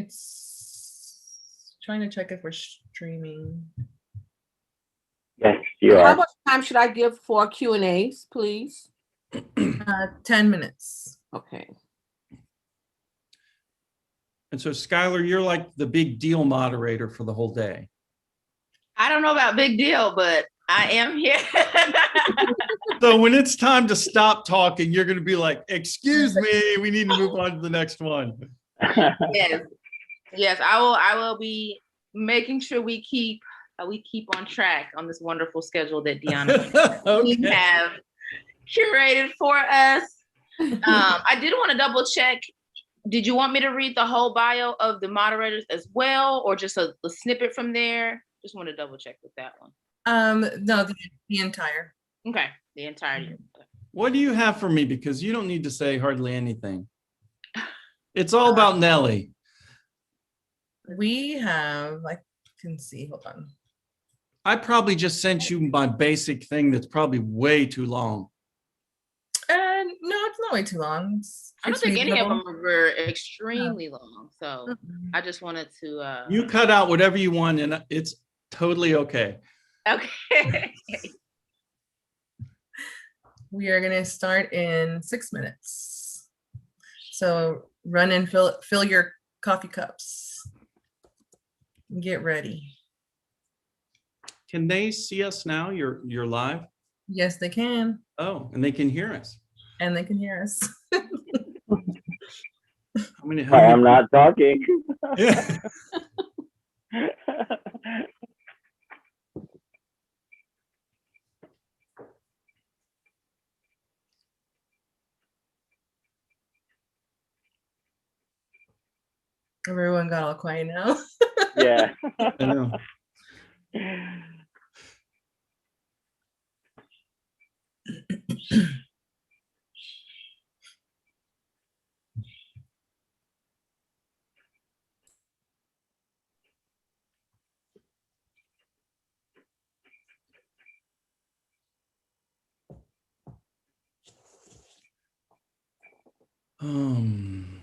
It's trying to check if we're streaming. Yes, you How are. much time should I give for Q&As, please? 10 minutes. Okay. And so, Skylar, you're like the big deal moderator for the whole day. I don't know about big deal, but I am here. So when it's time to stop talking, you're going to be like, excuse me, we need to move on to the next one. Yes, I will be making sure we keep on track on this wonderful schedule that Deanna Okay. have curated for us. I did want to double check. Did you want me to read the whole bio of the moderators as well, or just a snippet from there? Just want to double check with that one. No, the entire. Okay, the entirety. What do you have for me? Because you don't need to say hardly anything. It's all about Nellie. We have, I can see, hold on. I probably just sent you my basic thing that's probably way too long. No, it's not way too long. I don't think any of them were extremely long, so I just wanted to. You cut out whatever you want, and it's totally okay. Okay. We are gonna start in 6 minutes. So run and fill your coffee cups. Get ready. Can they see us now? You're live? Yes, they can. Oh, and they can hear us. And they can hear us. I am not talking. Yeah. Everyone got all quiet now. Yeah. I know. Um.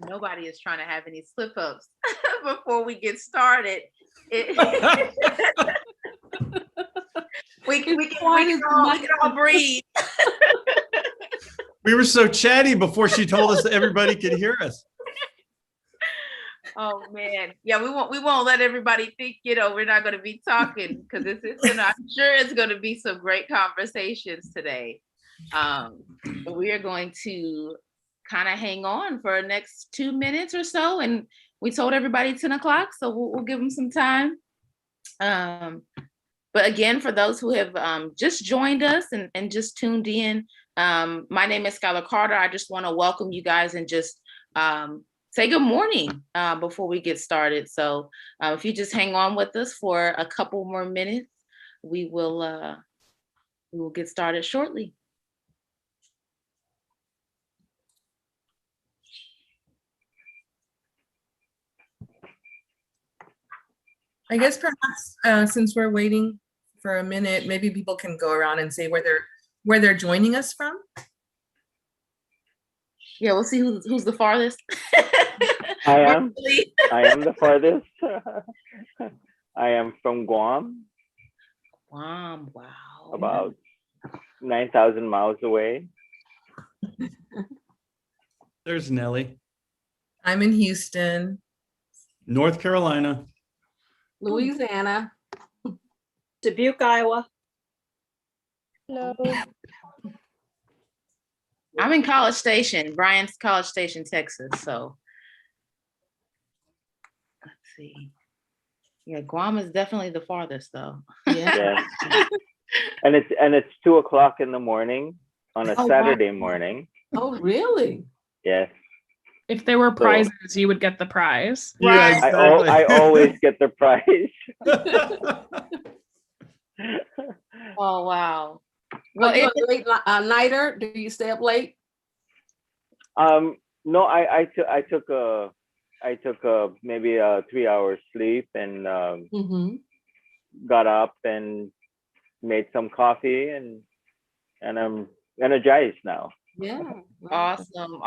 Nobody is trying to have any slip ups before we get started. We can all breathe. We were so chatty before she told us that everybody could hear us. Oh man, yeah, we won't let everybody think we're not going to be talking because I'm sure it's going to be some great conversations today. But we are going to kind of hang on for the next 2 minutes or so, and we told everybody 10 o'clock, so we'll give them some time. But again, for those who have just joined us and just tuned in, my name is Skylar Carter. I just want to welcome you guys and just say good morning before we get started. So if you just hang on with us for a couple more minutes, we will get started shortly. I guess perhaps since we're waiting for a minute, maybe people can go around and say where they're joining us from. Yeah, we'll see who's the farthest. I am the farthest. I am from Guam. Guam, wow. About 9,000 miles away. There's Nellie. I'm in Houston. North Carolina. Louisiana. Dubuque, Iowa. Hello. I'm in College Station, Bryan's College Station, Texas. So let's see. Yeah, Guam is definitely the farthest though. Yeah. Yes. and it's 2 o'clock in the morning on a Oh, Saturday wow. morning. Oh, really? Yes. If there were prizes, you would get the prize. Yeah, Right. exactly. I always get the prize. Oh wow. Well, Well, you're a late nighter. Do you stay up late? No, I took maybe a 3-hour sleep and Mm-hmm. got up and made some coffee and I'm energized now. Yeah. Awesome.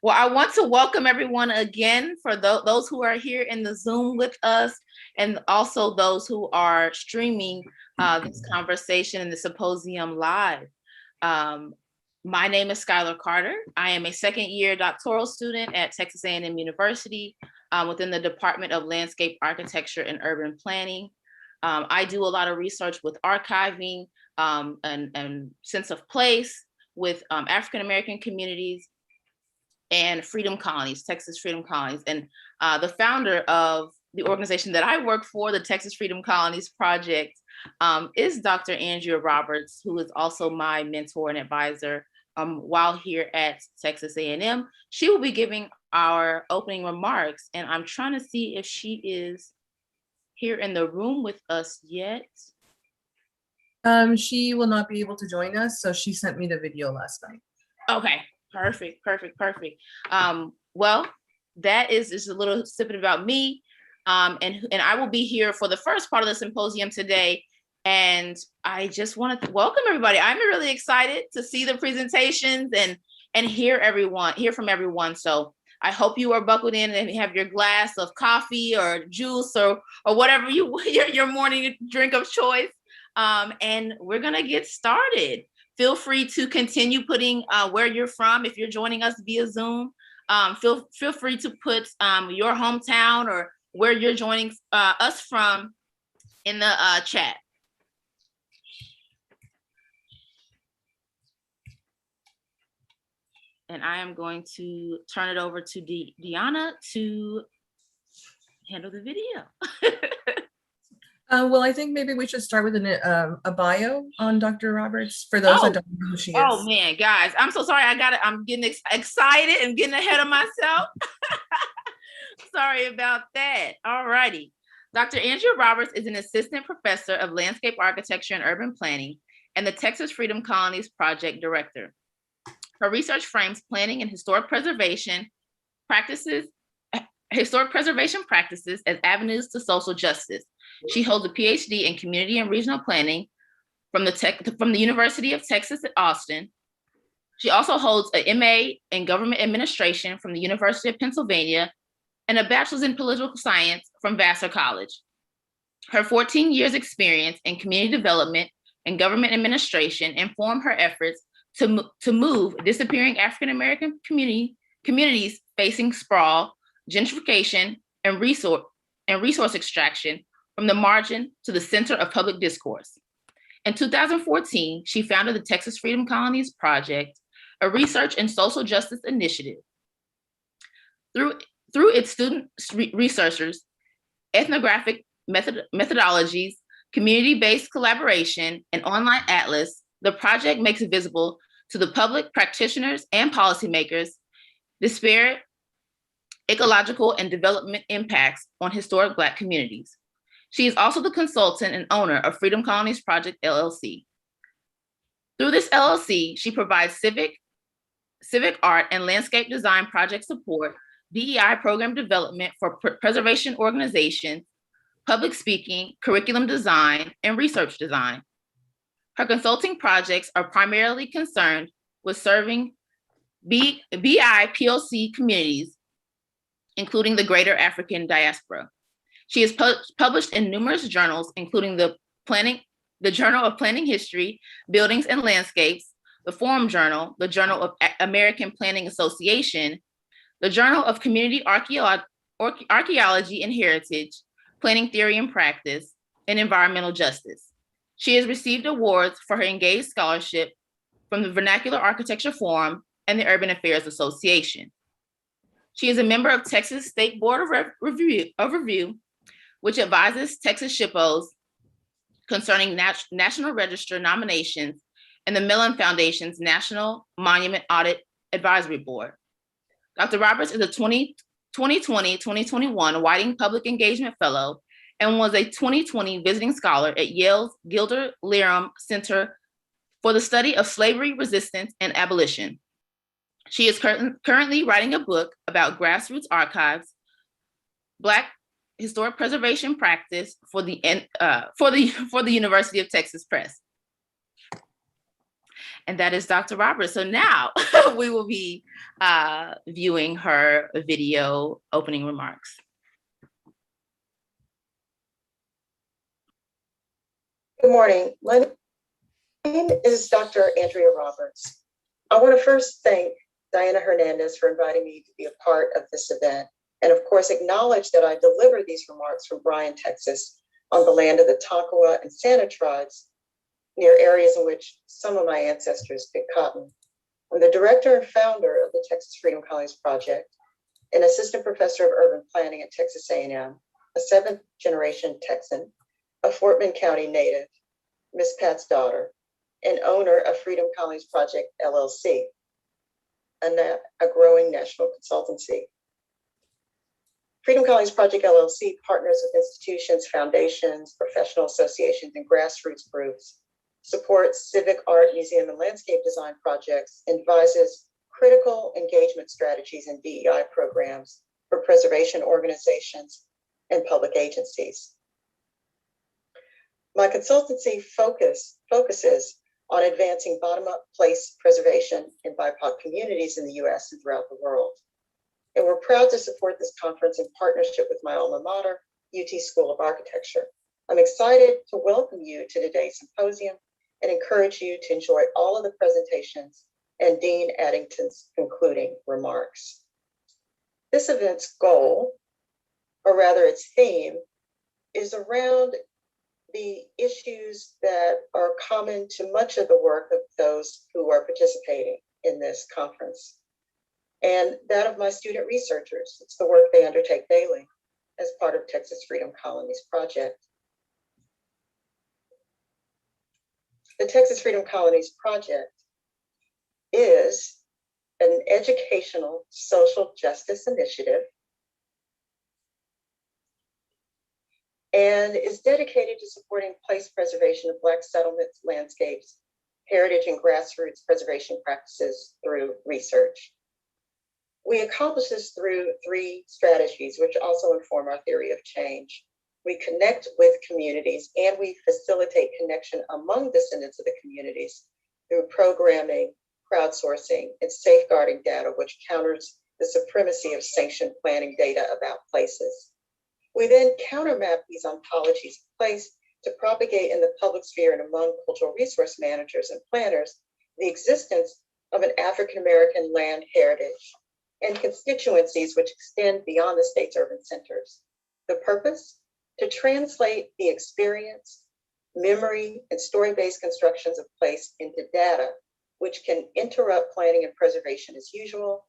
Well, I want to welcome everyone again for those who are here in the Zoom with us, and also those who are streaming this conversation in the symposium live. My name is Skylar Carter. I am a second-year doctoral student at Texas A&M University within the Department of Landscape Architecture and Urban Planning. I do a lot of research with archiving and sense of place with African-American communities and freedom colonies, Texas Freedom Colonies. And the founder of the organization that I work for, the Texas Freedom Colonies Project, is Dr. Andrea Roberts, who is also my mentor and advisor while here at Texas A&M. She will be giving our opening remarks, and I'm trying to see if she is here in the room with us yet. She will not be able to join us, so she sent me the video last night. Okay, perfect. Well, that is just a little snippet about me. And I will be here for the first part of the symposium today. And I just want to welcome everybody. I'm really excited to see the presentations and hear from everyone. So I hope you are buckled in and have your glass of coffee or juice or whatever your morning drink of choice. And we're gonna get started. Feel free to continue putting where you're from. If you're joining us via Zoom, feel free to put your hometown or where you're joining us from in the chat. And I am going to turn it over to Deanna to handle the video. Well, I think maybe we should start with a bio on Dr. Roberts for those that don't know who she is. Oh man, guys, I'm so sorry. I'm getting excited and getting ahead of myself. Sorry about that. All righty. Dr. Andrea Roberts is an assistant professor of landscape architecture and urban planning and the Texas Freedom Colonies project director. Her research frames planning and historic preservation practices as avenues to social justice. She holds a PhD in community and regional planning from the University of Texas at Austin. She also holds a MA in Government Administration from the University of Pennsylvania and a bachelor's in political science from Vassar College. Her 14 years experience in community development and government administration inform her efforts to move disappearing African-American communities facing sprawl, gentrification, and resource extraction from the margin to the center of public discourse. In 2014, she founded the Texas Freedom Colonies Project, a research and social justice initiative. Through its student researchers, ethnographic methodologies, community-based collaboration, and online atlas, the project makes visible to the public, practitioners, and policymakers disparate ecological and development impacts on historic Black communities. She is also the consultant and owner of Freedom Colonies Project, LLC. Through this LLC, she provides civic art and landscape design project support, DEI program development for preservation organizations, public speaking, curriculum design, and research design. Her consulting projects are primarily concerned with serving BIPOC communities, including the greater African diaspora. She is published in numerous journals, including the Journal of Planning History, Buildings and Landscapes, the Forum Journal, the Journal of American Planning Association, the Journal of Community Archaeology and Heritage, Planning Theory and Practice, and Environmental Justice. She has received awards for her engaged scholarship from the Vernacular Architecture Forum and the Urban Affairs Association. She is a member of Texas State Board of Review, which advises Texas SHPOs concerning National Register nominations and the Mellon Foundation's National Monument Audit Advisory Board. Dr. Roberts is a 2020-2021 Whiting Public Engagement Fellow and was a 2020 visiting scholar at Yale's Gilder Lehrman Center for the Study of Slavery, Resistance, and Abolition. She is currently writing a book about grassroots archives, Black historic preservation practice for the University of Texas Press. And that is Dr. Roberts. So now we will be viewing her video opening remarks. Good morning. My name is Dr. Andrea Roberts. I want to first thank Diana Hernandez for inviting me to be a part of this event, and of course acknowledge that I deliver these remarks from Bryan, Texas, on the land of the Tonkawa and Santa tribes, near areas in which some of my ancestors picked cotton. I'm the director and founder of the Texas Freedom Colonies Project, an assistant professor of urban planning at Texas A&M, a seventh generation Texan, a Fort Bend County native, Miss Pat's daughter, and owner of Freedom Colonies Project, LLC, a growing national consultancy. Freedom Colonies Project, LLC partners with institutions, foundations, professional associations, and grassroots groups, supports civic art, museum, and landscape design projects, and advises critical engagement strategies and DEI programs for preservation organizations and public agencies. My consultancy focuses on advancing bottom-up place preservation in BIPOC communities in the US and throughout the world. And we're proud to support this conference in partnership with my alma mater, UT School of Architecture. I'm excited to welcome you to today's symposium and encourage you to enjoy all of the presentations and Dean Addington's concluding remarks. This event's goal, or rather its theme, is around the issues that are common to much of the work of those who are participating in this conference, and that of my student researchers. It's the work they undertake daily as part of Texas Freedom Colonies Project. The Texas Freedom Colonies Project is an educational social justice initiative and is dedicated to supporting place preservation of Black settlements, landscapes, heritage, and grassroots preservation practices through research. We accomplish this through three strategies, which also inform our theory of change. We connect with communities and we facilitate connection among descendants of the communities through programming, crowdsourcing, and safeguarding data, which counters the supremacy of sanctioned planning data about places. We then countermap these ontologies of place to propagate in the public sphere and among cultural resource managers and planners the existence of an African-American land heritage and constituencies which extend beyond the state's urban centers. The purpose? To translate the experience, memory, and story-based constructions of place into data, which can interrupt planning and preservation as usual,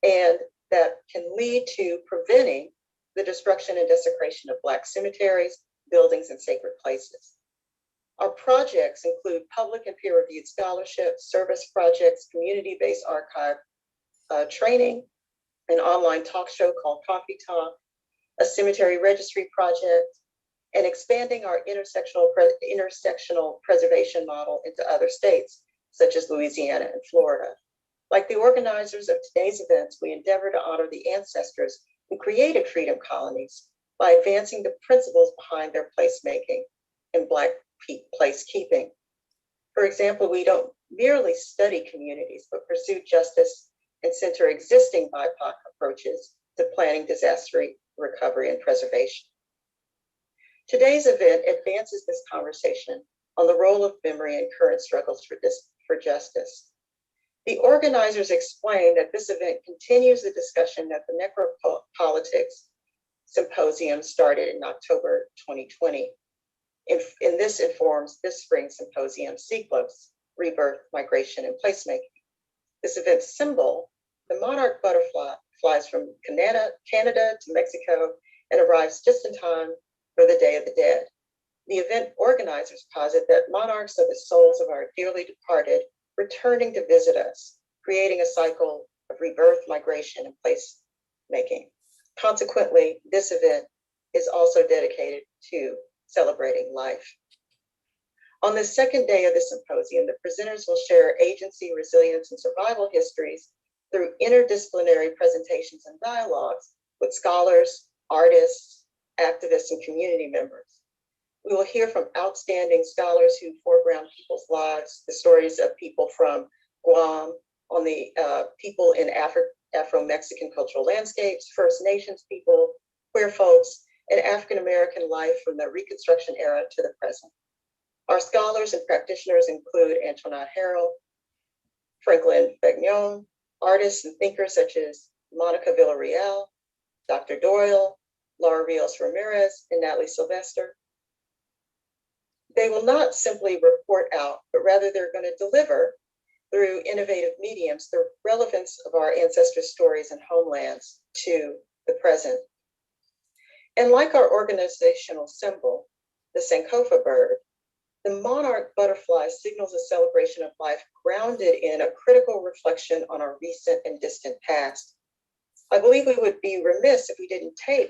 and that can lead to preventing the destruction and desecration of Black cemeteries, buildings, and sacred places. Our projects include public and peer-reviewed scholarship, service projects, community-based archive training, an online talk show called Coffee Talk, a cemetery registry project, and expanding our intersectional preservation model into other states, such as Louisiana and Florida. Like the organizers of today's events, we endeavor to honor the ancestors who created freedom colonies by advancing the principles behind their placemaking and Black placekeeping. For example, we don't merely study communities, but pursue justice and center existing BIPOC approaches to planning disaster recovery and preservation. Today's event advances this conversation on the role of memory and current struggles for justice. The organizers explain that this event continues the discussion that the Necropolitics Symposium started in October 2020. And this informs this spring's symposium, Ciclos, Rebirth, Migration, and Placemaking. This event's symbol, the monarch butterfly, flies from Canada to Mexico and arrives just in time for the Day of the Dead. The event organizers posit that monarchs are the souls of our dearly departed returning to visit us, creating a cycle of rebirth, migration, and placemaking. Consequently, this event is also dedicated to celebrating life. On the second day of the symposium, the presenters will share agency, resilience, and survival histories through interdisciplinary presentations and dialogues with scholars, artists, activists, and community members. We will hear from outstanding scholars who foreground people's lives, the stories of people from Guam, on the people in Afro-Mexican cultural landscapes, First Nations people, queer folks, and African-American life from the Reconstruction era to the present. Our scholars and practitioners include Antoinette Harrell, Franklin Fagnon, artists and thinkers such as Monica Villarreal, Dr. Doyle, Laura Rios Ramirez, and Natalie Sylvester. They will not simply report out, but rather they're going to deliver through innovative mediums the relevance of our ancestors' stories and homelands to the present. And like our organizational symbol, the Sankofa bird, the monarch butterfly signals a celebration of life grounded in a critical reflection on our recent and distant past. I believe we would be remiss if we didn't take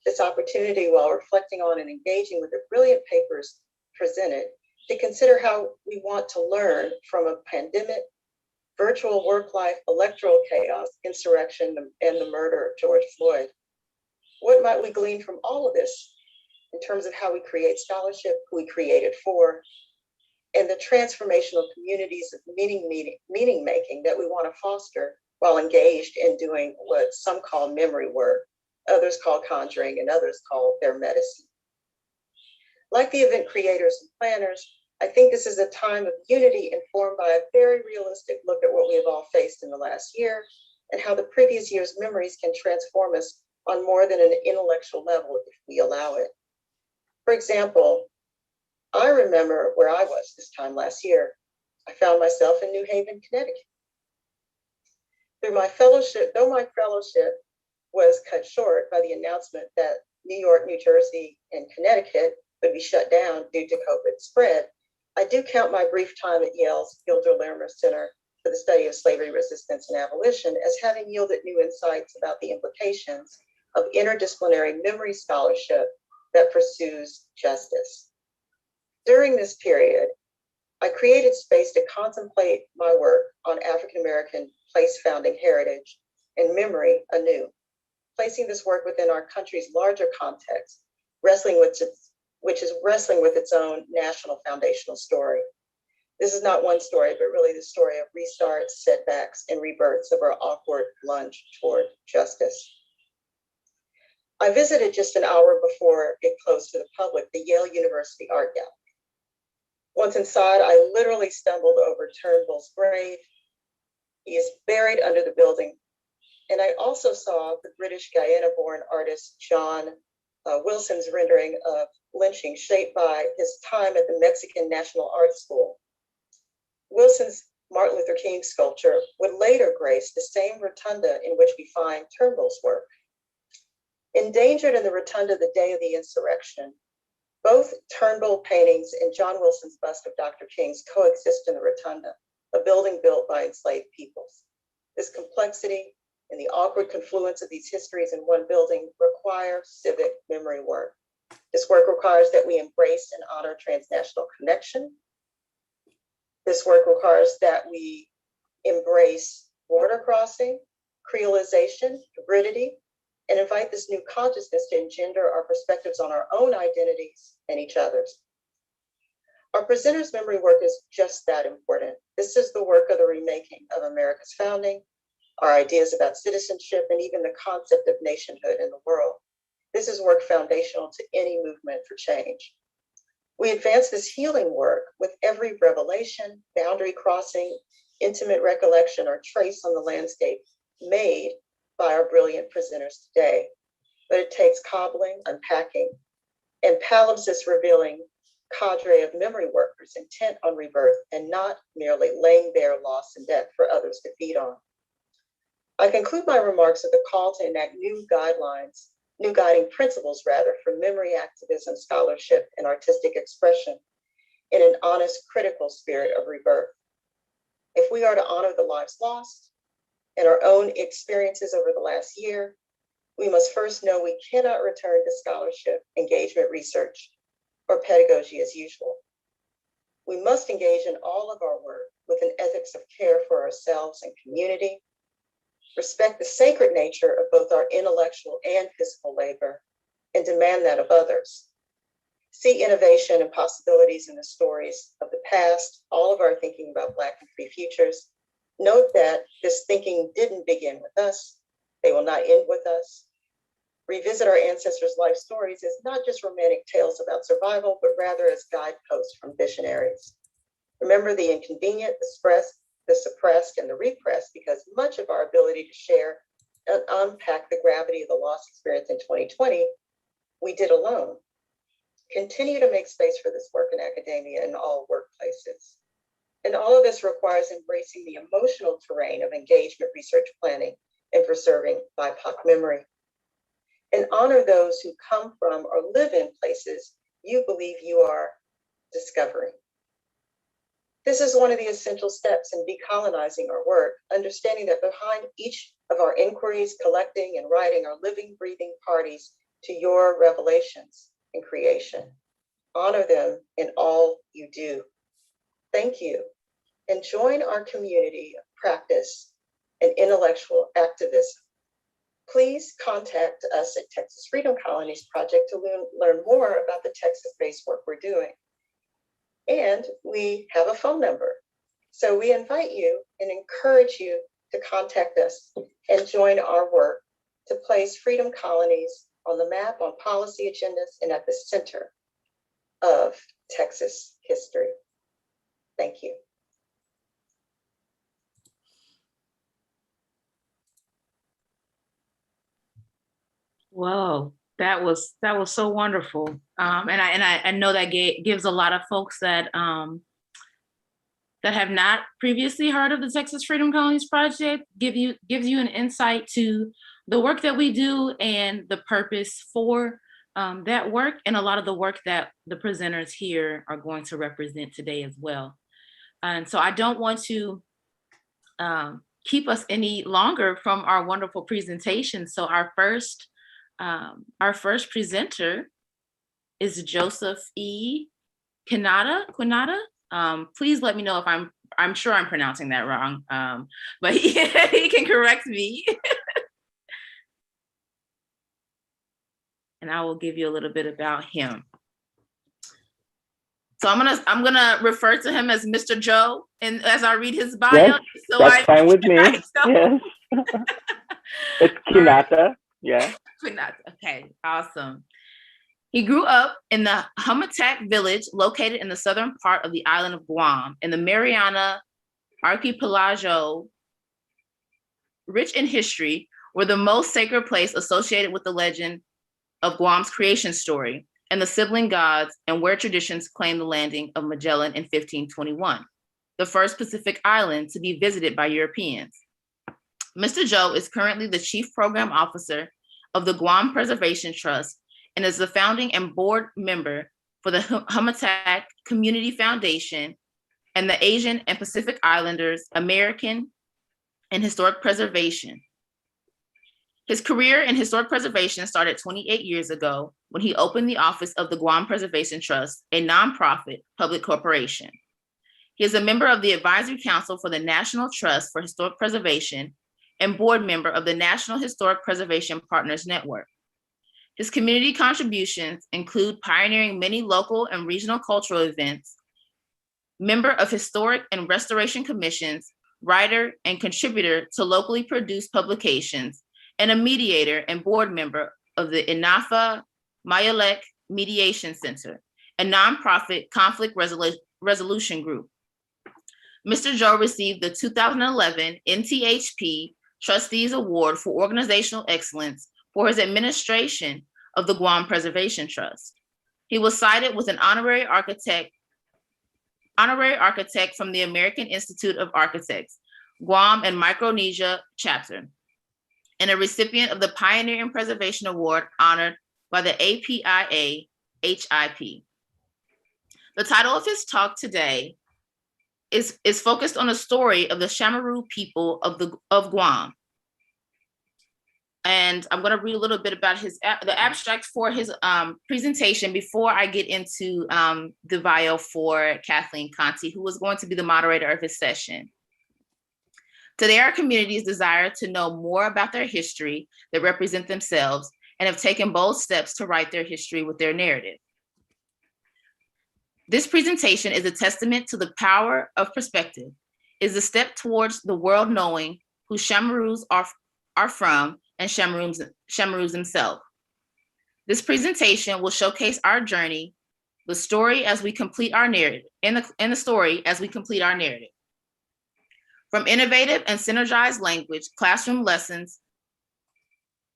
this opportunity while reflecting on and engaging with the brilliant papers presented to consider how we want to learn from a pandemic, virtual work life, electoral chaos, insurrection, and the murder of George Floyd. What might we glean from all of this in terms of how we create scholarship, who we create it for, and the transformational communities of meaning making that we want to foster while engaged in doing what some call memory work, others call conjuring, and others call their medicine. Like the event creators and planners, I think this is a time of unity informed by a very realistic look at what we have all faced in the last year and how the previous year's memories can transform us on more than an intellectual level if we allow it. For example, I remember where I was this time last year. I found myself in New Haven, Connecticut. Through my fellowship, though my fellowship was cut short by the announcement that New York, New Jersey, and Connecticut would be shut down due to COVID spread, I do count my brief time at Yale's Gilder Larimer Center for the Study of Slavery Resistance and Abolition as having yielded new insights about the implications of interdisciplinary memory scholarship that pursues justice. During this period, I created space to contemplate my work on African-American place founding heritage and memory anew, placing this work within our country's larger context, which is wrestling with its own national foundational story. This is not one story, but really the story of restarts, setbacks, and rebirths of our awkward lunge toward justice. I visited just an hour before it closed to the public, the Yale University Art Gallery. Once inside, I literally stumbled over Turnbull's grave. He is buried under the building. And I also saw the British Guyana-born artist John Wilson's rendering of lynching, shaped by his time at the Mexican National Art School. Wilson's Martin Luther King sculpture would later grace the same rotunda in which we find Turnbull's work. Endangered in the rotunda the day of the insurrection, both Turnbull paintings and John Wilson's bust of Dr. King's coexist in the rotunda, a building built by enslaved peoples. This complexity and the awkward confluence of these histories in one building require civic memory work. This work requires that we embrace and honor transnational connection. This work requires that we embrace border crossing, creolization, hybridity, and invite this new consciousness to engender our perspectives on our own identities and each other's. Our presenters' memory work is just that important. This is the work of the remaking of America's founding, our ideas about citizenship, and even the concept of nationhood in the world. This is work foundational to any movement for change. We advance this healing work with every revelation, boundary crossing, intimate recollection, or trace on the landscape made by our brilliant presenters today. But it takes cobbling, unpacking, and palimpsest revealing cadre of memory workers intent on rebirth and not merely laying bare loss and death for others to feed on. I conclude my remarks with a call to enact new guiding principles for memory activism, scholarship, and artistic expression in an honest, critical spirit of rebirth. If we are to honor the lives lost and our own experiences over the last year, we must first know we cannot return to scholarship, engagement, research, or pedagogy as usual. We must engage in all of our work with an ethics of care for ourselves and community, respect the sacred nature of both our intellectual and physical labor, and demand that of others. See innovation and possibilities in the stories of the past, all of our thinking about Black and free futures. Note that this thinking didn't begin with us. They will not end with us. Revisit our ancestors' life stories as not just romantic tales about survival, but rather as guideposts from visionaries. Remember the inconvenient, the suppressed, and the repressed, because much of our ability to share and unpack the gravity of the loss experience in 2020, we did alone. Continue to make space for this work in academia and all workplaces. And all of this requires embracing the emotional terrain of engagement, research, planning, and preserving BIPOC memory. And honor those who come from or live in places you believe you are discovering. This is one of the essential steps in decolonizing our work, understanding that behind each of our inquiries, collecting and writing are living, breathing parties to your revelations and creation. Honor them in all you do. Thank you. And join our community of practice and intellectual activism. Please contact us at Texas Freedom Colonies Project to learn more about the Texas-based work we're doing. And we have a phone number. So we invite you and encourage you to contact us and join our work to place Freedom Colonies on the map, on policy agendas, and at the center of Texas history. Thank you. Whoa, that was so wonderful. And I know that gives a lot of folks that that have not previously heard of the Texas Freedom Colonies Project, gives you an insight to the work that we do and the purpose for that work, and a lot of the work that the presenters here are going to represent today as well. And so I don't want to keep us any longer from our wonderful presentation. So our first presenter is Joseph E. Quinata. Please let me know if I'm sure I'm pronouncing that wrong, but he can correct me. And I will give you a little bit about him. So I'm gonna refer to him as Mr. Joe, and as I read his bio, Yes, so that's fine with me. So- Yes. It's Kinata. Yeah. Okay, awesome. He grew up in the Humatak village located in the southern part of the island of Guam in the Mariana Archipelago. Rich in history, were the most sacred place associated with the legend of Guam's creation story and the sibling gods, and where traditions claim the landing of Magellan in 1521, the first Pacific island to be visited by Europeans. Mr. Joe is currently the Chief Program Officer of the Guam Preservation Trust and is the founding and board member for the Humatak Community Foundation and the Asian and Pacific Islanders American and Historic Preservation. His career in historic preservation started 28 years ago when he opened the office of the Guam Preservation Trust, a nonprofit public corporation. He is a member of the Advisory Council for the National Trust for Historic Preservation and board member of the National Historic Preservation Partners Network. His community contributions include pioneering many local and regional cultural events, member of historic and restoration commissions, writer and contributor to locally produced publications, and a mediator and board member of the Inafa Mayalek Mediation Center, a nonprofit conflict resolution group. Mr. Joe received the 2011 NTHP Trustees Award for Organizational Excellence for his administration of the Guam Preservation Trust. He was cited with an honorary architect from the American Institute of Architects, Guam and Micronesia chapter, and a recipient of the Pioneer in Preservation Award honored by the APIA HIP. The title of his talk today is focused on the story of the Shamaru people of Guam. And I'm going to read a little bit about the abstract for his presentation before I get into the bio for Kathleen Conti, who is going to be the moderator of his session. Today, our communities desire to know more about their history that represent themselves and have taken bold steps to write their history with their narrative. This presentation is a testament to the power of perspective, is a step towards the world knowing who Shamarus are from and Shamarus themselves. This presentation will showcase our journey, the story as we complete our narrative, and the story as we complete our narrative. From innovative and synergized language, classroom lessons,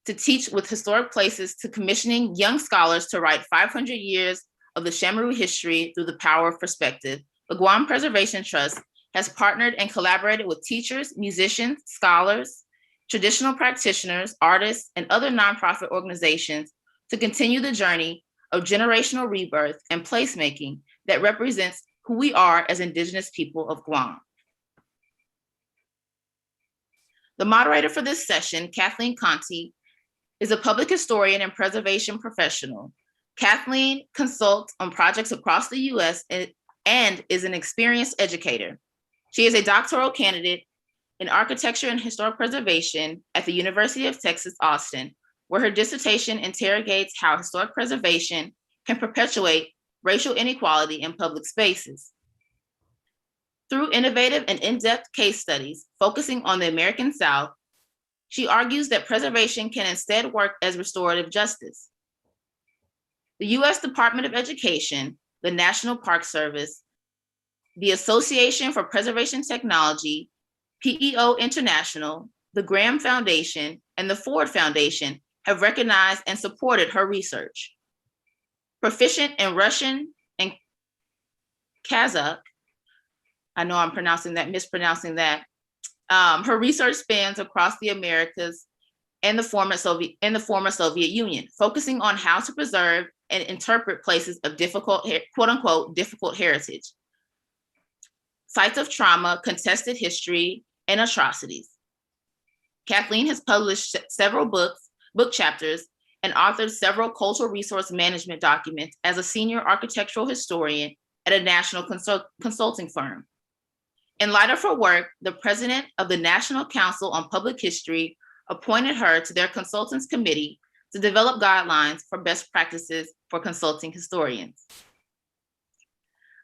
to teach with historic places, to commissioning young scholars to write 500 years of the Shamaru history through the power of perspective, the Guam Preservation Trust has partnered and collaborated with teachers, musicians, scholars, traditional practitioners, artists, and other nonprofit organizations to continue the journey of generational rebirth and placemaking that represents who we are as Indigenous people of Guam. The moderator for this session, Kathleen Conti, is a public historian and preservation professional. Kathleen consults on projects across the US and is an experienced educator. She is a doctoral candidate in architecture and historic preservation at the University of Texas, Austin, where her dissertation interrogates how historic preservation can perpetuate racial inequality in public spaces. Through innovative and in-depth case studies focusing on the American South, she argues that preservation can instead work as restorative justice. The US Department of Education, the National Park Service, the Association for Preservation Technology, PEO International, the Graham Foundation, and the Ford Foundation have recognized and supported her research. Proficient in Russian and Kazakh, I know I'm mispronouncing that. Her research spans across the Americas and the former Soviet Union, focusing on how to preserve and interpret places of difficult, quote unquote, difficult heritage, sites of trauma, contested history, and atrocities. Kathleen has published several book chapters and authored several cultural resource management documents as a senior architectural historian at a national consulting firm. In light of her work, the president of the National Council on Public History appointed her to their consultants committee to develop guidelines for best practices for consulting historians.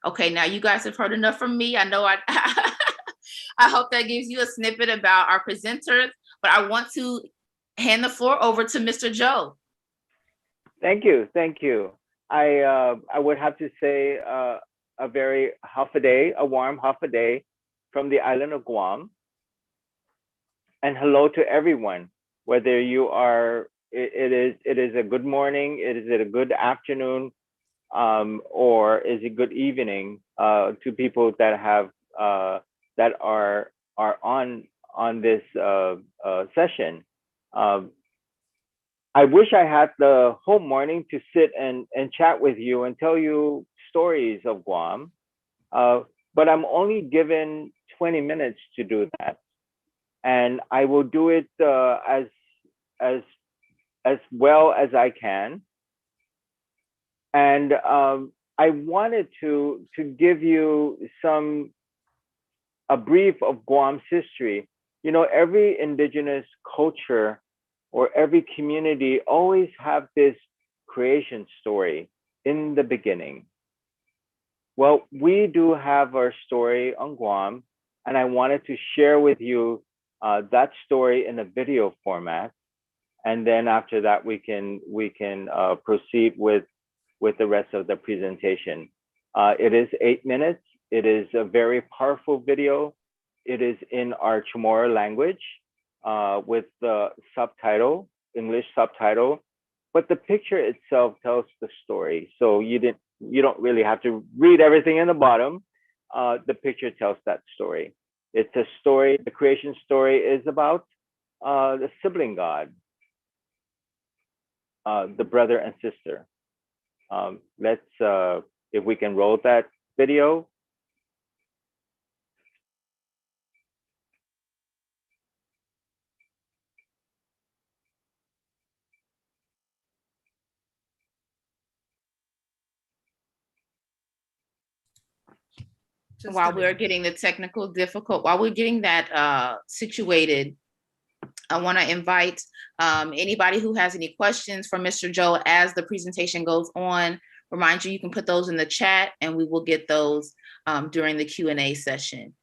Okay, now you guys have heard enough from me. I know I I hope that gives you a snippet about our presenters, but I want to hand the floor over to Mr. Joe. Thank you. Thank you. I would have to say a very a warm day from the island of Guam. And hello to everyone, whether you are, it is a good morning, is it a good afternoon, or is it good evening to people that have that are on this session. I wish I had the whole morning to sit and chat with you and tell you stories of Guam, but I'm only given 20 minutes to do that. And I will do it as well as I can. And I wanted to give you a brief of Guam's history. You know, every indigenous culture or every community always have this creation story in the beginning. Well, we do have our story on Guam, and I wanted to share with you that story in a video format, and then after that we can proceed with the rest of the presentation. It is 8 minutes. It is a very powerful video. It is in our Chamorro language with the subtitle, English subtitle, but the picture itself tells the story. So you don't really have to read everything in the bottom. The picture tells that story. It's a story, the creation story is about the sibling god, the brother and sister. Let's, if we can roll that video. While we're getting the technical while we're getting that situated, I want to invite anybody who has any questions for Mr. Joe as the presentation goes on. Remind you can put those in the chat and we will get those during the Q&A session.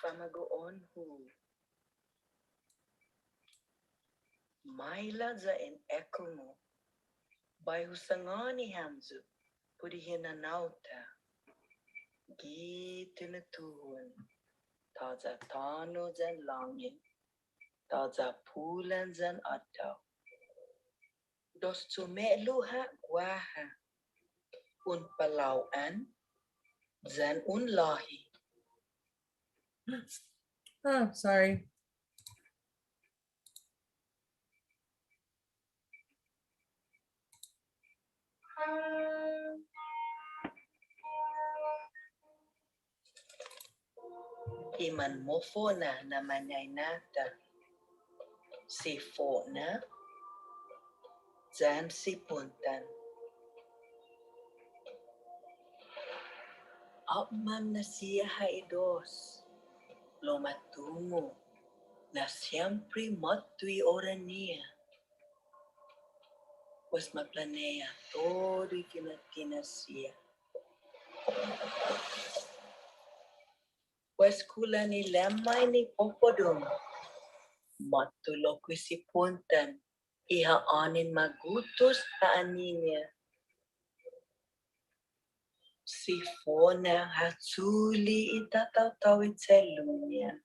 Famagoon who Maila za in Ekumu by Husangani Hamzu Purihina Nauta Gitinatuan Taza Tano Zen Longin Taza Pulan Zen Atau Dos Tumeluha Guaha Un Palauan Zen Un Lahi. Oh, sorry. Iman mofo na namanyay nata. Si fo na Zen si puntan. Apman na siya haidos. Lomatungo na siyempre matui orania. Was maplanea todo kinatina siya. Was kula ni lemay ni popodong. Matulog ko si puntan. Ihaanin magutos ka aninya. Si Fona hatsuli itatawtawid sa lunya.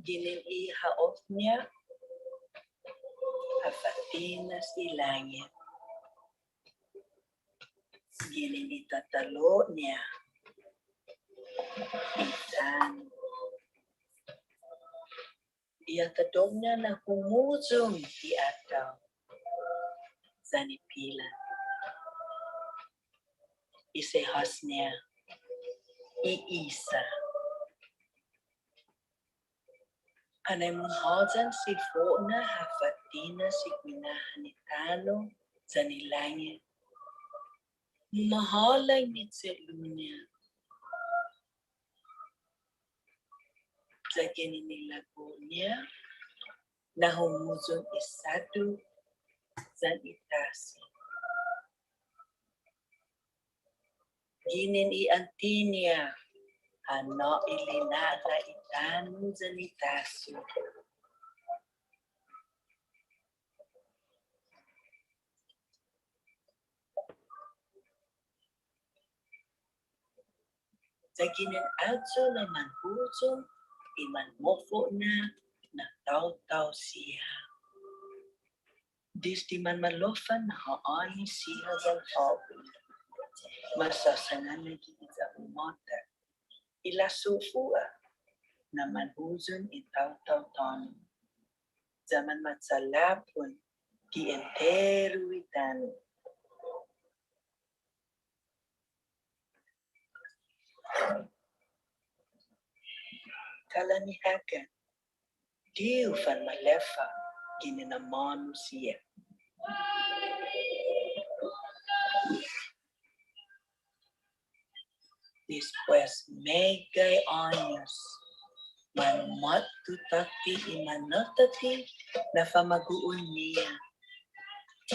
Ginin ihaof niya, hafatinas ilangit. Ginin itatalo niya, itan. Iatadongnya na humuzong di ataw zanipilan. Isehasnya iisa. Anay munhozan si Fona hafatina si Quinahanitano zanilangit. Mahalay nitselunya. Zagini nilagunya na humuzon isadu zanitasi. Ginin iantinia ano ilinala itanu zanitasi. Zaginin adso na manhuzon iman mofo na taw-taw siya. Disdi man malofan na haani siya zal hobi. Masasangan na gigit sa umota. Ilasufua na manhuzon itaw-taw tano. Zaman matsalapon ki entero itano. Kalanihagan, di ufan malefa gininamano siya. Después megay años, manmat tutati imanotati na famaguun niya.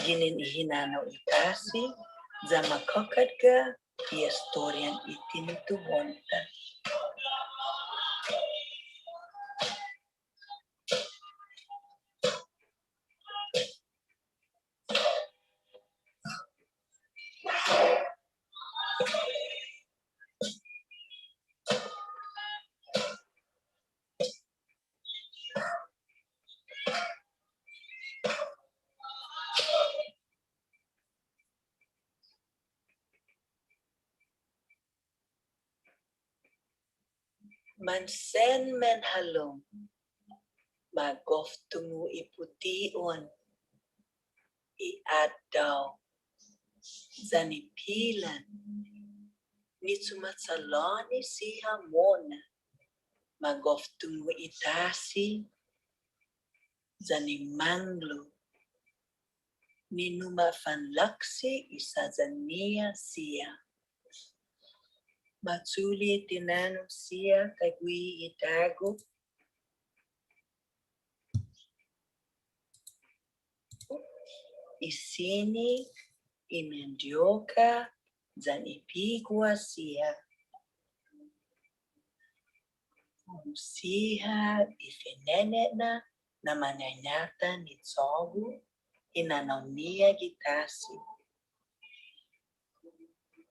Ginin ihinanaw itasi, za makakad ka, di istoryan itinutubonta. Mansen men halong, magof tungu ipution, iadaw, zanipilan, nitsumatsalani siya mona, magof tungu itasi, zanimanglo, ninumafanlaksi isazania siya. Matsuli tinanong siya kagwi itago. Isini imendioka zan ipigwa siya. Siya ifenene na mananyata ni tsogu inanaw niya gitasi.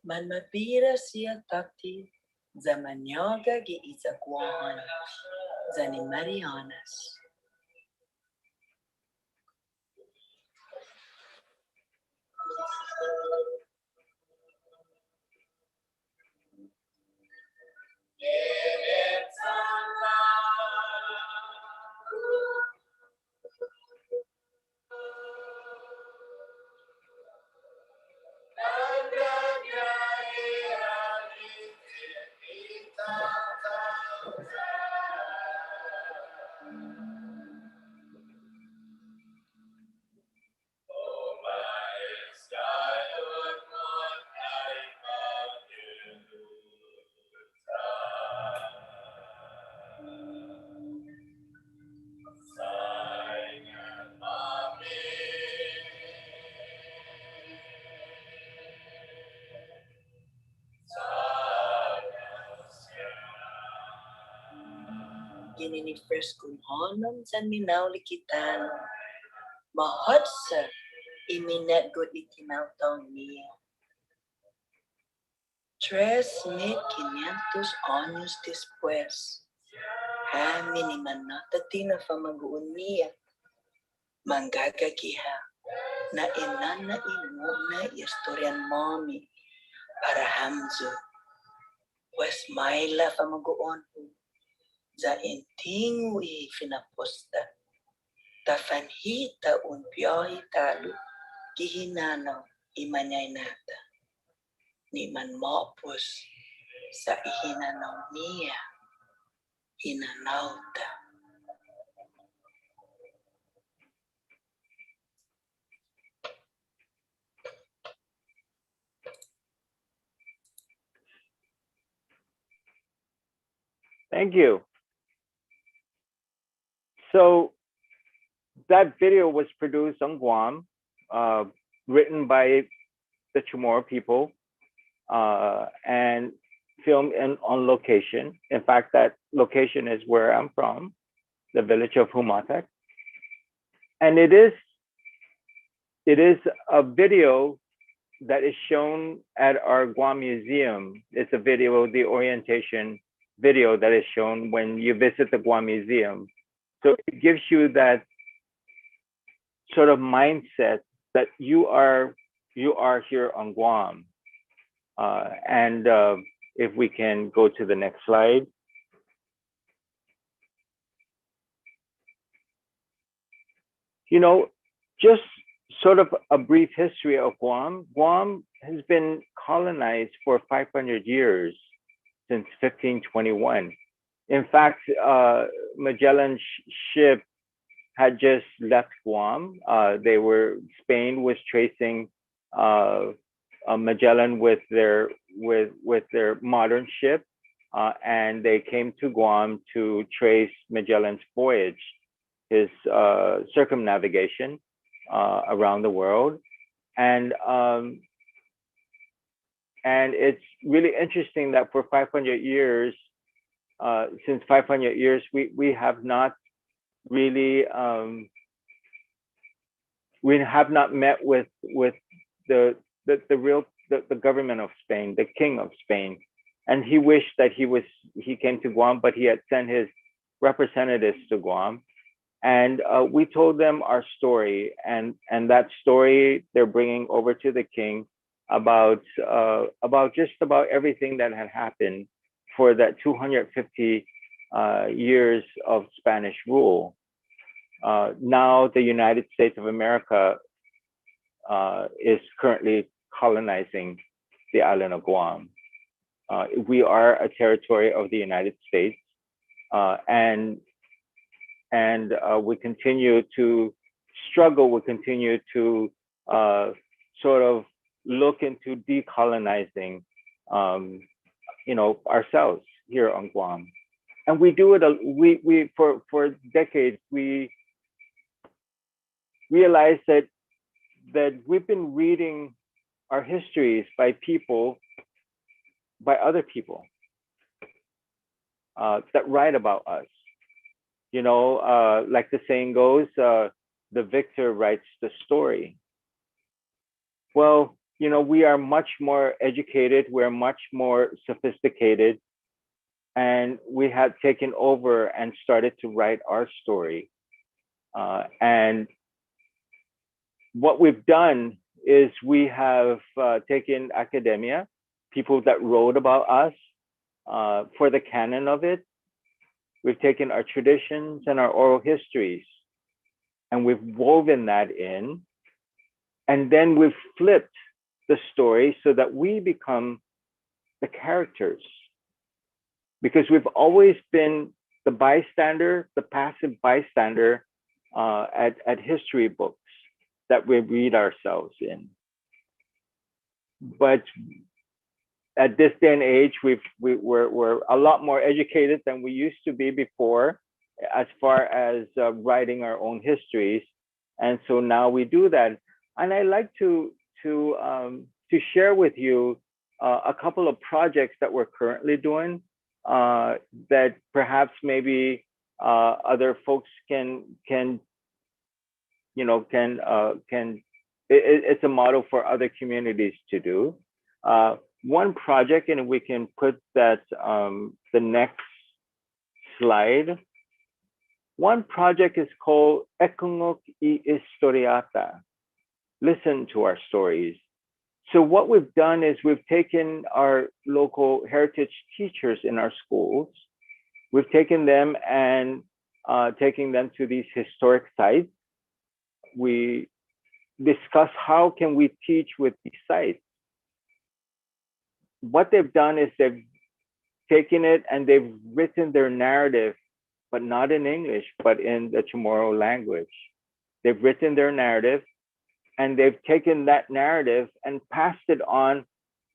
Man mabira siya tati zamanyoga gi izaguan zani Marianas. Ginini first kunhonom san minaulikitan. Mahotsa iminet good itinawtaw niya. 3,500 años después, minimanatati na famaguun niya. Manggagagiha na inana imo na istoryan mommy para hamzo. Pues maila famaguon po. za intingu I finaposta. Ta fanhita un piohi talu kihinanaw imanay nata. Ni manmopos sa ihinanaw niya hinanauta. Thank you. So that video was produced on Guam, written by the Chamorro people, and filmed on location. In fact, that location is where I'm from, the village of Humatek. And it is a video that is shown at our Guam Museum. It's a video, the orientation video that is shown when you visit the Guam Museum. So it gives you that sort of mindset that you are here on Guam. And if we can go to the next slide. You know, just sort of a brief history of Guam. Guam has been colonized for 500 years, since 1521. In fact, Magellan's ship had just left Guam. Spain was tracing Magellan with their modern ship, and they came to Guam to trace Magellan's voyage, his circumnavigation around the world. And it's really interesting that for 500 years, since 500 years, we have not really we have not met with the government of Spain, the king of Spain, and he wished that he came to Guam, but he had sent his representatives to Guam, and we told them our story, and that story they're bringing over to the king about just about everything that had happened for that 250 years of Spanish rule. Now the United States of America is currently colonizing the island of Guam. We are a territory of the United States, and we continue to struggle. We continue to sort of look into decolonizing, ourselves here on Guam, and we do it. We for decades we realized that we've been reading our histories by other people that write about us. Like the saying goes, the victor writes the story. Well, we are much more educated, we're much more sophisticated, and we have taken over and started to write our story. And what we've done is we have taken academia, people that wrote about us for the canon of it. We've taken our traditions and our oral histories, and we've woven that in. And then we've flipped the story so that we become the characters. Because we've always been the bystander, the passive bystander at history books that we read ourselves in. But at this day and age, we're a lot more educated than we used to be before, as far as writing our own histories. And so now we do that. And I like to share with you a couple of projects that we're currently doing that perhaps maybe other folks can it's a model for other communities to do. One project, and we can put that the next slide. One project is called Ekungok y Historiata. Listen to our stories. So what we've done is we've taken our local heritage teachers in our schools. we've taken them and taking them to these historic sites. We discuss how can we teach with these sites. What they've done is they've taken it and they've written their narrative, but not in English, but in the Chamorro language. They've written their narrative and they've taken that narrative and passed it on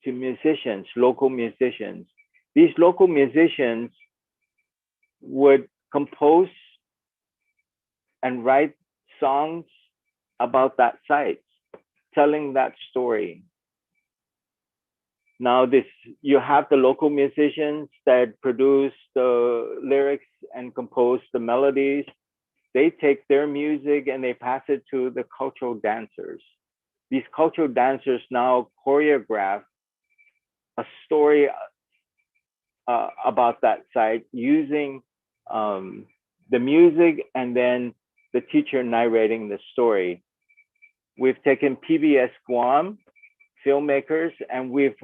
to musicians, local musicians. These local musicians would compose and write songs about that site, telling that story. Now you have the local musicians that produce the lyrics and compose the melodies. They take their music and they pass it to the cultural dancers. These cultural dancers now choreograph a story about that site using the music and then the teacher narrating the story. We've taken PBS Guam filmmakers, and we're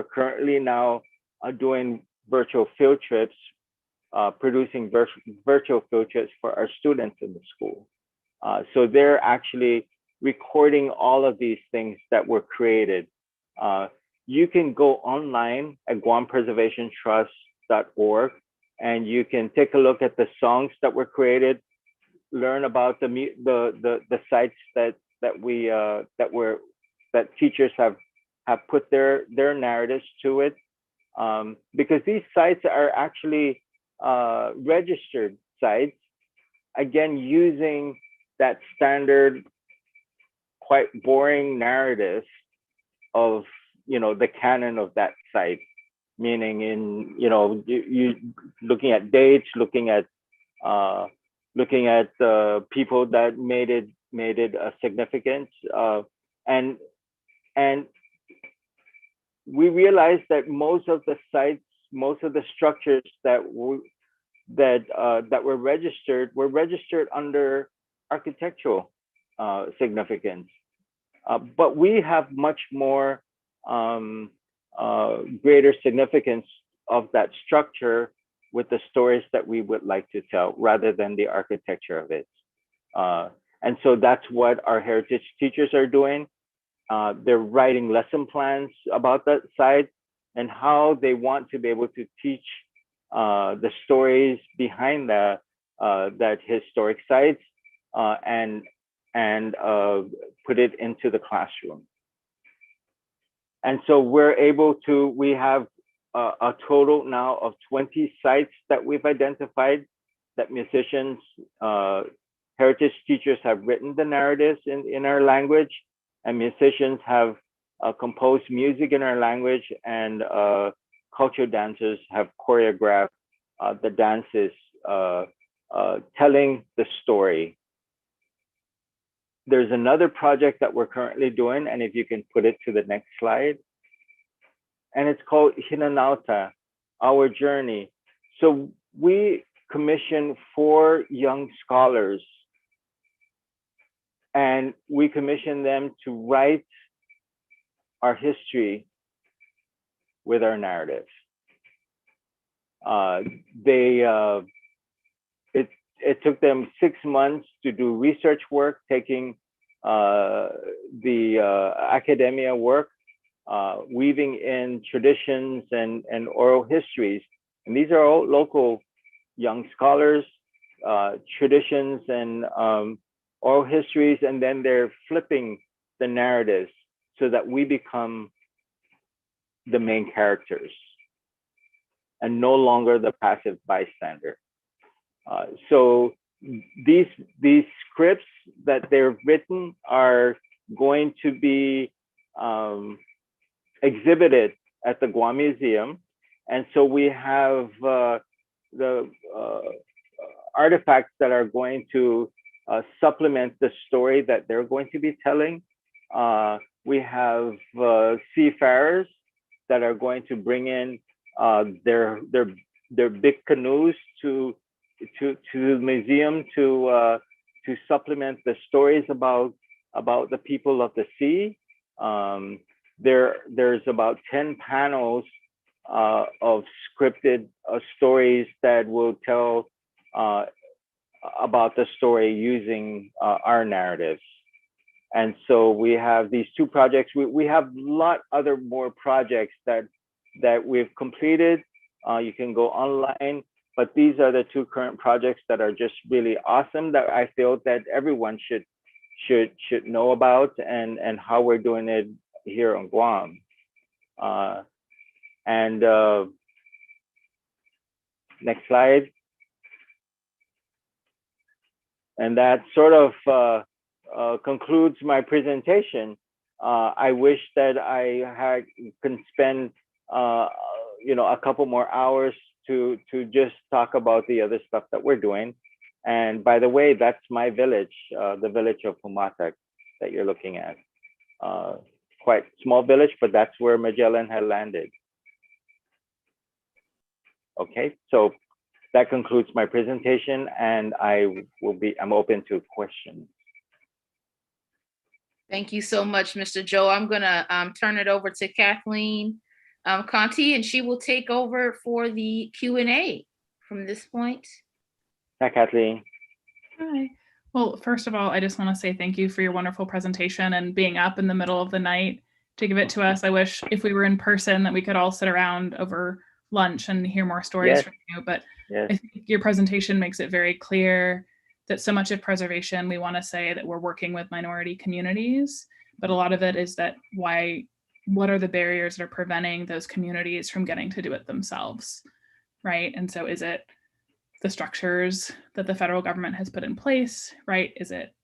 currently now doing virtual field trips, producing virtual field trips for our students in the school. So they're actually recording all of these things that were created. You can go online at guampreservationtrust.org and you can take a look at the songs that were created, learn about the sites that teachers have put their narratives to it, because these sites are actually registered sites, again using that standard quite boring narrative of the canon of that site, meaning in you looking at dates, looking at people that made it a significance, and we realized that most of the sites, most of the structures that were registered under architectural significance, but we have much more greater significance of that structure with the stories that we would like to tell rather than the architecture of it. And so that's what our heritage teachers are doing. They're writing lesson plans about that site and how they want to be able to teach the stories behind that historic sites and put it into the classroom. And so we have a total now of 20 sites that we've identified that musicians, heritage teachers have written the narratives in our language, and musicians have composed music in our language, and cultural dancers have choreographed the dances telling the story. There's another project that we're currently doing, and if you can put it to the next slide, and it's called Hinanauta, Our Journey. So we commissioned 4 young scholars, and we commissioned them to write our history with our narrative. It took them 6 months to do research work, taking the academia work, weaving in traditions and oral histories. And these are all local young scholars, traditions and oral histories, and then they're flipping the narratives so that we become the main characters and no longer the passive bystander. So these scripts that they've written are going to be exhibited at the Guam Museum. And so we have the artifacts that are going to supplement the story that they're going to be telling. We have seafarers that are going to bring in their big canoes to the museum to supplement the stories about the people of the sea. There's about 10 panels of scripted stories that will tell about the story using our narratives. And so we have these two projects. We have a lot other more projects that we've completed. You can go online, but these are the two current projects that are just really awesome that I feel that everyone should know about and how we're doing it here on Guam. Next slide. And that sort of concludes my presentation. I wish that I can spend a couple more hours to just talk about the other stuff that we're doing. And by the way, that's my village, the village of Humatak that you're looking at. Quite small village, but that's where Magellan had landed. Okay, so that concludes my presentation, and I'm open to questions. Thank you so much, Mr. Joe. I'm gonna turn it over to Kathleen Conti, and she will take over for the Q&A from this point. Hi, Kathleen. Hi. Well, first of all, I just want to say thank you for your wonderful presentation and being up in the middle of the night to give it to us. I wish if we were in person that we could all sit around over lunch and hear more stories from you. But I think your presentation makes it very clear that so much of preservation, we want to say that we're working with minority communities, but a lot of it is that what are the barriers that are preventing those communities from getting to do it themselves, right? And so is it the structures that the federal government has put in place, right? Is it,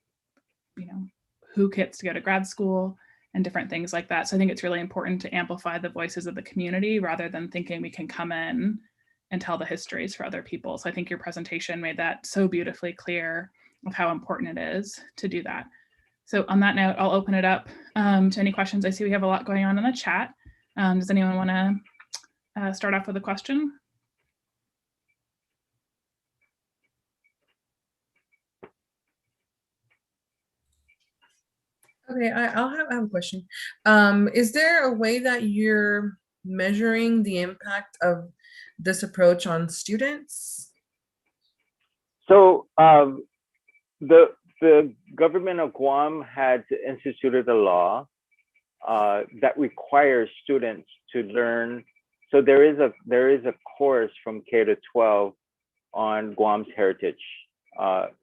who gets to go to grad school and different things like that. So I think it's really important to amplify the voices of the community rather than thinking we can come in and tell the histories for other people. So I think your presentation made that so beautifully clear of how important it is to do that. So on that note, I'll open it up to any questions. I see we have a lot going on in the chat. Does anyone want to start off with a question? Okay, I have a question. Is there a way that you're measuring the impact of this approach on students? So the government of Guam had instituted a law that requires students to learn. So there is a course from K to 12 on Guam's heritage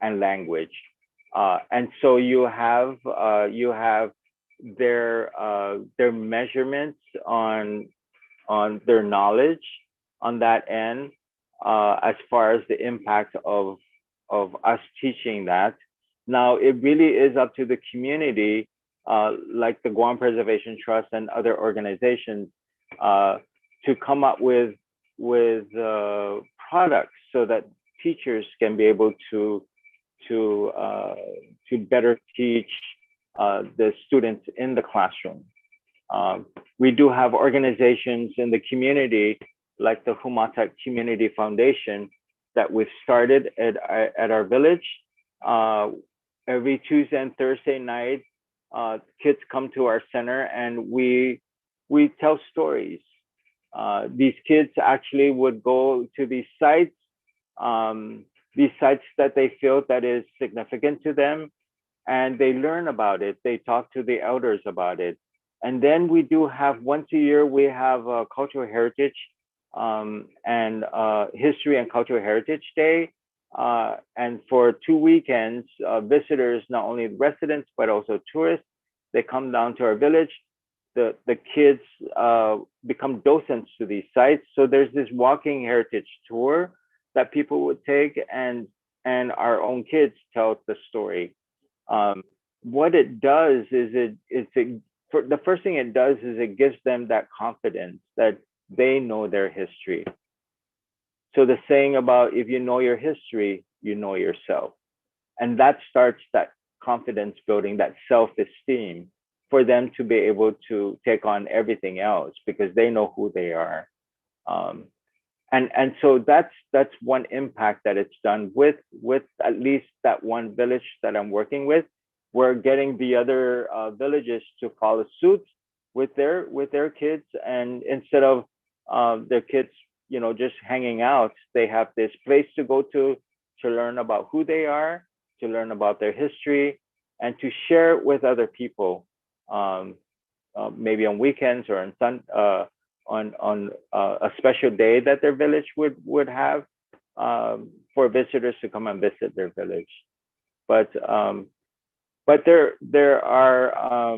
and language. And so you have their measurements on their knowledge on that end as far as the impact of us teaching that. Now it really is up to the community, like the Guam Preservation Trust and other organizations, to come up with products so that teachers can be able to better teach the students in the classroom. We do have organizations in the community, like the Humatak Community Foundation, that we've started at our village. Every Tuesday and Thursday night, kids come to our center and we tell stories. These kids actually would go to these sites that they feel that is significant to them, and they learn about it. They talk to the elders about it. And then we do have, once a year, we have a cultural heritage and history and cultural heritage day. And for 2 weekends, visitors, not only residents, but also tourists, they come down to our village. The kids become docents to these sites. So there's this walking heritage tour that people would take, and our own kids tell the story. What it does is the first thing it does is it gives them that confidence that they know their history. So the saying about, if you know your history, you know yourself. And that starts that confidence building, that self-esteem for them to be able to take on everything else because they know who they are. And so that's one impact that it's done with at least that one village that I'm working with. We're getting the other villages to follow suit with their kids, and instead of their kids, just hanging out. They have this place to go to learn about who they are, to learn about their history, and to share it with other people, maybe on weekends or on a special day that their village would have, for visitors to come and visit their village. But there are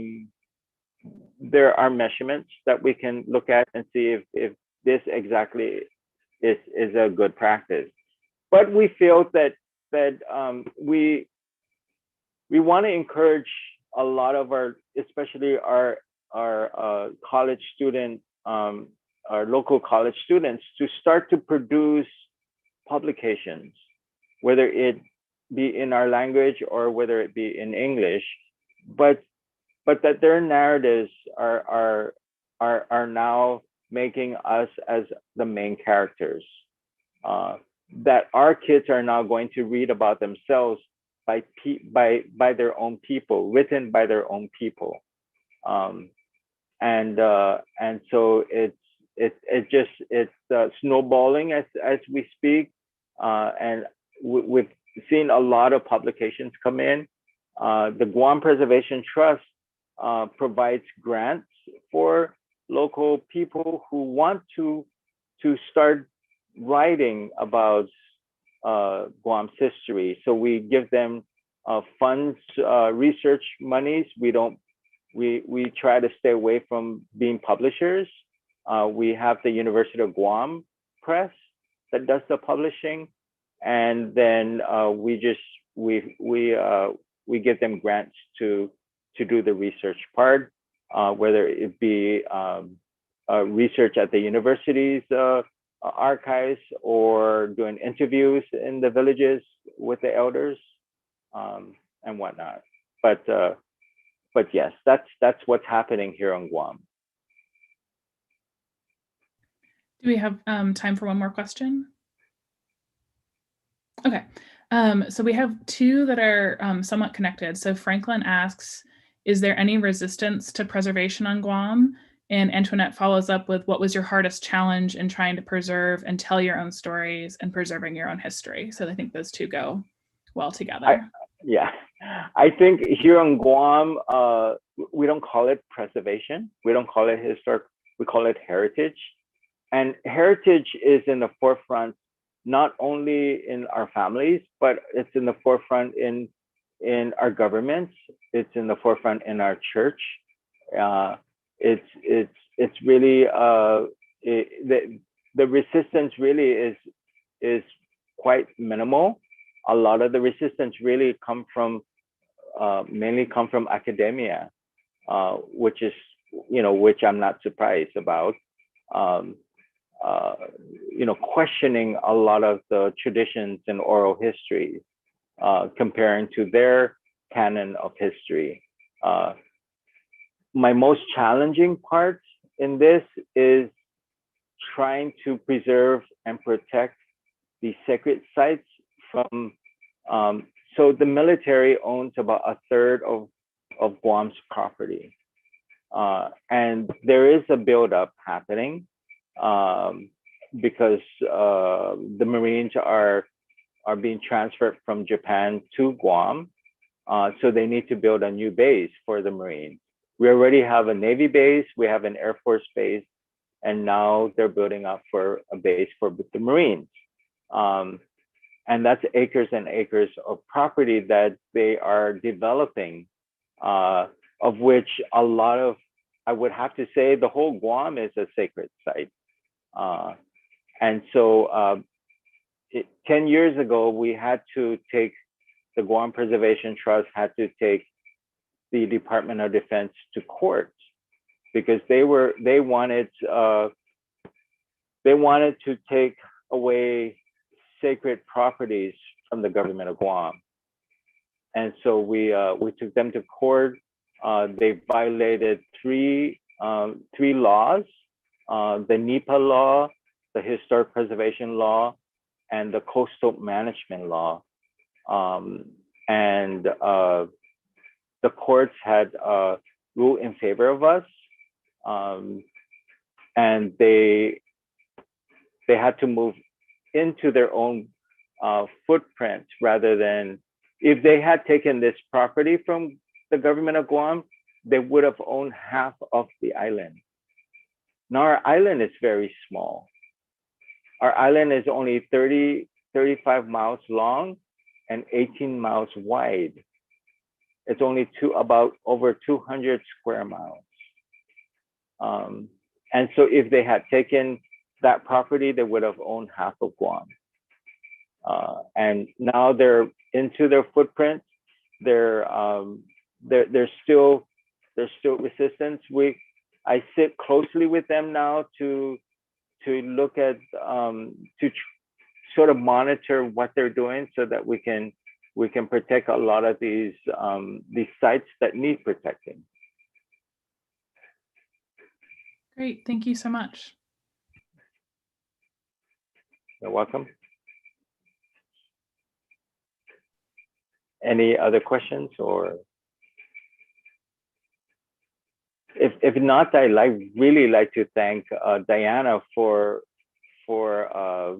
measurements that we can look at and see if this exactly is a good practice. But we feel that we want to encourage a lot of especially our college student, our local college students, to start to produce publications, whether it be in our language or whether it be in English, but that their narratives are now making us as the main characters. That our kids are now going to read about themselves by their own people, written by their own people, and so it's snowballing as we speak, and we've seen a lot of publications come in. The Guam Preservation Trust provides grants for local people who want to start writing about Guam's history. So we give them funds, research monies. We try to stay away from being publishers. We have the University of Guam Press that does the publishing, and then we give them grants to do the research part, whether it be research at the university's archives or doing interviews in the villages with the elders, and whatnot. But yes, that's what's happening here on Guam. Do we have time for one more question? Okay. So we have two that are somewhat connected. So Franklin asks, is there any resistance to preservation on Guam? And Antoinette follows up with, what was your hardest challenge in trying to preserve and tell your own stories and preserving your own history? So I think those two go well together. I think here on Guam, we don't call it preservation. We don't call it historic. We call it heritage. And heritage is in the forefront, not only in our families, but it's in the forefront in our governments. It's in the forefront in our church. It's really the resistance really is quite minimal. A lot of the resistance really mainly come from academia, which I'm not surprised about. Questioning a lot of the traditions and oral history, comparing to their canon of history. My most challenging part in this is trying to preserve and protect the sacred sites from, so the military owns about a third of Guam's property. And there is a buildup happening because the Marines are being transferred from Japan to Guam. So they need to build a new base for the Marines. We already have a Navy base, we have an Air Force base, and now they're building up for a base for the Marines. And that's acres and acres of property that they are developing, of which a lot of, I would have to say, the whole Guam is a sacred site. And so 10 years ago, we had to take, the Guam Preservation Trust had to take the Department of Defense to court because they wanted to take away sacred properties from the government of Guam. And so we took them to court. They violated three laws, the NEPA law, the Historic Preservation Law, and the Coastal Management Law. And the courts had ruled in favor of us. And they they had to move into their own footprint rather than, if they had taken this property from the government of Guam, they would have owned half of the island. Now our island is very small. Our island is only 35 miles long and 18 miles wide. It's only about over 200 square miles. And so if they had taken that property, they would have owned half of Guam. And now they're into their footprint. They're still resistant. I sit closely with them now to look at to sort of monitor what they're doing so that we can protect a lot of these sites that need protecting. Great, thank you so much. You're welcome. Any other questions, or if not, I really like to thank Diana for her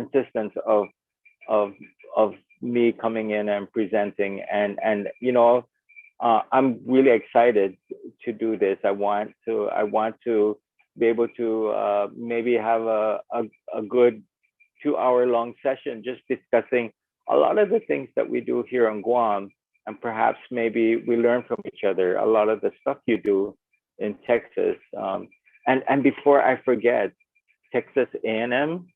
insistence of me coming in and presenting, and you know, I'm really excited to do this. I want to be able to maybe have a good 2-hour-long session just discussing a lot of the things that we do here on Guam, and perhaps maybe we learn from each other a lot of the stuff you do in Texas. And before I forget, Texas A&M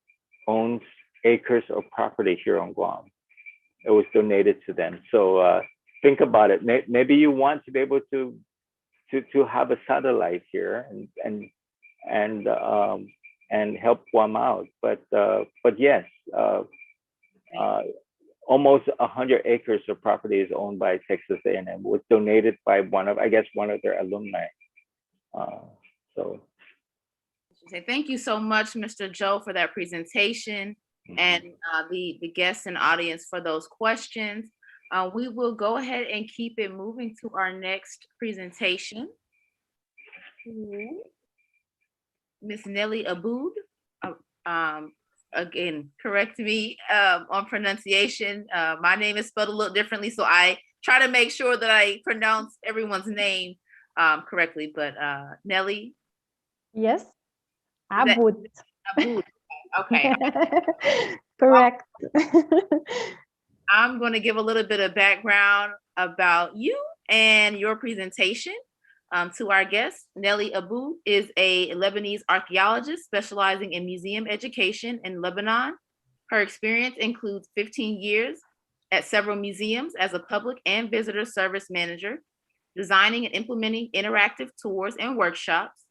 owns acres of property here on Guam. It was donated to them. So think about it. Maybe you want to be able to have a satellite here and help Guam out. But yes, almost 100 acres of property is owned by Texas A&M. It was donated by one of their alumni. So. Thank you so much, Mr. Joe, for that presentation, and the guests and audience for those questions. We will go ahead and keep it moving to our next presentation. Miss Nelly Aboud. Again, correct me on pronunciation. My name is spelled a little differently, so I try to make sure that I pronounce everyone's name correctly. But Nelly? Yes, Aboud. Aboud. Okay. Correct. I'm going to give a little bit of background about you and your presentation. To our guest, Nelly Aboud is a Lebanese archaeologist specializing in museum education in Lebanon. Her experience includes 15 years at several museums as a public and visitor service manager, designing and implementing interactive tours and workshops.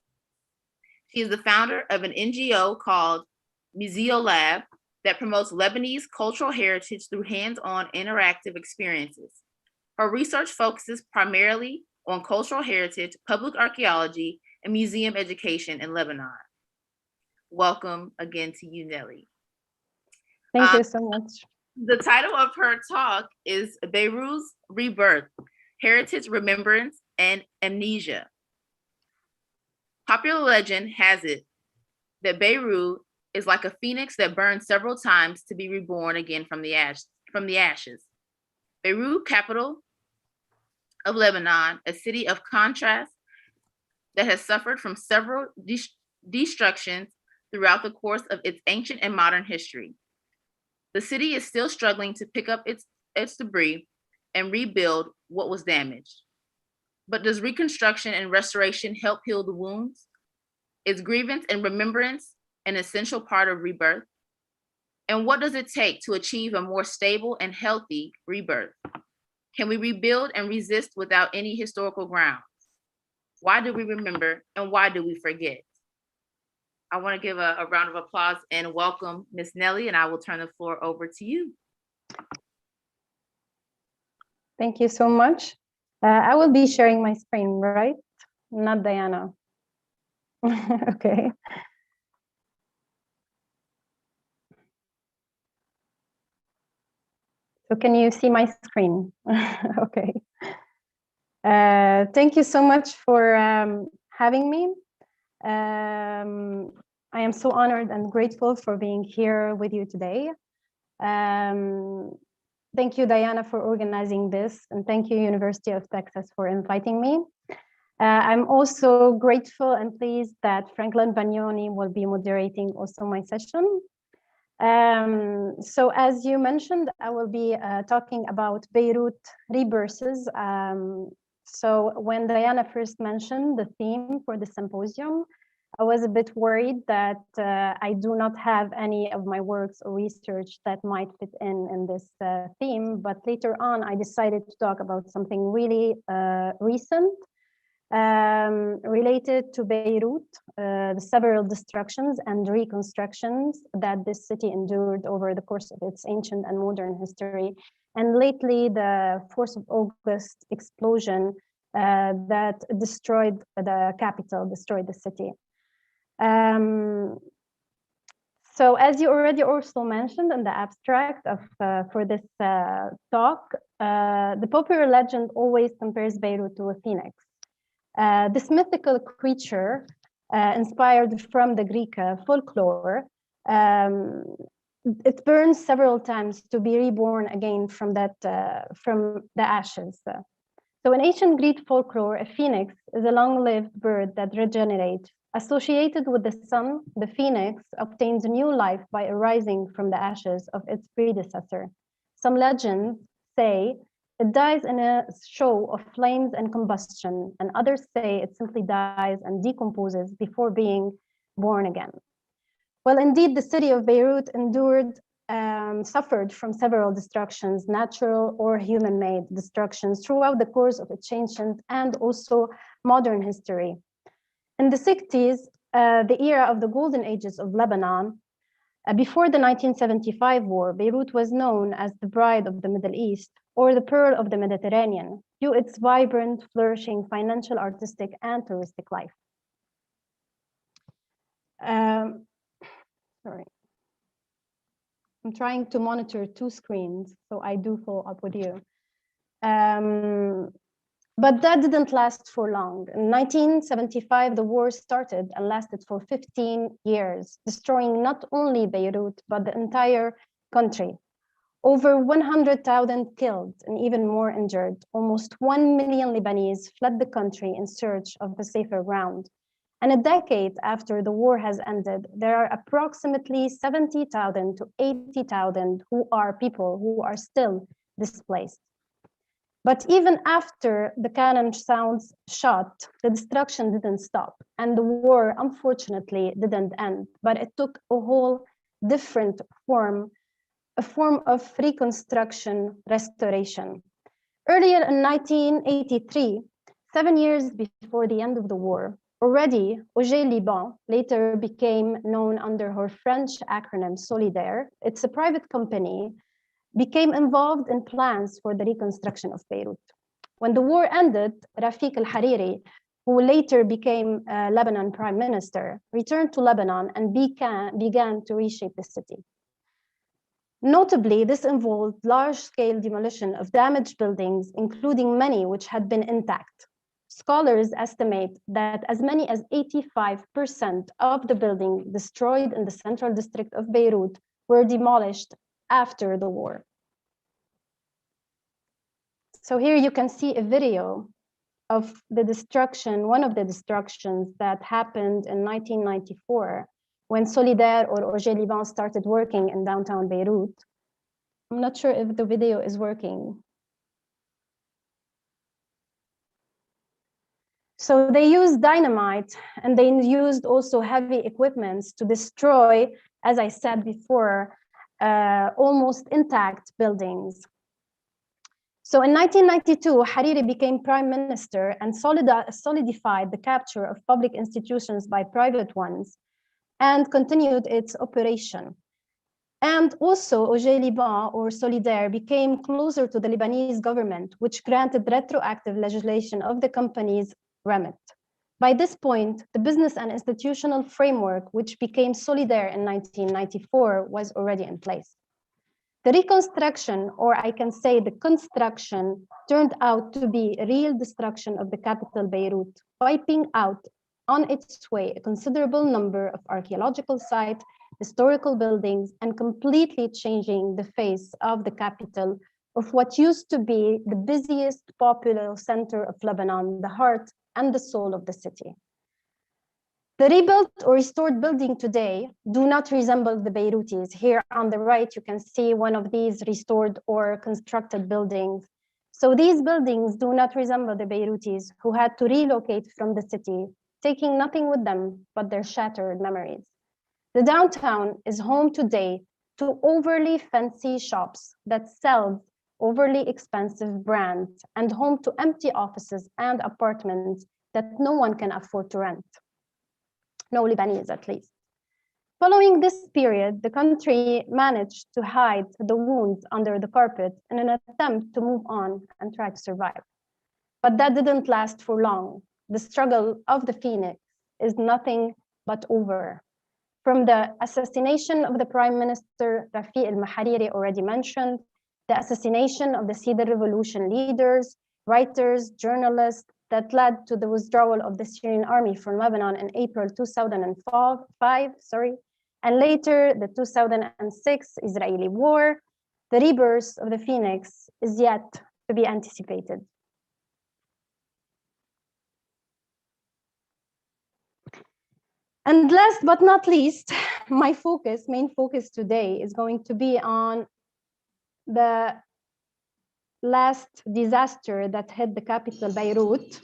She is the founder of an NGO called Museo Lab that promotes Lebanese cultural heritage through hands-on interactive experiences. Her research focuses primarily on cultural heritage, public archaeology, and museum education in Lebanon. Welcome again to you, Nelly. Thank you so much. The title of her talk is Beirut's Rebirth, Heritage, Remembrance, and Amnesia. Popular legend has it that Beirut is like a phoenix that burned several times to be reborn again from the ashes. Beirut, capital of Lebanon, a city of contrast that has suffered from several destructions throughout the course of its ancient and modern history. The city is still struggling to pick up its debris and rebuild what was damaged. But does reconstruction and restoration help heal the wounds? Is grievance and remembrance an essential part of rebirth? And what does it take to achieve a more stable and healthy rebirth? Can we rebuild and resist without any historical grounds? Why do we remember and why do we forget? I want to give a round of applause and welcome Miss Nelly, and I will turn the floor over to you. Thank you so much. I will be sharing my screen, right? Not Diana. Okay. So can you see my screen? Okay. Thank you so much for having me. I am so honored and grateful for being here with you today. Thank you, Diana, for organizing this, and thank you, University of Texas, for inviting me. I'm also grateful and pleased that Franklin Bagnoni will be moderating also my session. So as you mentioned, I will be talking about Beirut rebirths. So when Diana first mentioned the theme for the symposium, I was a bit worried that I do not have any of my works or research that might fit in this theme, but later on I decided to talk about something really recent related to Beirut, the several destructions and reconstructions that this city endured over the course of its ancient and modern history, and lately the 4th of August explosion that destroyed the capital, destroyed the city. So as you already also mentioned in the abstract of for this talk, the popular legend always compares Beirut to a phoenix. This mythical creature, inspired from the Greek folklore, it burns several times to be reborn again from the ashes. So in ancient Greek folklore, a phoenix is a long-lived bird that regenerates. Associated with the sun, the phoenix obtains new life by arising from the ashes of its predecessor. Some legends say it dies in a show of flames and combustion, and others say it simply dies and decomposes before being born again. Well, indeed, the city of Beirut suffered from several destructions, natural or human-made destructions throughout the course of its ancient and also modern history. In the 60s, the era of the golden ages of Lebanon, before the 1975 war, Beirut was known as the bride of the Middle East or the pearl of the Mediterranean, due to its vibrant, flourishing financial, artistic, and touristic life. Sorry. I'm trying to monitor 2 screens, so I do follow up with you. But that didn't last for long. In 1975, the war started and lasted for 15 years, destroying not only Beirut, but the entire country. Over 100,000 killed and even more injured. Almost 1 million Lebanese fled the country in search of a safer ground. And a decade after the war has ended, there are approximately 70,000 to 80,000 people who are still displaced. But even after the cannon sounds shot, the destruction didn't stop. And the war, unfortunately, didn't end, but it took a whole different form, a form of reconstruction, restoration. Earlier in 1983, 7 years before the end of the war, already Auger Liban, later became known under her French acronym Solidaire, it's a private company, became involved in plans for the reconstruction of Beirut. When the war ended, Rafiq al-Hariri, who later became Lebanon prime minister, returned to Lebanon and began to reshape the city. Notably, this involved large-scale demolition of damaged buildings, including many which had been intact. Scholars estimate that as many as 85% of the buildings destroyed in the central district of Beirut were demolished after the war. So here you can see a video of the destruction, one of the destructions that happened in 1994 when Solidaire or Auger Liban started working in downtown Beirut. I'm not sure if the video is working. So they used dynamite and they used also heavy equipments to destroy, as I said before, almost intact buildings. So in 1992, Hariri became prime minister and solidified the capture of public institutions by private ones and continued its operation. And also Auger Liban or Solidaire became closer to the Lebanese government, which granted retroactive legislation of the company's remit. By this point, the business and institutional framework, which became Solidaire in 1994, was already in place. The reconstruction, or I can say the construction, turned out to be a real destruction of the capital Beirut, wiping out on its way a considerable number of archaeological sites, historical buildings, and completely changing the face of the capital of what used to be the busiest popular center of Lebanon, the heart and the soul of the city. The rebuilt or restored buildings today do not resemble the Beirutis. Here on the right, you can see one of these restored or constructed buildings. So these buildings do not resemble the Beirutis who had to relocate from the city, taking nothing with them but their shattered memories. The downtown is home today to overly fancy shops that sell overly expensive brands and home to empty offices and apartments that no one can afford to rent. No Lebanese, at least. Following this period, the country managed to hide the wounds under the carpet in an attempt to move on and try to survive. But that didn't last for long. The struggle of the Phoenix is nothing but over. From the assassination of the Prime Minister Rafiq al-Mahariri, already mentioned, the assassination of the Cedar Revolution leaders, writers, journalists, that led to the withdrawal of the Syrian army from Lebanon in April 2005, and later the 2006 Israeli war, the rebirth of the Phoenix is yet to be anticipated. And last but not least, my main focus today is going to be on the last disaster that hit the capital, Beirut.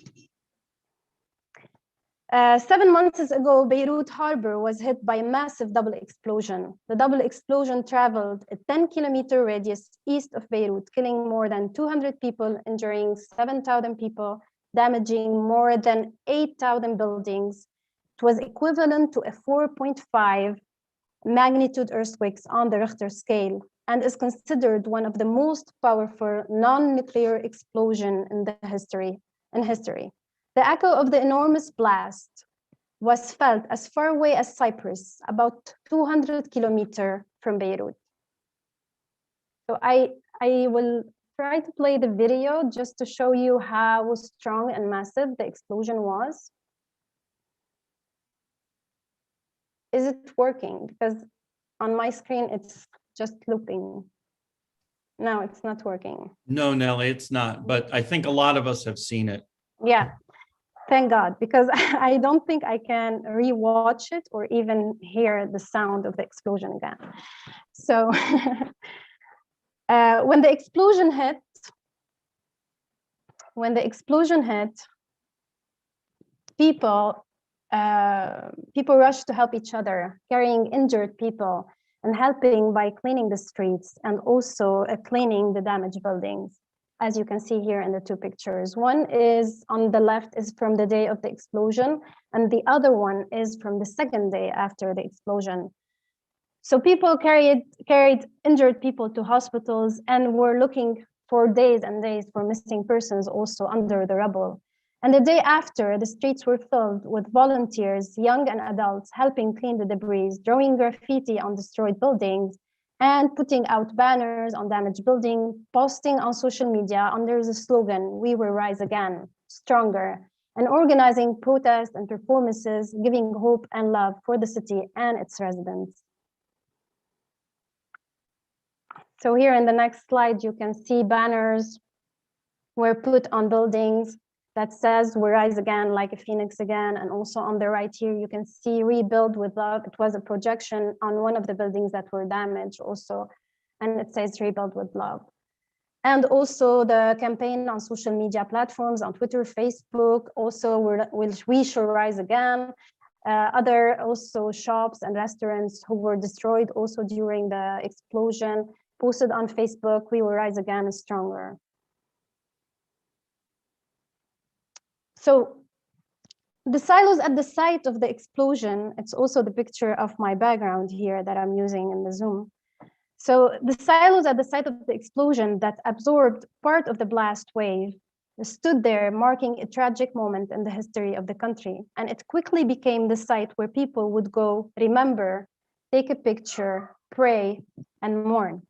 7 months ago, Beirut harbor was hit by a massive double explosion. The double explosion traveled a 10-kilometer radius east of Beirut, killing more than 200 people, injuring 7,000 people, damaging more than 8,000 buildings. It was equivalent to a 4.5 magnitude earthquakes on the Richter scale, and is considered one of the most powerful non-nuclear explosion in history. The echo of the enormous blast was felt as far away as Cyprus, about 200 kilometers from Beirut. So I will try to play the video just to show you how strong and massive the explosion was. Is it working? Because on my screen, it's just looping. No, it's not working. No, Nelly, it's not. But I think a lot of us have seen it. Yeah, thank God, because I don't think I can rewatch it or even hear the sound of the explosion again. So when the explosion hit, people rushed to help each other, carrying injured people and helping by cleaning the streets and also cleaning the damaged buildings, as you can see here in the two pictures. One is on the left is from the day of the explosion, and the other one is from the second day after the explosion. So people carried injured people to hospitals and were looking for days and days for missing persons also under the rubble. And the day after, the streets were filled with volunteers, young and adults, helping clean the debris, drawing graffiti on destroyed buildings, and putting out banners on damaged buildings, posting on social media under the slogan, "We will rise again, stronger," and organizing protests and performances, giving hope and love for the city and its residents. So here in the next slide, you can see banners were put on buildings that says, "We rise again like a phoenix again." And also on the right here, you can see "Rebuild with love." It was a projection on one of the buildings that were damaged also. And it says "Rebuild with love." And also the campaign on social media platforms, on Twitter, Facebook, also "We shall rise again." Other also shops and restaurants who were destroyed also during the explosion posted on Facebook, "We will rise again stronger." So the silos at the site of the explosion, it's also the picture of my background here that I'm using in the Zoom. So the silos at the site of the explosion that absorbed part of the blast wave stood there, marking a tragic moment in the history of the country. And it quickly became the site where people would go, remember, take a picture, pray, and mourn.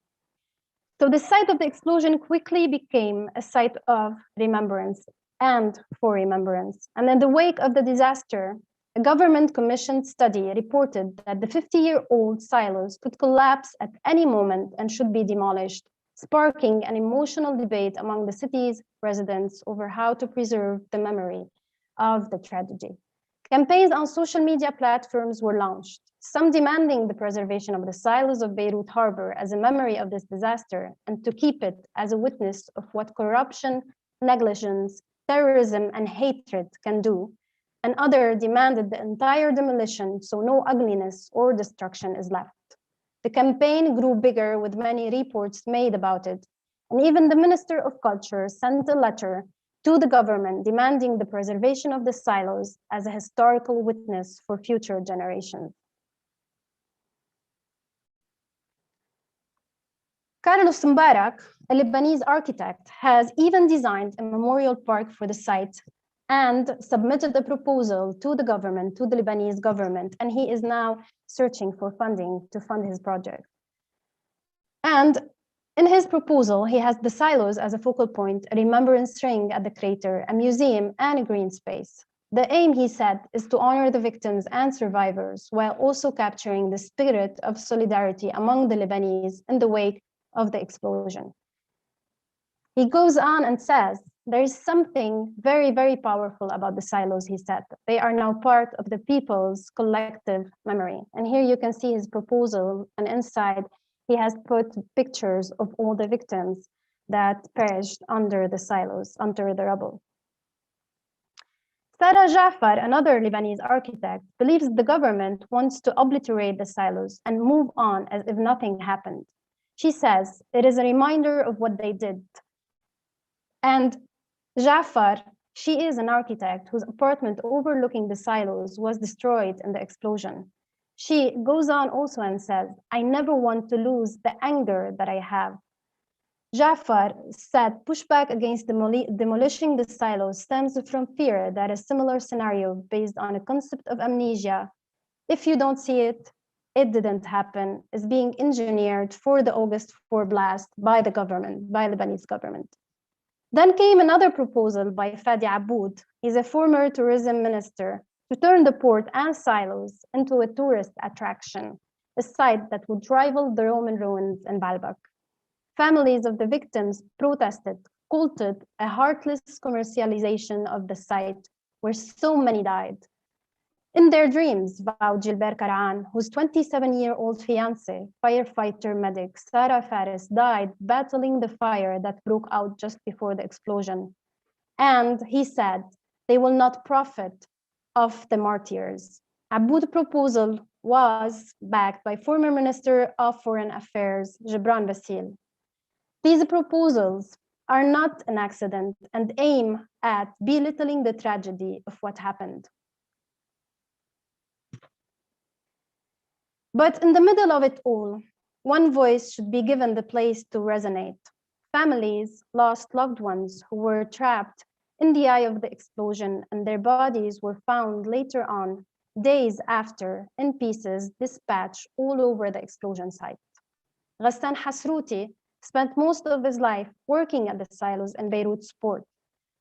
So the site of the explosion quickly became a site of remembrance and for remembrance. And in the wake of the disaster, A government-commissioned study reported that the 50-year-old silos could collapse at any moment and should be demolished, sparking an emotional debate among the city's residents over how to preserve the memory of the tragedy. Campaigns on social media platforms were launched, some demanding the preservation of the silos of Beirut Harbor as a memory of this disaster and to keep it as a witness of what corruption, negligence, terrorism, and hatred can do, and others demanded the entire demolition so no ugliness or destruction is left. The campaign grew bigger with many reports made about it, and even the Minister of Culture sent a letter to the government demanding the preservation of the silos as a historical witness for future generations. Carlos Mbarak, a Lebanese architect, has even designed a memorial park for the site and submitted a proposal to the government, to the Lebanese government, and he is now searching for funding to fund his project. And in his proposal, he has the silos as a focal point, a remembrance ring at the crater, a museum, and a green space. The aim, he said, is to honor the victims and survivors while also capturing the spirit of solidarity among the Lebanese in the wake of the explosion. He goes on and says, there is something very, very powerful about the silos, he said. They are now part of the people's collective memory. And here you can see his proposal, and inside he has put pictures of all the victims that perished under the silos, under the rubble. Sarah Jafar, another Lebanese architect, believes the government wants to obliterate the silos and move on as if nothing happened. She says, it is a reminder of what they did. And Jafar, she is an architect whose apartment overlooking the silos was destroyed in the explosion. She goes on also and says, I never want to lose the anger that I have. Jafar said, pushback against demolishing the silos stems from fear that a similar scenario based on a concept of amnesia, if you don't see it, it didn't happen, is being engineered for the August 4 blast by the government, by Lebanese government. Then came another proposal by Fadi Aboud. He's a former tourism minister to turn the port and silos into a tourist attraction, a site that would rival the Roman ruins in Baalbek. Families of the victims protested, called it a heartless commercialization of the site where so many died. In their dreams, vowed Gilbert Karahan, whose 27-year-old fiancé, firefighter medic Sarah Faris, died battling the fire that broke out just before the explosion. And he said, they will not profit of the martyrs. Aboud's proposal was backed by former Minister of Foreign Affairs, Gibran Bassil. These proposals are not an accident and aim at belittling the tragedy of what happened. But in the middle of it all, one voice should be given the place to resonate. Families lost loved ones who were trapped in the eye of the explosion, and their bodies were found later on, days after, in pieces dispatched all over the explosion site. Ghassan Hasrouti spent most of his life working at the silos in Beirut's port,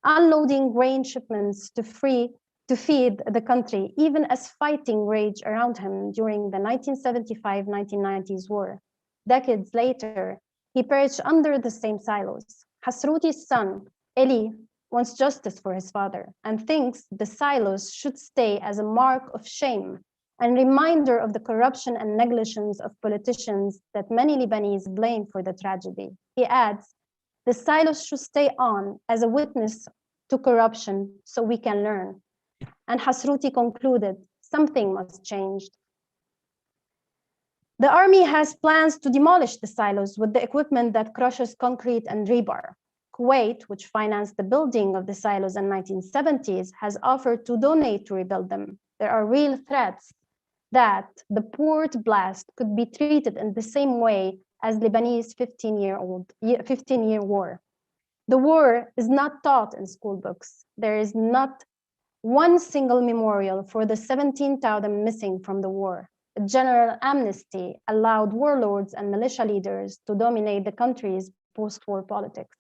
unloading grain shipments to feed the country, even as fighting raged around him during the 1975-1990s war. Decades later, he perished under the same silos. Hasrouti's son, Eli, wants justice for his father and thinks the silos should stay as a mark of shame and reminder of the corruption and negligence of politicians that many Lebanese blame for the tragedy. He adds, the silos should stay on as a witness to corruption so we can learn. And Hasrouti concluded, something must change. The army has plans to demolish the silos with the equipment that crushes concrete and rebar. Kuwait, which financed the building of the silos in the 1970s, has offered to donate to rebuild them. There are real threats that the port blast could be treated in the same way as Lebanese 15-year war. The war is not taught in school books. There is not one single memorial for the 17,000 missing from the war. A general amnesty allowed warlords and militia leaders to dominate the country's post-war politics.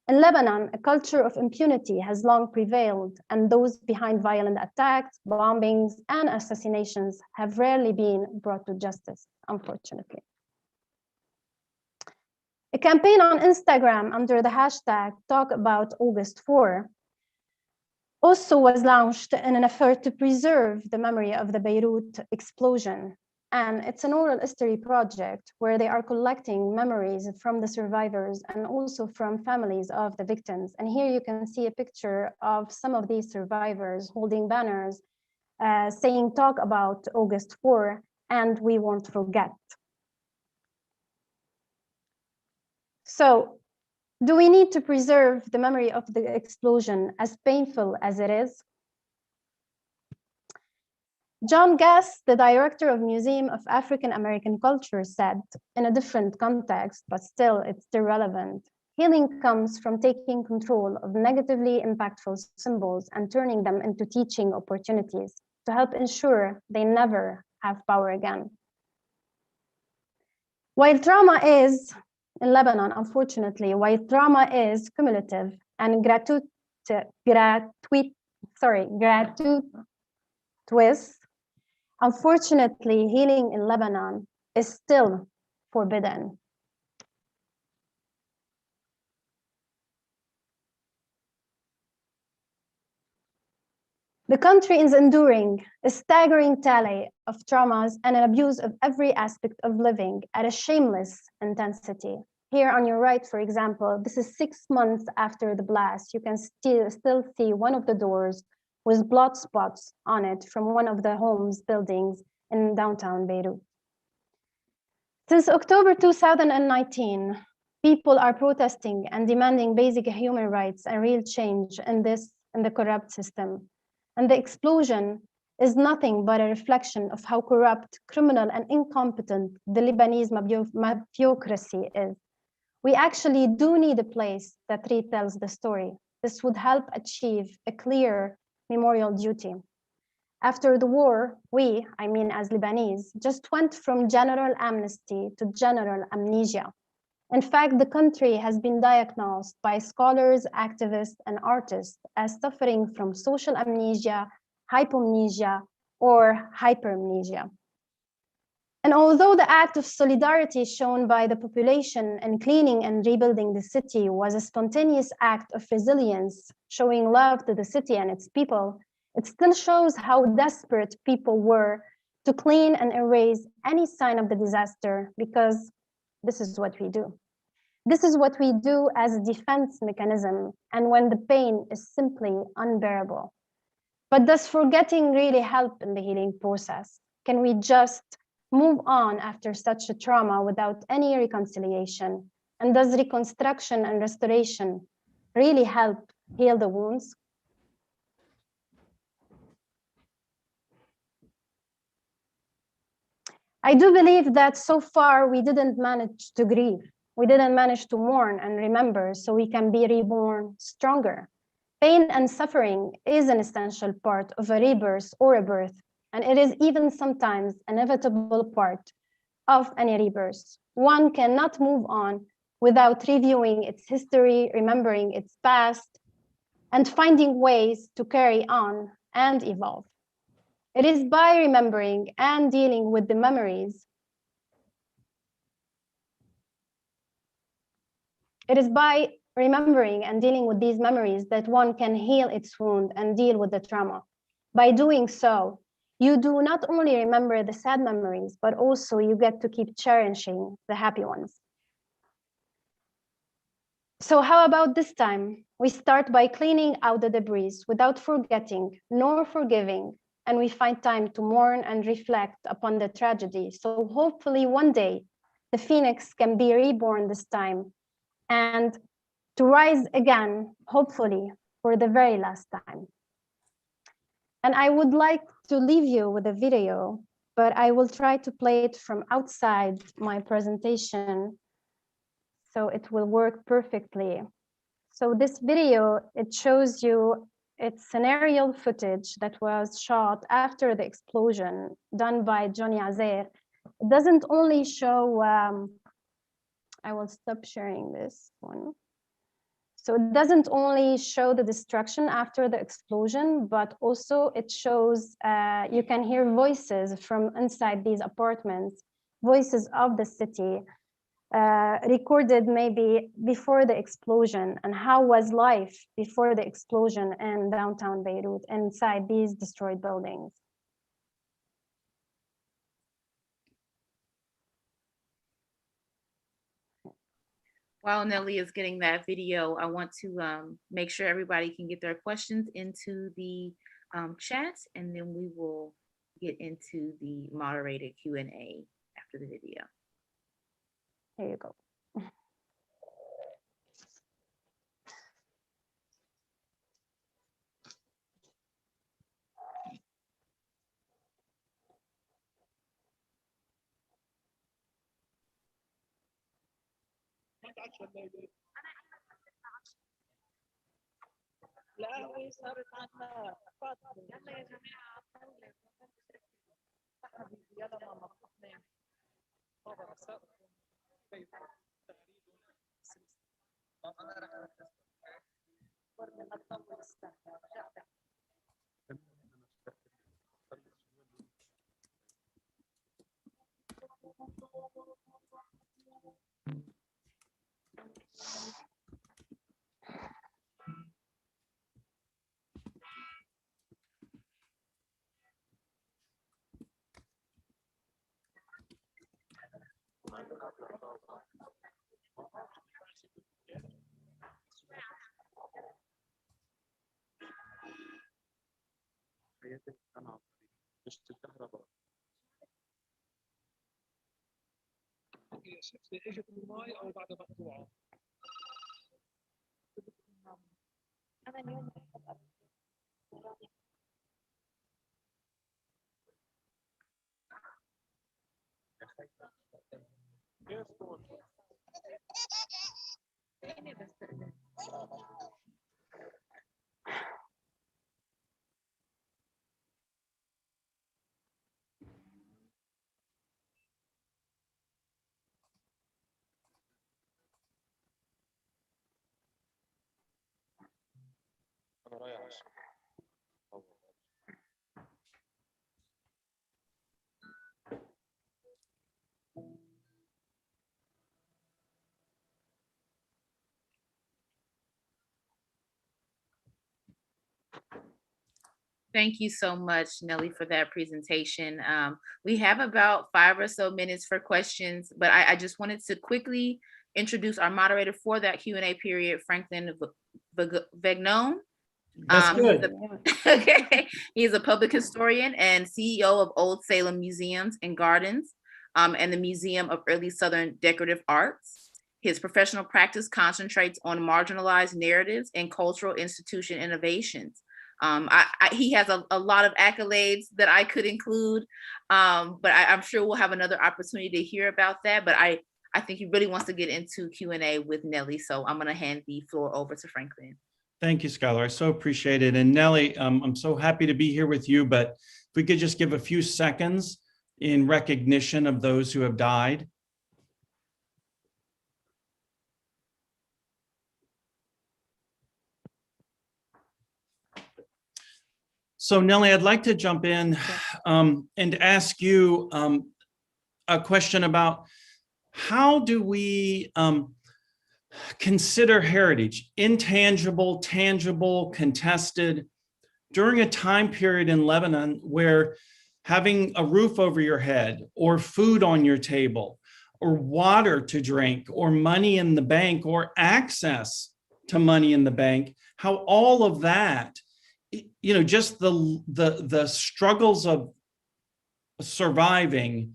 In Lebanon, a culture of impunity has long prevailed, and those behind violent attacks, bombings, and assassinations have rarely been brought to justice, unfortunately. A campaign on Instagram under the hashtag Talk About August 4 also was launched in an effort to preserve the memory of the Beirut explosion. And it's an oral history project where they are collecting memories from the survivors and also from families of the victims. And here you can see a picture of some of these survivors holding banners saying, talk about August 4 and we won't forget. So, do we need to preserve the memory of the explosion, as painful as it is? John Gass, the director of Museum of African American Culture, said, in a different context, but still it's still relevant, healing comes from taking control of negatively impactful symbols and turning them into teaching opportunities to help ensure they never have power again. While trauma is, in Lebanon, unfortunately, while trauma is cumulative and gratuitous, unfortunately, healing in Lebanon is still forbidden. The country is enduring a staggering tally of traumas and an abuse of every aspect of living at a shameless intensity. Here on your right, for example, this is 6 months after the blast. You can still see one of the doors with blood spots on it from one of the homes buildings in downtown Beirut. Since October 2019, people are protesting and demanding basic human rights and real change in the corrupt system. And the explosion is nothing but a reflection of how corrupt, criminal, and incompetent the Lebanese mafiocracy is. We actually do need a place that retells the story. This would help achieve a clear memorial duty. After the war, we, I mean as Lebanese, just went from general amnesty to general amnesia. In fact, the country has been diagnosed by scholars, activists, and artists as suffering from social amnesia, hypomnesia, or hypermnesia. And although the act of solidarity shown by the population in cleaning and rebuilding the city was a spontaneous act of resilience, showing love to the city and its people, it still shows how desperate people were to clean and erase any sign of the disaster, because this is what we do. This is what we do as a defense mechanism, and when the pain is simply unbearable. But does forgetting really help in the healing process? Can we just move on after such a trauma without any reconciliation? And does reconstruction and restoration really help heal the wounds? I do believe that so far we didn't manage to grieve. We didn't manage to mourn and remember so we can be reborn stronger. Pain and suffering is an essential part of a rebirth or a birth, and it is even sometimes an inevitable part of any rebirth. One cannot move on without reviewing its history, remembering its past, and finding ways to carry on and evolve. It is by remembering and dealing with the memories. It is by remembering and dealing with these memories that one can heal its wound and deal with the trauma. By doing so, you do not only remember the sad memories, but also you get to keep cherishing the happy ones. So how about this time? We start by cleaning out the debris without forgetting nor forgiving, and we find time to mourn and reflect upon the tragedy. So hopefully one day, the phoenix can be reborn this time and to rise again, hopefully for the very last time. And I would like to leave you with a video, but I will try to play it from outside my presentation so it will work perfectly. So this video, it shows you it's aerial footage that was shot after the explosion done by Johnny Azer. It doesn't only show, I will stop sharing this one. So it doesn't only show the destruction after the explosion, but also it shows, you can hear voices from inside these apartments, voices of the city, recorded maybe before the explosion, and how was life before the explosion in downtown Beirut inside these destroyed buildings. While Nelly is getting that video, I want to make sure everybody can get their questions into the chat, and then we will get into the moderated Q&A after the video. Here you go. Thank you so much, Nelly, for that presentation. We have about 5 or so minutes for questions, but I just wanted to quickly introduce our moderator for that Q&A period, Franklin Vegnon. That's good. Okay. He's a public historian and CEO of Old Salem Museums and Gardens, and the Museum of Early Southern Decorative Arts. His professional practice concentrates on marginalized narratives and cultural institution innovations. He has a lot of accolades that I could include, but I'm sure we'll have another opportunity to hear about that. But I think he really wants to get into Q&A with Nelly, so I'm going to hand the floor over to Franklin. Thank you, Skylar. I so appreciate it. And Nelly, I'm so happy to be here with you, but if we could just give a few seconds in recognition of those who have died. So Nelly, I'd like to jump in and ask you a question about how do we consider heritage, intangible, tangible, contested, during a time period in Lebanon where having a roof over your head or food on your table or water to drink or money in the bank or access to money in the bank, how all of that, you know, just the struggles of surviving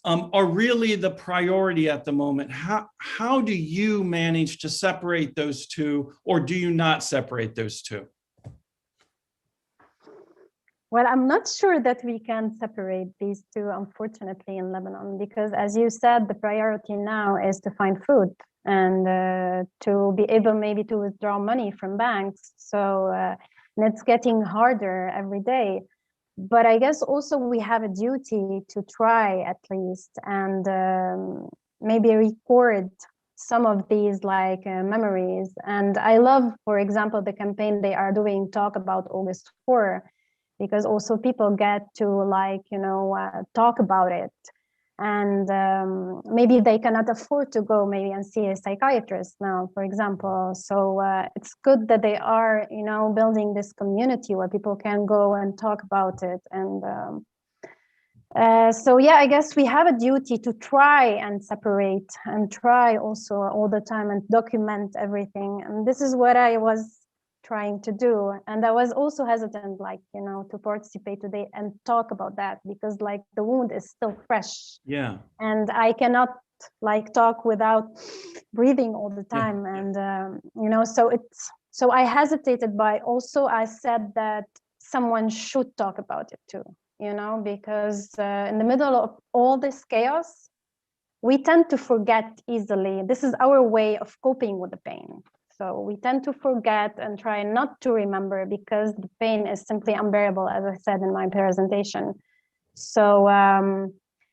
are really the priority at the moment. How do you manage to separate those two, or do you not separate those two? Well, I'm not sure that we can separate these two, unfortunately, in Lebanon, because as you said, the priority now is to find food and to be able maybe to withdraw money from banks. So and it's getting harder every day. But I guess also we have a duty to try at least and maybe record some of these like memories. And I love, for example, the campaign they are doing, Talk About August 4, because also people get to like, talk about it. And maybe they cannot afford to go maybe and see a psychiatrist now, for example. So it's good that they are, building this community where people can go and talk about it. And so yeah, I guess we have a duty to try and separate and try also all the time and document everything. And this is what I was trying to do. And I was also hesitant, like, to participate today and talk about that, because like the wound is still fresh. Yeah. And I cannot like talk without breathing all the time. Yeah. And, so I hesitated, but also I said that someone should talk about it too. Because in the middle of all this chaos, we tend to forget easily. This is our way of coping with the pain. So we tend to forget and try not to remember because the pain is simply unbearable, as I said in my presentation. So,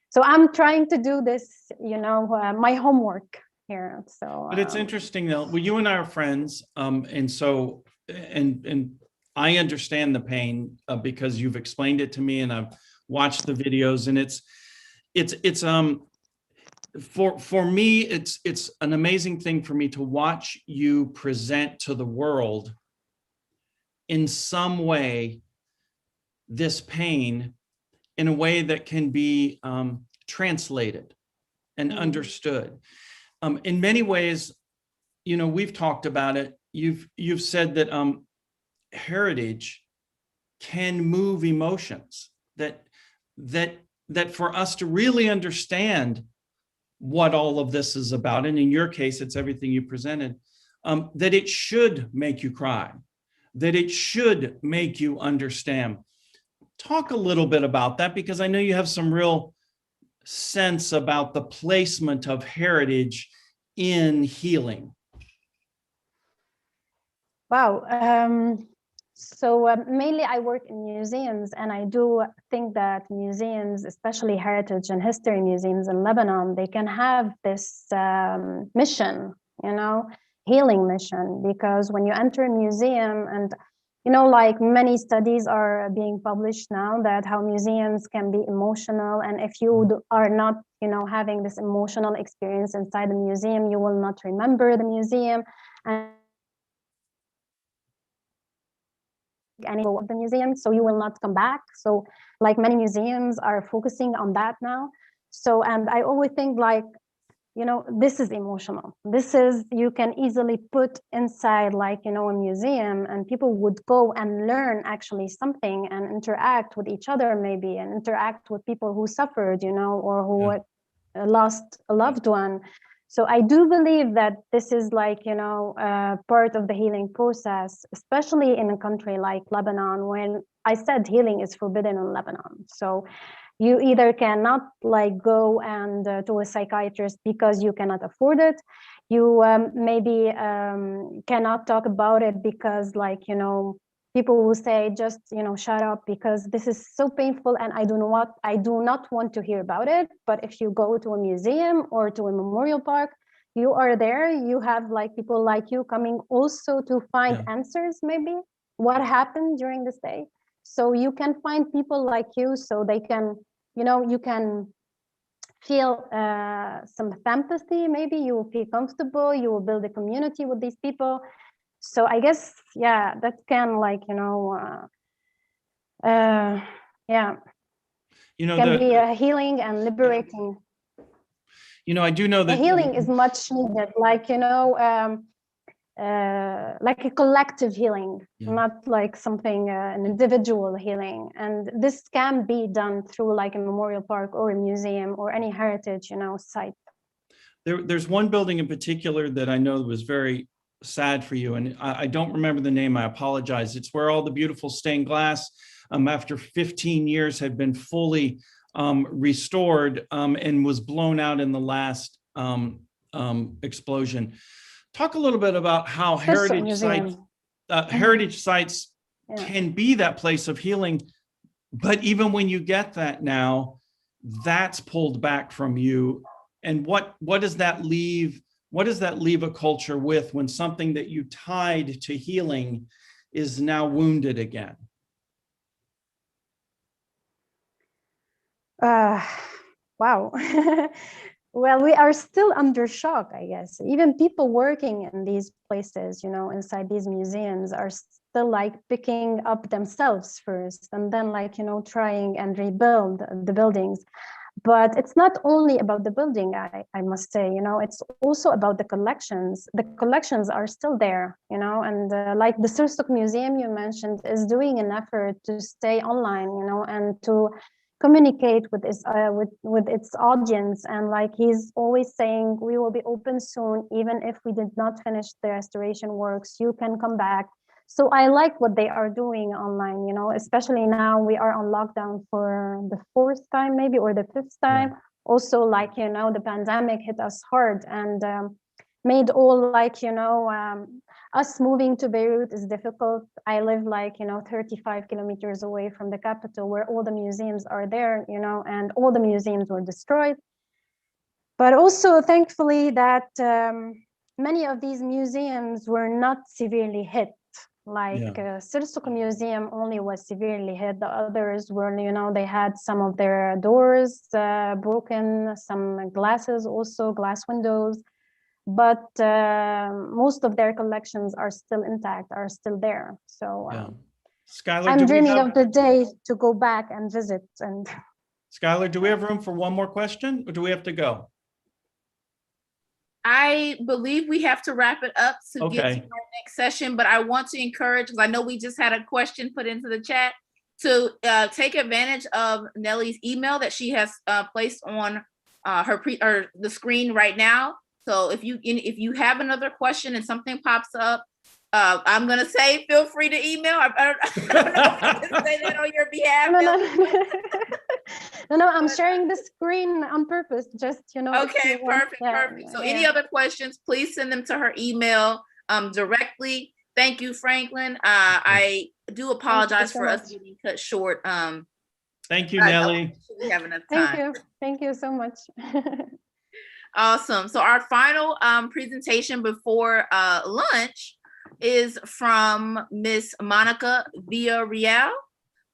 so I'm trying to do this, my homework here. So, but it's interesting though. Well, you and I are friends, and so and I understand the pain because you've explained it to me, and I've watched the videos, and it's for me, it's an amazing thing for me to watch you present to the world in some way this pain in a way that can be translated and understood. In many ways, we've talked about it. You've said that heritage can move emotions, that for us to really understand what all of this is about, and in your case it's everything you presented, that it should make you cry, that it should make you understand. Talk a little bit about that, because I know you have some real sense about the placement of heritage in healing. Wow. So mainly I work in museums, and I do think that museums, especially heritage and history museums in Lebanon, they can have this mission, healing mission, because when you enter a museum, and like many studies are being published now, that how museums can be emotional, and if you are not, having this emotional experience inside the museum, you will not remember the museum. And any of the museum, so you will not come back. So like many museums are focusing on that now. So, and I always think like, this is emotional. This is, you can easily put inside like, a museum, and people would go and learn actually something and interact with each other maybe, and interact with people who suffered, or who lost a loved one. So I do believe that this is like, part of the healing process, especially in a country like Lebanon, when I said healing is forbidden in Lebanon. So you either cannot like go and to a psychiatrist because you cannot afford it. You maybe cannot talk about it because like, people will say, just, shut up, because this is so painful and I do not want to hear about it. But if you go to a museum or to a memorial park, you are there, you have like people like you coming also to find answers, maybe what happened during this day. So you can find people like you, so they can, you can feel some empathy, maybe you will feel comfortable, you will build a community with these people. So I guess, yeah, that can like, can be a healing and liberating. I do know that the healing is much needed, like, like a collective healing, not like something, an individual healing. And this can be done through like a memorial park or a museum or any heritage, site. There's one building in particular that I know was very sad for you, and I don't remember the name, I apologize. It's where all the beautiful stained glass after 15 years had been fully restored and was blown out in the last explosion. Talk a little bit about how heritage sites can be that place of healing, but even when you get that now, that's pulled back from you. And what does that leave What does that leave a culture with when something that you tied to healing is now wounded again? Wow. Well, we are still under shock, I guess. Even people working in these places, inside these museums are still like picking up themselves first and then trying and rebuild the buildings. But it's not only about the building, I must say, it's also about the collections. The collections are still there, and like the Surstok Museum you mentioned is doing an effort to stay online, and to communicate with its audience. And like he's always saying, we will be open soon, even if we did not finish the restoration works, you can come back. So I like what they are doing online, especially now we are on lockdown for the 4th time, maybe, or the 5th time. Yeah. Also, the pandemic hit us hard and made all us moving to Beirut is difficult. I live 35 kilometers away from the capital where all the museums are there, and all the museums were destroyed. But also, thankfully, that many of these museums were not severely hit. Surstok Museum only was severely hit. The others were, they had some of their doors broken, some glasses also, glass windows. But most of their collections are still intact, are still there. So Skylar, I'm dreaming of the day to go back and visit. And Skylar, do we have room for one more question or do we have to go? I believe we have to wrap it up to get to our next session, but I want to encourage, because I know we just had a question put into the chat, to take advantage of Nellie's email that she has placed on the screen right now. So if you have another question and something pops up, I'm gonna say feel free to email. I don't know if I can say that on your behalf. No, I'm sharing the screen on purpose. Just Okay, perfect. So any other questions, please send them to her email directly. Thank you, Franklin. I do apologize for us getting cut short. Thank you, Nellie. We have enough time. Thank you so much. Awesome. So our final presentation before lunch is from Miss Monica Villarreal.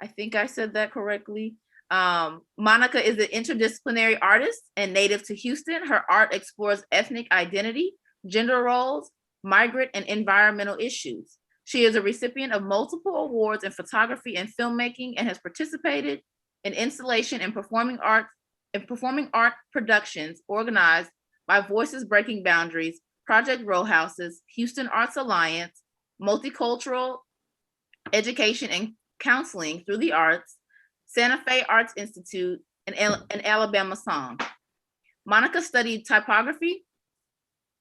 I think I said that correctly. Monica is an interdisciplinary artist and native to Houston. Her art explores ethnic identity, gender roles, migrant and environmental issues. She is a recipient of multiple awards in photography and filmmaking and has participated in installation and performing art productions organized by Voices Breaking Boundaries, Project Row Houses, Houston Arts Alliance, Multicultural Education and Counseling Through the Arts, Santa Fe Arts Institute, and Alabama Song. Monica studied typography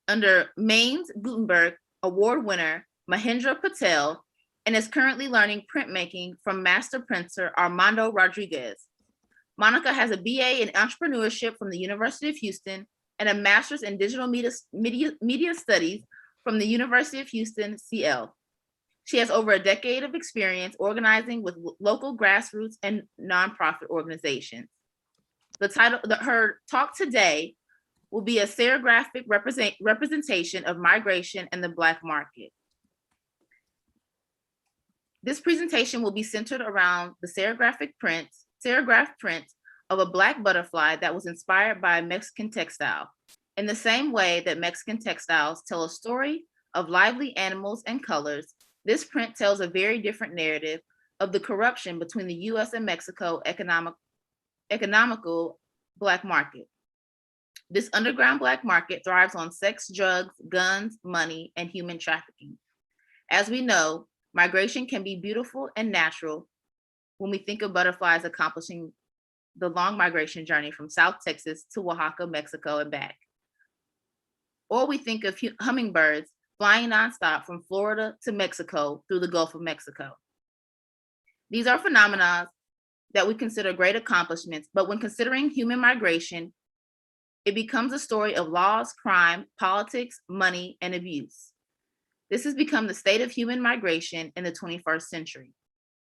under Maines Gutenberg Award winner Mahendra Patel and is currently learning printmaking from master printer Armando Rodriguez. Monica has a BA in entrepreneurship from the University of Houston and a master's in digital media studies from the University of Houston, CL. She has over a decade of experience organizing with local grassroots and nonprofit organizations. Her talk today will be a serigraphic representation of migration and the Black market. This presentation will be centered around the serigraphed print of a Black butterfly that was inspired by Mexican textile. In the same way that Mexican textiles tell a story of lively animals and colors, this print tells a very different narrative of the corruption between the US and Mexico economical Black market. This underground Black market thrives on sex, drugs, guns, money, and human trafficking. As we know, migration can be beautiful and natural when we think of butterflies accomplishing the long migration journey from South Texas to Oaxaca, Mexico, and back. Or we think of hummingbirds flying nonstop from Florida to Mexico through the Gulf of Mexico. These are phenomena that we consider great accomplishments, but when considering human migration, it becomes a story of laws, crime, politics, money, and abuse. This has become the state of human migration in the 21st century.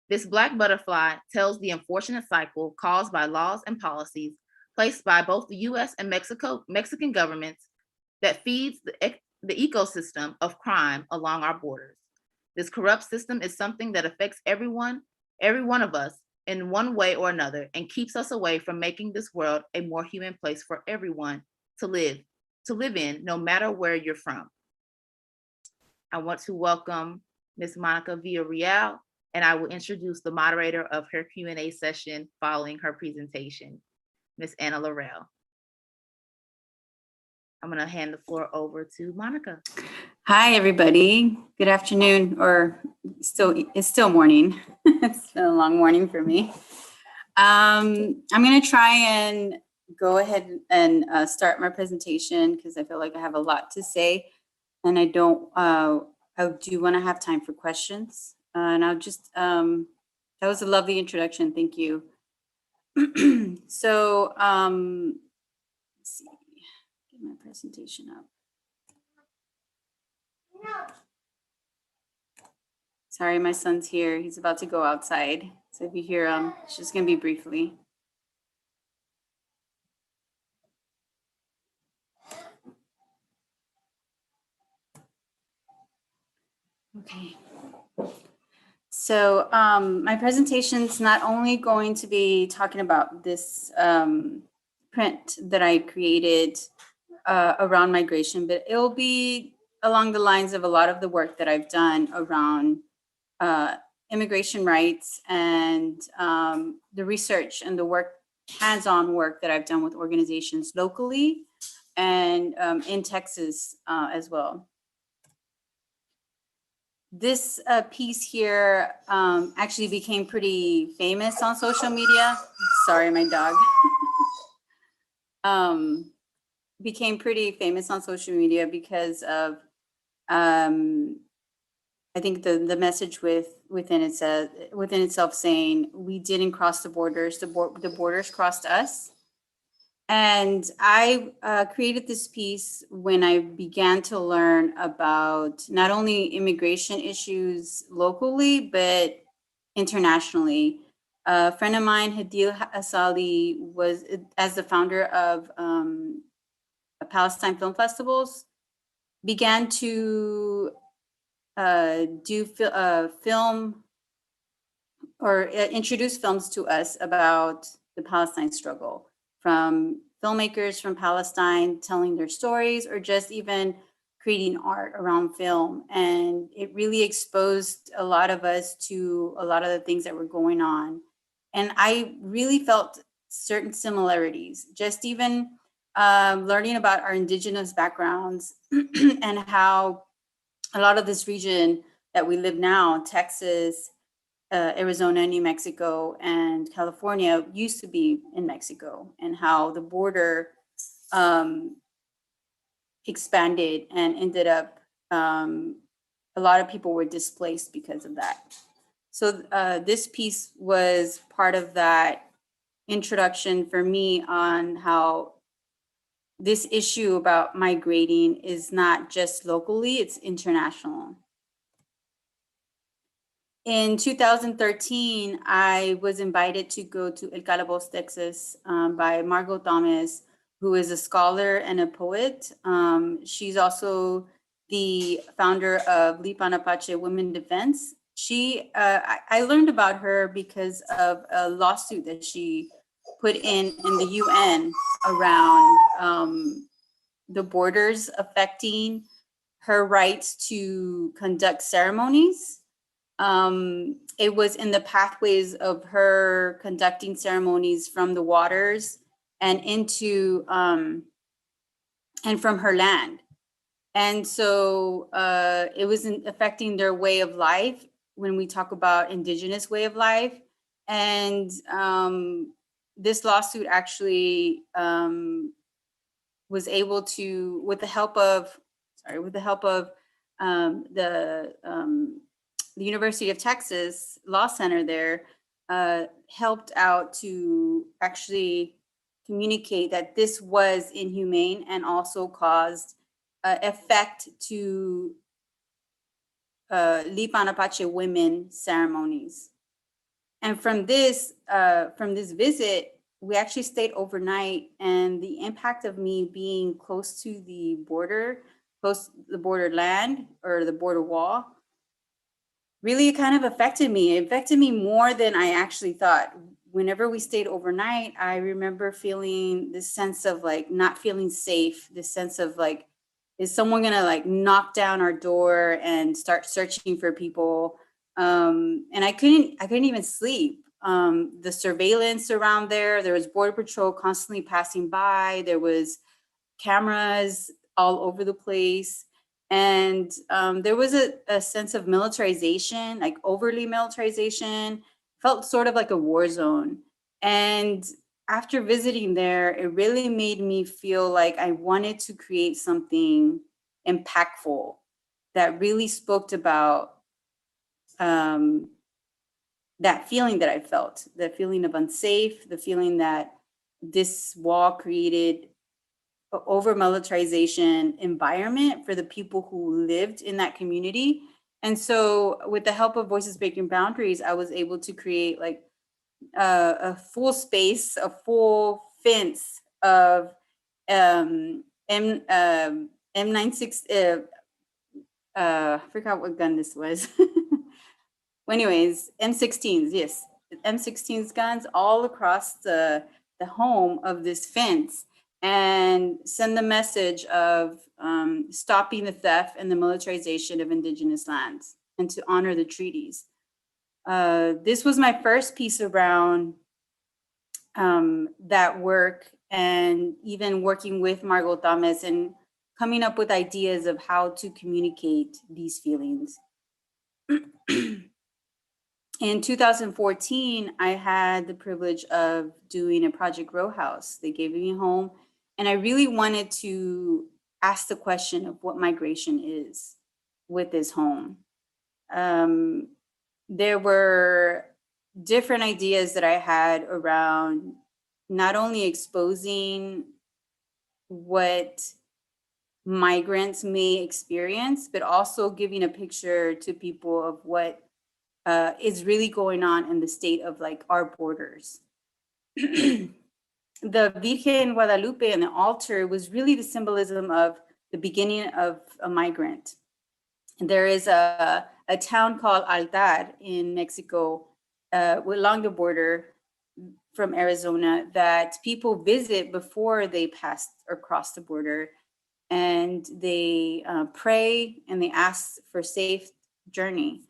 This Black butterfly tells the unfortunate cycle caused by laws and policies placed by both the US and Mexican governments that feeds the ecosystem of crime along our borders. This corrupt system is something that affects every one of us in one way or another, and keeps us away from making this world a more human place for everyone to live in, no matter where you're from. I want to welcome Ms. Monica Villarreal, and I will introduce the moderator of her Q&A session following her presentation, Ms. Anna Laurel. I'm going to hand the floor over to Monica. Hi, everybody. Good afternoon, or it's still morning. It's been a long morning for me. I'm going to try and go ahead and start my presentation because I feel like I have a lot to say, and I do want to have time for questions. And I'll just, that was a lovely introduction. Thank you. So, let's see, get my presentation up. Sorry, my son's here. He's about to go outside. So if you hear him, it's just going to be briefly. Okay. So my presentation is not only going to be talking about this print that I created around migration, but it'll be along the lines of a lot of the work that I've done around immigration rights and the research and the work, hands-on work that I've done with organizations locally and in Texas as well. This piece here actually became pretty famous on social media. Sorry, my dog. Became pretty famous on social media because of I think the message within itself saying we didn't cross the borders, the borders crossed us. And I created this piece when I began to learn about not only immigration issues locally, but internationally. A friend of mine, Hadil Asali, was as the founder of Palestine Film Festivals, began to do film or introduce films to us about the Palestine struggle, from filmmakers from Palestine telling their stories or just even creating art around film. And it really exposed a lot of us to a lot of the things that were going on. And I really felt certain similarities, just even learning about our indigenous backgrounds and how a lot of this region that we live now, Texas, Arizona, New Mexico, and California used to be in Mexico, and how the border expanded and ended up, a lot of people were displaced because of that. So this piece was part of that introduction for me on how this issue about migrating is not just locally, it's international. In 2013, I was invited to go to El Calabos, Texas, by Margot Thomas, who is a scholar and a poet. She's also the founder of Lipan Apache Women Defense. I learned about her because of a lawsuit that she put in the UN around the borders affecting her rights to conduct ceremonies. It was in the pathways of her conducting ceremonies from the waters and into and from her land. And so it was affecting their way of life when we talk about indigenous way of life. And this lawsuit actually was able to, with the help of the University of Texas Law Center there, helped out to actually communicate that this was inhumane and also caused effect to Lipan Apache women ceremonies. And from this visit, we actually stayed overnight, and the impact of me being close to the border, close to the border land or the border wall, really kind of affected me. It affected me more than I actually thought. Whenever we stayed overnight, I remember feeling this sense of like not feeling safe, this sense of like, is someone gonna like knock down our door and start searching for people? And I couldn't even sleep. The surveillance around there was Border Patrol constantly passing by. There was cameras all over the place. And there was a sense of militarization, like overly militarization, felt sort of like a war zone. And after visiting there, it really made me feel like I wanted to create something impactful that really spoke about that feeling that I felt, the feeling of unsafe, the feeling that this wall created an over militarization environment for the people who lived in that community. And so with the help of Voices Breaking Boundaries, I was able to create like a full space, a full fence of M96, I forgot what gun this was. Anyways, M16s, yes, M16s guns all across the home of this fence, and send the message of stopping the theft and the militarization of indigenous lands and to honor the treaties. This was my first piece around that work, and even working with Margot Thomas and coming up with ideas of how to communicate these feelings. In 2014, I had the privilege of doing a Project Row House. They gave me a home, and I really wanted to ask the question of what migration is with this home. There were different ideas that I had around not only exposing what migrants may experience, but also giving a picture to people of what is really going on in the state of like our borders. The Virgen Guadalupe and the altar was really the symbolism of the beginning of a migrant. There is a town called Altar in Mexico, along the border from Arizona, that people visit before they pass or cross the border, and they pray and they ask for safe journey.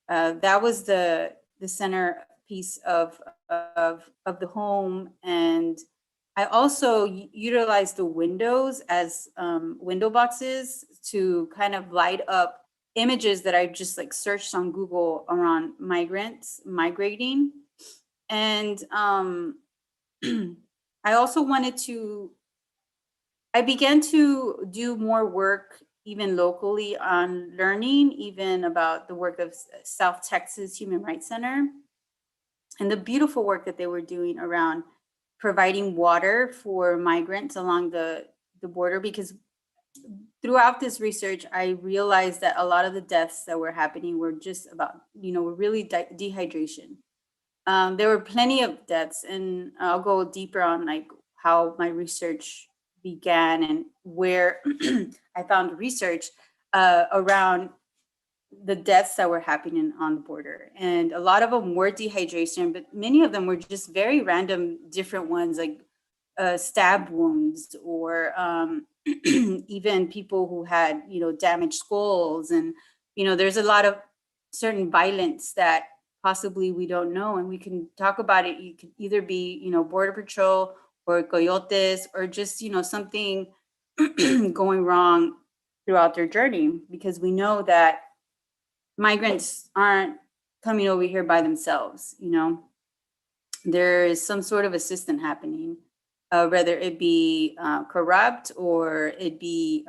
That was the centerpiece of the home. And I also utilized the windows as window boxes to kind of light up images that I just like searched on Google around migrants migrating. And I also I began to do more work even locally on learning even about the work of South Texas Human Rights Center and the beautiful work that they were doing around providing water for migrants along the border. Because throughout this research, I realized that a lot of the deaths that were happening were just about, were really dehydration. There were plenty of deaths, and I'll go deeper on like how my research began and where I found research around the deaths that were happening on the border. And a lot of them were dehydration, but many of them were just very random, different ones, like stab wounds, or even people who had, damaged skulls. And, there's a lot of certain violence that possibly we don't know, and we can talk about it. You could either be, Border Patrol or coyotes, or just, something going wrong throughout their journey, because we know that migrants aren't coming over here by themselves. There is some sort of assistance happening, whether it be corrupt, or it be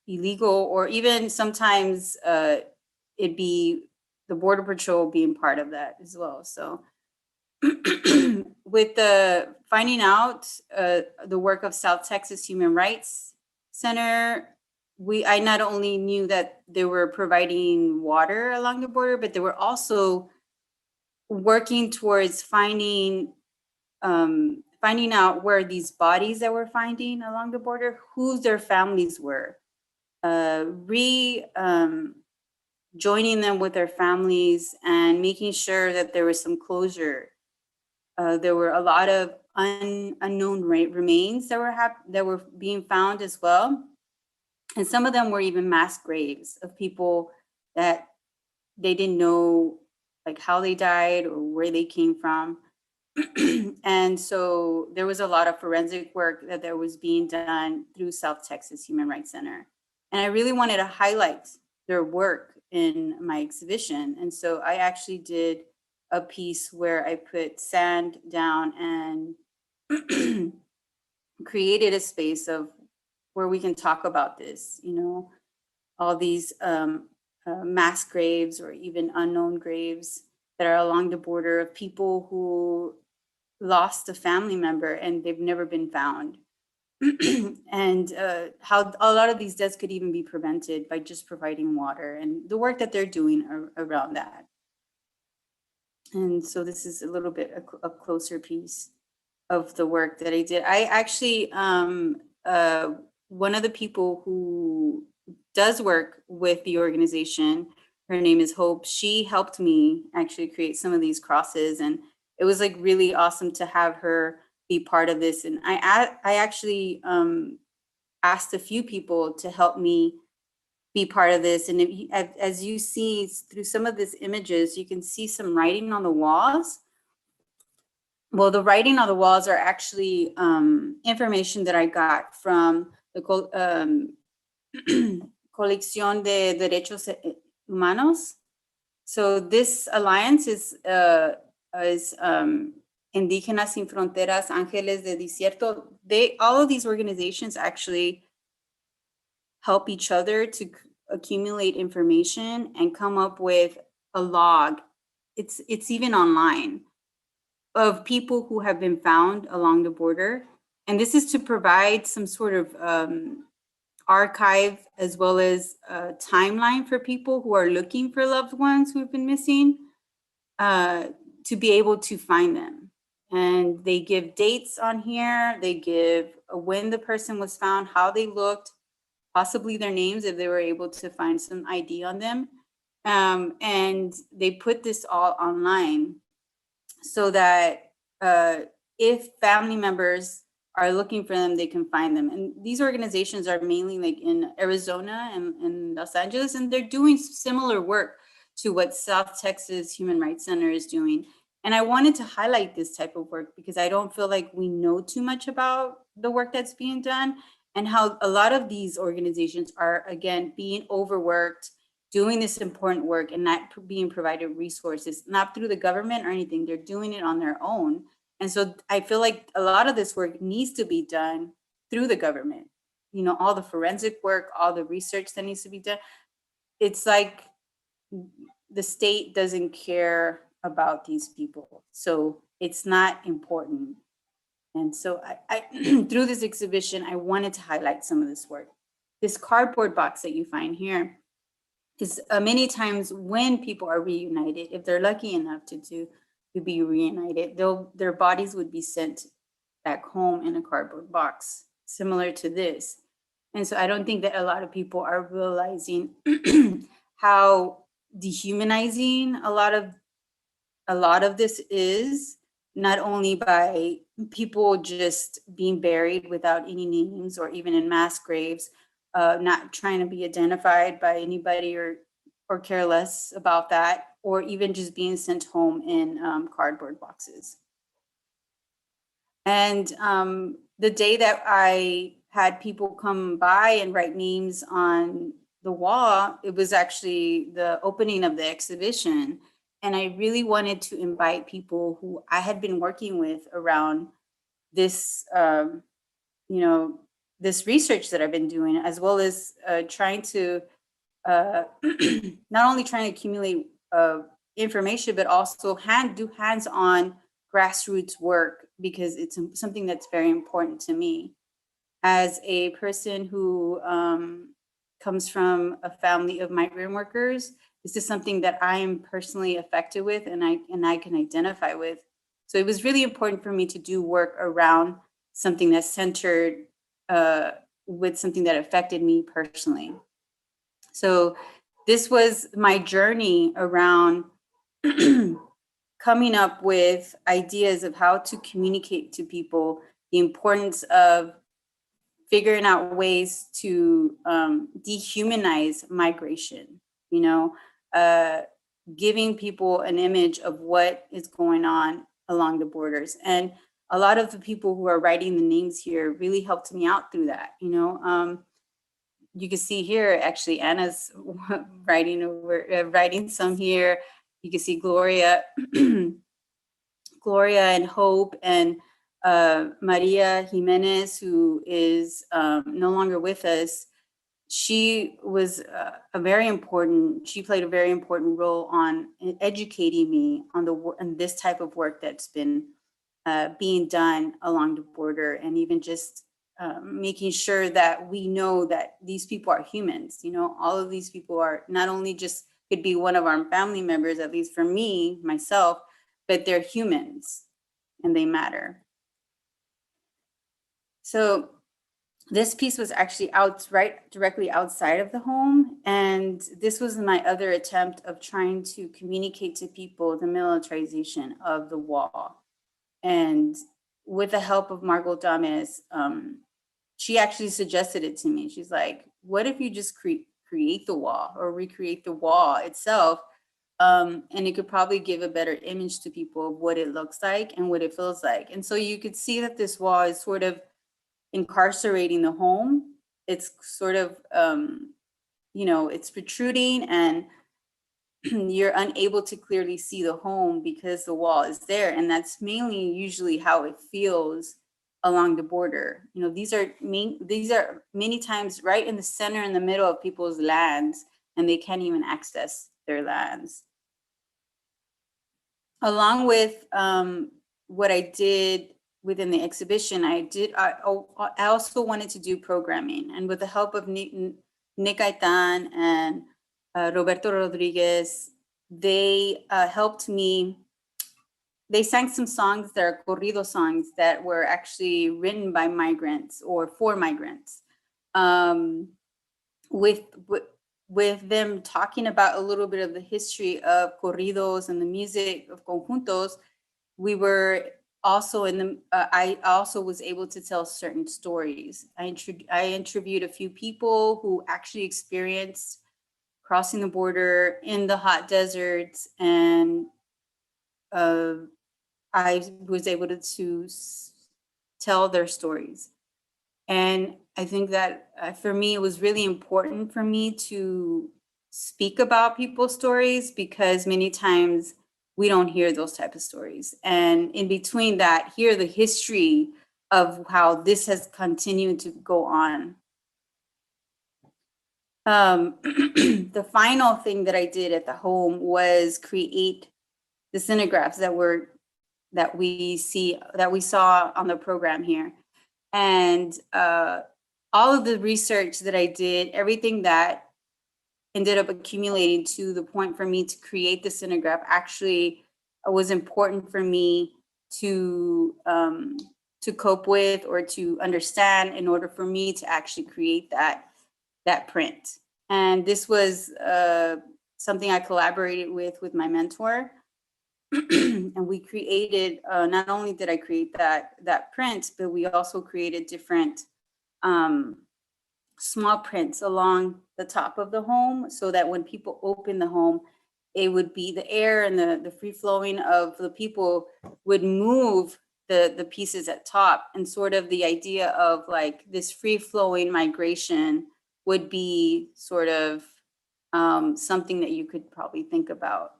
illegal, or even sometimes it be the Border Patrol being part of that as well. So with the finding out the work of South Texas Human Rights Center, I not only knew that they were providing water along the border, but they were also working towards finding finding out where these bodies that we're finding along the border, who their families were, joining them with their families and making sure that there was some closure. There were a lot of unknown remains that were being found as well. And some of them were even mass graves of people that they didn't know like how they died or where they came from. And so there was a lot of forensic work that was being done through South Texas Human Rights Center. And I really wanted to highlight their work in my exhibition. And so I actually did a piece where I put sand down and created a space of where we can talk about this, you know, all these mass graves or even unknown graves that are along the border of people who lost a family member and they've never been found. And how a lot of these deaths could even be prevented by just providing water and the work that they're doing around that. And so this is a little bit a closer piece of the work that I did. I actually, one of the people who does work with the organization, her name is Hope, she helped me actually create some of these crosses, and it was like really awesome to have her be part of this. And I actually asked a few people to help me be part of this. And if you, as you see through some of these images, you can see some writing on the walls. Well, the writing on the walls are actually information that I got from the Colección de Derechos Humanos. So this alliance is Indígenas Sin Fronteras, Ángeles de Desierto. All of these organizations actually help each other to accumulate information and come up with a log. It's even online of people who have been found along the border. And this is to provide some sort of archive as well as a timeline for people who are looking for loved ones who have been missing to be able to find them. And they give dates on here. They give when the person was found, how they looked, possibly their names if they were able to find some ID on them. And they put this all online so that if family members are looking for them, they can find them. And these organizations are mainly like in Arizona and Los Angeles, and they're doing similar work to what South Texas Human Rights Center is doing. And I wanted to highlight this type of work because I don't feel like we know too much about the work that's being done and how a lot of these organizations are, again, being overworked, doing this important work and not being provided resources, not through the government or anything. They're doing it on their own. And so I feel like a lot of this work needs to be done through the government. You know, all the forensic work, all the research that needs to be done. It's like the state doesn't care about these people. So it's not important. And so I through this exhibition, I wanted to highlight some of this work. This cardboard box that you find here is many times when people are reunited, if they're lucky enough to be reunited, their bodies would be sent back home in a cardboard box, similar to this. And so I don't think that a lot of people are realizing how dehumanizing a lot of this is, not only by people just being buried without any names or even in mass graves, not trying to be identified by anybody or care less about that, or even just being sent home in cardboard boxes. And the day that I had people come by and write names on the wall, it was actually the opening of the exhibition. And I really wanted to invite people who I had been working with around this, this research that I've been doing, as well as trying to, not only trying to accumulate information, but also do hands-on grassroots work, because it's something that's very important to me. As a person who comes from a family of migrant workers, this is something that I am personally affected with and I can identify with. So it was really important for me to do work around something that's centered with something that affected me personally. So this was my journey around coming up with ideas of how to communicate to people the importance of figuring out ways to dehumanize migration, you know, giving people an image of what is going on along the borders. And a lot of the people who are writing the names here really helped me out through that, you know. You can see here, actually, Anna's writing some here. You can see Gloria, Gloria and Hope and Maria Jimenez, who is no longer with us. She was she played a very important role on educating me on this type of work that's been being done along the border, and even just making sure that we know that these people are humans. You know, all of these people are not only just could be one of our family members, at least for me, myself, but they're humans and they matter. So this piece was actually directly outside of the home. And this was my other attempt of trying to communicate to people the militarization of the wall. And with the help of Margot Dames, she actually suggested it to me. She's like, what if you just create the wall or recreate the wall itself? And it could probably give a better image to people of what it looks like and what it feels like. And so you could see that this wall is sort of incarcerating the home. It's sort of, you know, it's protruding and you're unable to clearly see the home because the wall is there. And that's mainly usually how it feels along the border. You know, these are many times right in the center, in the middle of people's lands, and they can't even access their lands. Along with what I did within the exhibition, I also wanted to do programming, and with the help of Nick Gaitan and Roberto Rodriguez, they helped me. They sang some songs that are corrido songs that were actually written by migrants or for migrants. With them talking about a little bit of the history of corridos and the music of conjuntos, we were also I also was able to tell certain stories. I interviewed a few people who actually experienced crossing the border in the hot deserts, and I was able to tell their stories. And I think that for me, it was really important for me to speak about people's stories, because many times we don't hear those type of stories. And in between that, hear the history of how this has continued to go on. The final thing that I did at the home was create the scintigraphs that we saw on the program here. And all of the research that I did, everything that ended up accumulating to the point for me to create the scintigraph actually was important for me to cope with or to understand in order for me to actually create that print. And this was something I collaborated with my mentor. And we created, not only did I create that print, but we also created different small prints along the top of the home, so that when people open the home, it would be the air and the free flowing of the people would move the pieces at top, and sort of the idea of like this free flowing migration would be sort of something that you could probably think about.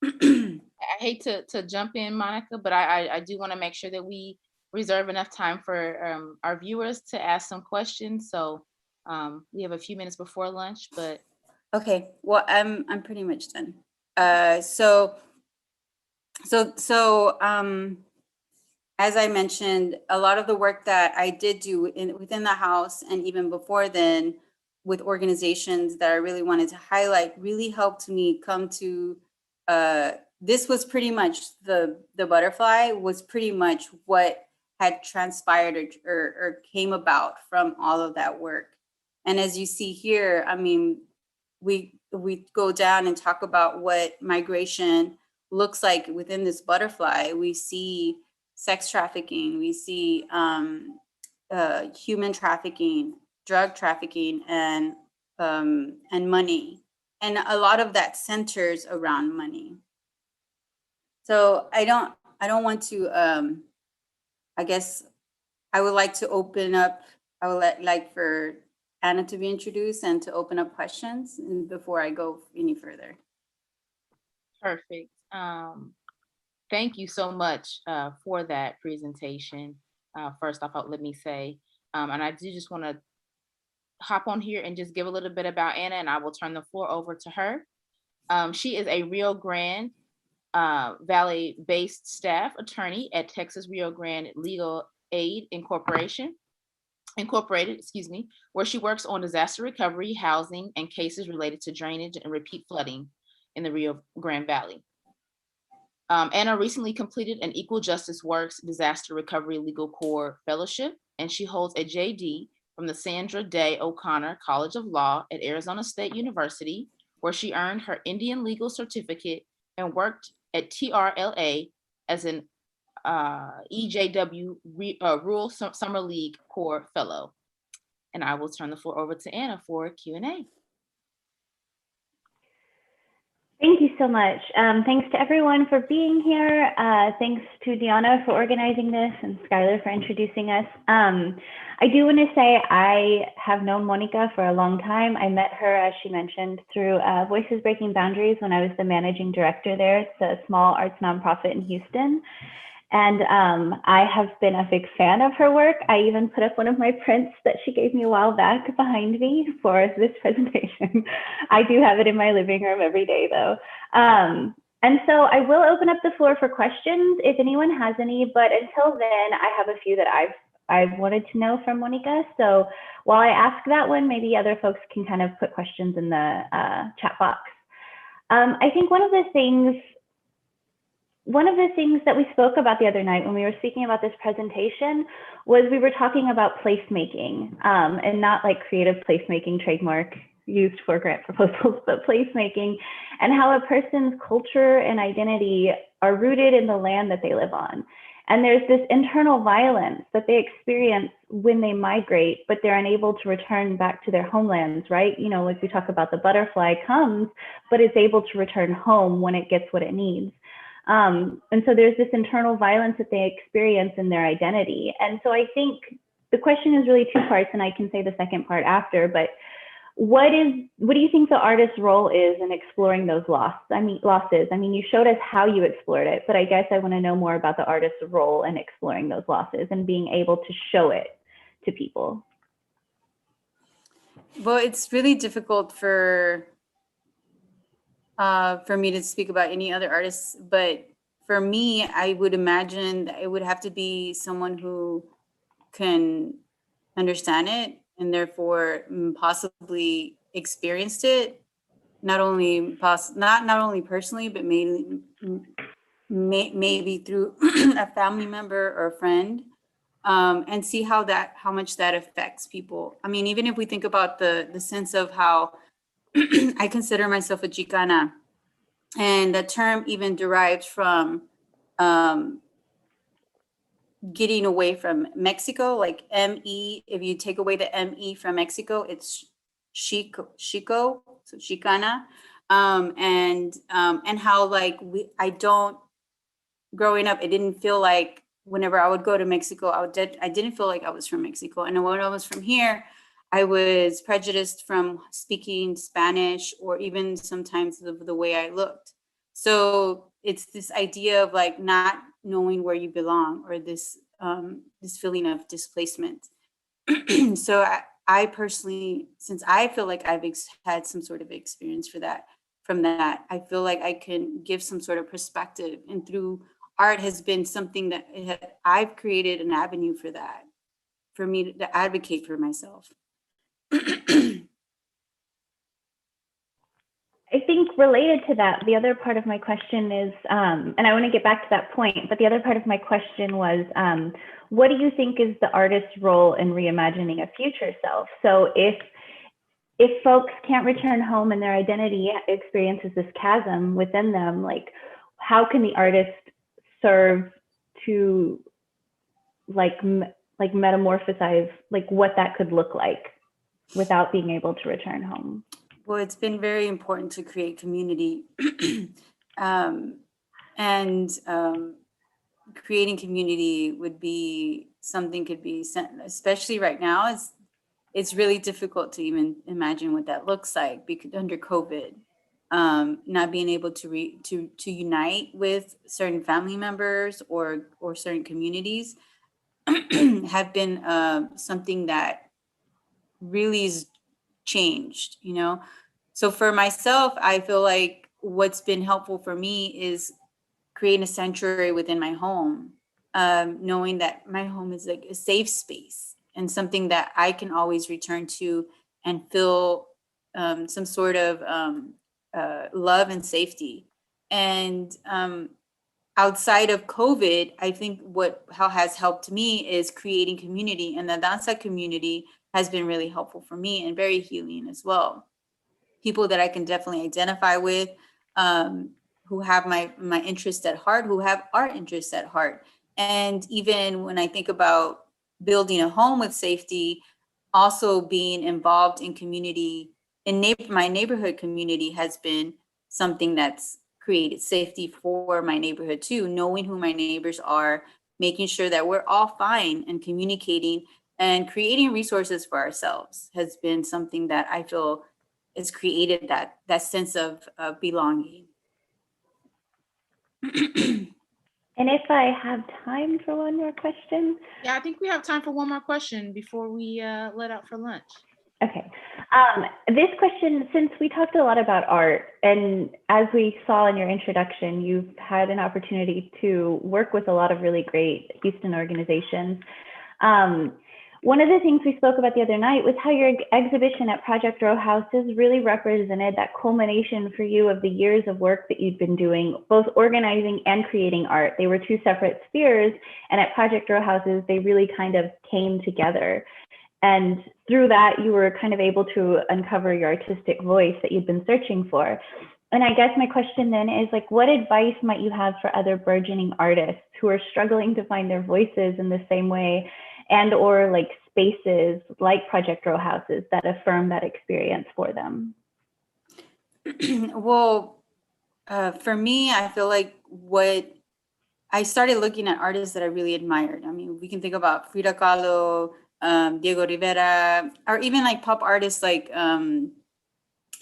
I hate to jump in, Monica, but I do want to make sure that we reserve enough time for our viewers to ask some questions. So we have a few minutes before lunch, but okay. Well, I'm pretty much done. As I mentioned, a lot of the work that I did do within the house and even before then with organizations that I really wanted to highlight really helped me come to this was pretty much the butterfly was pretty much what had transpired or came about from all of that work. And as you see here, I mean, we go down and talk about what migration looks like within this butterfly. We see sex trafficking, we see human trafficking, drug trafficking, and money. And a lot of that centers around money. So I don't want to, I guess I would like to open up, I would like for Anna to be introduced and to open up questions before I go any further. Perfect. Thank you so much for that presentation. First off, let me say, and I do just want to hop on here and just give a little bit about Anna, and I will turn the floor over to her. She is a Rio Grande Valley-based staff attorney at Texas Rio Grande Legal Aid Incorporated, where she works on disaster recovery, housing, and cases related to drainage and repeat flooding in the Rio Grande Valley. Anna recently completed an Equal Justice Works Disaster Recovery Legal Corps Fellowship, and she holds a JD from the Sandra Day O'Connor College of Law at Arizona State University, where she earned her Indian Legal Certificate and worked at TRLA as an EJW Rural Summer League Corps Fellow. And I will turn the floor over to Anna for Q&A. Thank you so much. Thanks to everyone for being here. Thanks to Diana for organizing this and Skylar for introducing us. I do want to say I have known Monica for a long time. I met her, as she mentioned, through Voices Breaking Boundaries when I was the managing director there. It's a small arts nonprofit in Houston. And I have been a big fan of her work. I even put up one of my prints that she gave me a while back behind me for this presentation. I do have it in my living room every day though. And so I will open up the floor for questions if anyone has any, but until then, I have a few that I've wanted to know from Monica. So while I ask that one, maybe other folks can kind of put questions in the chat box. I think one of the things that we spoke about the other night when we were speaking about this presentation was we were talking about placemaking, and not like creative placemaking trademark used for grant proposals, but placemaking, and how a person's culture and identity are rooted in the land that they live on. And there's this internal violence that they experience when they migrate, but they're unable to return back to their homelands, right? You know, like we talk about, the butterfly comes, but it's able to return home when it gets what it needs. And so there's this internal violence that they experience in their identity. And so I think the question is really two parts, and I can say the second part after, but what do you think the artist's role is in exploring those losses? I mean, you showed us how you explored it, but I guess I want to know more about the artist's role in exploring those losses and being able to show it to people. Well, it's really difficult for me to speak about any other artists, but for me, I would imagine that it would have to be someone who can understand it and therefore possibly experienced it, not only personally, but maybe through a family member or a friend, and see how much that affects people. I mean, even if we think about the sense of how I consider myself a Chicana, and the term even derives from getting away from Mexico, like M-E, if you take away the M-E from Mexico, it's Chico, so Chicana, and how like growing up, it didn't feel like whenever I would go to Mexico, I didn't feel like I was from Mexico. And when I was from here, I was prejudiced from speaking Spanish, or even sometimes the way I looked. So it's this idea of like not knowing where you belong, or this feeling of displacement. So I personally, since I feel like I've had some sort of experience from that, I feel like I can give some sort of perspective, and through art has been something that I've created an avenue for that, for me to advocate for myself. I think think related to that, the other part of my question is, and I want to get back to that point, but the other part of my question was, what do you think is the artist's role in reimagining a future self? So if folks can't return home and their identity experiences this chasm within them, like how can the artist serve to like metamorphosize like what that could look like without being able to return home? Well, it's been very important to create community. Creating community would be something, could be, especially right now, it's really difficult to even imagine what that looks like because under COVID, not being able to unite with certain family members or certain communities have been something that really is changed, you know? So for myself, I feel like what's been helpful for me is creating a sanctuary within my home, knowing that my home is like a safe space and something that I can always return to and feel some sort of love and safety. And outside of COVID, I think how has helped me is creating community, and the danza community has been really helpful for me and very healing as well. People that I can definitely identify with, who have my interests at heart, who have our interests at heart. And even when I think about building a home with safety, also being involved in community, my neighborhood community has been something that's created safety for my neighborhood too, knowing who my neighbors are, making sure that we're all fine and communicating and creating resources for ourselves has been something that I feel has created that sense of belonging. And if I have time for one more question. Yeah, I think we have time for one more question before we let out for lunch. Okay. This question, since we talked a lot about art, and as we saw in your introduction, you've had an opportunity to work with a lot of really great Houston organizations. One of the things we spoke about the other night was how your exhibition at Project Row Houses really represented that culmination for you of the years of work that you'd been doing, both organizing and creating art. They were two separate spheres, and at Project Row Houses, they really kind of came together. And through that, you were kind of able to uncover your artistic voice that you'd been searching for. And I guess my question then is, like, what advice might you have for other burgeoning artists who are struggling to find their voices in the same way, and or like spaces like Project Row Houses that affirm that experience for them? Well, for me, I feel like what I started looking at artists that I really admired. I mean, we can think about Frida Kahlo, Diego Rivera, or even like pop artists like Andy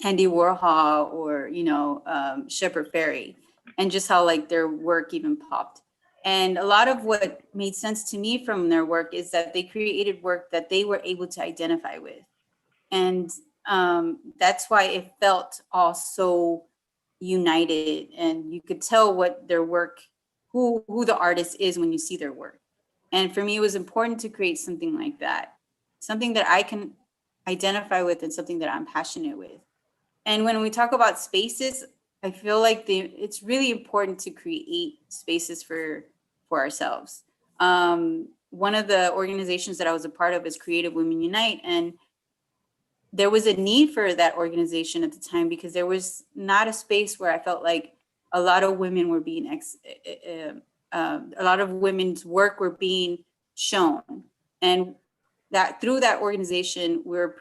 Warhol or, you know, Shepard Fairey, and just how like their work even popped. And a lot of what made sense to me from their work is that they created work that they were able to identify with. And that's why it felt all so united. And you could tell what their work, who the artist is when you see their work. And for me, it was important to create something like that, something that I can identify with and something that I'm passionate with. And when we talk about spaces, I feel like it's really important to create spaces for ourselves. One of the organizations that I was a part of is Creative Women Unite. And there was a need for that organization at the time because there was not a space where I felt like a lot of women were being, a lot of women's work were being shown. And that through that organization, we're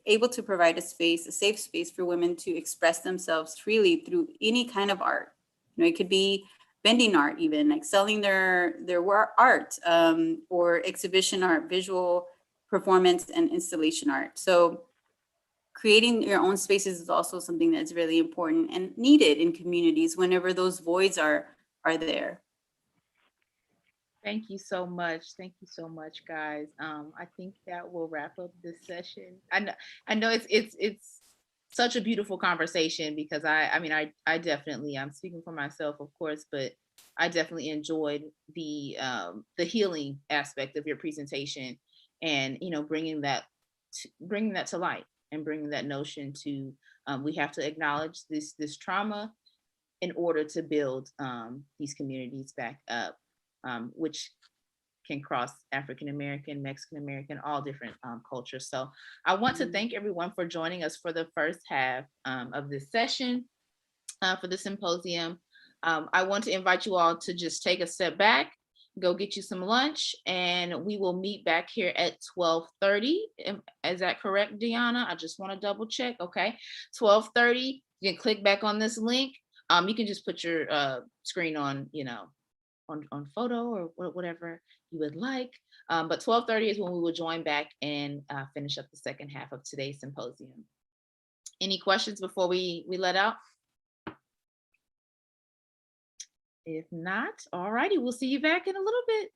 able to provide a space, a safe space for women to express themselves freely through any kind of art. You know, it could be vending art, even like selling their art, or exhibition art, visual performance, and installation art. So creating your own spaces is also something that's really important and needed in communities whenever those voids are there. Thank you so much. Thank you so much, guys. I think that will wrap up this session. I know it's such a beautiful conversation because I definitely, I'm speaking for myself, of course, but I definitely enjoyed the healing aspect of your presentation, and, you know, bringing that to light and bringing that notion to We have to acknowledge this trauma in order to build these communities back up, which can cross African American, Mexican American, all different cultures. So I want to thank everyone for joining us for the first half of this session for the symposium. I want to invite you all to just take a step back, go get you some lunch, and we will meet back here at 12:30. Is that correct, Deanna? I just want to double check. Okay, 12:30. You can click back on this link. You can just put your screen on, on photo or whatever you would like. But 12:30 is when we will join back and finish up the second half of today's symposium. Any questions before we let out? If not, all righty, we'll see you back in a little bit.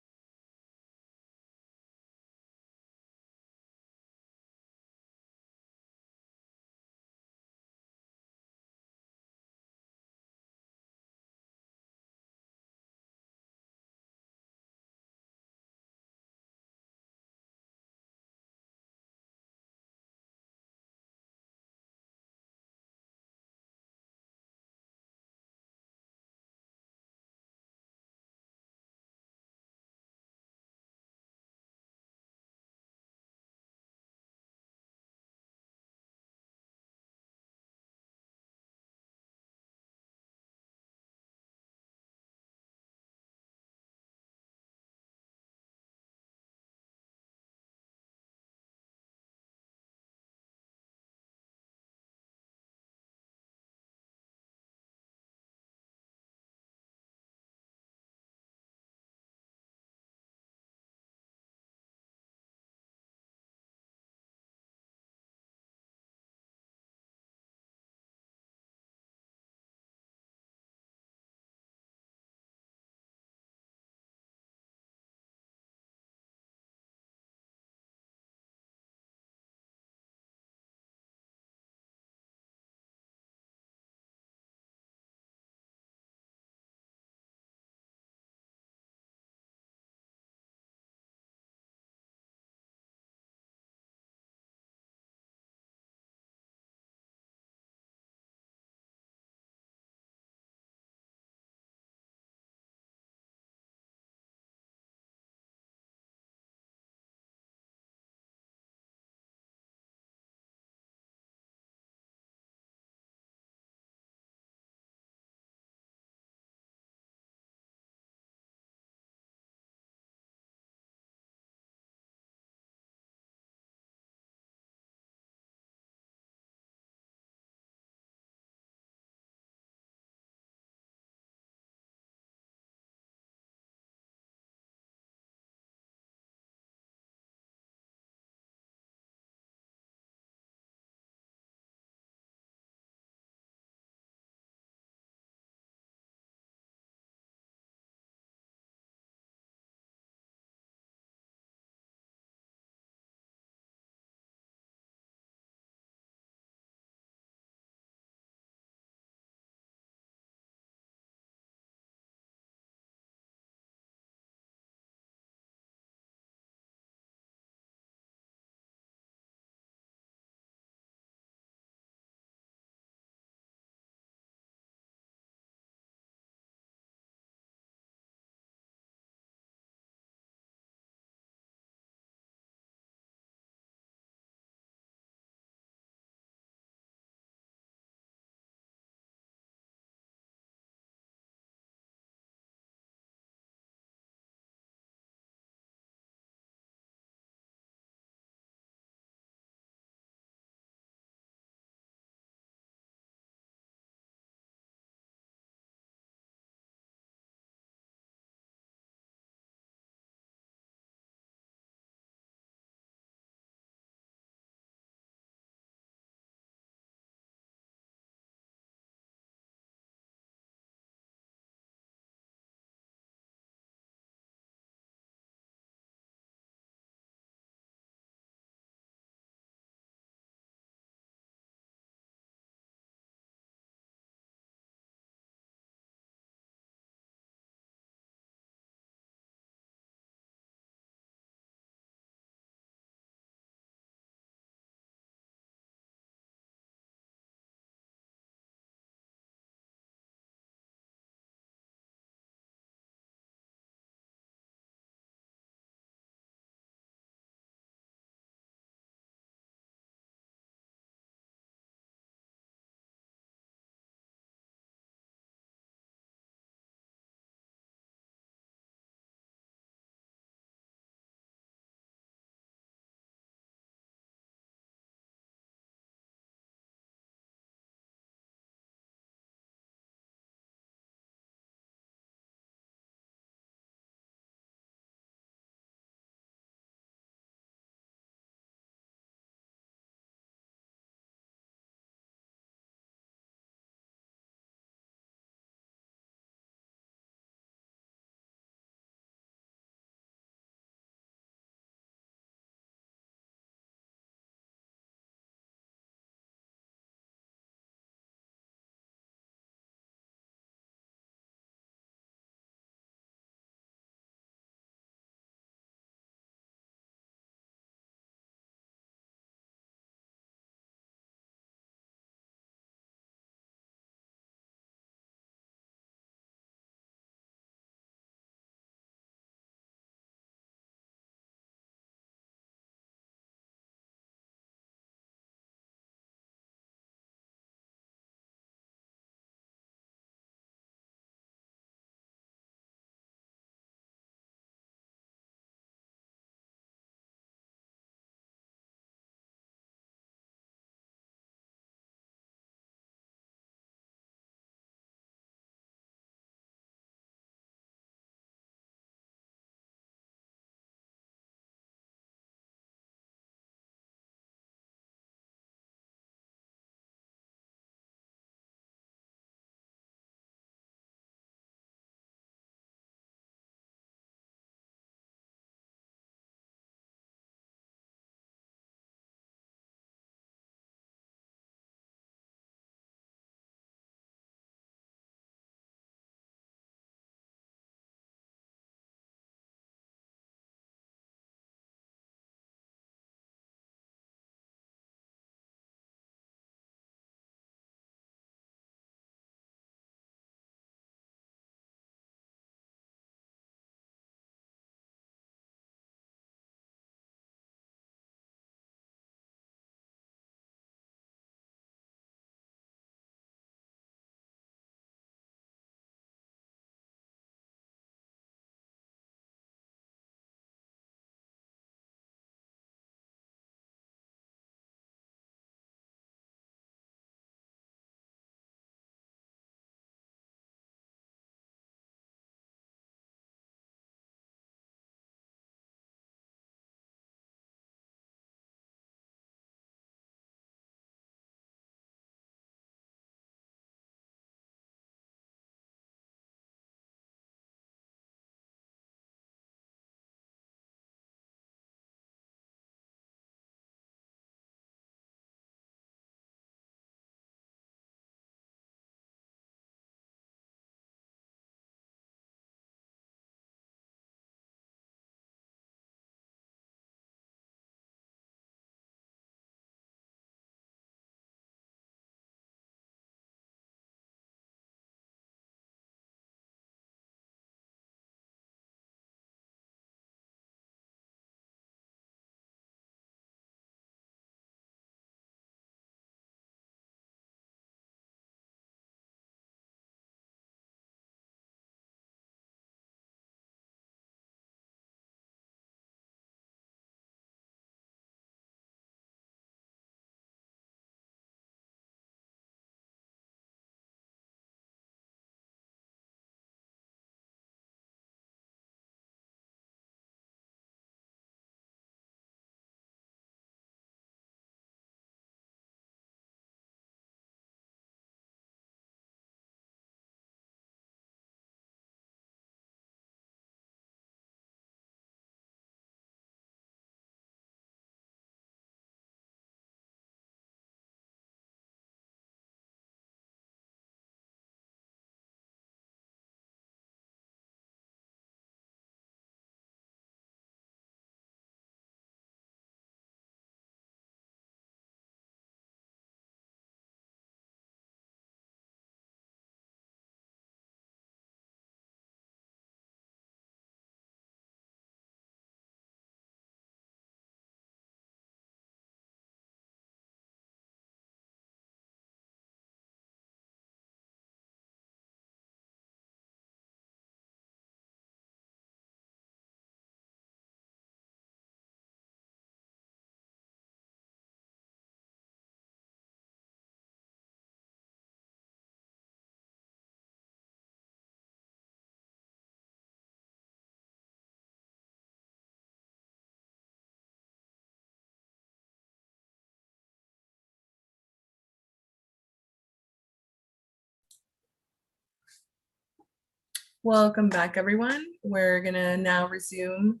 Welcome back, everyone. We're gonna now resume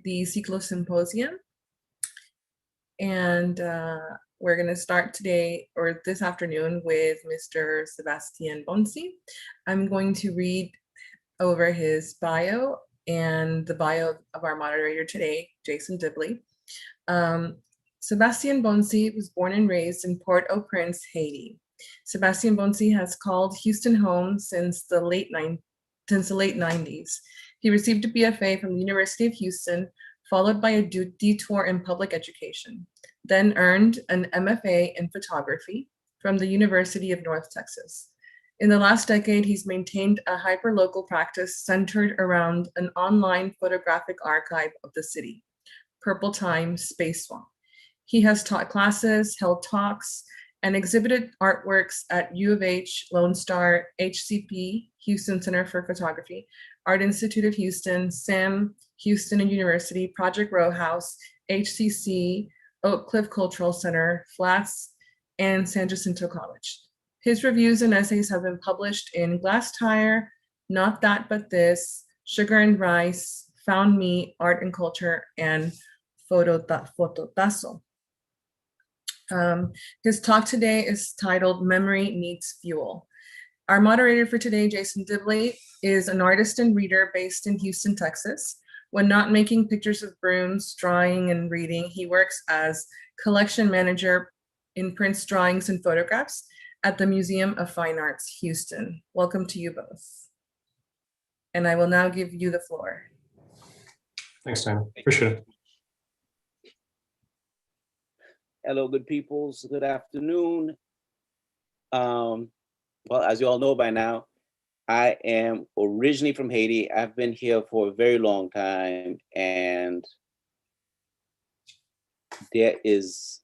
the Ciclos Symposium. And we're gonna start today or this afternoon with Mr. Sebastian Bonsi. I'm going to read over his bio and the bio of our moderator today, Jason Dibley. Sebastian Bonsi was born and raised in Port-au-Prince, Haiti. Sebastian Bonsi has called Houston home since the late 90s. He received a BFA from the University of Houston, followed by a detour in public education, then earned an MFA in photography from the University of North Texas. In the last decade, he's maintained a hyperlocal practice centered around an online photographic archive of the city, Purple Time Space Swamp. He has taught classes, held talks, and exhibited artworks at U of H, Lone Star, HCP, Houston Center for Photography, Art Institute of Houston, SAM, Houston University, Project Row House, HCC, Oak Cliff Cultural Center, Flats, and San Jacinto College. His reviews and essays have been published in Glass Tire, Not That But This, Sugar and Rice, Found Me, Art and Culture, and Fototazo. His talk today is titled Memory Needs Fuel. Our moderator for today, Jason Dibley, is an artist and reader based in Houston, Texas. When not making pictures of brooms, drawing, and reading, he works as collection manager in prints, drawings, and photographs at the Museum of Fine Arts, Houston. Welcome to you both. And I will now give you the floor. Thanks, Sam. Appreciate it. Hello, good peoples. Good afternoon. Well, as you all know by now, I am originally from Haiti. I've been here for a very long time, and there is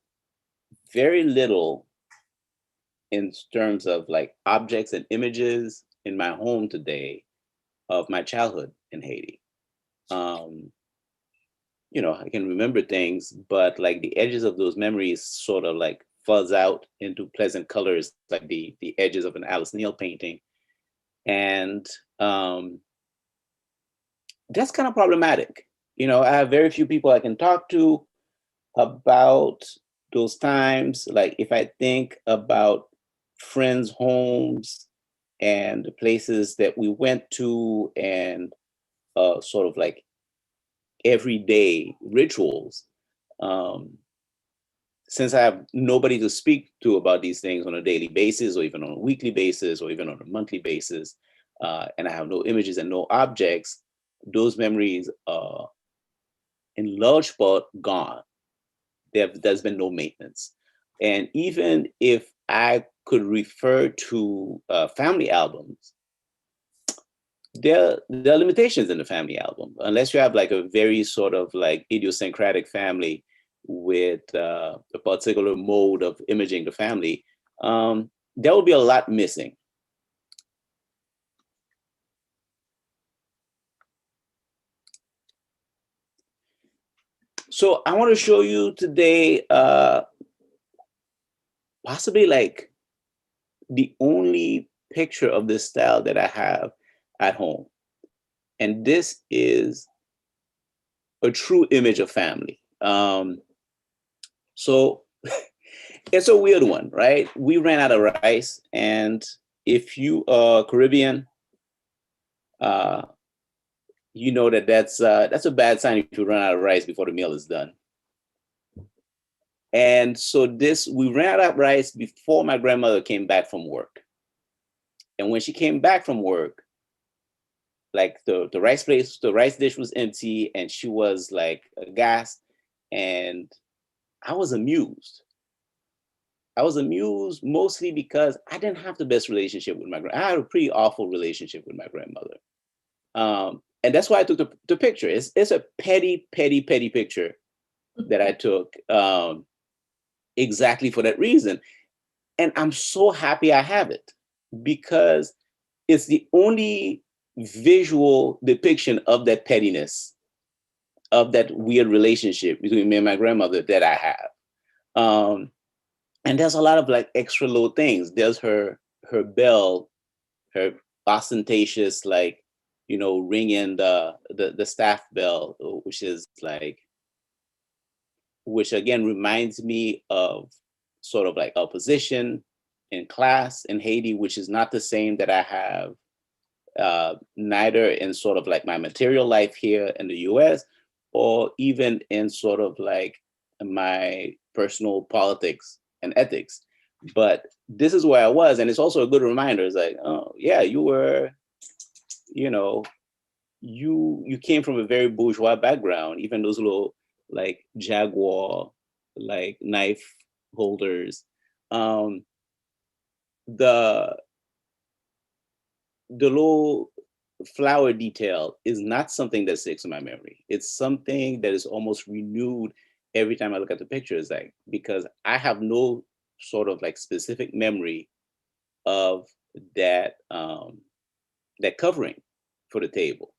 very little in terms of like objects and images in my home today of my childhood in Haiti. You know, I can remember things, but like the edges of those memories sort of like fuzz out into pleasant colors, like the edges of an Alice Neal painting. And that's kind of problematic. You know, I have very few people I can talk to about those times. Like if I think about friends' homes and the places that we went to and sort of like everyday rituals, since I have nobody to speak to about these things on a daily basis or even on a weekly basis or even on a monthly basis, and I have no images and no objects, those memories are in large part gone. There's been no maintenance. And even if I could refer to family albums, there are limitations in the family album. Unless you have like a very sort of like idiosyncratic family with a particular mode of imaging the family, there will be a lot missing. So I want to show you today possibly like the only picture of this style that I have at home. And this is a true image of family. So it's a weird one, right? We ran out of rice, and if you are Caribbean, you know that that's a bad sign if you run out of rice before the meal is done. And so we ran out of rice before my grandmother came back from work. And when she came back from work, like the rice dish was empty, and she was like aghast, and I was amused. I was amused mostly because I didn't have the best relationship with my grandmother. I had a pretty awful relationship with my grandmother. And that's why I took the picture. It's a petty picture that I took exactly for that reason. And I'm so happy I have it because it's the only visual depiction of that pettiness, of that weird relationship between me and my grandmother that I have. And there's a lot of like extra little things. There's her bell, her ostentatious, like, ringing the staff bell, which again reminds me of sort of like a position in class in Haiti, which is not the same that I have neither in sort of like my material life here in the US, or even in sort of like my personal politics and ethics. But this is where I was. And it's also a good reminder. It's like, oh yeah, you were, you came from a very bourgeois background, even those little like Jaguar, like knife holders. The little flower detail is not something that sticks in my memory. It's something that is almost renewed every time I look at the pictures, like, because I have no sort of like specific memory of that that covering for the table.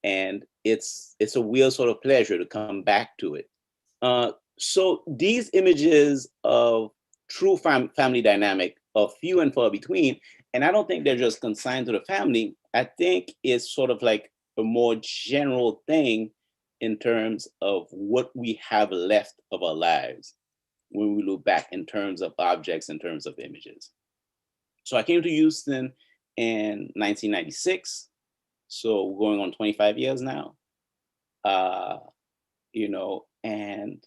And it's a real sort of pleasure to come back to it. So these images of true family dynamic are few and far between. And I don't think they're just consigned to the family. I think it's sort of like a more general thing in terms of what we have left of our lives when we look back in terms of objects, in terms of images. So I came to Houston in 1996. So we're going on 25 years now. And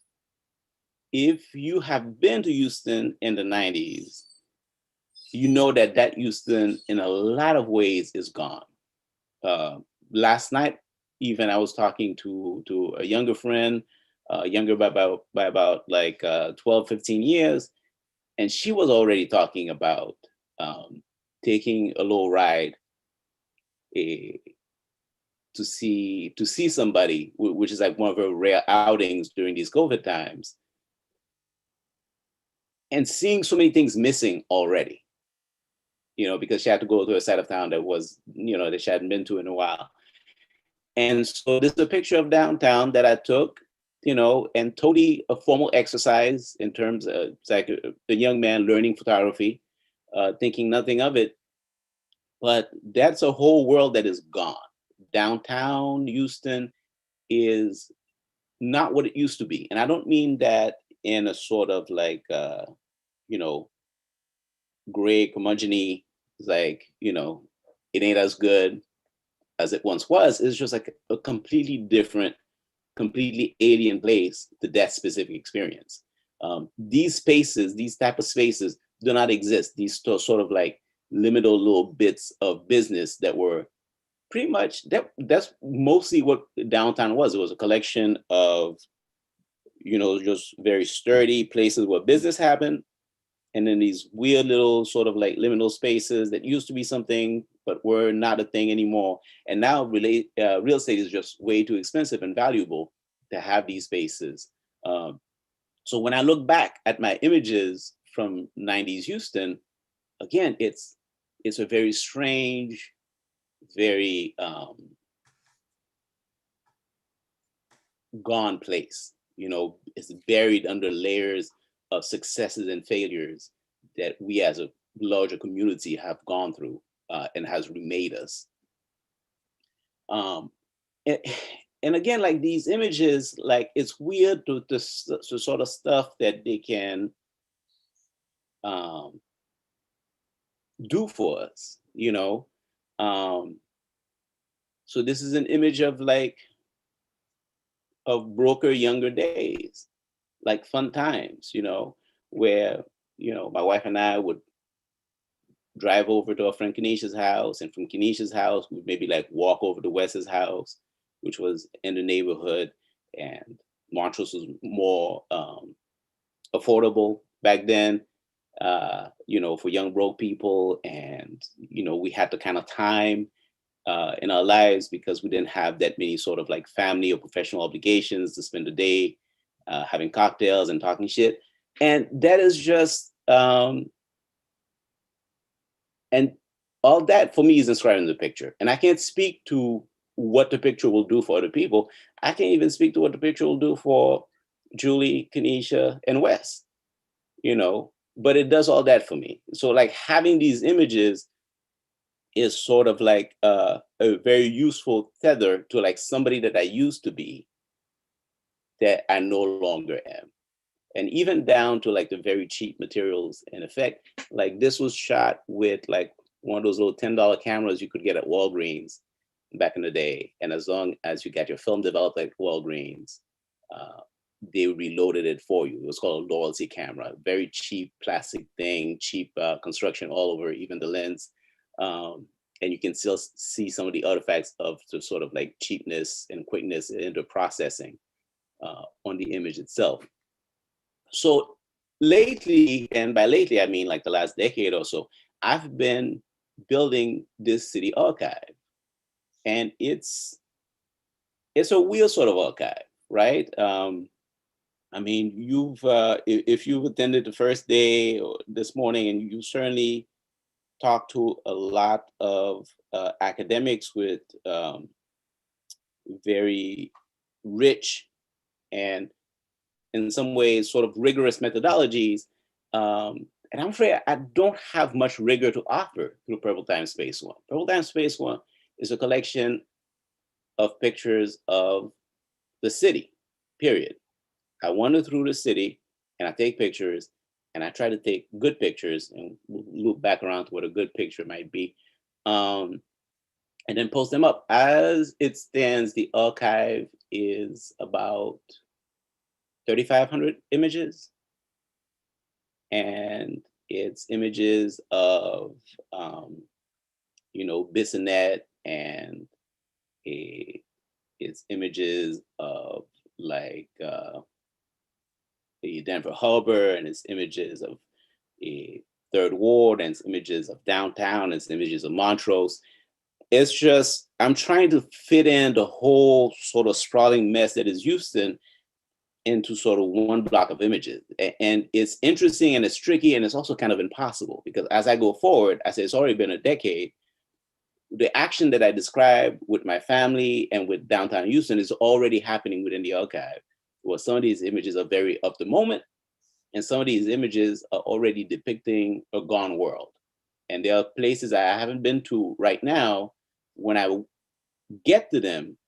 if you have been to Houston in the 90s, you know that Houston in a lot of ways is gone. Last night, even I was talking to a younger friend, younger by about like 12, 15 years. And she was already talking about taking a little ride to see somebody, which is like one of her rare outings during these COVID times, and seeing so many things missing already, because she had to go to a side of town that was, that she hadn't been to in a while. And so this is a picture of downtown that I took, and totally a formal exercise in terms of, it's like a young man learning photography, thinking nothing of it. But that's a whole world that is gone. Downtown Houston is not what it used to be. And I don't mean that in a sort of like, gray curmudgeon-y, like, it ain't as good as it once was. It's just like a completely different, completely alien place to that specific experience. These spaces, these type of spaces do not exist. These sort of like liminal little bits of business that were pretty much, that's mostly what downtown was. It was a collection of, just very sturdy places where business happened. And then these weird little sort of like liminal spaces that used to be something, but were not a thing anymore. And now real estate is just way too expensive and valuable to have these spaces. So when I look back at my images from 90s Houston, again, it's a very strange, very gone place. It's buried under layers of successes and failures that we as a larger community have gone through and has remade us. And again, like these images, like it's weird to sort of stuff that they can do for us, So this is an image of broker younger days, like fun times, where, my wife and I would drive over to our friend Kenesha's house, and from Kenesha's house, we'd maybe like walk over to Wes's house, which was in the neighborhood, and Monarchs was more affordable back then, for young broke people. And, we had to kind of time in our lives because we didn't have that many sort of like family or professional obligations to spend the day having cocktails and talking shit. And that is just, and all that for me is inscribed in the picture. And I can't speak to what the picture will do for other people. I can't even speak to what the picture will do for Julie, Kenesha, and Wes, but it does all that for me. So like having these images is sort of like a a very useful tether to like somebody that I used to be that I no longer am. And even down to like the very cheap materials in effect, like this was shot with like one of those little $10 cameras you could get at Walgreens back in the day. And as long as you got your film developed at Walgreens, they reloaded it for you. It was called a loyalty camera, very cheap plastic thing, cheap construction all over, even the lens. And you can still see some of the artifacts of the sort of like cheapness and quickness in the processing on the image itself. So lately, and by lately, I mean like the last decade or so, I've been building this city archive. And it's a weird sort of archive, right? I mean, if you've attended the first day or this morning, and you certainly talked to a lot of academics with very rich and in some ways sort of rigorous methodologies. And I'm afraid I don't have much rigor to offer through Purple Time Space One. Purple Time Space One is a collection of pictures of the city, period. I wander through the city and I take pictures, and I try to take good pictures, and we'll loop back around to what a good picture might be, and then post them up. As it stands, the archive is about 3,500 images, and it's images of, Bissonnette, and it's images of like the Denver Harbor, and it's images of a Third Ward, and it's images of downtown, and it's images of Montrose. It's just, I'm trying to fit in the whole sort of sprawling mess that is Houston into sort of one block of images. And it's interesting, and it's tricky, and it's also kind of impossible, because as I go forward, I say it's already been a decade. The action that I described with my family and with downtown Houston is already happening within the archive, where some of these images are very of the moment, and some of these images are already depicting a gone world. And there are places I haven't been to right now. When I get to them,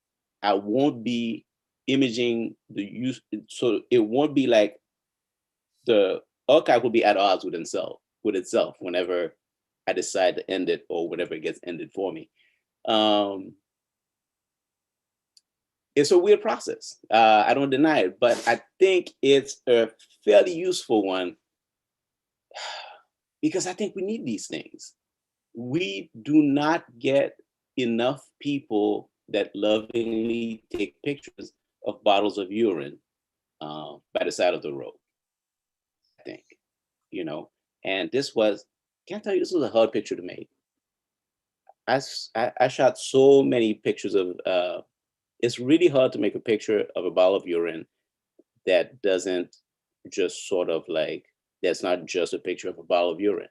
I won't be imaging the use, so it won't be like the archive will be at odds with itself whenever I decide to end it, or whenever it gets ended for me. It's a weird process. I don't deny it, but I think it's a fairly useful one, because I think we need these things. We do not get enough people that lovingly take pictures of bottles of urine by the side of the road, I think, and can't tell you, this was a hard picture to make. I shot so many pictures of, it's really hard to make a picture of a bottle of urine that doesn't just sort of like, that's not just a picture of a bottle of urine.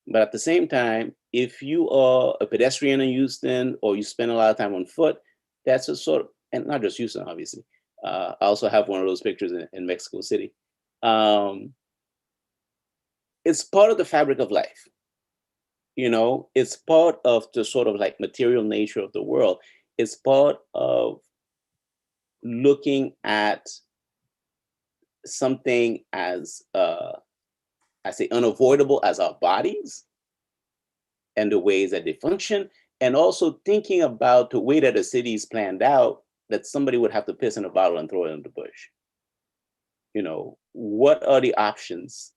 But at the same time, if you are a pedestrian in Houston, or you spend a lot of time on foot, that's a sort of, and not just Houston, obviously. I also have one of those pictures in Mexico City. It's part of the fabric of life. It's part of the sort of like material nature of the world. It's part of looking at something as, I say, unavoidable as our bodies and the ways that they function, and also thinking about the way that the city is planned out, that somebody would have to piss in a bottle and throw it in the bush. What are the options?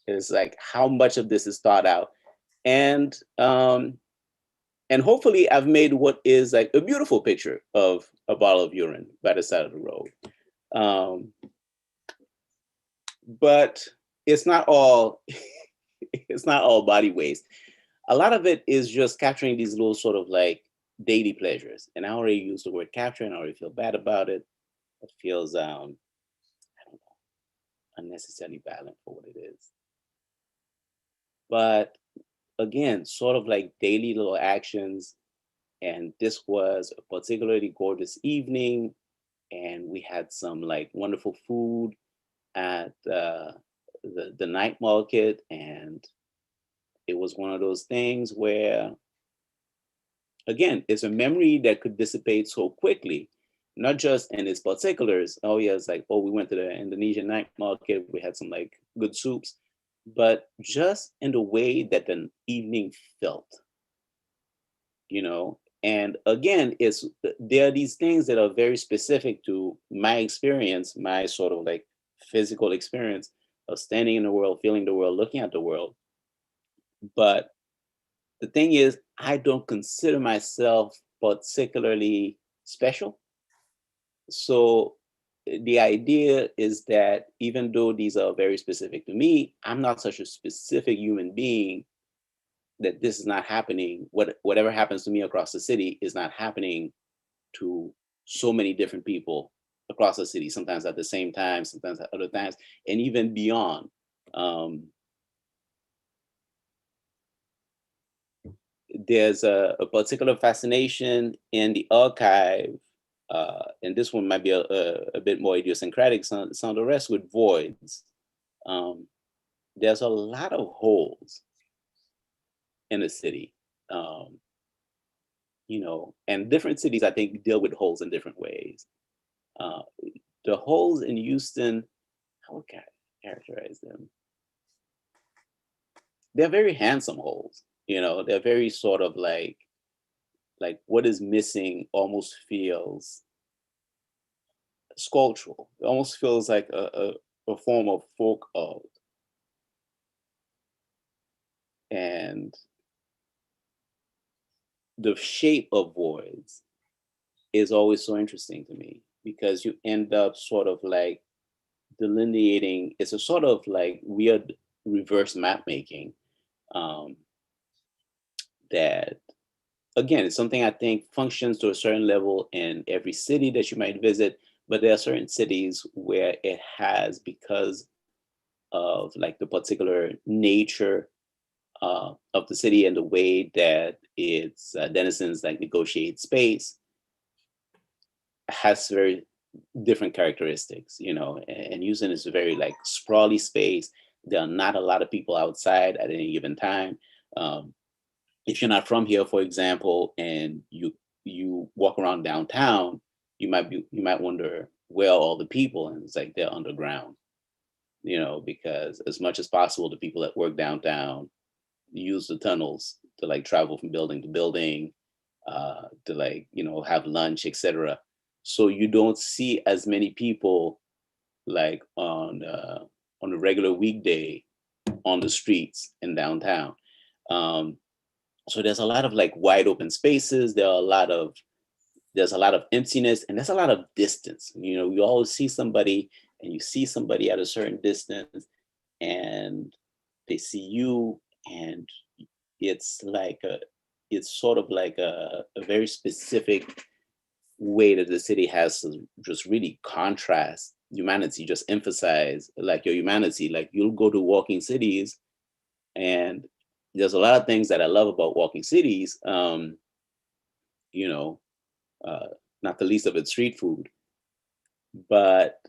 It's like, how much of this is thought out? And hopefully I've made what is like a beautiful picture of a bottle of urine by the side of the road. But it's not all, it's not all body waste. A lot of it is just capturing these little sort of like daily pleasures. And I already used the word capture, and I already feel bad about it. It feels, I don't know, unnecessarily violent for what it is. But again, sort of like daily little actions. And this was a particularly gorgeous evening, and we had some like wonderful food at the night market. And it was one of those things where again, it's a memory that could dissipate so quickly, not just in its particulars. Oh yeah, it's like, oh, we went to the Indonesian night market, we had some like good soups, but just in the way that the evening felt, you know. And again, there are these things that are very specific to my experience, my sort of like physical experience of standing in the world, feeling the world, looking at the world. But the thing is, I don't consider myself particularly special. So the idea is that even though these are very specific to me, I'm not such a specific human being that this is not happening. Whatever happens to me across the city is not happening to so many different people across the city, sometimes at the same time, sometimes at other times, and even beyond. There's a particular fascination in the archive, and this one might be a bit more idiosyncratic, some of the rest with voids. There's a lot of holes in the city, you know, and different cities, I think, deal with holes in different ways. The holes in Houston, how would I characterize them? They're very handsome holes, you know, they're very sort of like what is missing almost feels sculptural. It almost feels like a form of folk art. And the shape of voids is always so interesting to me, because you end up sort of like delineating, it's a sort of like weird reverse map making that, again, it's something I think functions to a certain level in every city that you might visit, but there are certain cities where it has, because of like the particular nature of the city and the way that its denizens like negotiate space, has very different characteristics, you know. And Houston is a very like sprawly space. There are not a lot of people outside at any given time. If you're not from here, for example, and you walk around downtown, you might wonder where are all the people, and it's like they're underground, you know, because as much as possible, the people that work downtown use the tunnels to like travel from building to building, to like, you know, have lunch, etc. So you don't see as many people like on a regular weekday on the streets in downtown. So there's a lot of like wide open spaces. There's a lot of emptiness, and there's a lot of distance. You know, you always see somebody, and you see somebody at a certain distance, and they see you, and it's sort of like a very specific way that the city has to just really contrast humanity, just emphasize like your humanity. Like you'll go to walking cities, and there's a lot of things that I love about walking cities, you know, not the least of it street food, but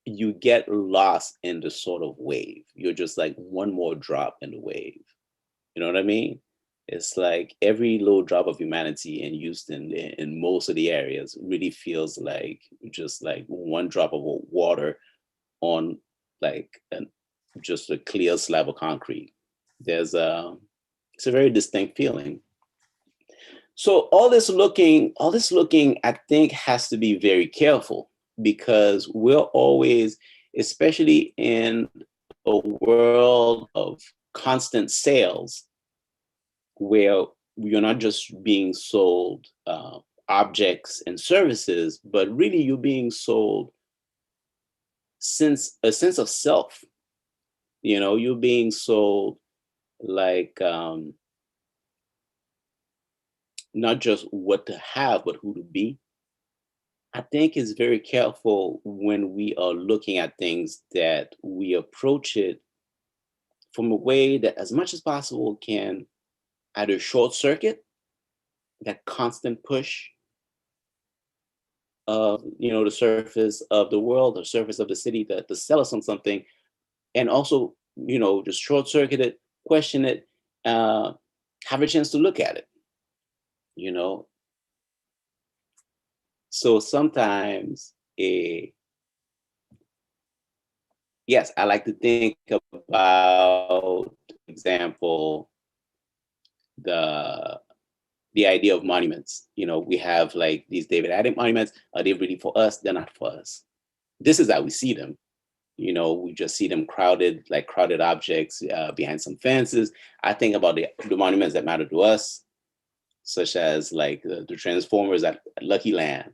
you get lost in the sort of wave. You're just like one more drop in the wave. You know what I mean? It's like every little drop of humanity in Houston, in most of the areas, really feels like just like one drop of water on like just a clear slab of concrete. It's a very distinct feeling. So all this looking, I think has to be very careful, because we're always, especially in a world of constant sales, where you're not just being sold objects and services, but really you're being sold a sense of self. You know, you're being sold like not just what to have, but who to be. I think it's very careful when we are looking at things that we approach it from a way that as much as possible can either short circuit that constant push of, you know, the surface of the world, the surface of the city, to sell us on something, and also, you know, just short circuit it, question it, have a chance to look at it. you know. So sometimes, yes, I like to think about, for example, the idea of monuments. You know, we have like these David Adam monuments. Are they really for us? They're not for us. This is how we see them. You know, we just see them crowded, like crowded objects behind some fences. I think about the monuments that matter to us, such as like the Transformers at Lucky Land,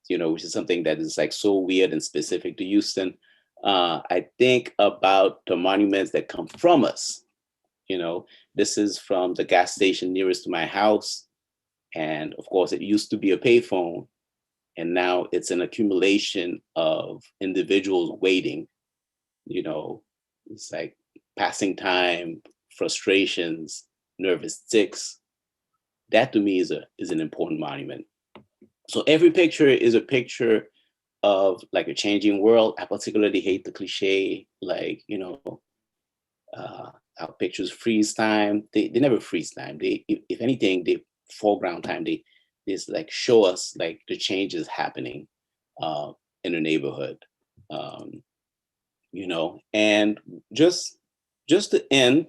you know, which is something that is like so weird and specific to Houston. I think about the monuments that come from us. You know, this is from the gas station nearest to my house. And of course, it used to be a payphone. And now it's an accumulation of individuals waiting. You know, it's like passing time, frustrations, nervous tics. That to me is an important monument. So every picture is a picture of like a changing world. I particularly hate the cliche, like, you know, how pictures freeze time. They never freeze time. They, if anything, they foreground time. They just like show us like the changes happening in the neighborhood. You know, and just to end,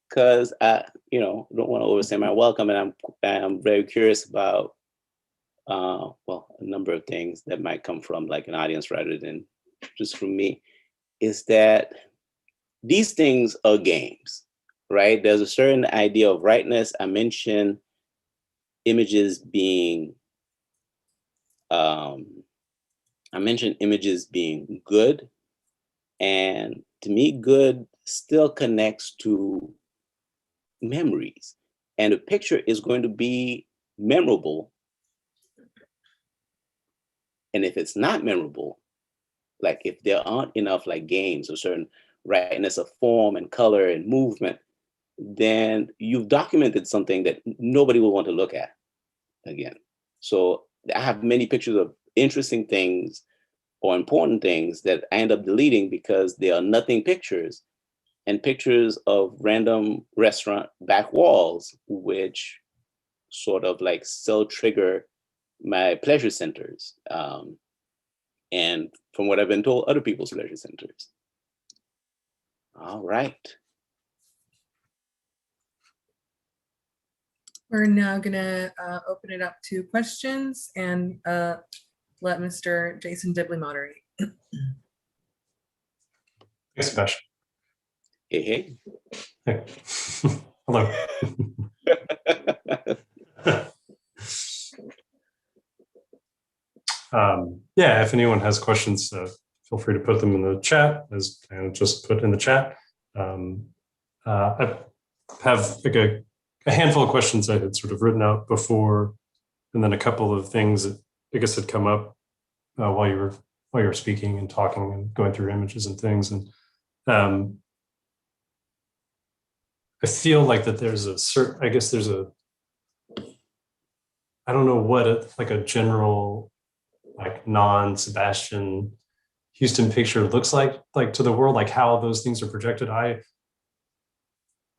because I, you know, don't want to overstay my welcome, and I'm very curious about well, a number of things that might come from like an audience rather than just from me, is that these things are games, right? There's a certain idea of rightness. I mentioned images being good. And to me, good still connects to memories. And a picture is going to be memorable. And if it's not memorable, like if there aren't enough like games or certain rightness of form and color and movement, then you've documented something that nobody will want to look at again. So I have many pictures of interesting things or important things that I end up deleting because they are nothing pictures, and pictures of random restaurant back walls, which sort of like still trigger my pleasure centers. And from what I've been told, other people's pleasure centers. All right. We're now gonna open it up to questions and let Mr. Jason Dibley moderate. Thanks, Sebastian. Hey. Hey. Hello. Yeah, if anyone has questions, feel free to put them in the chat, as I just put in the chat. I have like a handful of questions I had sort of written out before, and then a couple of things that I guess had come up while you were speaking and talking and going through images and things. And I feel like that there's a certain, I guess there's a, I don't know what like a general like non-Sebastian Houston picture looks like to the world, like how those things are projected. I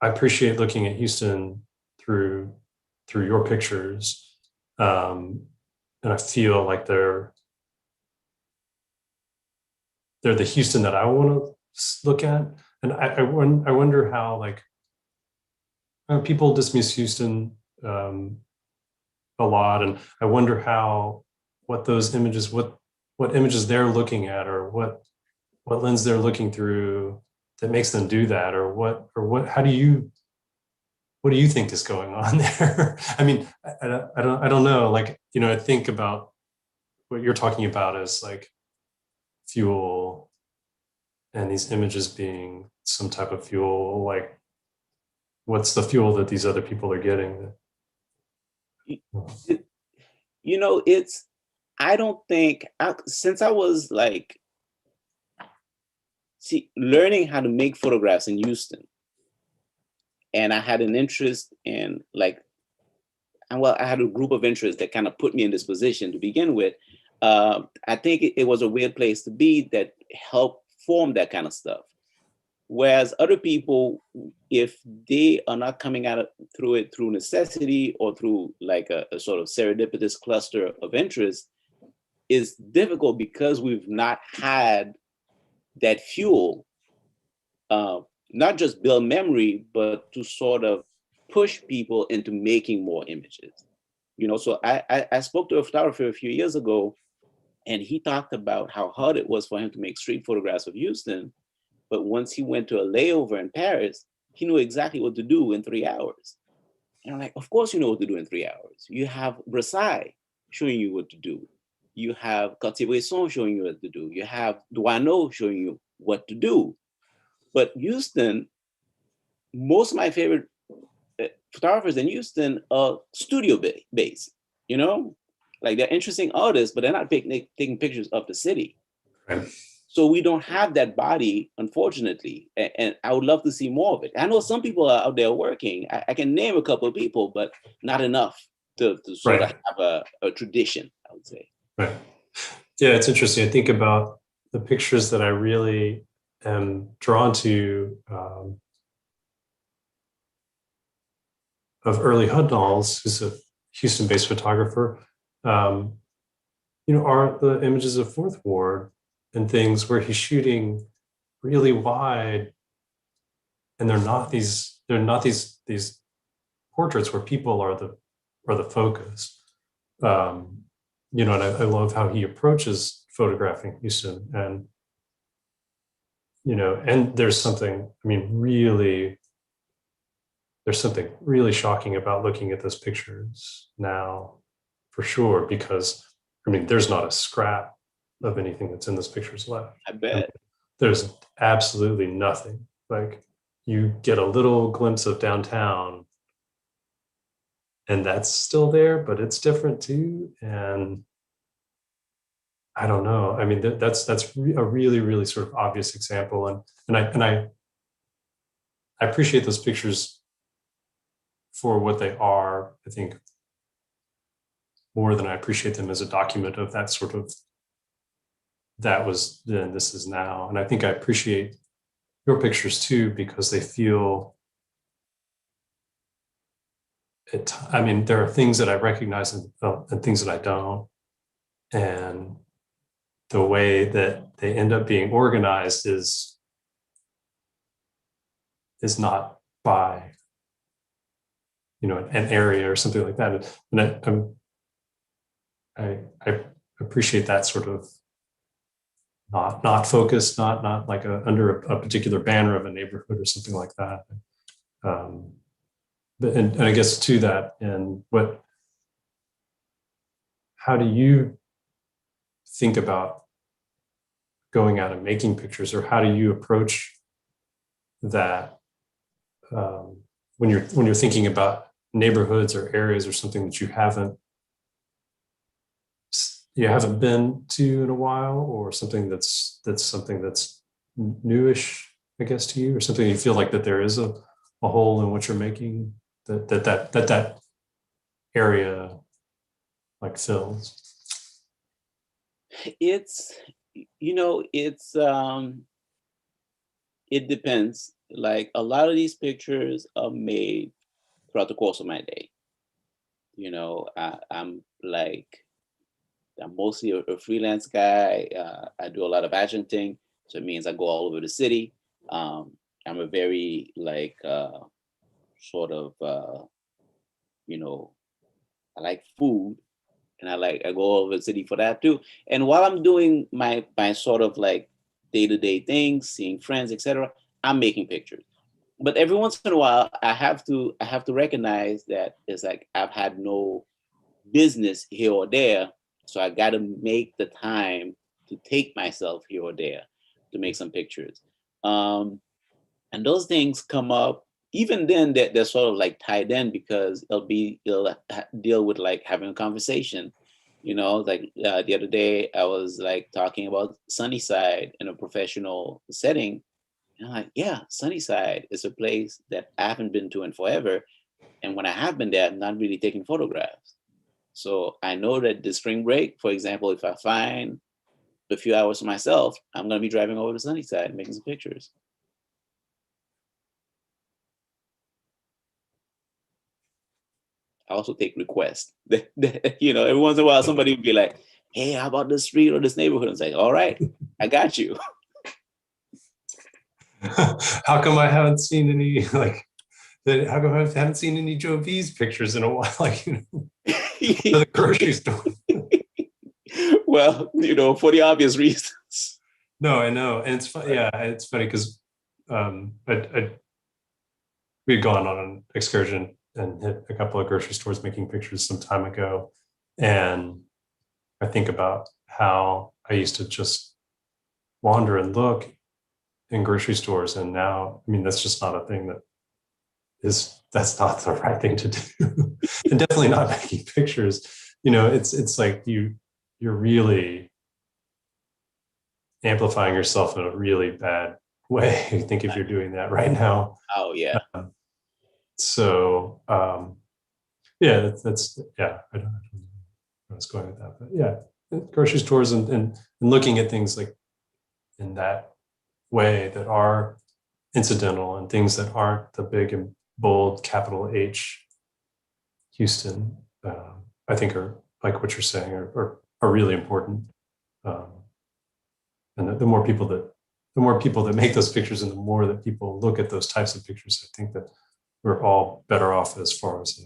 appreciate looking at Houston through your pictures, and I feel like they're the Houston that I want to look at. And I wonder how like people dismiss Houston a lot, and I wonder how what those images, what images they're looking at, or what lens they're looking through that makes them do that, or what what do you think is going on there? I mean, I don't know. Like, you know, I think about what you're talking about as like fuel, and these images being some type of fuel. Like, what's the fuel that these other people are getting? You know, I don't think, since I was like, learning how to make photographs in Houston, and I had an interest in like, and well, I had a group of interests that kind of put me in this position to begin with. I think it was a weird place to be that helped form that kind of stuff. Whereas other people, if they are not coming at it through necessity or through like a sort of serendipitous cluster of interest, it's difficult because we've not had that fuel, not just build memory, but to sort of push people into making more images. You know, so I spoke to a photographer a few years ago, and he talked about how hard it was for him to make street photographs of Houston. But once he went to a layover in Paris, he knew exactly what to do in 3 hours. And I'm like, of course you know what to do in 3 hours. You have Versailles showing you what to do. You have Cartier-Bresson showing you what to do. You have Douaneau showing you what to do. But Houston, most of my favorite photographers in Houston are studio based, you know? Like they're interesting artists, but they're not taking pictures of the city. Right. So we don't have that body, unfortunately. And I would love to see more of it. I know some people are out there working. I can name a couple of people, but not enough to sort of have a tradition, I would say. Right. Yeah, it's interesting. I think about the pictures that I really am drawn to of Early Hudnalls, who's a Houston-based photographer, you know, are the images of Fourth Ward and things where he's shooting really wide, and they're not these portraits where people are the focus. You know, and I love how he approaches photographing Houston, and you know, and there's something really shocking about looking at those pictures now, for sure, because I mean, there's not a scrap of anything that's in those pictures left. I bet. There's absolutely nothing. Like, you get a little glimpse of downtown, and that's still there, but it's different too. And I don't know. I mean, that's a really, really sort of obvious example. And I appreciate those pictures for what they are. I think more than I appreciate them as a document of that sort of, that was then, this is now. And I think I appreciate your pictures too, because they feel, I mean, there are things that I recognize and things that I don't. And the way that they end up being organized is not by, you know, an area or something like that. And I appreciate that sort of not focused, not like under a particular banner of a neighborhood or something like that. And I guess to that, and how do you think about going out and making pictures, or how do you approach that when you're thinking about neighborhoods or areas or something that you haven't been to in a while, or something that's newish, I guess, to you, or something you feel like that there is a hole in what you're making that area like fills? It's, you know, it's it depends. Like, a lot of these pictures are made throughout the course of my day. You know, I'm mostly a freelance guy. I do a lot of adjuncting, so it means I go all over the city. I'm a very you know, I like food, and I go all over the city for that too. And while I'm doing my sort of like day-to-day things, seeing friends, etc., I'm making pictures. But every once in a while, I have to recognize that it's like I've had no business here or there, so I got to make the time to take myself here or there to make some pictures. And those things come up. Even then, they're sort of like tied in, because it'll deal with like having a conversation. You know, like the other day, I was like talking about Sunnyside in a professional setting. And I'm like, yeah, Sunnyside is a place that I haven't been to in forever. And when I have been there, I'm not really taking photographs. So I know that the spring break, for example, if I find a few hours to myself, I'm going to be driving over to Sunnyside and making some pictures. I also take requests. You know, every once in a while somebody would be like, hey, how about this street or this neighborhood? And say, all right, I got you. How come I haven't seen any how come I haven't seen any Joe V's pictures in a while? Like, you know, the grocery store. Well, you know, for the obvious reasons. No, I know. And it's fun. Yeah, it's funny because we'd gone on an excursion and hit a couple of grocery stores making pictures some time ago. And I think about how I used to just wander and look in grocery stores. And now, I mean, that's just not a thing that's not the right thing to do. And definitely not making pictures. You know, it's like you're really amplifying yourself in a really bad way. I think if you're doing that right now. Oh yeah. Yeah, that's yeah. I don't know where I was going with that, but yeah, grocery stores and looking at things like in that way that are incidental and things that aren't the big and bold capital H Houston, I think are like what you're saying are really important. And the more people that make those pictures and the more that people look at those types of pictures, I think that we're all better off as far as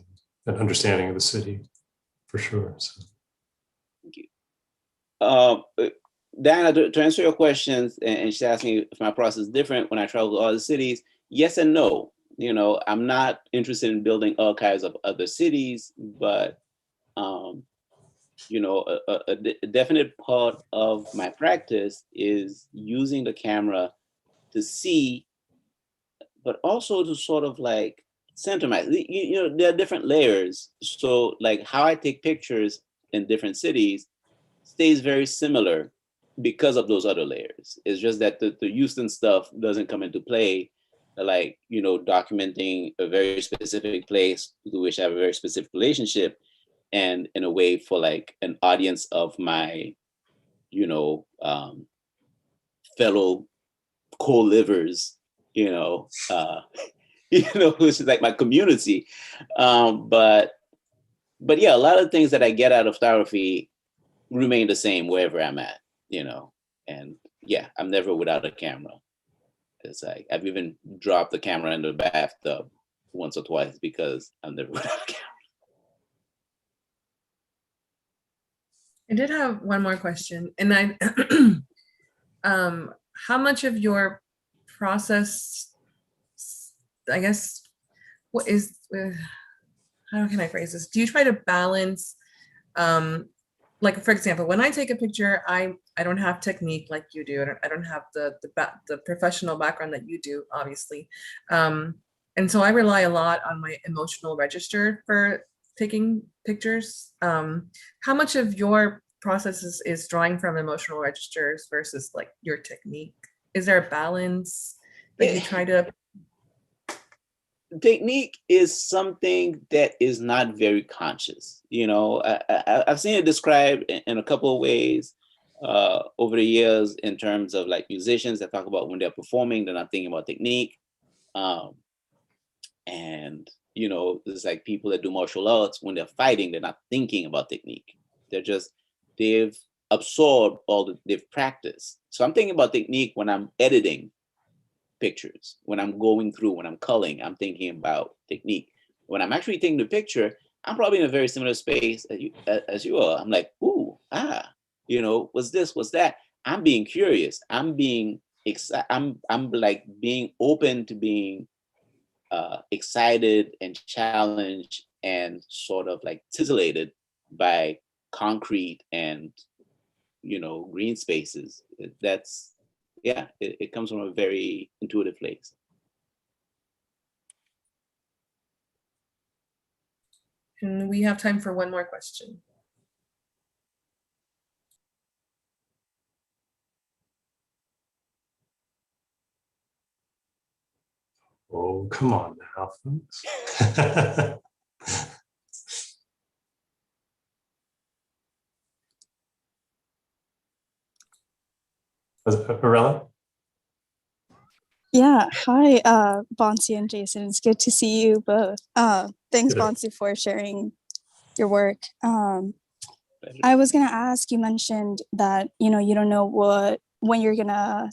an understanding of the city, for sure. So. Thank you. Diana, to answer your questions, and she asked me if my process is different when I travel to other cities. Yes and no. You know, I'm not interested in building archives of other cities, but you know, a definite part of my practice is using the camera to see, but also to sort of like center my, you know, there are different layers. So like how I take pictures in different cities stays very similar because of those other layers. It's just that the Houston stuff doesn't come into play, like, you know, documenting a very specific place to which I have a very specific relationship, and in a way for like an audience of my, you know, fellow co-livers, you know, which is like my community. But yeah, a lot of things that I get out of photography remain the same wherever I'm at, you know. And yeah, I'm never without a camera. It's like I've even dropped the camera in the bathtub once or twice because I'm never without a camera. I did have one more question, and how much of your process, I guess, what is, how can I phrase this? Do you try to balance, like, for example, when I take a picture, I don't have technique like you do. I don't have the professional background that you do, obviously. And so I rely a lot on my emotional register for taking pictures. How much of your process is drawing from emotional registers versus like your technique? Is there a balance that you try to? Technique is something that is not very conscious. You know, I've seen it described in a couple of ways over the years in terms of like musicians that talk about when they're performing, they're not thinking about technique. And, you know, it's like people that do martial arts, when they're fighting, they're not thinking about technique. They've absorbed they've practiced. So I'm thinking about technique when I'm editing pictures, when I'm going through, when I'm culling, I'm thinking about technique. When I'm actually taking the picture, I'm probably in a very similar space as you are. I'm like, ooh, you know, what's this, what's that? I'm being curious. I'm being excited. I'm like being open to being excited and challenged and sort of like titillated by concrete and, you know, green spaces. That's, yeah, it comes from a very intuitive place. And we have time for one more question. Oh, come on now, folks. Was it Arella? Yeah, hi, Bonsi and Jason. It's good to see you both. Thanks, Good. Bonsi, for sharing your work. I was gonna ask, you mentioned that, you know, you don't know when you're gonna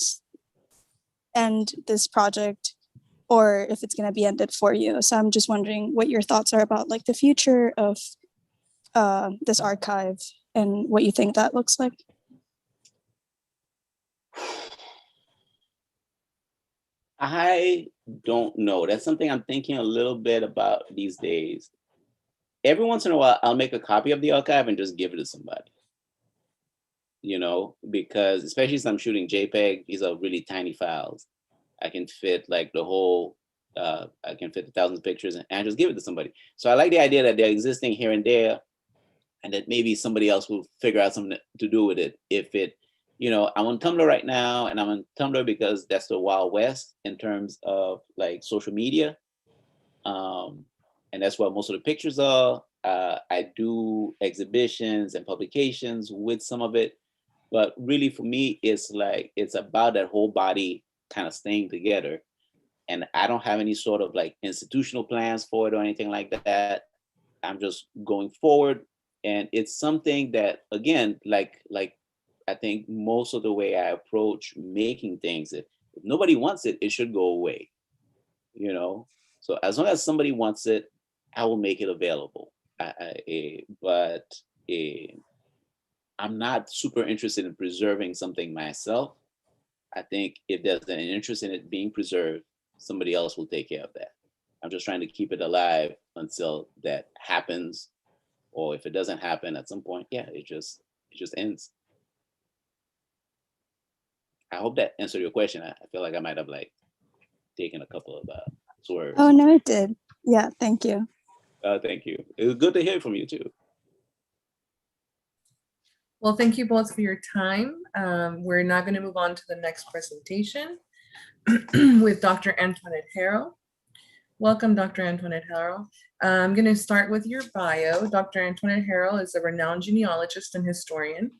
end this project or if it's gonna be ended for you. So I'm just wondering what your thoughts are about like the future of this archive and what you think that looks like. I don't know. That's something I'm thinking a little bit about these days. Every once in a while, I'll make a copy of the archive and just give it to somebody. You know, because especially since I'm shooting JPEG, these are really tiny files. I can fit like the whole, I can fit 1,000 pictures and I just give it to somebody. So I like the idea that they're existing here and there and that maybe somebody else will figure out something to do with it. If it, you know, I'm on Tumblr right now and I'm on Tumblr because that's the Wild West in terms of like social media. And that's where most of the pictures are. I do exhibitions and publications with some of it. But really for me, it's like, it's about that whole body kind of staying together. And I don't have any sort of like institutional plans for it or anything like that. I'm just going forward. And it's something that, again, like I think most of the way I approach making things, if nobody wants it, it should go away, you know? So as long as somebody wants it, I will make it available. But I'm not super interested in preserving something myself. I think if there's an interest in it being preserved, somebody else will take care of that. I'm just trying to keep it alive until that happens. Or if it doesn't happen at some point, yeah, it just ends. I hope that answered your question. I feel like I might have like taken a couple of swerves. Oh, no, it did. Yeah, thank you. Thank you. It was good to hear from you too. Well, thank you both for your time. We're now going to move on to the next presentation with Dr. Antoinette Harrell. Welcome, Dr. Antoinette Harrell. I'm going to start with your bio. Dr. Antoinette Harrell is a renowned genealogist and historian.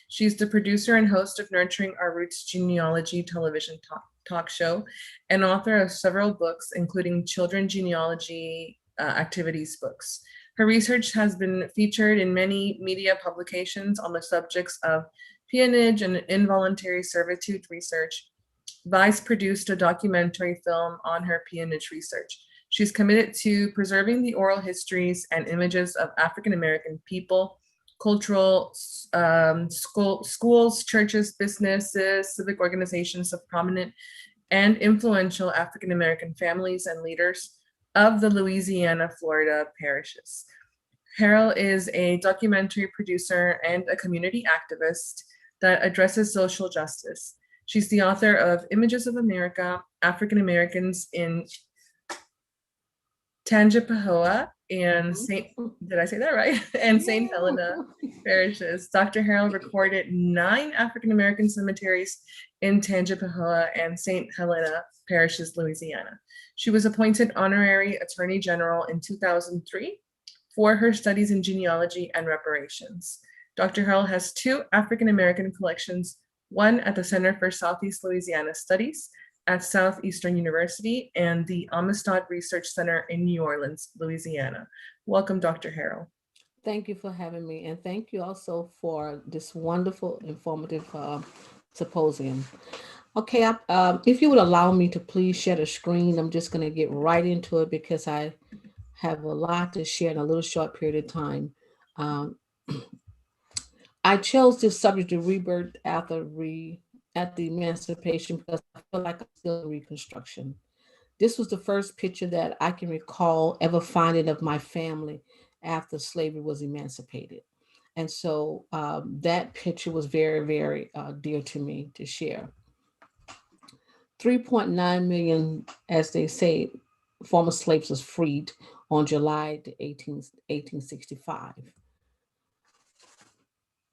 She's the producer and host of Nurturing Our Roots Genealogy television talk show and author of several books, including children genealogy activities books. Her research has been featured in many media publications on the subjects of peonage and involuntary servitude research. Vice produced a documentary film on her peonage research. She's committed to preserving the oral histories and images of African-American people, cultural schools, churches, businesses, civic organizations of prominent and influential African-American families and leaders of the Louisiana, Florida parishes. Harrell is a documentary producer and a community activist that addresses social justice. She's the author of Images of America, African Americans in Tangipahoa and did I say that right? And St. Helena parishes. Dr. Harrell recorded 9 African American cemeteries in Tangipahoa and St. Helena parishes, Louisiana. She was appointed Honorary Attorney General in 2003 for her studies in genealogy and reparations. Dr. Harrell has 2 African American collections, one at the Center for Southeast Louisiana Studies at Southeastern University and the Amistad Research Center in New Orleans, Louisiana. Welcome, Dr. Harrell. Thank you for having me. And thank you also for this wonderful, informative symposium. Okay, if you would allow me to please share the screen, I'm just gonna get right into it because I have a lot to share in a little short period of time. I chose this subject of rebirth after the emancipation because I feel like I'm still in Reconstruction. This was the first picture that I can recall ever finding of my family after slavery was emancipated. And so that picture was very, very dear to me to share. 3.9 million, as they say, former slaves was freed on July 1865.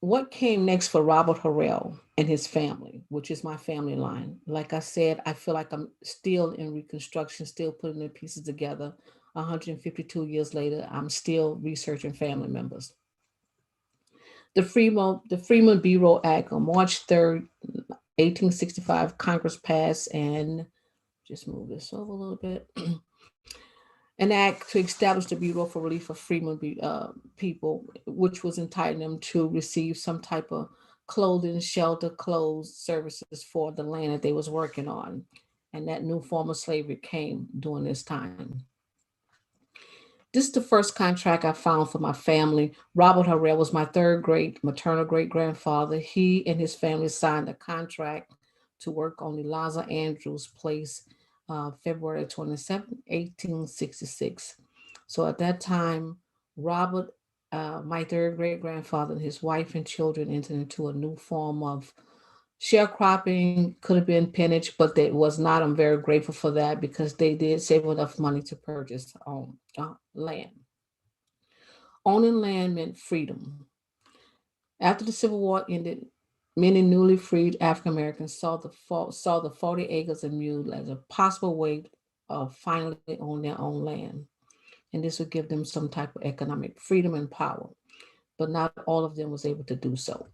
What came next for Robert Harrell and his family, which is my family line? Like I said, I feel like I'm still in Reconstruction, still putting the pieces together. 152 years later, I'm still researching family members. The Freeman Bureau Act on March 3rd, 1865, Congress passed, and just move this over a little bit. An act to establish the Bureau for Relief of Freedmen people, which was entitling them to receive some type of clothing, shelter, clothes, services for the land that they was working on. And that new form of slavery came during this time. This is the first contract I found for my family. Robert Harrell was my third great maternal great grandfather. He and his family signed a contract to work on Eliza Andrews Place, February 27, 1866. So at that time, Robert, my third great grandfather, and his wife and children entered into a new form of sharecropping. Could have been peonage, but it was not. I'm very grateful for that because they did save enough money to purchase land. Owning land meant freedom. After the Civil War ended, many newly freed African Americans saw the 40 acres and mule as a possible way of finally owning their own land. And this would give them some type of economic freedom and power. But not all of them was able to do so.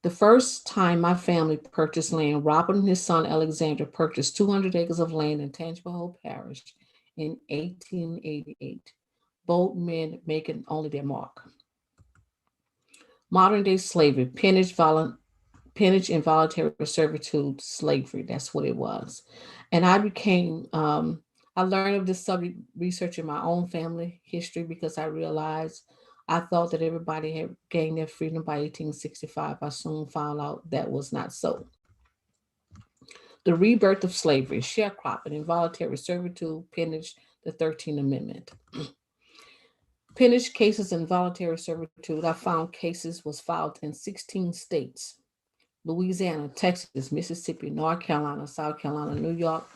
The first time my family purchased land, Robert and his son Alexander purchased 200 acres of land in Tangipahoa Hope Parish in 1888. Both men making only their mark. Modern day slavery, peonage, involuntary servitude, slavery. That's what it was. And I learned of this subject researching my own family history because I realized I thought that everybody had gained their freedom by 1865. I soon found out that was not so. The rebirth of slavery, sharecropping, involuntary servitude, peonage, the 13th Amendment. Peonage cases and voluntary servitude, I found cases was filed in 16 states: Louisiana, Texas, Mississippi, North Carolina, South Carolina, New York,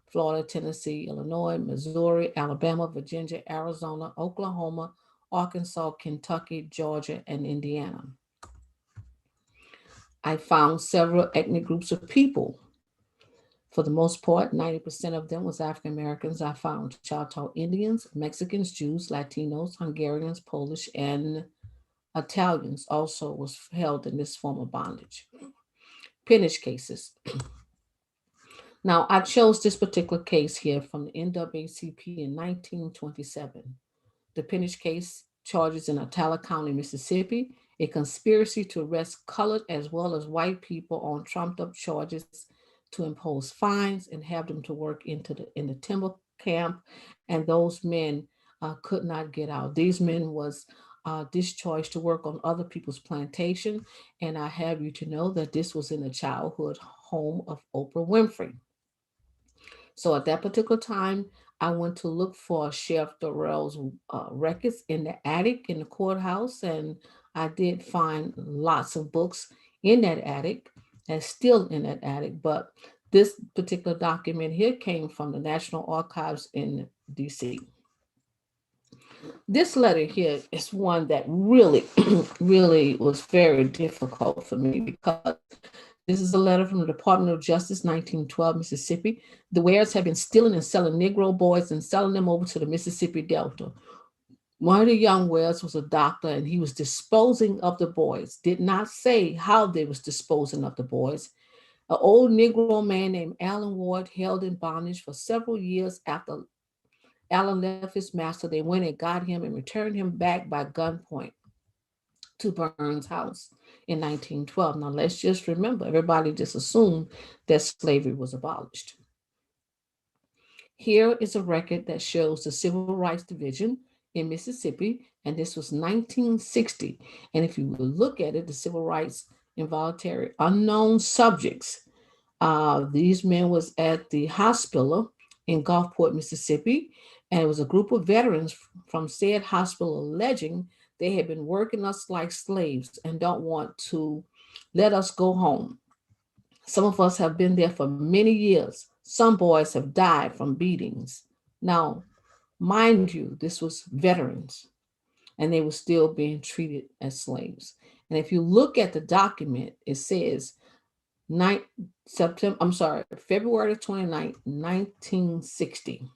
Florida, Tennessee, Illinois, Missouri, Alabama, Virginia, Arizona, Oklahoma, Arkansas, Kentucky, Georgia, and Indiana. I found several ethnic groups of people. For the most part, 90% of them was African Americans. I found Choctaw Indians, Mexicans, Jews, Latinos, Hungarians, Polish, and Italians also was held in this form of bondage. Peonage cases. Now, I chose this particular case here from the NAACP in 1927. The peonage case charges in Attala County, Mississippi, a conspiracy to arrest colored as well as white people on trumped up charges to impose fines and have them to work in the timber camp, and those men could not get out. These men was discharged to work on other people's plantation, and I have you to know that this was in the childhood home of Oprah Winfrey. So at that particular time, I went to look for Sheriff Dorrell's records in the attic in the courthouse, and I did find lots of books in that attic and still in that attic. But this particular document here came from the National Archives in DC. This letter here is one that really, really was very difficult for me because this is a letter from the Department of Justice, 1912, Mississippi. The Wares have been stealing and selling Negro boys and selling them over to the Mississippi Delta. One of the young Wares was a doctor and he was disposing of the boys. Did not say how they was disposing of the boys. An old Negro man named Allen Ward held in bondage for several years after Allen left his master. They went and got him and returned him back by gunpoint to Burns' house in 1912. Now let's just remember, everybody just assumed that slavery was abolished. Here is a record that shows the Civil Rights Division in Mississippi, and this was 1960. And if you will look at it, the Civil Rights Involuntary Unknown Subjects, these men was at the hospital in Gulfport, Mississippi, and it was a group of veterans from said hospital alleging they had been working us like slaves and don't want to let us go home. Some of us have been there for many years. Some boys have died from beatings. Now, mind you, this was veterans, and they were still being treated as slaves. And if you look at the document, it says February 29, 1960.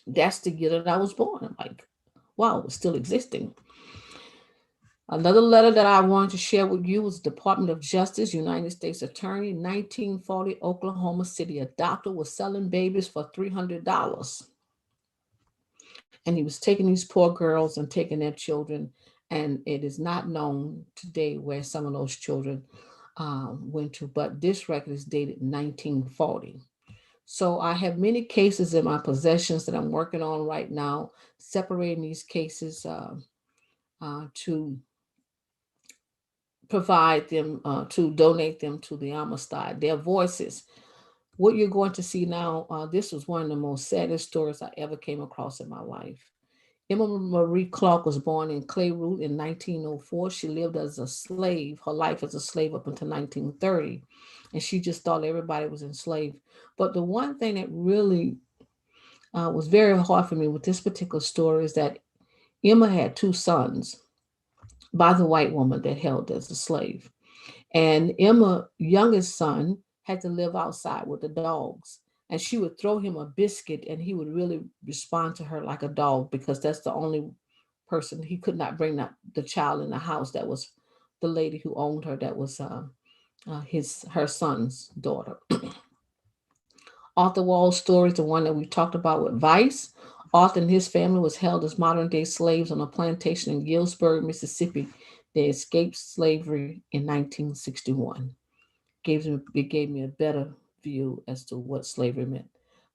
That's the year that I was born. I'm like, wow, it was still existing. Another letter that I wanted to share with you was Department of Justice, United States Attorney, 1940, Oklahoma City. A doctor was selling babies for $300. And he was taking these poor girls and taking their children. And it is not known today where some of those children went to, but this record is dated 1940. So I have many cases in my possessions that I'm working on right now, separating these cases to provide them, to donate them to the Amistad, their voices. What you're going to see now, this was one of the most saddest stories I ever came across in my life. Emma Marie Clark was born in Clayroot in 1904. She lived as a slave, her life as a slave up until 1930. And she just thought everybody was enslaved. But the one thing that really was very hard for me with this particular story is that Emma had 2 sons by the white woman that held as a slave. And Emma's youngest son had to live outside with the dogs. And she would throw him a biscuit and he would really respond to her like a dog, because that's the only person, he could not bring the child in the house. That was the lady who owned her. That was her son's daughter. Arthur Wall's story is the one that we talked about with Vice. Arthur and his family was held as modern day slaves on a plantation in Gillsburg, Mississippi. They escaped slavery in 1961. It gave me a better view as to what slavery meant.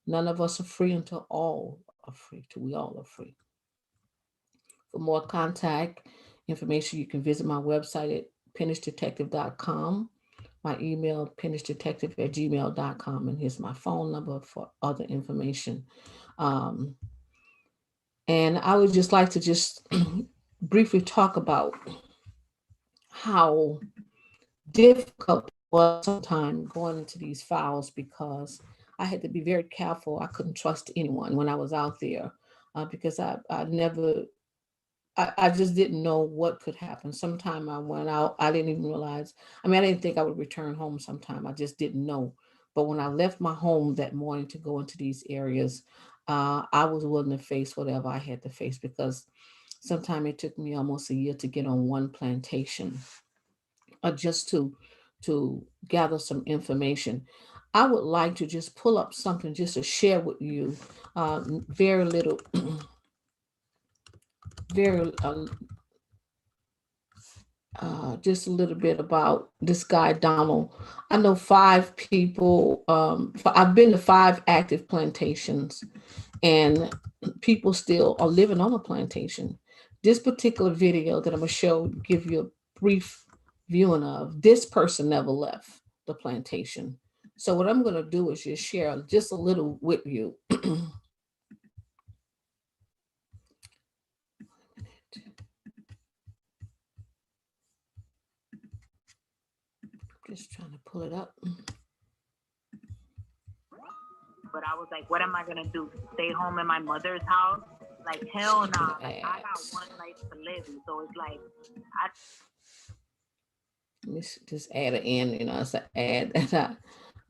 None of us are free until all are free, till we all are free. For more contact information, you can visit my website at pennishdetective.com, my email, pennishdetective@gmail.com, and here's my phone number for other information. And I would just like to just briefly talk about how difficult it was sometimes going into these files, because I had to be very careful. I couldn't trust anyone when I was out there because I just didn't know what could happen. Sometime I went out, I didn't even realize, I didn't think I would return home sometime. I just didn't know. But when I left my home that morning to go into these areas, I was willing to face whatever I had to face, because sometimes it took me almost a year to get on one plantation, just to gather some information. I would like to just pull up something just to share with you, very little, very, just a little bit about this guy, Donald. I know 5 people, I've been to 5 active plantations, and people still are living on a plantation. This particular video that I'm gonna give you a brief viewing of, this person never left the plantation. So what I'm gonna do is just share just a little with you. Just trying to pull it up. But I was like, what am I gonna do? Stay home in my mother's house? Like, hell nah. Like, I got one life to live, and so it's like, Let's just add an N, it's an ad.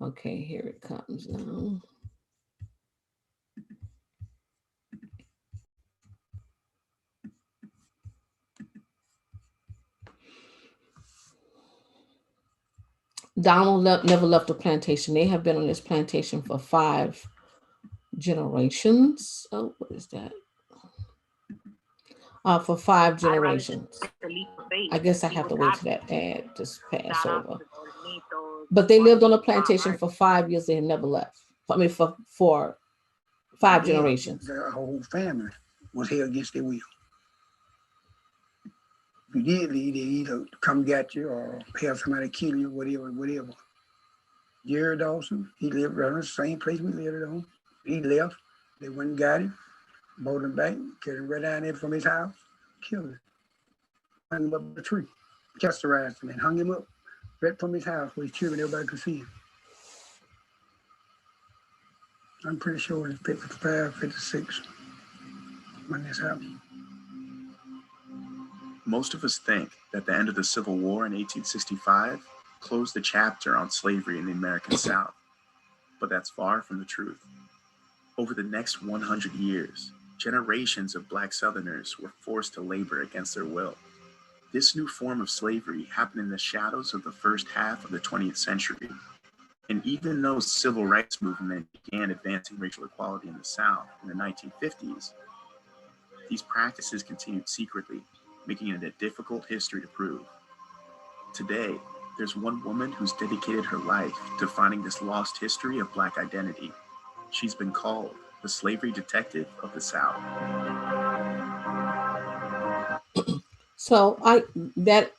Okay, here it comes now. Donald never left the plantation. They have been on this plantation for 5 generations. Oh, what is that? For 5 generations. I guess I have to wait till that ad just pass over. But they lived on a plantation for 5 years. They never left. For 5 generations. Their whole family was held against their will. If you did leave, they either come get you or have somebody kill you, whatever. Jerry Dawson, he lived around the same place we lived on. He left. They went and got him, brought him back, carried him right down there from his house, killed him. Hung him up a tree, castorized him, and hung him up right from his house where his children, everybody could see him. I'm pretty sure it's 55, 56 when this happened. Most of us think that the end of the Civil War in 1865 closed the chapter on slavery in the American South, but that's far from the truth. Over the next 100 years, generations of Black Southerners were forced to labor against their will. This new form of slavery happened in the shadows of the first half of the 20th century. And even though the civil rights movement began advancing racial equality in the South in the 1950s, these practices continued secretly, making it a difficult history to prove. Today, there's one woman who's dedicated her life to finding this lost history of Black identity. She's been called the slavery detective of the South. So that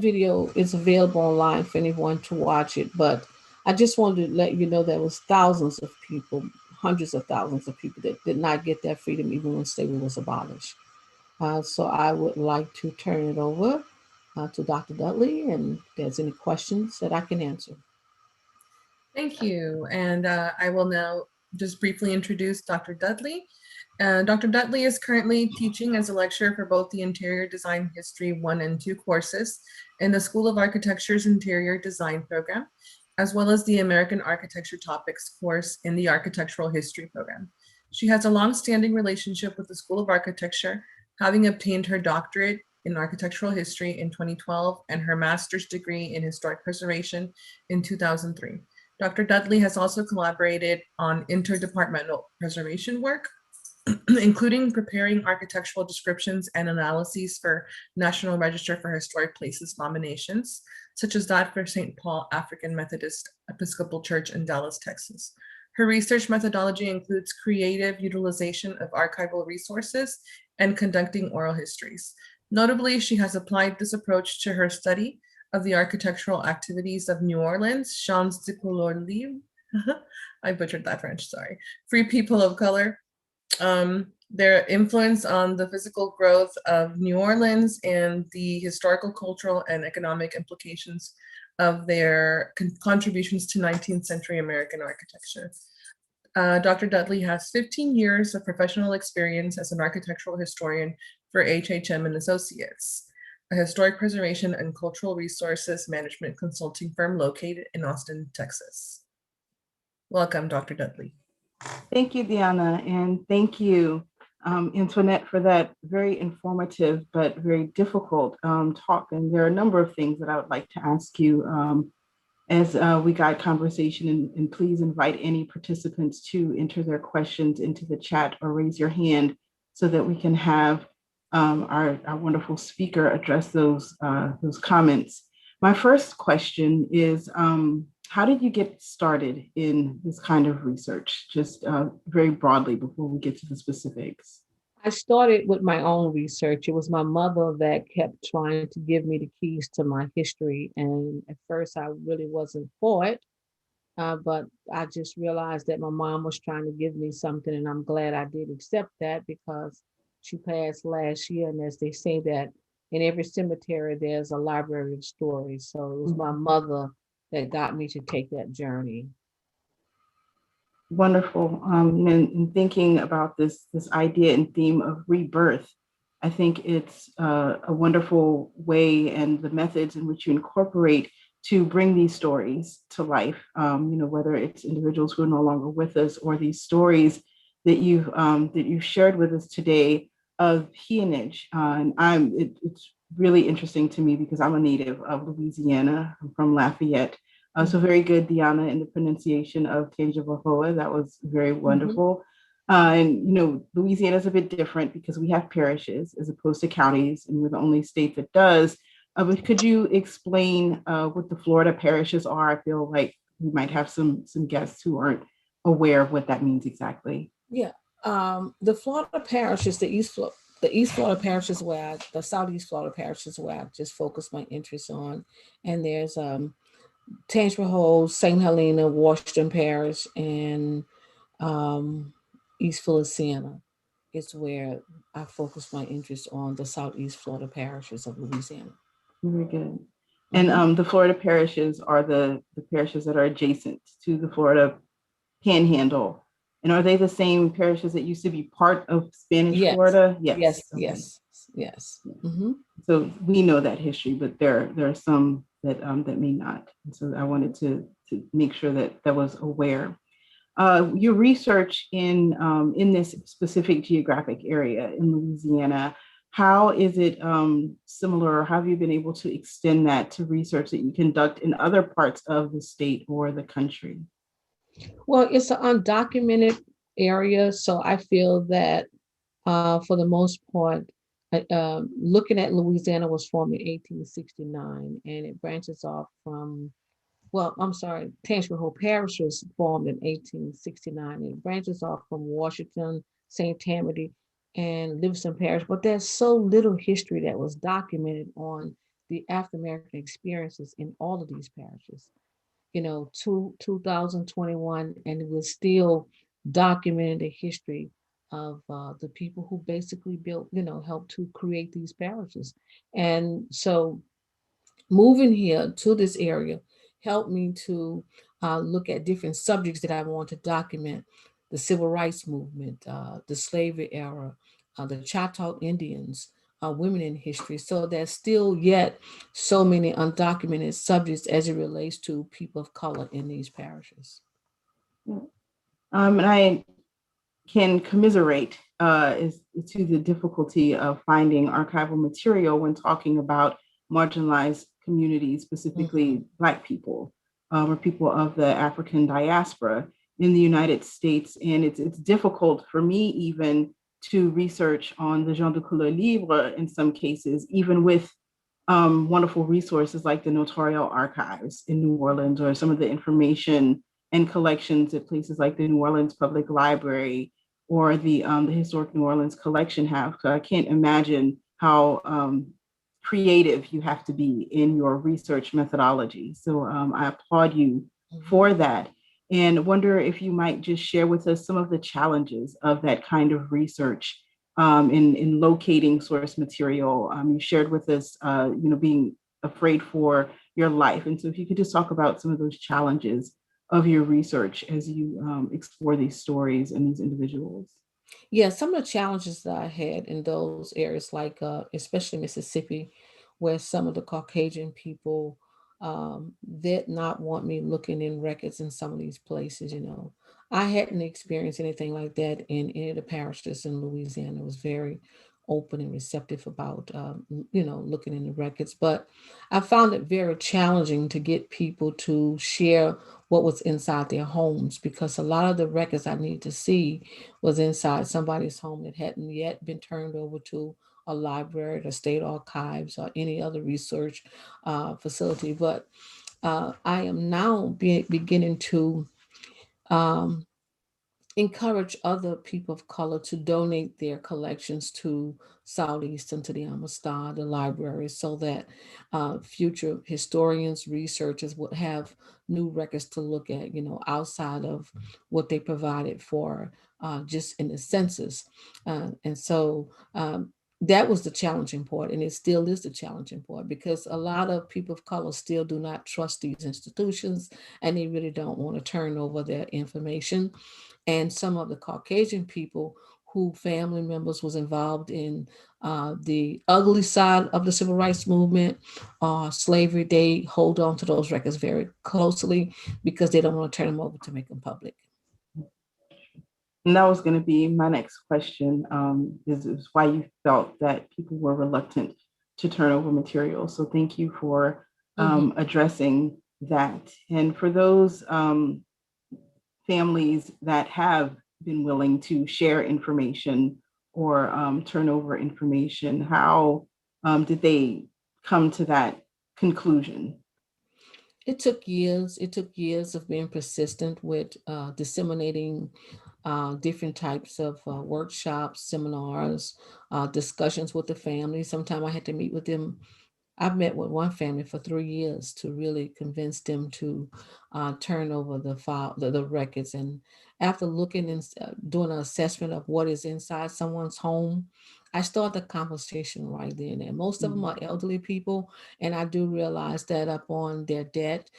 video is available online for anyone to watch it, but I just wanted to let you know there was thousands of people, hundreds of thousands of people that did not get that freedom even when slavery was abolished. So I would like to turn it over to Dr. Dudley, and if there's any questions that I can answer. Thank you. And I will now just briefly introduce Dr. Dudley. Dr. Dudley is currently teaching as a lecturer for both the Interior Design History 1 and 2 courses in the School of Architecture's Interior Design program, as well as the American Architecture Topics course in the Architectural History program. She has a long-standing relationship with the School of Architecture, having obtained her doctorate in architectural history in 2012 and her master's degree in historic preservation in 2003. Dr. Dudley has also collaborated on interdepartmental preservation work, including preparing architectural descriptions and analyses for National Register for Historic Places nominations, such as that for St. Paul African Methodist Episcopal Church in Dallas, Texas. Her research methodology includes creative utilization of archival resources and conducting oral histories. Notably, she has applied this approach to her study of the architectural activities of New Orleans, Champs de Couleur Libre, I butchered that French, sorry, free people of color, their influence on the physical growth of New Orleans and the historical, cultural, and economic implications of their contributions to 19th century American architecture. Dr. Dudley has 15 years of professional experience as an architectural historian for HHM and Associates, a historic preservation and cultural resources management consulting firm located in Austin, Texas. Welcome, Dr. Dudley. Thank you, Deanna, and thank you, Antoinette, for that very informative but very difficult talk. And there are a number of things that I would like to ask you as we guide conversation, and please invite any participants to enter their questions into the chat or raise your hand so that we can have our wonderful speaker address those comments. My first question is, how did you get started in this kind of research, just very broadly before we get to the specifics? I started with my own research. It was my mother that kept trying to give me the keys to my history. And at first I really wasn't for it, but I just realized that my mom was trying to give me something, and I'm glad I did accept that because she passed last year. And as they say that in every cemetery, there's a library of stories. So it was my mother that got me to take that journey. Wonderful. And thinking about this idea and theme of rebirth, I think it's a wonderful way, and the methods in which you incorporate to bring these stories to life, whether it's individuals who are no longer with us or these stories that you've shared with us today of peonage. And it's really interesting to me because I'm a native of Louisiana. I'm from Lafayette. So very good, Deanna, in the pronunciation of Tangipahoa. That was very wonderful. And Louisiana is a bit different because we have parishes as opposed to counties, and we're the only state that does. But could you explain what the Florida parishes are? I feel like we might have some guests who aren't aware of what that means exactly. Yeah, the Florida parishes, the East Florida parishes the Southeast Florida parishes where I just focus my interest on, and there's Tangipahoa, St. Helena, Washington Parish, and East Feliciana is where I focus my interest on the Southeast Florida parishes of Louisiana. Very good. And the Florida parishes are the parishes that are adjacent to the Florida Panhandle. And are they the same parishes that used to be part of Spanish Florida? Yes. Okay. Yes. So we know that history, but there are some that may not. And so I wanted to make sure that was aware. Your research in this specific geographic area in Louisiana how is it similar, or how have you been able to extend that to research that you conduct in other parts of the state or the country? Well, it's an undocumented area, so I feel that for the most part, looking at Louisiana was formed in 1869, and it branches off from, well, I'm sorry, Tangipahoa Parish was formed in 1869, and it branches off from Washington, St. Tammany, and Livingston Parish, but there's so little history that was documented on the African American experiences in all of these parishes. 2021, and we're still documenting the history of the people who basically built, helped to create these parishes. And so moving here to this area helped me to look at different subjects that I want to document: the civil rights movement, the slavery era, the Choctaw Indians, women in history. So there's still yet so many undocumented subjects as it relates to people of color in these parishes. And I can commiserate to the difficulty of finding archival material when talking about marginalized communities, specifically Black people or people of the African diaspora in the United States. And it's difficult for me even to research on the gens de couleur libre in some cases, even with wonderful resources like the Notarial Archives in New Orleans, or some of the information and collections at places like the New Orleans Public Library or the Historic New Orleans Collection have. So I can't imagine how creative you have to be in your research methodology. So I applaud you for that, and wonder if you might just share with us some of the challenges of that kind of research in locating source material. You shared with us, being afraid for your life. And so if you could just talk about some of those challenges of your research as you explore these stories and these individuals. Yeah, some of the challenges that I had in those areas, like especially Mississippi, where some of the Caucasian people did not want me looking in records in some of these places. I hadn't experienced anything like that in any of the parishes in Louisiana. It was very open and receptive about, looking in the records. But I found it very challenging to get people to share what was inside their homes, because a lot of the records I need to see was inside somebody's home that hadn't yet been turned over to a library, the state archives, or any other research facility. But I am now beginning to encourage other people of color to donate their collections to Southeastern, to the Amistad, the library, so that future historians, researchers would have new records to look at, outside of what they provided for just in the census. And so that was the challenging part, and it still is the challenging part, because a lot of people of color still do not trust these institutions, and they really don't want to turn over their information. And some of the Caucasian people who family members was involved in the ugly side of the civil rights movement, slavery, they hold on to those records very closely because they don't want to turn them over to make them public. And that was going to be my next question, is why you felt that people were reluctant to turn over material. So thank you for addressing that. And for those families that have been willing to share information or turn over information, how did they come to that conclusion? It took years. It took years of being persistent with disseminating different types of workshops, seminars, discussions with the family. Sometimes I had to meet with them. I've met with one family for 3 years to really convince them to turn over the file, the records. And after looking and doing an assessment of what is inside someone's home, I start the conversation right then. And most of them are elderly people. And I do realize that upon their death,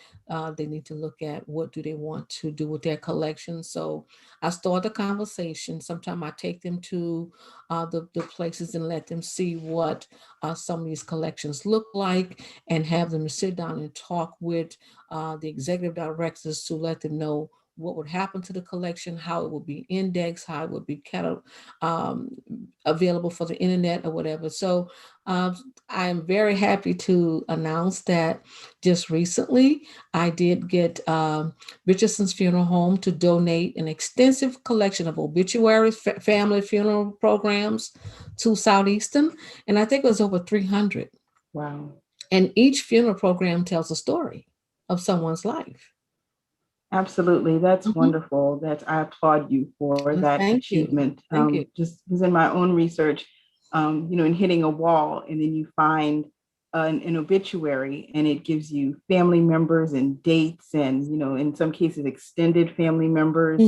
they need to look at what do they want to do with their collection. So I start the conversation. Sometimes I take them to the places and let them see what some of these collections look like, and have them sit down and talk with the executive directors to let them know what would happen to the collection, how it would be indexed, how it would be available for the internet or whatever. So I am very happy to announce that just recently I did get Richardson's Funeral Home to donate an extensive collection of obituaries, family funeral programs to Southeastern, and I think it was over 300. Wow. And each funeral program tells a story of someone's life. Absolutely. That's wonderful. I applaud you for that achievement. Thank you. Just because in my own research, in hitting a wall and then you find an obituary and it gives you family members and dates and, in some cases, extended family members.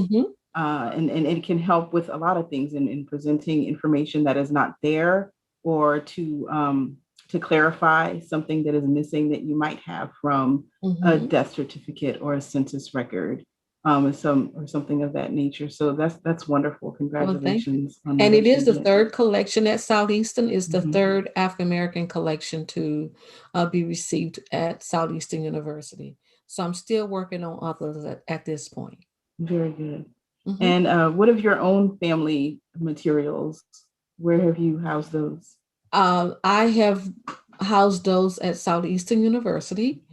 And it can help with a lot of things in presenting information that is not there, or to clarify something that is missing that you might have from a death certificate or a census record, or something of that nature. So that's wonderful. Congratulations. Well, and it is the third collection at Southeastern. Is the third African-American collection to be received at Southeastern University. So I'm still working on others at this point. Very good. And what of your own family materials? Where have you housed those? I have housed those at Southeastern University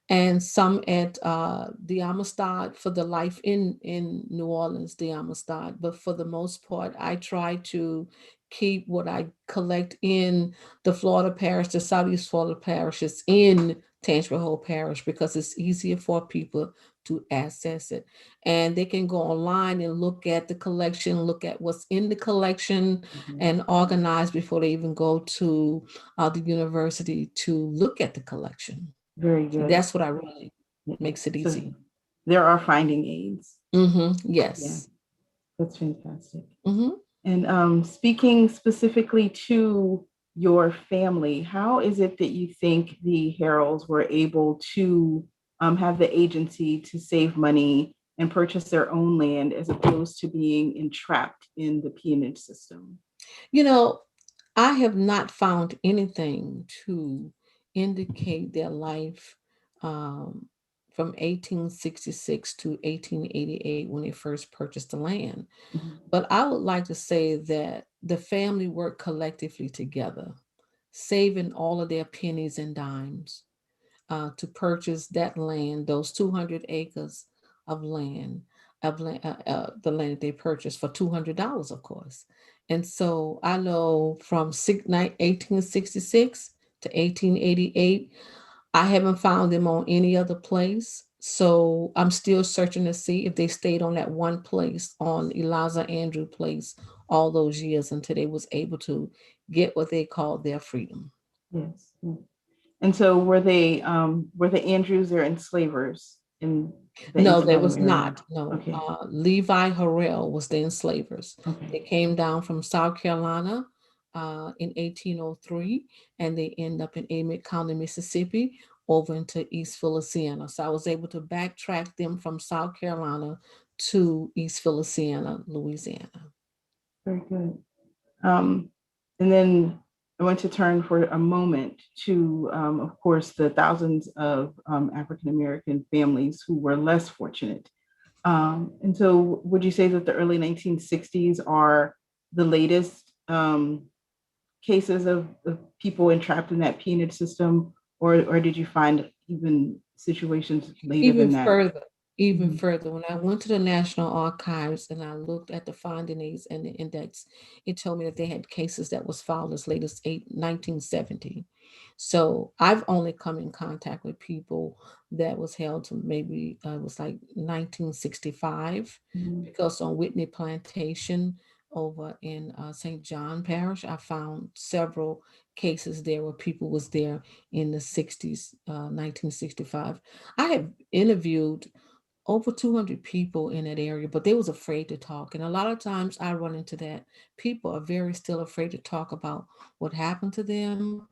and some at the Amistad for the Life in New Orleans, the Amistad. But for the most part, I try to keep what I collect in the Florida parish, the Southeast Florida parishes in Tangipahoa Whole Parish, because it's easier for people to access it. And they can go online and look at the collection, look at what's in the collection, and organize before they even go to the university to look at the collection. Very good. So that's what I really makes it easy. So there are finding aids. Yes. Yeah. That's fantastic. And speaking specifically to your family, how is it that you think the Heralds were able to have the agency to save money and purchase their own land as opposed to being entrapped in the peonage system? I have not found anything to indicate their life from 1866 to 1888 when they first purchased the land. But I would like to say that the family worked collectively together, saving all of their pennies and dimes to purchase that land, those 200 acres of land, the land that they purchased for $200, of course. And so I know from 1866 to 1888, I haven't found them on any other place. So I'm still searching to see if they stayed on that one place, on Eliza Andrew Place, all those years until they was able to get what they called their freedom. Yes. And so were the Andrews their enslavers in the No, there antebellum was era? not. No. Okay. Levi Harrell was the enslavers. Okay. They came down from South Carolina in 1803, and they end up in Amite County, Mississippi, over into East Feliciana. So I was able to backtrack them from South Carolina to East Feliciana, Louisiana. Very good. And then I want to turn for a moment to, of course, the thousands of African-American families who were less fortunate. And so would you say that the early 1960s are the latest cases of people entrapped in that peonage system, or did you find even situations later than that? Even further, when I went to the National Archives and I looked at the finding aids and the index, it told me that they had cases that was filed as late as 1970. So I've only come in contact with people that was held to maybe it was like 1965, because on Whitney Plantation over in St. John Parish, I found several cases there where people was there in the 60s, 1965. I have interviewed over 200 people in that area, but they was afraid to talk. And a lot of times I run into that. People are still afraid to talk about what happened to them,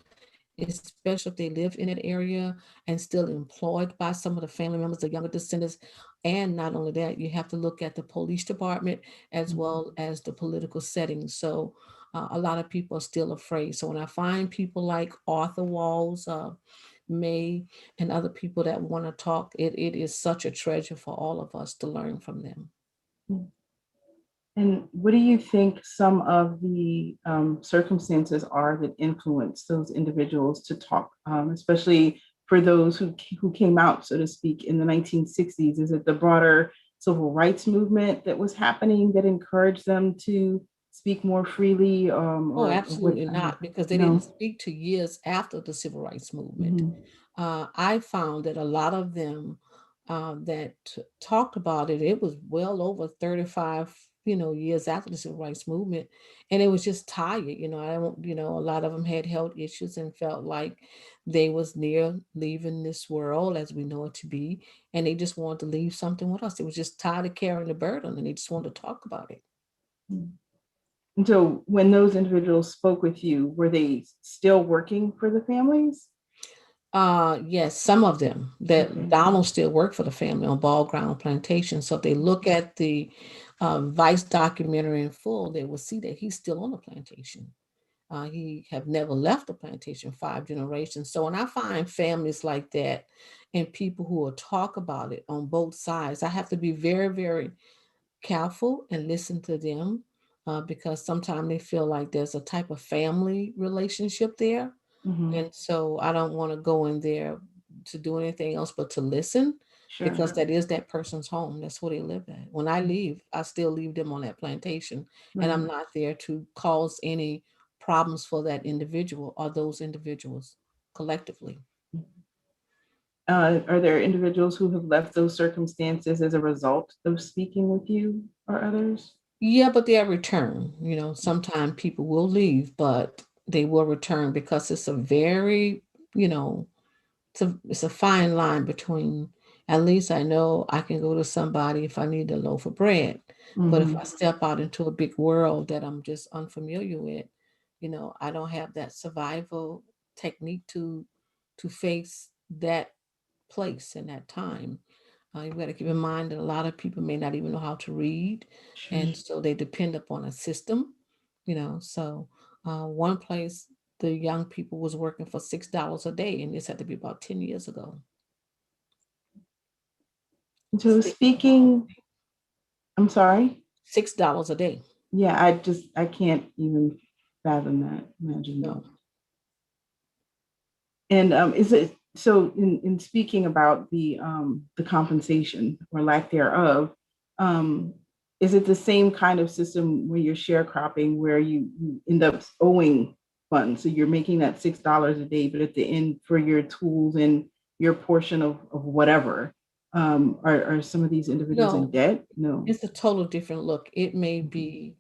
especially if they live in that area and still employed by some of the family members, the younger descendants. And not only that, you have to look at the police department as well as the political settings. So a lot of people are still afraid. So when I find people like Arthur Walls, May, and other people that want to talk. It is such a treasure for all of us to learn from them. And what do you think some of the circumstances are that influence those individuals to talk, especially for those who came out, so to speak, in the 1960s? Is it the broader civil rights movement that was happening that encouraged them to speak more freely? Oh, absolutely not, because they didn't speak to years after the civil rights movement. I found that a lot of them that talked about it, it was well over 35 years after the civil rights movement, and it was just tired. I don't, a lot of them had health issues and felt like they was near leaving this world as we know it to be, and they just wanted to leave something with us. They was just tired of carrying the burden, and they just wanted to talk about it. And so when those individuals spoke with you, were they still working for the families? Yes, some of them. That Donald still worked for the family on Ball Ground Plantation. So if they look at the Vice documentary in full, they will see that he's still on the plantation. He have never left the plantation 5 generations. So when I find families like that and people who will talk about it on both sides, I have to be very, very careful and listen to them because sometimes they feel like there's a type of family relationship there. And so I don't want to go in there to do anything else but to listen, because that is that person's home. That's where they live at. When I leave, I still leave them on that plantation, and I'm not there to cause any problems for that individual or those individuals collectively. Are there individuals who have left those circumstances as a result of speaking with you or others? Yeah, but they'll return. Sometimes people will leave, but they will return, because it's a very, it's a fine line between, at least I know I can go to somebody if I need a loaf of bread. But if I step out into a big world that I'm just unfamiliar with, I don't have that survival technique to face that place and that time. You've got to keep in mind that a lot of people may not even know how to read, and so they depend upon a system. So one place the young people was working for $6 a day, and this had to be about 10 years ago. So speaking, I'm sorry? $6 a day. Yeah, I can't even fathom that, imagine that. And is it, so in speaking about the compensation or lack thereof, is it the same kind of system where you're sharecropping, where you end up owing funds? So you're making that $6 a day, but at the end, for your tools and your portion of whatever, are some of these individuals in debt? No. It's a total different look. It may be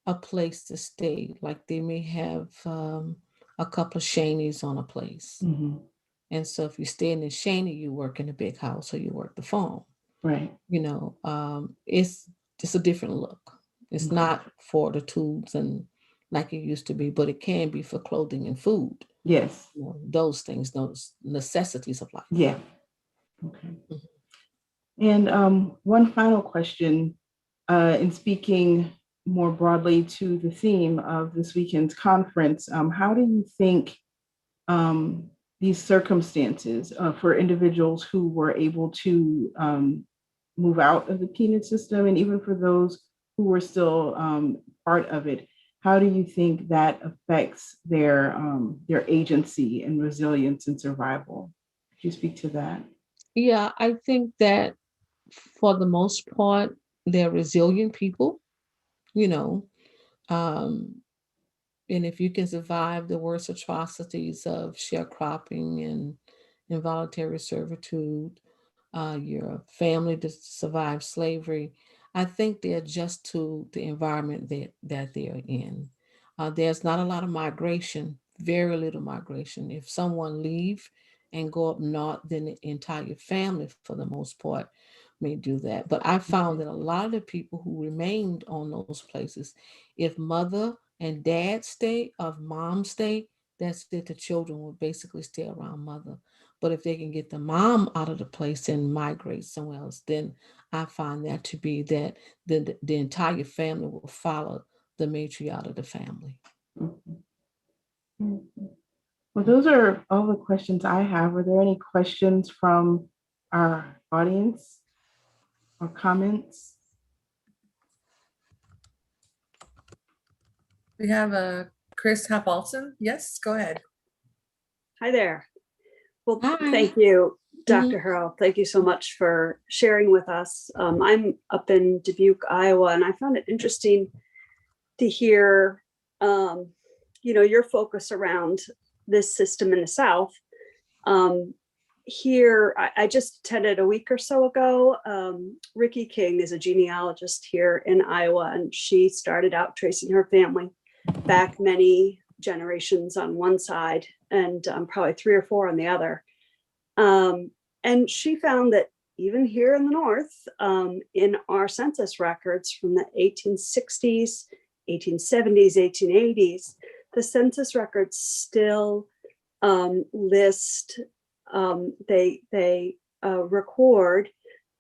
a place to stay, like they may have a couple of Shanies on a place. And so if you stay in the Shaney, you work in a big house or you work the farm. Right. It's just a different look. It's not for the tools and like it used to be, but it can be for clothing and food. Yes. Those things, those necessities of life. Yeah. Okay. And one final question, in speaking more broadly to the theme of this weekend's conference, how do you think these circumstances for individuals who were able to move out of the penal system, and even for those who were still part of it, how do you think that affects their agency and resilience and survival? Could you speak to that? Yeah, I think that for the most part, they're resilient people, and if you can survive the worst atrocities of sharecropping and involuntary servitude, your family to survive slavery, I think they adjust to the environment that they're in. There's not a lot of migration, very little migration. If someone leave and go up north, then the entire family, for the most part, may do that. But I found that a lot of the people who remained on those places, if mother and dad stay, if mom stay, that's it. The children will basically stay around mother. But if they can get the mom out of the place and migrate somewhere else, then I find that to be that the entire family will follow the matriarch of the family. Well, Well, those are all the questions I have. Are there any questions from our audience or comments? We have Chris Hapalson. Yes, go ahead. Hi there. Well, Hi. thank you, Dr. Harrell. Thank you so much for sharing with us. I'm up in Dubuque, Iowa, and I found it interesting to hear, your focus around this system in the South. Here, I just attended a week or so ago. Ricky King is a genealogist here in Iowa, and she started out tracing her family back many generations on one side and probably 3 or 4 on the other. And she found that even here in the North, in our census records from the 1860s, 1870s, 1880s, the census records still list, they record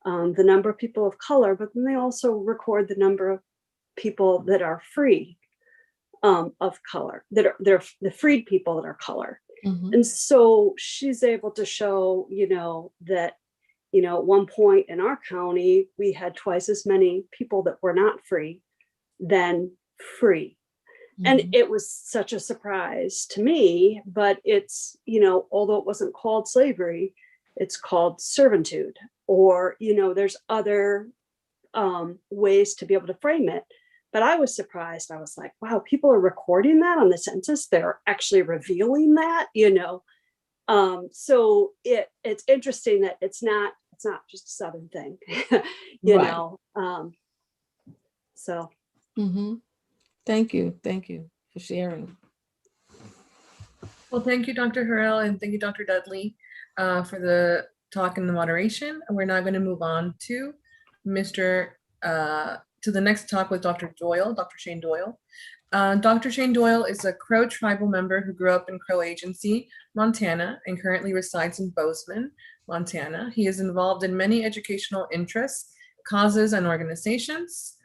the number of people of color, but then they also record the number of people that are free of color, they're the freed people that are color. Mm-hmm. And so she's able to show, that, at one point in our county, we had twice as many people that were not free than free. Mm-hmm. And it was such a surprise to me, but it's, although it wasn't called slavery, it's called servitude, or, there's other ways to be able to frame it. But I was surprised. I was like, wow, people are recording that on the census. They're actually revealing that, So it's interesting that it's not just a Southern thing, you Right. know. So Mm-hmm. Thank you for sharing. Well, thank you, Dr. Harrell, and thank you, Dr. Dudley, for the talk and the moderation. We're now going to move on to to the next talk with Dr. Doyle, Dr. Shane Doyle. Dr. Shane Doyle is a Crow tribal member who grew up in Crow Agency, Montana, and currently resides in Bozeman, Montana. He is involved in many educational interests, causes, and organizations.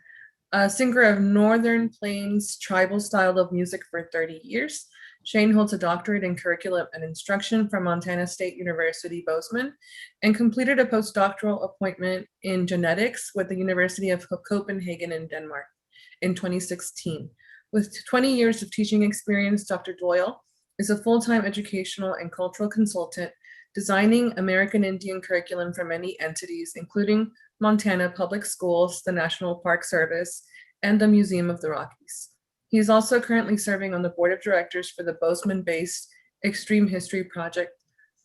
A singer of Northern Plains tribal style of music for 30 years. Shane holds a doctorate in curriculum and instruction from Montana State University, Bozeman, and completed a postdoctoral appointment in genetics with the University of Copenhagen in Denmark in 2016. With 20 years of teaching experience, Dr. Doyle is a full-time educational and cultural consultant, designing American Indian curriculum for many entities, including Montana Public Schools, the National Park Service, and the Museum of the Rockies. He is also currently serving on the board of directors for the Bozeman-based Extreme History Project,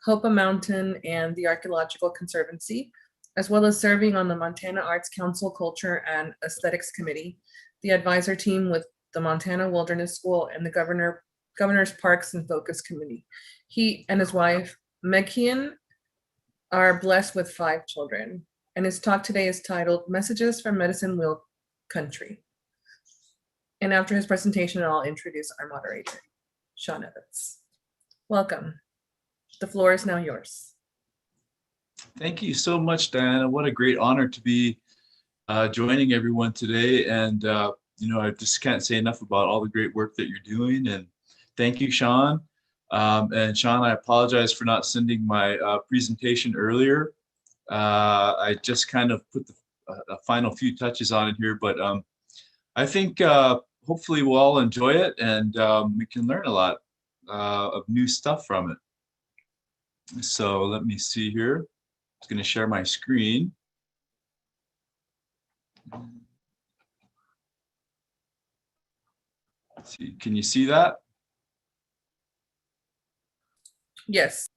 Hopa Mountain, and the Archaeological Conservancy, as well as serving on the Montana Arts Council Culture and Aesthetics Committee, the advisor team with the Montana Wilderness School, and the Governor's Parks and Focus Committee. He and his wife, Meghian, are blessed with 5 children, and his talk today is titled Messages from Medicine Wheel Country. And after his presentation, I'll introduce our moderator, Sean Evans. Welcome. The floor is now yours. Thank you so much, Diana. What a great honor to be joining everyone today. And, I just can't say enough about all the great work that you're doing. And thank you, Sean. And Sean, I apologize for not sending my presentation earlier. I just kind of put the final few touches on it here, but I think hopefully we'll all enjoy it, and we can learn a lot of new stuff from it. So let me see here. I'm going to share my screen. Let's see, can you see that? Yes.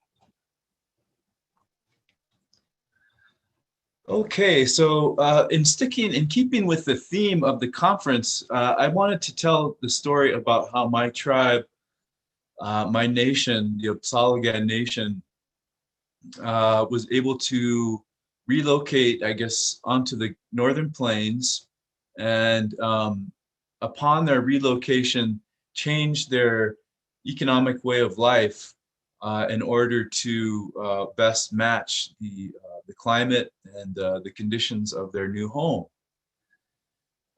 Okay, so in keeping with the theme of the conference, I wanted to tell the story about how my tribe, my nation, the Opsalagan Nation, was able to relocate, I guess, onto the Northern Plains, and upon their relocation, change their economic way of life in order to best match the climate and the conditions of their new home.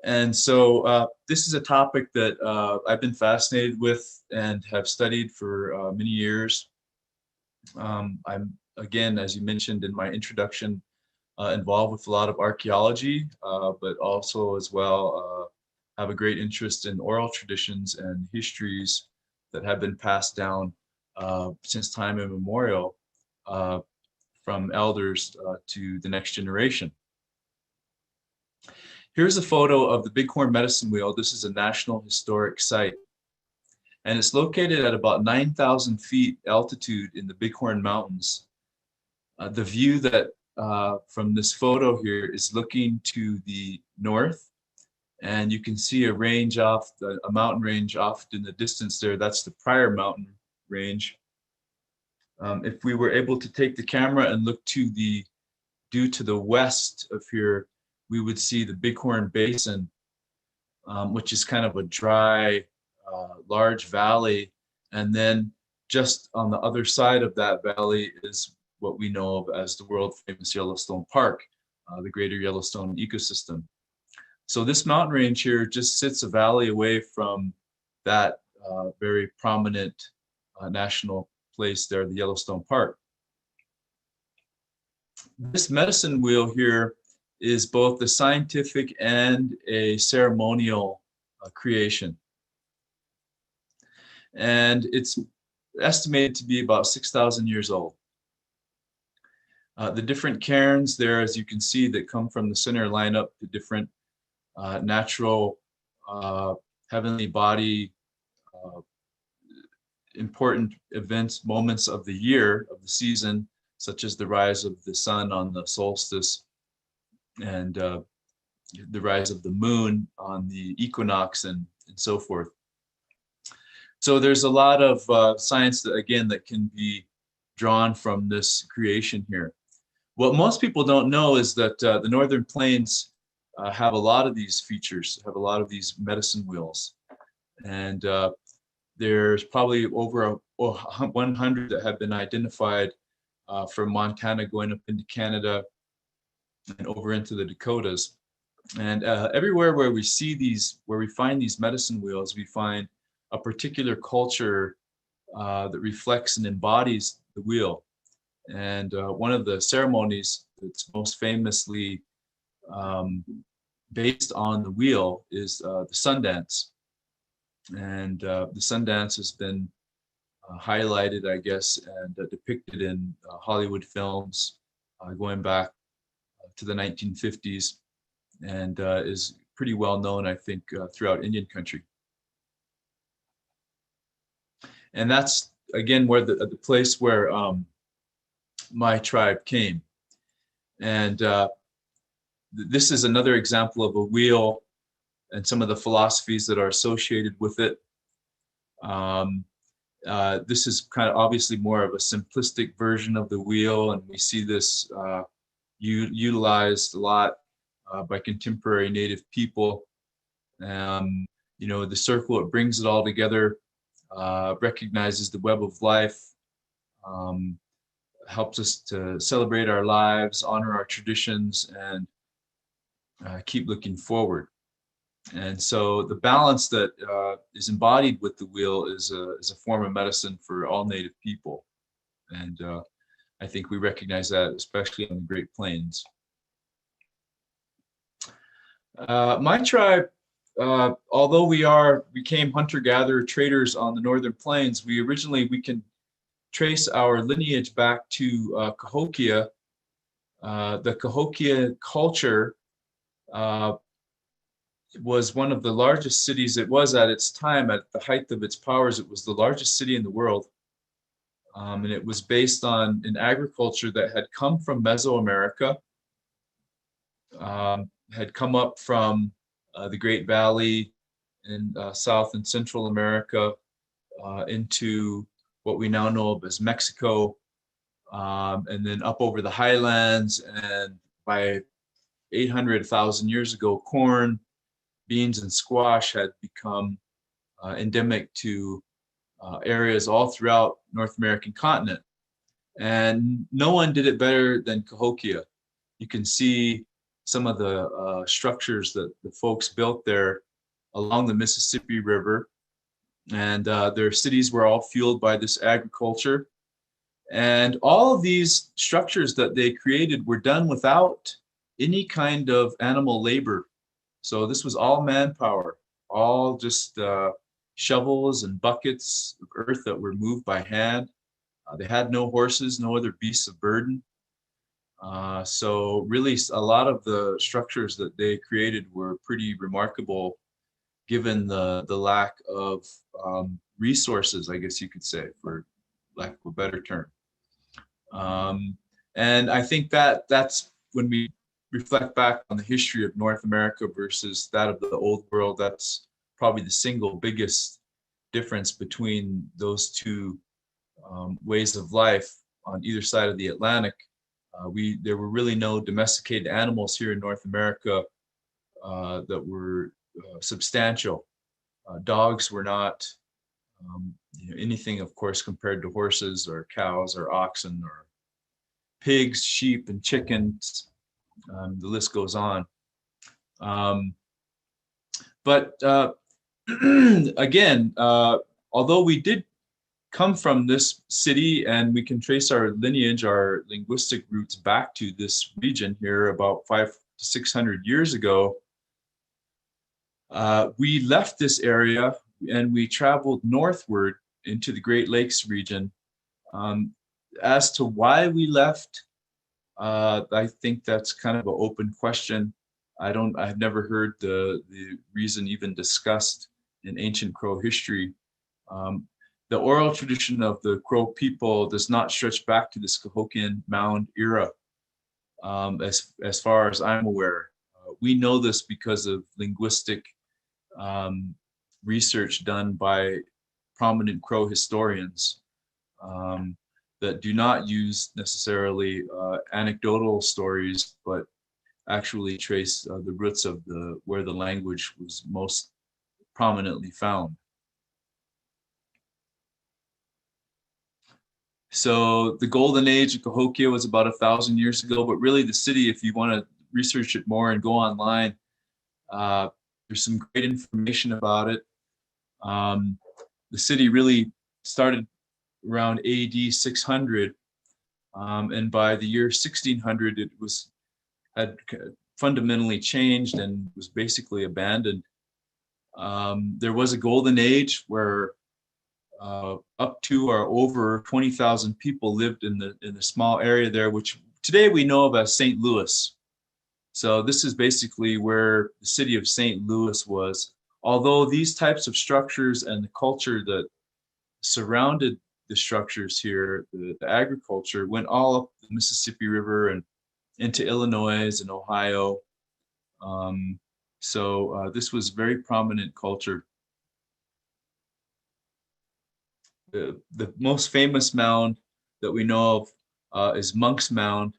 And so this is a topic that I've been fascinated with and have studied for many years. I'm, again, as you mentioned in my introduction, involved with a lot of archaeology, but also as well have a great interest in oral traditions and histories that have been passed down since time immemorial from elders to the next generation. Here's a photo of the Bighorn Medicine Wheel. This is a National Historic Site, and it's located at about 9,000 feet altitude in the Bighorn Mountains. The view that from this photo here is looking to the north, and you can see a range off, a mountain range off in the distance there. That's the Pryor Mountain range. If we were able to take the camera and look to the, due to the west of here, we would see the Bighorn Basin, which is kind of a dry, large valley. And then just on the other side of that valley is what we know of as the world famous Yellowstone Park, the greater Yellowstone ecosystem. So this mountain range here just sits a valley away from that very prominent national place there, the Yellowstone Park. This medicine wheel here is both a scientific and a ceremonial creation. And it's estimated to be about 6,000 years old. The different cairns there, as you can see, that come from the center line up to different natural heavenly body important events, moments of the year, of the season, such as the rise of the sun on the solstice and the rise of the moon on the equinox and so forth. So there's a lot of science that, again, that can be drawn from this creation here. What most people don't know is that the Northern Plains have a lot of these features, have a lot of these medicine wheels. And there's probably over 100 that have been identified from Montana going up into Canada and over into the Dakotas. And everywhere where we see these, where we find these medicine wheels, we find a particular culture that reflects and embodies the wheel. And one of the ceremonies that's most famously based on the wheel is the Sundance. And the Sundance has been highlighted, I guess, and depicted in Hollywood films going back to the 1950s, and is pretty well known, I think, throughout Indian country. And that's, again, where the place where my tribe came. And this is another example of a wheel and some of the philosophies that are associated with it. This is kind of obviously more of a simplistic version of the wheel, and we see this utilized a lot by contemporary Native people. You know, the circle, it brings it all together, recognizes the web of life, helps us to celebrate our lives, honor our traditions, and keep looking forward. And so the balance that is embodied with the wheel is a form of medicine for all Native people. And I think we recognize that, especially on the Great Plains. My tribe, although we became hunter-gatherer traders on the Northern Plains, we can trace our lineage back to Cahokia. The Cahokia culture was one of the largest cities. It was at its time, at the height of its powers, it was the largest city in the world. And it was based on an agriculture that had come from Mesoamerica, had come up from the Great Valley in South and Central America into what we now know of as Mexico, and then up over the highlands. And by 800,000 years ago, corn, beans, and squash had become endemic to areas all throughout North American continent. And no one did it better than Cahokia. You can see some of the structures that the folks built there along the Mississippi River. And their cities were all fueled by this agriculture. And all of these structures that they created were done without any kind of animal labor. So this was all manpower, all just shovels and buckets of earth that were moved by hand. They had no horses, no other beasts of burden. So really a lot of the structures that they created were pretty remarkable given the lack of resources, I guess you could say, for lack of a better term. And I think that's when we reflect back on the history of North America versus that of the Old World, that's probably the single biggest difference between those two ways of life on either side of the Atlantic. There were really no domesticated animals here in North America that were substantial. Dogs were not anything, of course, compared to horses or cows or oxen or pigs, sheep, and chickens. The list goes on. But again, although we did come from this city and we can trace our lineage, our linguistic roots back to this region here about 500 to 600 years ago, we left this area and we traveled northward into the Great Lakes region. As to why we left, I think that's kind of an open question. I've never heard the reason even discussed in ancient Crow history. The oral tradition of the Crow people does not stretch back to the Cahokian Mound era, as far as I'm aware. We know this because of linguistic research done by prominent Crow historians that do not use necessarily anecdotal stories, but actually trace the roots of where the language was most prominently found. So the golden age of Cahokia was about 1,000 years ago, but really the city, if you want to research it more and go online, there's some great information about it. The city really started around AD 600, and by the year 1600, it had fundamentally changed and was basically abandoned. There was a golden age where up to or over 20,000 people lived in the small area there, which today we know of as St. Louis. So this is basically where the city of St. Louis was. Although these types of structures and the culture that surrounded the structures here, the agriculture, went all up the Mississippi River and into Illinois and Ohio. So this was very prominent culture. The most famous mound that we know of is Monk's Mound.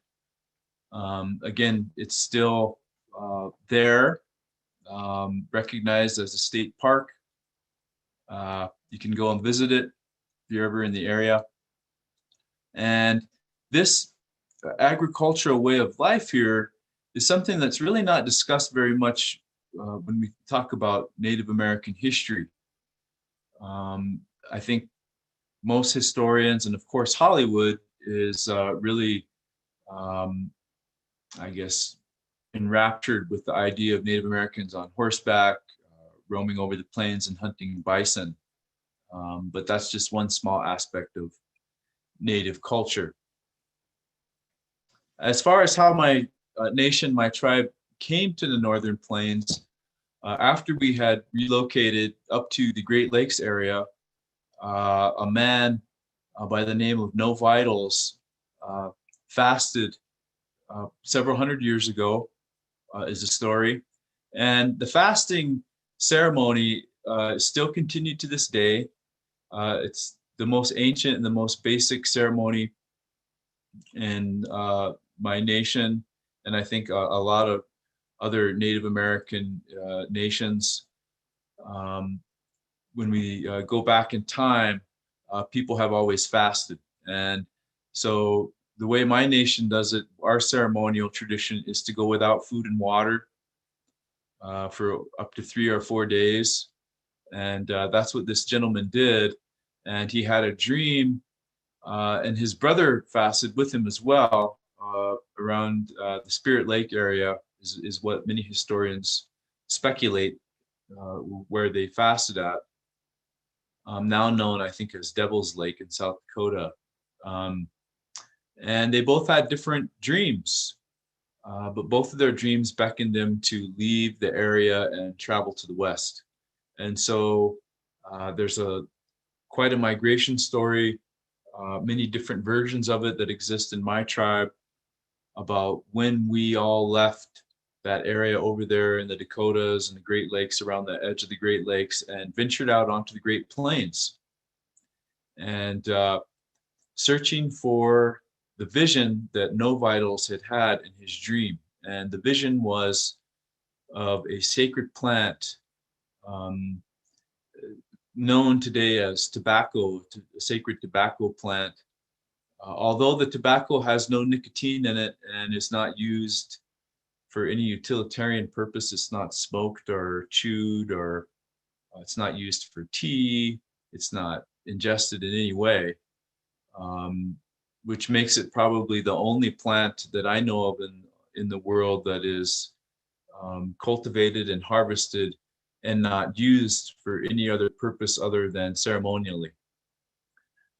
Again, it's still there, recognized as a state park. You can go and visit it if you're ever in the area. And this agricultural way of life here is something that's really not discussed very much when we talk about Native American history. I think most historians, and of course Hollywood, is really, I guess, enraptured with the idea of Native Americans on horseback, roaming over the plains and hunting bison. But that's just one small aspect of Native culture. As far as how my nation, my tribe, came to the Northern Plains, after we had relocated up to the Great Lakes area, a man by the name of No Vitals fasted several hundred years ago, is the story. And the fasting ceremony is still continued to this day. It's the most ancient and the most basic ceremony in my nation, and I think a lot of other Native American nations. When we go back in time, people have always fasted. And so the way my nation does it, our ceremonial tradition is to go without food and water for up to 3 or 4 days. And that's what this gentleman did. And he had a dream, and his brother fasted with him as well, around the Spirit Lake area is what many historians speculate where they fasted at. Now known, I think, as Devil's Lake in South Dakota. And they both had different dreams, but both of their dreams beckoned them to leave the area and travel to the west. And so there's quite a migration story, many different versions of it that exist in my tribe about when we all left that area over there in the Dakotas and the Great Lakes, around the edge of the Great Lakes, and ventured out onto the Great Plains and searching for the vision that No Vitals had in his dream. And the vision was of a sacred plant known today as tobacco, a sacred tobacco plant. Although the tobacco has no nicotine in it and is not used for any utilitarian purpose, it's not smoked or chewed, or it's not used for tea, it's not ingested in any way, which makes it probably the only plant that I know of in the world that is cultivated and harvested and not used for any other purpose other than ceremonially.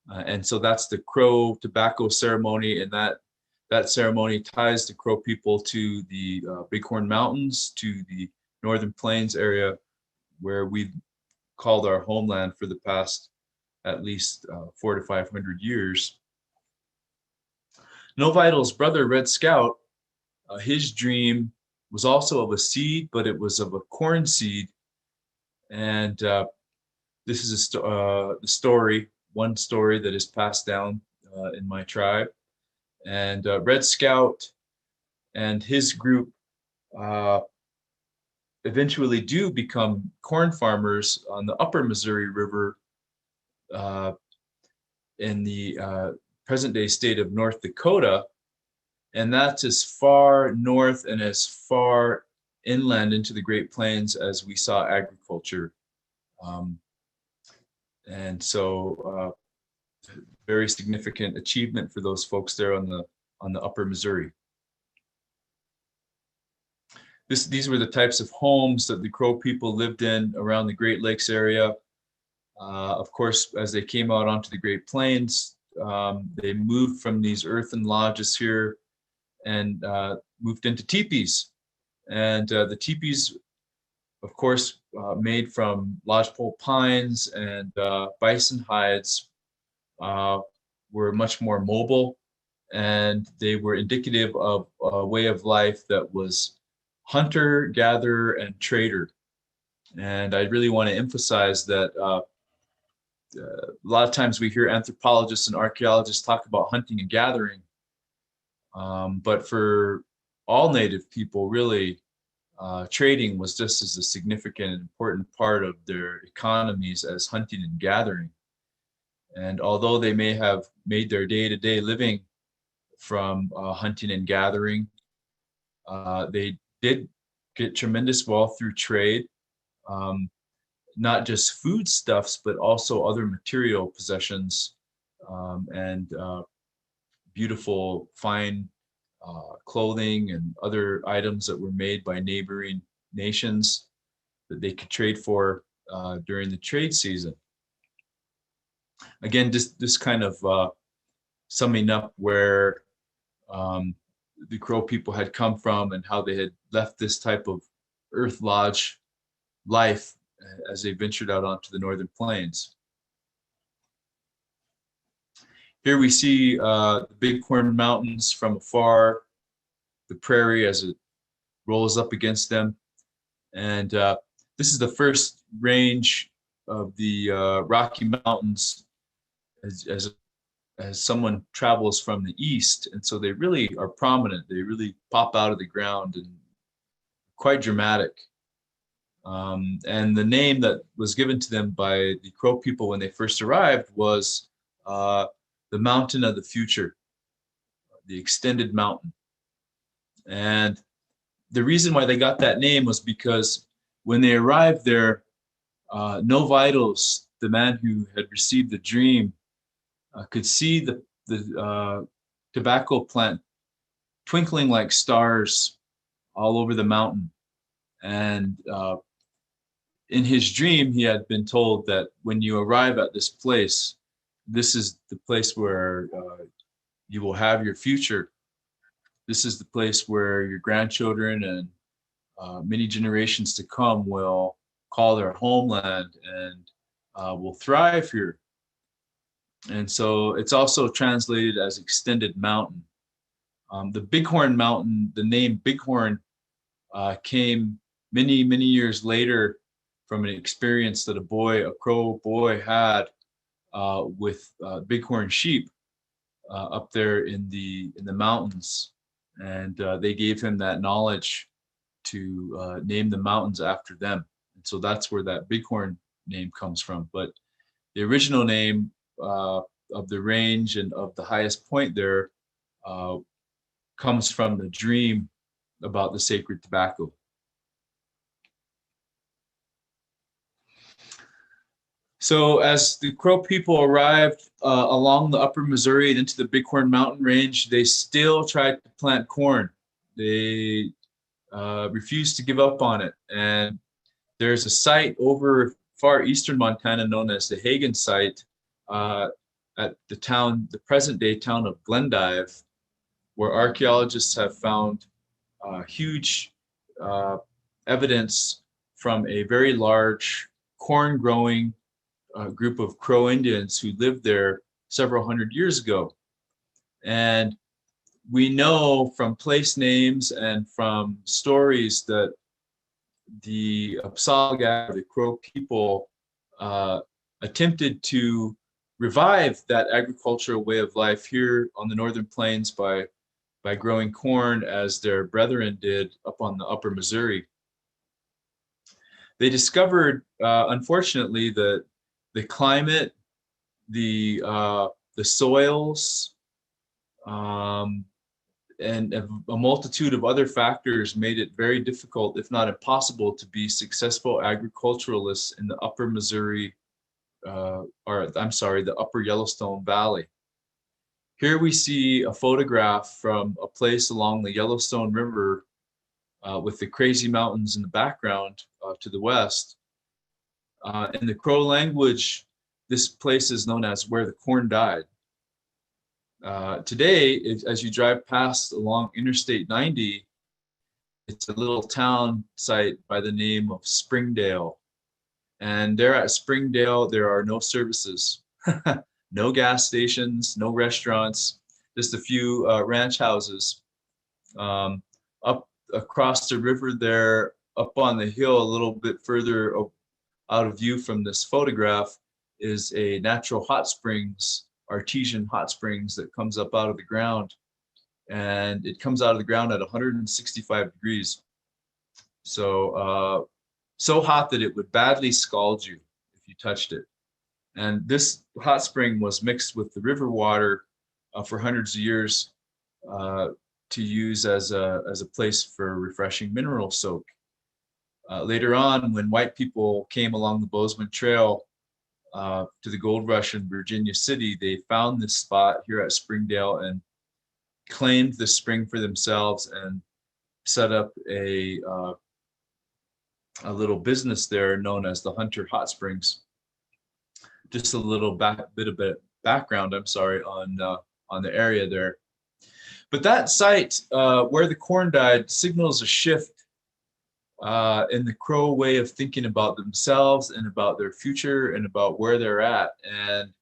And so that's the Crow tobacco ceremony, and that ceremony ties the Crow people to the Bighorn Mountains, to the Northern Plains area, where we've called our homeland for the past at least 400 to 500 years. No Vital's brother, Red Scout, his dream was also of a seed, but it was of a corn seed. And this is the story, one story that is passed down in my tribe. And Red Scout and his group eventually do become corn farmers on the upper Missouri River in the present-day state of North Dakota. And that's as far north and as far inland into the Great Plains as we saw agriculture. And so very significant achievement for those folks there on the upper Missouri. These were the types of homes that the Crow people lived in around the Great Lakes area. Of course, as they came out onto the Great Plains, they moved from these earthen lodges here and moved into teepees. And the teepees, of course, made from lodgepole pines and bison hides, were much more mobile, and they were indicative of a way of life that was hunter, gatherer, and trader. And I really want to emphasize that a lot of times we hear anthropologists and archaeologists talk about hunting and gathering, but for all Native people, really, trading was just as a significant and important part of their economies as hunting and gathering. And although they may have made their day-to-day living from hunting and gathering, they did get tremendous wealth through trade, not just foodstuffs, but also other material possessions and beautiful, fine clothing and other items that were made by neighboring nations that they could trade for during the trade season. Again, this kind of summing up where the Crow people had come from and how they had left this type of earth lodge life as they ventured out onto the Northern Plains. Here we see the Bighorn Mountains from afar, the prairie as it rolls up against them. And this is the first range of the Rocky Mountains as someone travels from the east. And so they really are prominent. They really pop out of the ground and quite dramatic. And the name that was given to them by the Crow people when they first arrived was the Mountain of the Future. extended mountain. And the reason why they got that name was because when they arrived there, No Vitals, the man who had received the dream, could see the tobacco plant twinkling like stars all over the mountain. And in his dream, he had been told that when you arrive at this place, this is the place where you will have your future. This is the place where your grandchildren and many generations to come will call their homeland and will thrive here. And so it's also translated as extended mountain. The Bighorn Mountain, the name Bighorn came many, many years later from an experience that a Crow boy had with bighorn sheep up there in the mountains. And they gave him that knowledge to name the mountains after them. And so that's where that Bighorn name comes from. But the original name of the range and of the highest point there comes from the dream about the sacred tobacco. So as the Crow people arrived along the upper Missouri and into the Bighorn Mountain Range, they still tried to plant corn. They refused to give up on it. And there's a site over far eastern Montana known as the Hagen site at the present day town of Glendive, where archaeologists have found huge evidence from a very large corn growing group of Crow Indians who lived there several hundred years ago. And we know from place names and from stories that the Apsaalgad, the Crow people, attempted to revive that agricultural way of life here on the northern plains by growing corn as their brethren did up on the upper Missouri. They discovered, unfortunately, that the climate, the soils, and a multitude of other factors made it very difficult, if not impossible, to be successful agriculturalists in the upper Missouri, the upper Yellowstone Valley. Here we see a photograph from a place along the Yellowstone River with the Crazy Mountains in the background to the west. In the Crow language, this place is known as where the corn died. Today, as you drive past along Interstate 90, it's a little town site by the name of Springdale. And there at Springdale, there are no services, no gas stations, no restaurants, just a few ranch houses. Up across the river there, up on the hill a little bit further out of view from this photograph, is a natural hot springs, artesian hot springs that comes up out of the ground. And it comes out of the ground at 165 degrees. So, so hot that it would badly scald you if you touched it. And this hot spring was mixed with the river water for hundreds of years to use as a place for refreshing mineral soak. Later on, when white people came along the Bozeman Trail to the gold rush in Virginia City, they found this spot here at Springdale and claimed the spring for themselves and set up a little business there known as the Hunter Hot Springs. Just a little bit of background, I'm sorry, on the area there. But that site where the corn died signals a shift in the Crow way of thinking about themselves and about their future and about where they're at. And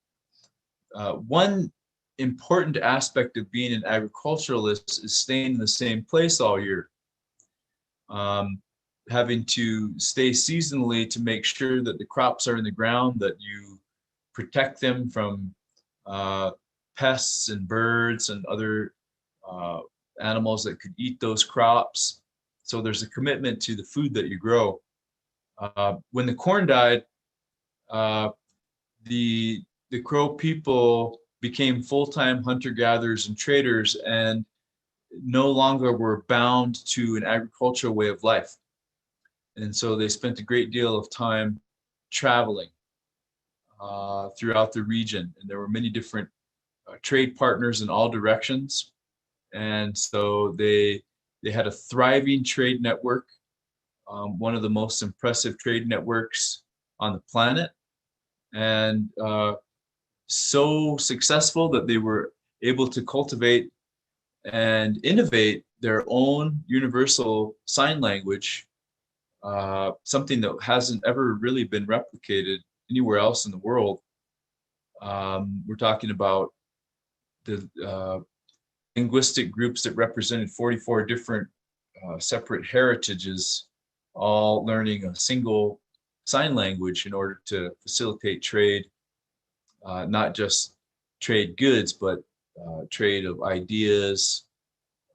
one important aspect of being an agriculturalist is staying in the same place all year. Having to stay seasonally to make sure that the crops are in the ground, that you protect them from pests and birds and other animals that could eat those crops. So there's a commitment to the food that you grow. When the corn died, the Crow people became full-time hunter-gatherers and traders, and no longer were bound to an agricultural way of life. And so they spent a great deal of time traveling throughout the region. And there were many different trade partners in all directions. And so they had a thriving trade network, one of the most impressive trade networks on the planet, and so successful that they were able to cultivate and innovate their own universal sign language, something that hasn't ever really been replicated anywhere else in the world. We're talking about the linguistic groups that represented 44 different separate heritages, all learning a single sign language in order to facilitate trade, not just trade goods, but trade of ideas,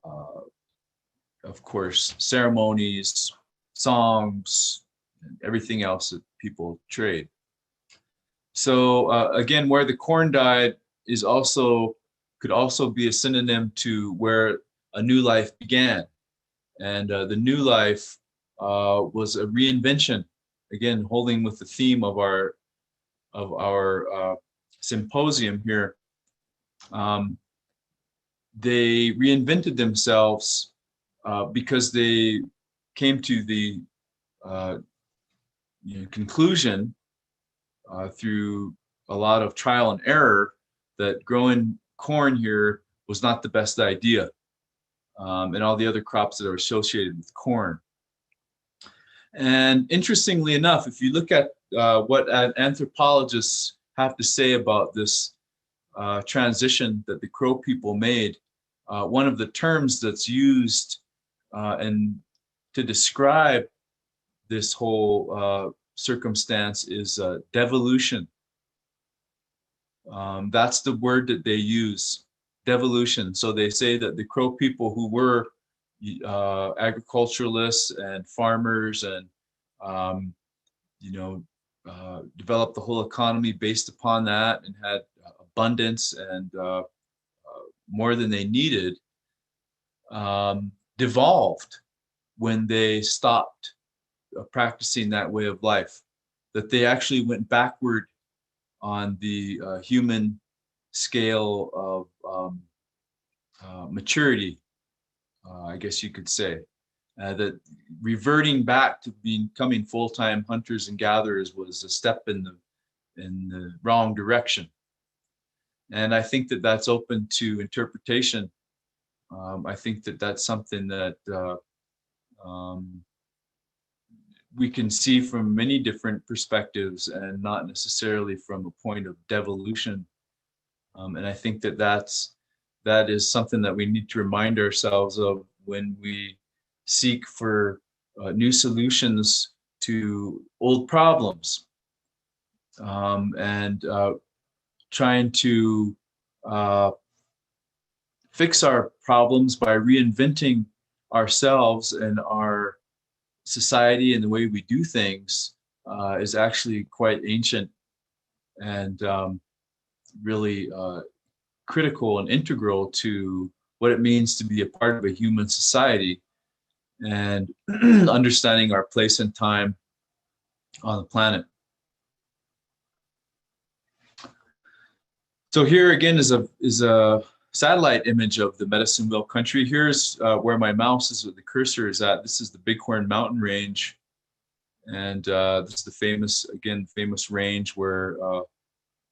of course, ceremonies, songs, and everything else that people trade. So again, where the corn died is could also be a synonym to where a new life began. And the new life was a reinvention, again, holding with the theme of our symposium here. They reinvented themselves because they came to the conclusion through a lot of trial and error that growing corn here was not the best idea, and all the other crops that are associated with corn. And interestingly enough, if you look at what anthropologists have to say about this transition that the Crow people made, one of the terms that's used and to describe this whole circumstance is devolution. That's the word that they use, devolution. So they say that the Crow people, who were agriculturalists and farmers, and developed the whole economy based upon that, and had abundance and more than they needed, devolved when they stopped practicing that way of life, that they actually went backward on the human scale of maturity, I guess you could say. That reverting back to becoming full-time hunters and gatherers was a step in the wrong direction. And I think that that's open to interpretation. I think that that's something that we can see from many different perspectives, and not necessarily from a point of devolution. And I think that that is something that we need to remind ourselves of when we seek for new solutions to old problems, and trying to fix our problems by reinventing ourselves and our society and the way we do things is actually quite ancient, and really critical and integral to what it means to be a part of a human society, and understanding our place and time on the planet. So here again is a satellite image of the Medicine Wheel country. Here's where my mouse is, where the cursor is at. This is the Bighorn Mountain Range, and this is the famous range where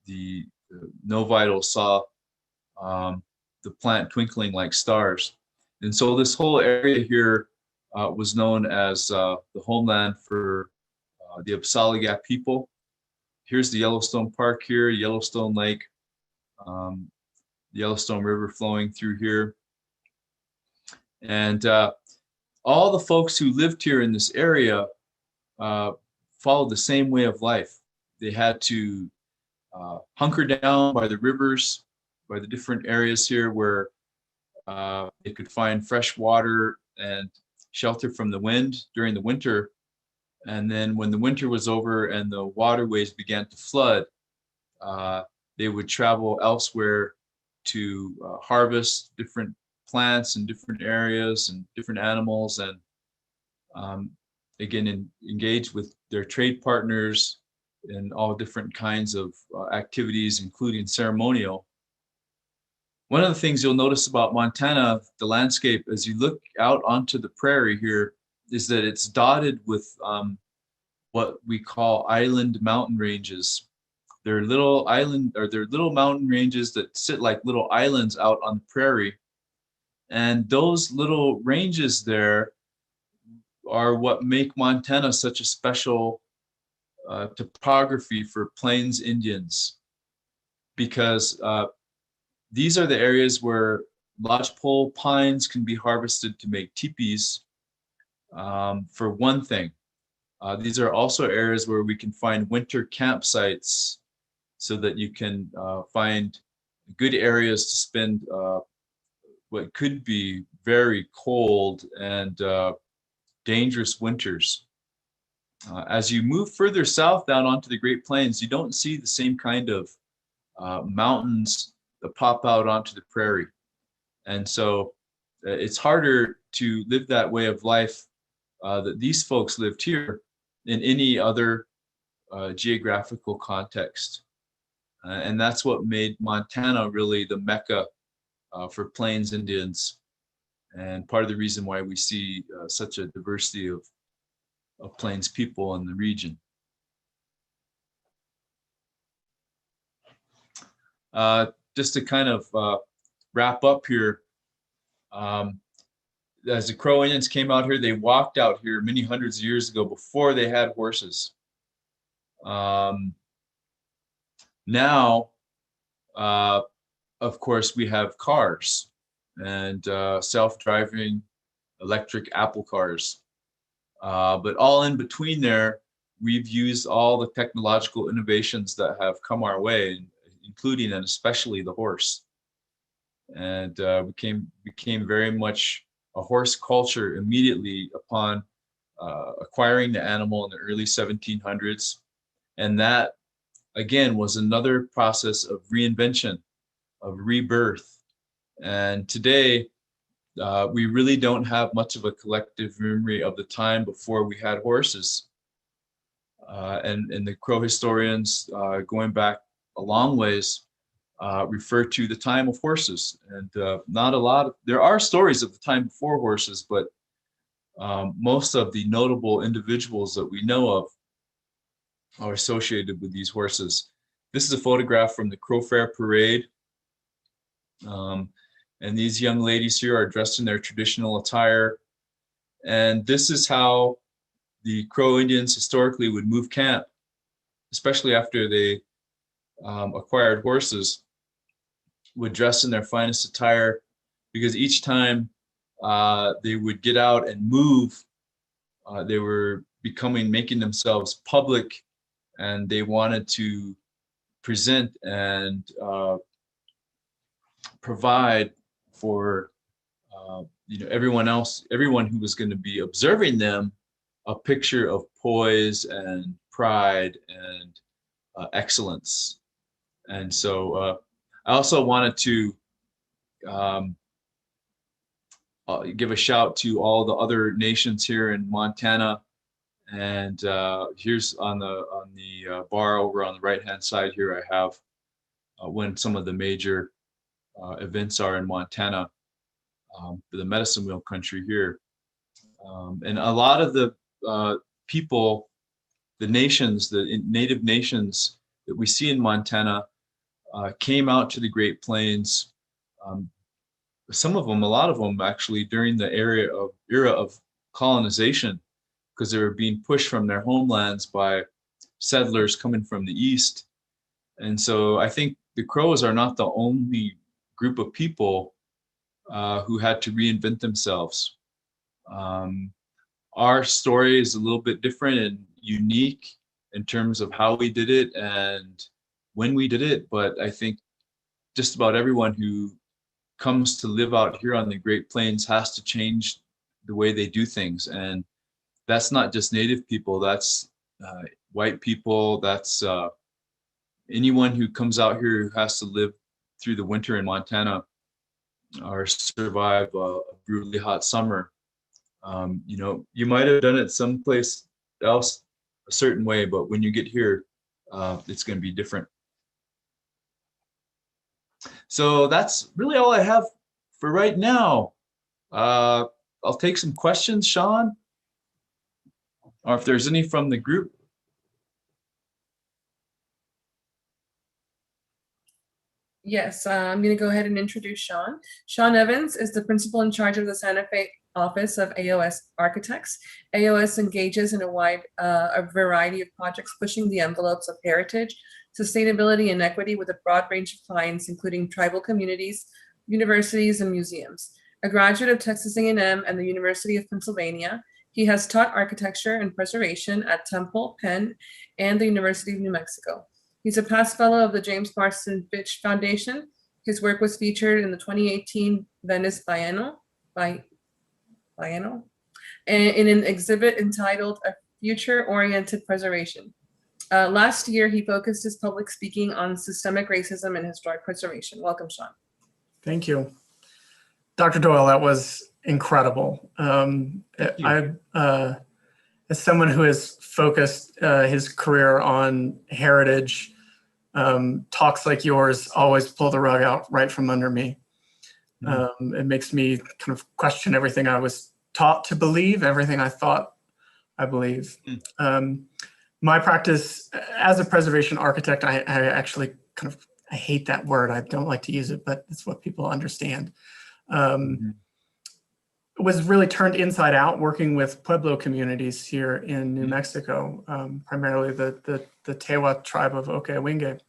the Novidal saw the plant twinkling like stars. And so this whole area here was known as the homeland for the Apsaligat people. Here's the Yellowstone Park here, Yellowstone Lake, the Yellowstone River flowing through here. And all the folks who lived here in this area followed the same way of life. They had to hunker down by the rivers, by the different areas here where they could find fresh water and shelter from the wind during the winter. And then when the winter was over and the waterways began to flood, they would travel elsewhere to harvest different plants in different areas and different animals, and again, engage with their trade partners in all different kinds of activities, including ceremonial. One of the things you'll notice about Montana, the landscape, as you look out onto the prairie here, is that it's dotted with what we call island mountain ranges. They're little mountain ranges that sit like little islands out on the prairie. And those little ranges there are what make Montana such a special topography for Plains Indians, because these are the areas where lodgepole pines can be harvested to make teepees, for one thing. These are also areas where we can find winter campsites so that you can find good areas to spend what could be very cold and dangerous winters. As you move further south down onto the Great Plains, you don't see the same kind of mountains that pop out onto the prairie. And so it's harder to live that way of life that these folks lived here in any other geographical context. And that's what made Montana really the mecca for Plains Indians, and part of the reason why we see such a diversity of Plains people in the region. Just to kind of wrap up here, as the Crow Indians came out here, they walked out here many hundreds of years ago before they had horses. Now, of course, we have cars and self-driving electric Apple cars. But all in between there, we've used all the technological innovations that have come our way, including and especially the horse. And became very much a horse culture immediately upon acquiring the animal in the early 1700s. And that, again, was another process of reinvention, of rebirth. And today, we really don't have much of a collective memory of the time before we had horses. And the Crow historians, going back a long ways, refer to the time of horses. And there are stories of the time before horses, but most of the notable individuals that we know of are associated with these horses. This is a photograph from the Crow Fair Parade. And these young ladies here are dressed in their traditional attire. And this is how the Crow Indians historically would move camp, especially after they acquired horses, would dress in their finest attire, because each time they would get out and move, they were making themselves public, and they wanted to present and provide for everyone who was going to be observing them, a picture of poise and pride and excellence. And so I also wanted to give a shout to all the other nations here in Montana. And here's on the bar over on the right-hand side here, I have when some of the major events are in Montana, for the medicine wheel country here. And a lot of the people, the nations, the native nations that we see in Montana came out to the Great Plains. Some of them, a lot of them actually, during the era of colonization, because they were being pushed from their homelands by settlers coming from the east. And so I think the Crows are not the only group of people who had to reinvent themselves. Our story is a little bit different and unique in terms of how we did it and when we did it, but I think just about everyone who comes to live out here on the Great Plains has to change the way they do things. And that's not just Native people, that's white people, that's anyone who comes out here who has to live through the winter in Montana or survive a brutally hot summer, you know, you might have done it someplace else a certain way, but when you get here, it's going to be different. So that's really all I have for right now. I'll take some questions, Sean, or if there's any from the group. Yes, I'm going to go ahead and introduce Sean. Sean Evans is the principal in charge of the Santa Fe office of AOS Architects. AOS engages in a variety of projects pushing the envelopes of heritage, sustainability, and equity with a broad range of clients, including tribal communities, universities, and museums. A graduate of Texas A&M and the University of Pennsylvania, he has taught architecture and preservation at Temple, Penn, and the University of New Mexico. He's a past fellow of the James Marston Fitch Foundation. His work was featured in the 2018 Venice Biennial in an exhibit entitled A Future-Oriented Preservation. Last year, he focused his public speaking on systemic racism and historic preservation. Welcome, Sean. Thank you. Dr. Doyle, that was incredible. As someone who has focused his career on heritage, talks like yours always pull the rug out right from under me. It makes me kind of question everything I was taught to believe, everything I thought I believe. My practice as a preservation architect, I actually I hate that word. I don't like to use it, but it's what people understand. Was really turned inside out working with Pueblo communities here in New Mexico, primarily the Tewa tribe of Okewinge.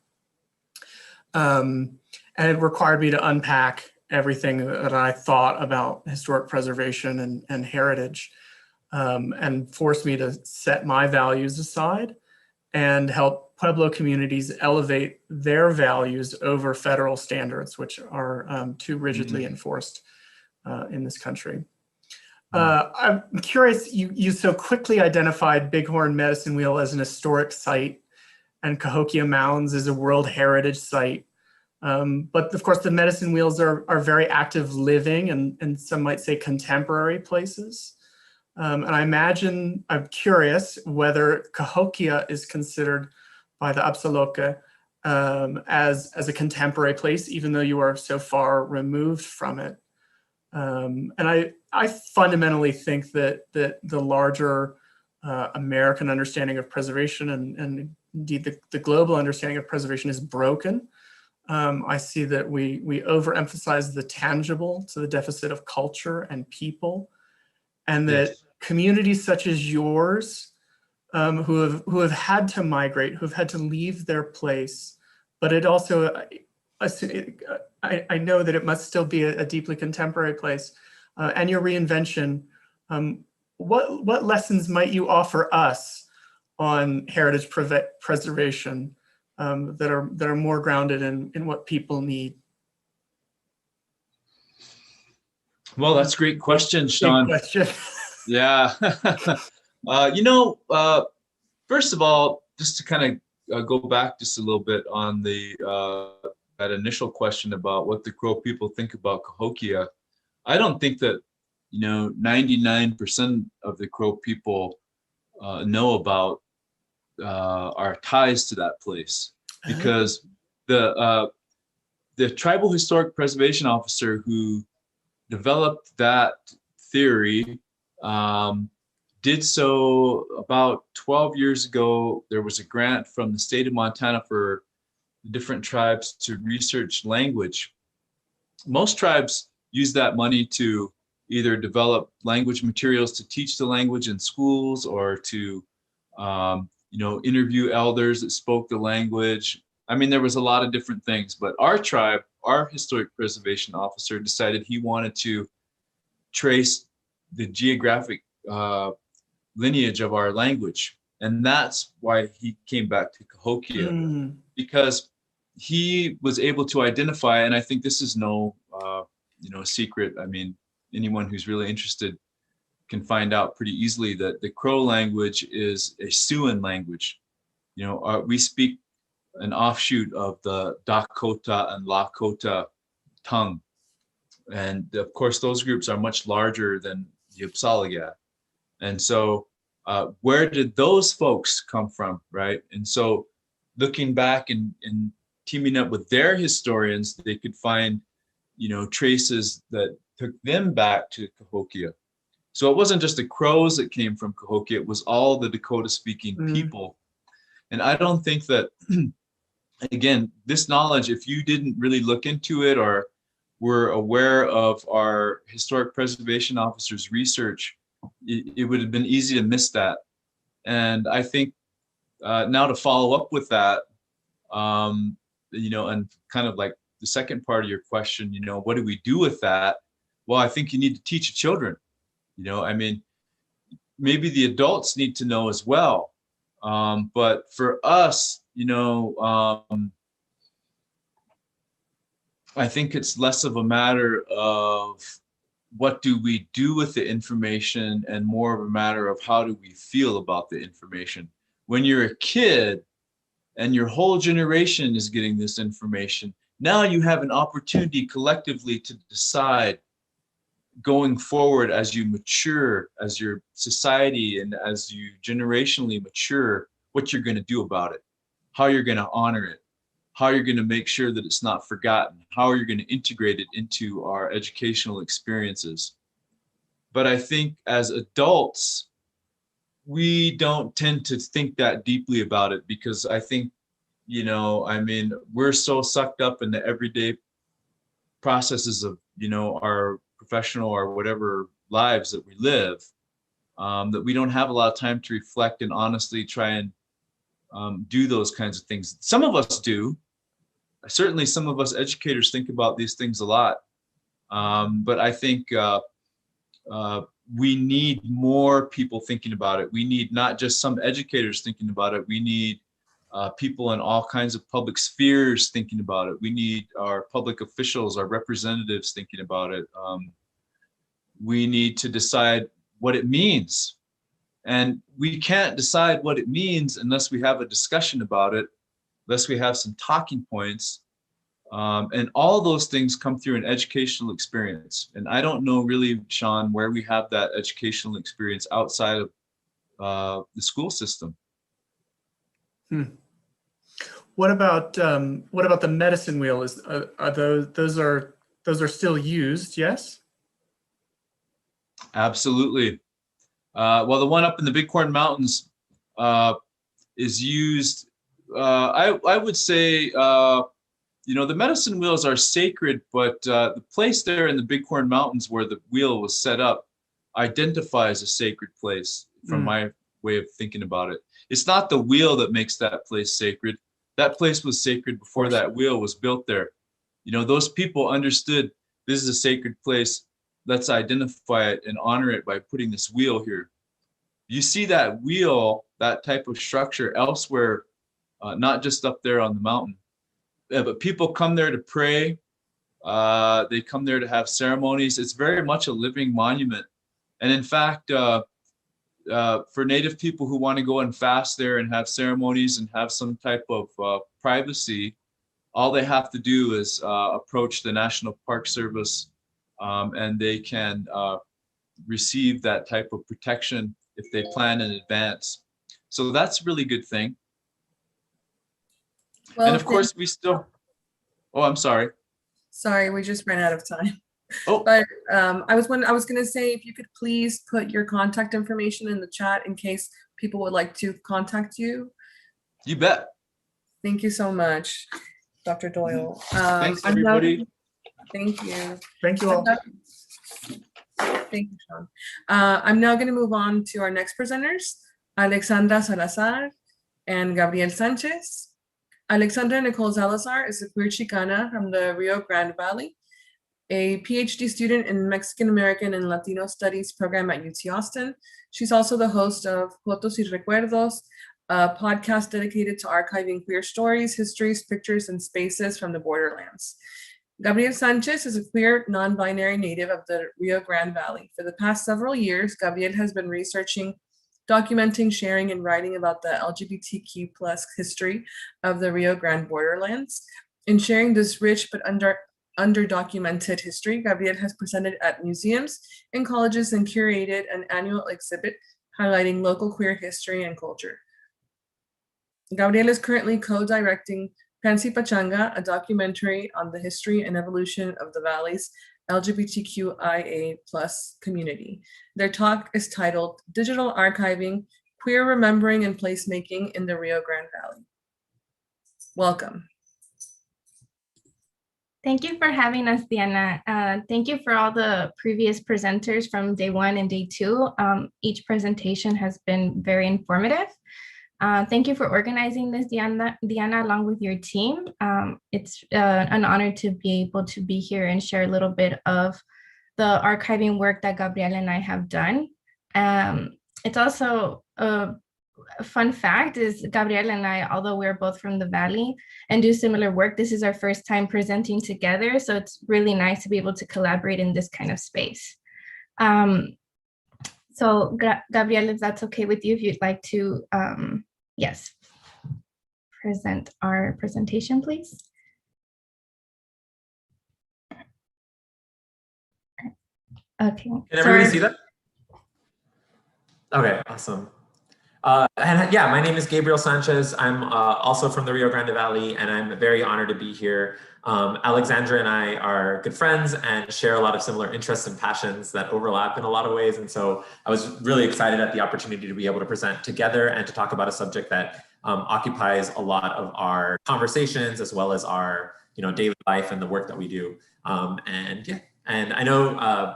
And it required me to unpack everything that I thought about historic preservation and heritage, and forced me to set my values aside and help Pueblo communities elevate their values over federal standards, which are too rigidly enforced in this country. I'm curious, you so quickly identified Bighorn Medicine Wheel as an historic site and Cahokia Mounds as a World Heritage Site. But of course, the Medicine Wheels are very active living and some might say contemporary places. And I imagine, I'm curious whether Cahokia is considered by the Apsaloke as a contemporary place, even though you are so far removed from it. And I fundamentally think that the larger American understanding of preservation and indeed the global understanding of preservation is broken. I see that we overemphasize the tangible to the deficit of culture and people, and that communities such as yours, who have had to migrate, who have had to leave their place, but it also, I know that it must still be a deeply contemporary place, and your reinvention. What lessons might you offer us on heritage preservation that are more grounded in what people need? Well, that's a great question, Sean. Great question. Yeah. You know, first of all, just to kind of go back just a little bit on that initial question about what the Crow people think about Cahokia. I don't think that, 99% of the Crow people know about our ties to that place, because the tribal historic preservation officer who developed that theory did so about 12 years ago. There was a grant from the state of Montana for different tribes to research language. Most tribes use that money to either develop language materials to teach the language in schools, or to interview elders that spoke the language. I mean, there was a lot of different things, but our tribe, our historic preservation officer, decided he wanted to trace the geographic lineage of our language. And that's why he came back to Cahokia, because he was able to identify, and I think this is no secret. I mean, anyone who's really interested can find out pretty easily that the Crow language is a Siouan language. We speak an offshoot of the Dakota and Lakota tongue. And of course, those groups are much larger than the Upsalagat. And so where did those folks come from, right? And so looking back and teaming up with their historians, they could find, you know, traces that took them back to Cahokia. So it wasn't just the Crows that came from Cahokia, it was all the Dakota-speaking people. And I don't think that, again, this knowledge, if you didn't really look into it or were aware of our historic preservation officer's research, it would have been easy to miss that. And I think now to follow up with that, you know, and kind of like the second part of your question, you know, what do we do with that? Well, I think you need to teach children, you know, I mean, maybe the adults need to know as well. But for us, you know, I think it's less of a matter of what do we do with the information and more of a matter of how do we feel about the information. When you're a kid and your whole generation is getting this information, now you have an opportunity collectively to decide going forward as you mature, as your society and as you generationally mature, what you're going to do about it, how you're going to honor it, how you're going to make sure that it's not forgotten, how you're going to integrate it into our educational experiences. But I think as adults, we don't tend to think that deeply about it because I think, you know, I mean, we're so sucked up in the everyday processes of, you know, our professional or whatever lives that we live, that we don't have a lot of time to reflect and honestly try and do those kinds of things. Some of us do. Certainly some of us educators think about these things a lot. But I think we need more people thinking about it. We need not just some educators thinking about it. We need people in all kinds of public spheres thinking about it. We need our public officials, our representatives thinking about it. We need to decide what it means. And we can't decide what it means unless we have a discussion about it, unless we have some talking points. And all those things come through an educational experience. And I don't know really, Sean, where we have that educational experience outside of the school system. What about the medicine wheel? Are those are still used? Yes. Absolutely. Well, the one up in the Bighorn Mountains is used. I would say, you know, the medicine wheels are sacred, but the place there in the Bighorn Mountains where the wheel was set up identifies a sacred place from my way of thinking about it. It's not the wheel that makes that place sacred. That place was sacred before that wheel was built there. You know, those people understood this is a sacred place. Let's identify it and honor it by putting this wheel here. You see that wheel, that type of structure elsewhere, not just up there on the mountain. But people come there to pray. They come there to have ceremonies. It's very much a living monument. And in fact, for Native people who want to go and fast there and have ceremonies and have some type of privacy, all they have to do is approach the National Park Service and they can receive that type of protection if they plan in advance. So that's a really good thing. Well, and of course we still, oh, I'm sorry. Sorry, we just ran out of time. Oh. But I was going to say, if you could please put your contact information in the chat in case people would like to contact you. You bet. Thank you so much, Dr. Doyle. Thanks, everybody. Thank you. Thank you all. Thank you, Sean. I'm now going to move on to our next presenters, Alexandra Salazar and Gabriel Sanchez. Alexandra Nicole Salazar is a queer Chicana from the Rio Grande Valley, a PhD student in Mexican American and Latino Studies program at UT Austin. She's also the host of Fotos y Recuerdos, a podcast dedicated to archiving queer stories, histories, pictures, and spaces from the borderlands. Gabriel Sanchez is a queer, non-binary native of the Rio Grande Valley. For the past several years, Gabriel has been researching documenting, sharing, and writing about the LGBTQ plus history of the Rio Grande borderlands. In sharing this rich but under-documented history, Gabriel has presented at museums and colleges and curated an annual exhibit highlighting local queer history and culture. Gabriel is currently co-directing Pansi Pachanga, a documentary on the history and evolution of the Valley's LGBTQIA+ community. Their talk is titled Digital Archiving, Queer Remembering and Placemaking in the Rio Grande Valley. Welcome. Thank you for having us, Diana. Thank you for all the previous presenters from day 1 and day 2. Each presentation has been very informative. Thank you for organizing this, Diana, along with your team. It's an honor to be able to be here and share a little bit of the archiving work that Gabriel and I have done. It's also a fun fact is Gabriel and I, although we're both from the Valley and do similar work, this is our first time presenting together. So it's really nice to be able to collaborate in this kind of space. So Gabriel, if that's okay with you, if you'd like to, yes, present our presentation, please. Okay. Can everybody see that? Okay, awesome. And yeah, my name is Gabriel Sanchez. I'm also from the Rio Grande Valley, and I'm very honored to be here. Alexandra and I are good friends and share a lot of similar interests and passions that overlap in a lot of ways. And so I was really excited at the opportunity to be able to present together and to talk about a subject that occupies a lot of our conversations as well as our daily life and the work that we do. And yeah, and I know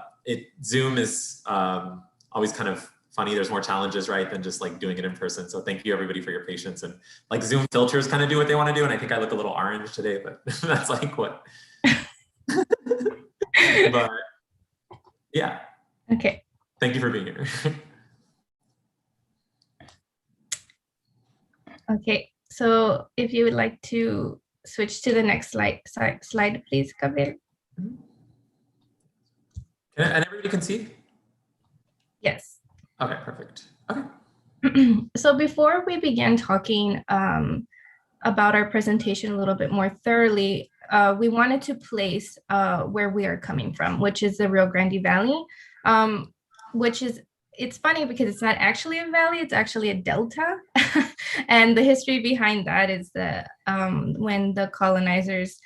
Zoom is always kind of funny. There's more challenges, right, than just like doing it in person. So thank you everybody for your patience. And like Zoom filters kind of do what they want to do. And I think I look a little orange today, but that's like what. But yeah. Okay. Thank you for being here. Okay. So if you would like to switch to the next slide, please, Gabriel. And everybody can see? Yes. Okay, perfect. Okay. So before we begin talking about our presentation a little bit more thoroughly, we wanted to place where we are coming from, which is the Rio Grande Valley, which is, it's funny because it's not actually a valley, it's actually a delta. And the history behind that is that when the colonizers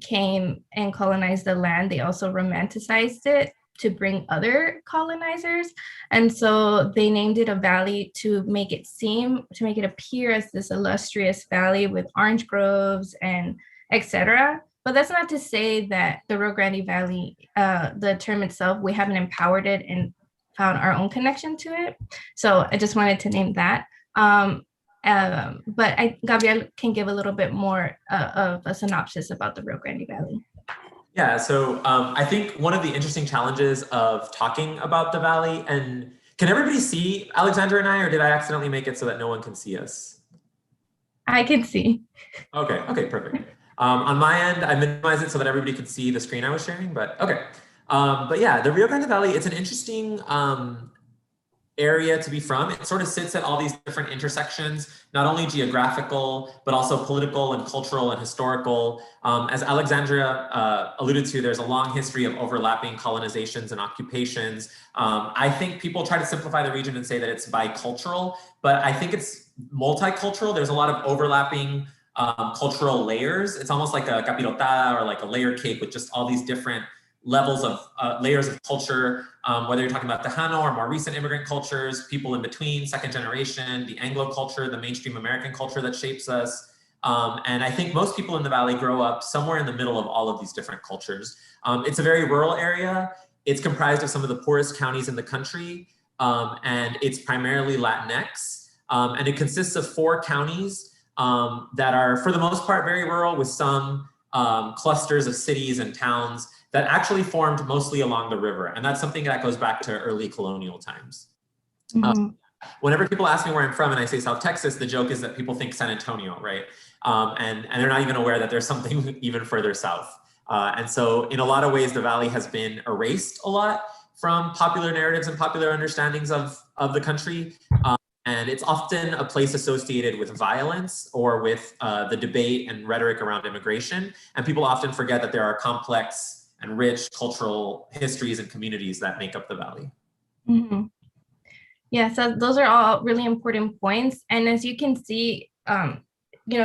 came and colonized the land, they also romanticized it to bring other colonizers. And so they named it a valley to make it appear as this illustrious valley with orange groves and etc. But that's not to say that the Rio Grande Valley, the term itself, we haven't empowered it and found our own connection to it. So I just wanted to name that. But Gabriel can give a little bit more of a synopsis about the Rio Grande Valley. Yeah, so I think one of the interesting challenges of talking about the Valley, and can everybody see Alexandra and I, or did I accidentally make it so that no one can see us? I can see. Okay, perfect. On my end, I minimized it so that everybody could see the screen I was sharing, but okay. But yeah, the Rio Grande Valley, it's an interesting area to be from. It sort of sits at all these different intersections, not only geographical, but also political and cultural and historical. As Alexandra alluded to, there's a long history of overlapping colonizations and occupations. I think people try to simplify the region and say that it's bicultural, but I think it's multicultural. There's a lot of overlapping cultural layers. It's almost like a capirotada or like a layer cake with just all these different levels of layers of culture, whether you're talking about Tejano or more recent immigrant cultures, people in between, second generation, the Anglo culture, the mainstream American culture that shapes us. And I think most people in the Valley grow up somewhere in the middle of all of these different cultures. It's a very rural area. It's comprised of some of the poorest counties in the country, and it's primarily Latinx. And it consists of 4 counties that are, for the most part, very rural, with some clusters of cities and towns that actually formed mostly along the river. And that's something that goes back to early colonial times. Whenever people ask me where I'm from and I say South Texas, the joke is that people think San Antonio, right? And they're not even aware that there's something even further south. And so in a lot of ways, the Valley has been erased a lot from popular narratives and popular understandings of of the country. And it's often a place associated with violence or with the debate and rhetoric around immigration. And people often forget that there are complex and rich cultural histories and communities that make up the valley. Mm-hmm. Yeah, so those are all really important points. And as you can see,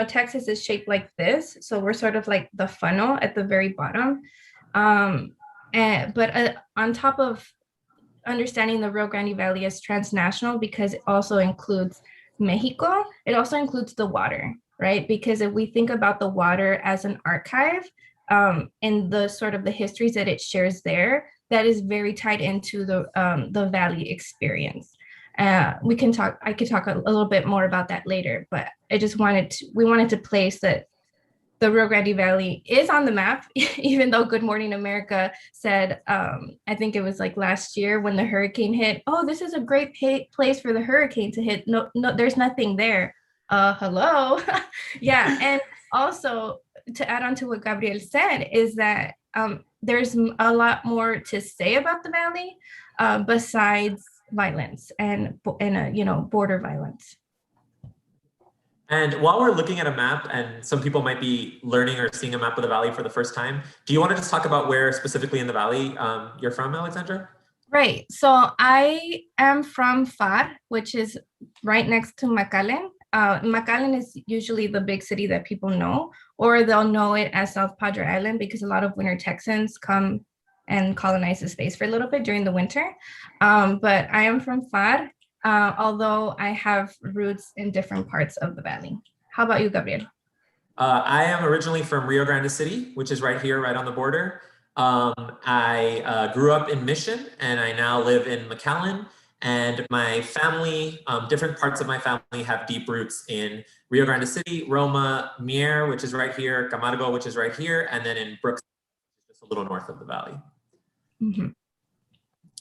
Texas is shaped like this. So we're sort of like the funnel at the very bottom. But on top of understanding the Rio Grande Valley as transnational, because it also includes Mexico, it also includes the water, right? Because if we think about the water as an archive, and the sort of the histories that it shares there, that is very tied into the valley experience. I could talk a little bit more about that later, but we wanted to place that the Rio Grande Valley is on the map, even though Good Morning America said, I think it was like last year when the hurricane hit, oh, this is a great place for the hurricane to hit. No, there's nothing there. Hello. Yeah. And also to add on to what Gabriel said is that there's a lot more to say about the valley besides violence and border violence. And while we're looking at a map, and some people might be learning or seeing a map of the valley for the first time, do you want to just talk about where specifically in the valley you're from, Alexandra? Right. So I am from FAR, which is right next to McAllen. McAllen is usually the big city that people know, or they'll know it as South Padre Island because a lot of winter Texans come and colonize the space for a little bit during the winter. But I am from FAR. Although I have roots in different parts of the valley. How about you, Gabriel? I am originally from Rio Grande City, which is right here, right on the border. I grew up in Mission, and I now live in McAllen. And my family, different parts of my family have deep roots in Rio Grande City, Roma, Mier, which is right here, Camargo, which is right here, and then in Brooks, just a little north of the valley. Mm-hmm.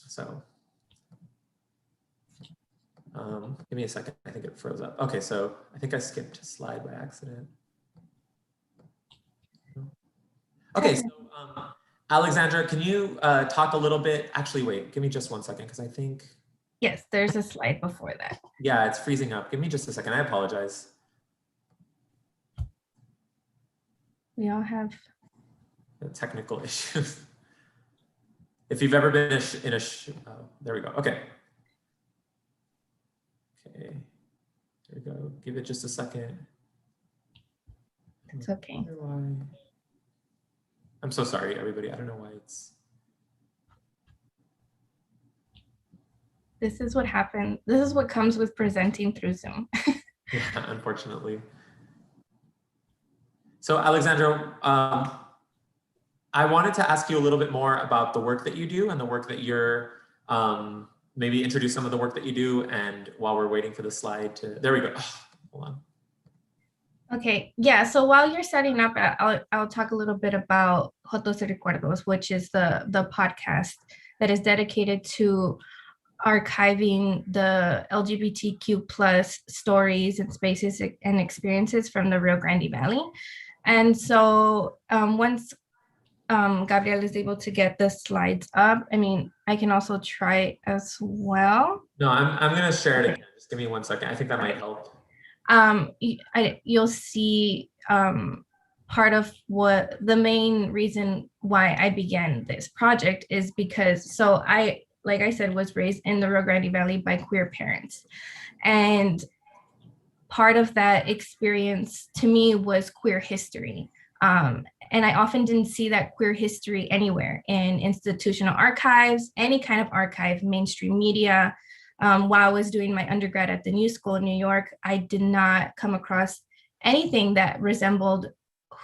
So. Give me a second, I think it froze up. Okay, so I think I skipped a slide by accident. Okay, so Alexandra, can you talk a little bit? Actually, wait, give me just 1 second, because I think. Yes, there's a slide before that. Yeah, it's freezing up. Give me just a second, I apologize. We all have technical issues. If you've ever been oh, there we go, okay. Okay, there we go. Give it just a second. It's okay. I'm so sorry, everybody. I don't know why it's. This is what happened. This is what comes with presenting through Zoom. Yeah, unfortunately. So Alexandra, I wanted to ask you a little bit more about the work that you do and the work that you're maybe introduce some of the work that you do, and while we're waiting for the slide to, there we go. Oh, hold on. Okay, yeah, so while you're setting up, I'll talk a little bit about Jotos y Recuerdos, which is the podcast that is dedicated to archiving the LGBTQ plus stories and spaces and experiences from the Rio Grande Valley. And so once Gabriel is able to get the slides up, I mean, I can also try as well. No, I'm gonna share it again. Just give me 1 second. I think that might help. You'll see part of what the main reason why I began this project is because, so I, like I said, was raised in the Rio Grande Valley by queer parents. And part of that experience to me was queer history. And I often didn't see that queer history anywhere in institutional archives, any kind of archive, mainstream media. While I was doing my undergrad at the New School in New York, I did not come across anything that resembled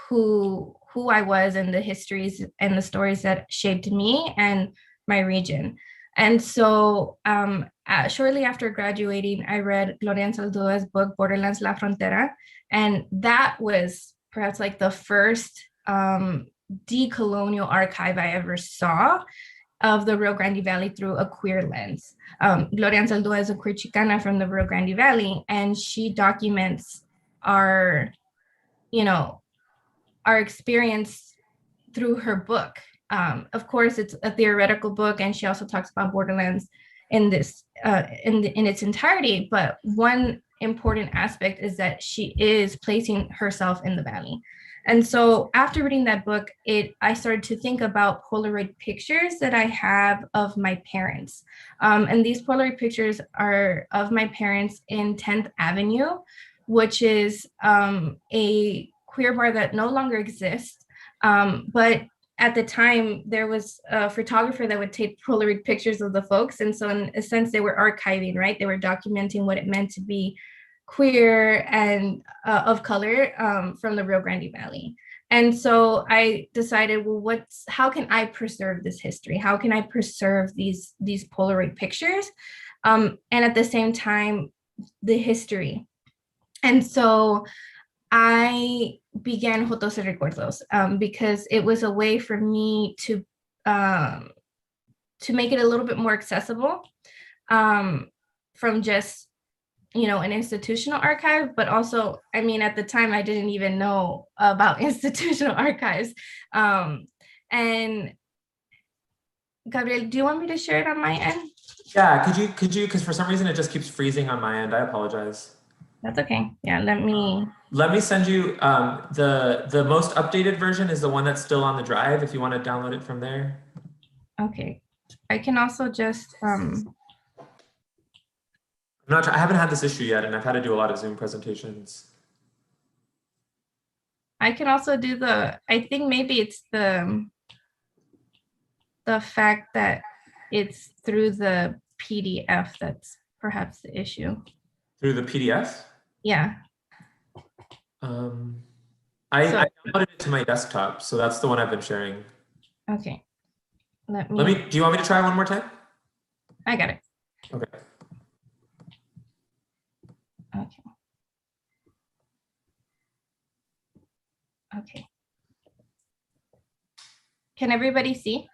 who I was and the histories and the stories that shaped me and my region. And so shortly after graduating, I read Gloria Anzaldua's book, Borderlands La Frontera. And that was perhaps like the first decolonial archive I ever saw of the Rio Grande Valley through a queer lens. Gloria Anzaldua is a queer Chicana from the Rio Grande Valley, and she documents our experience through her book. Of course, it's a theoretical book, and she also talks about borderlands in this in its entirety. But one important aspect is that she is placing herself in the valley. And so after reading that book, I started to think about Polaroid pictures that I have of my parents. And these Polaroid pictures are of my parents in 10th Avenue, which is a queer bar that no longer exists. But at the time, there was a photographer that would take Polaroid pictures of the folks. And so in a sense, they were archiving, right? They were documenting what it meant to be queer and of color from the Rio Grande Valley. And so I decided, well, how can I preserve this history? How can I preserve these Polaroid pictures? And at the same time, the history. And so I began Jotos y Recuerdos because it was a way for me to make it a little bit more accessible from just, an institutional archive, but also, I mean, at the time I didn't even know about institutional archives. And Gabriel, do you want me to share it on my end? Yeah, could you, because for some reason it just keeps freezing on my end. I apologize. That's okay. Yeah, let me send you the most updated version is the one that's still on the drive if you want to download it from there. Okay. I can also just I haven't had this issue yet, and I've had to do a lot of Zoom presentations. I can also do I think maybe it's the fact that it's through the PDF that's perhaps the issue. Through the PDF? Yeah. I downloaded it to my desktop, so that's the one I've been sharing. Okay. Do you want me to try one more time? I got it. Okay. Okay. Can everybody see?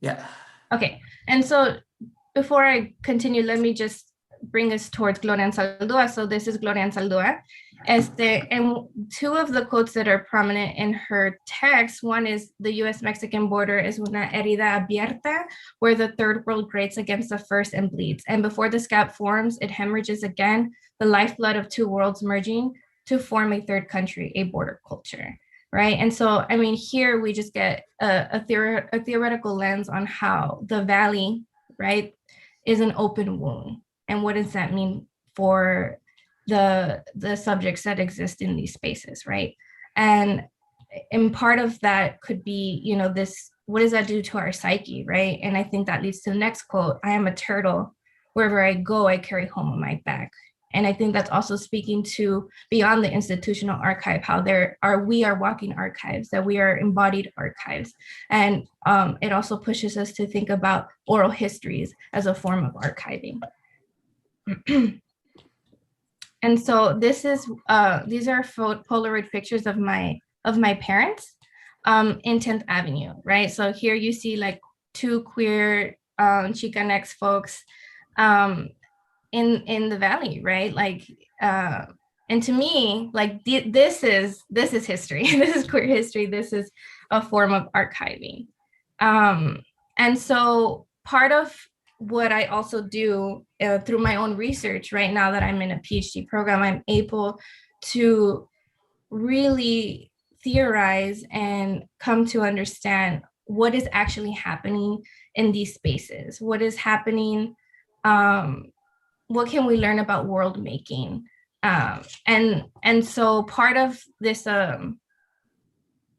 Yeah. Okay. And so before I continue, let me just bring us towards Gloria Anzaldúa. So this is Gloria Anzaldúa. And two of the quotes that are prominent in her text, one is the US-Mexican border is una herida abierta, where the third world grates against the first and bleeds. And before the scab forms, it hemorrhages again, the lifeblood of two worlds merging to form a third country, a border culture, right? And so, I mean, here we just get a theoretical lens on how the valley, right, is an open wound. And what does that mean for the subjects that exist in these spaces, right? And part of that could be, what does that do to our psyche, right? And I think that leads to the next quote, I am a turtle, wherever I go, I carry home on my back. And I think that's also speaking to beyond the institutional archive, how we are walking archives, that we are embodied archives. And it also pushes us to think about oral histories as a form of archiving. And so these are Polaroid pictures of my parents in 10th Avenue, right? So here you see like two queer Chicanx folks in the valley, right? Like, and to me, like this is history. This is queer history. This is a form of archiving. And so part of what I also do through my own research right now that I'm in a PhD program, I'm able to really theorize and come to understand what is actually happening in these spaces. What is happening? What can we learn about world making? And so part of this, the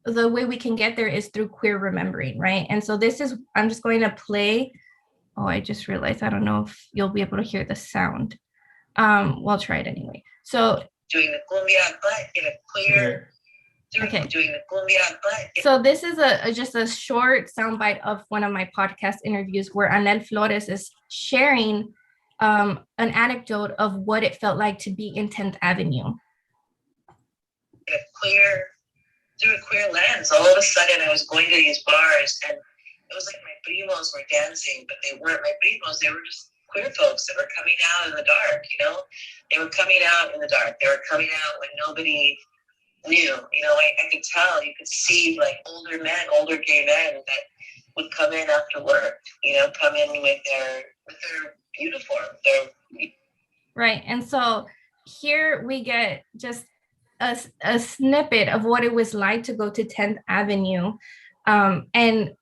way we can get there is through queer remembering, right? And so I'm just going to play. Oh, I just realized, I don't know if you'll be able to hear the sound. We'll try it anyway. So doing the cumbia, but in a queer, doing the cumbia, but. So this is just a short soundbite of one of my podcast interviews where Anel Flores is sharing an anecdote of what it felt like to be in 10th Avenue. Through a queer lens, all of a sudden I was going to these bars and it was like my primos were dancing, but they weren't my primos. They were just queer folks that were coming out in the dark, They were coming out in the dark. They were coming out when nobody knew. I could tell. You could see like older gay men that would come in after work, come in with their uniform. They're Right. And so here we get just a snippet of what it was like to go to 10th Avenue. And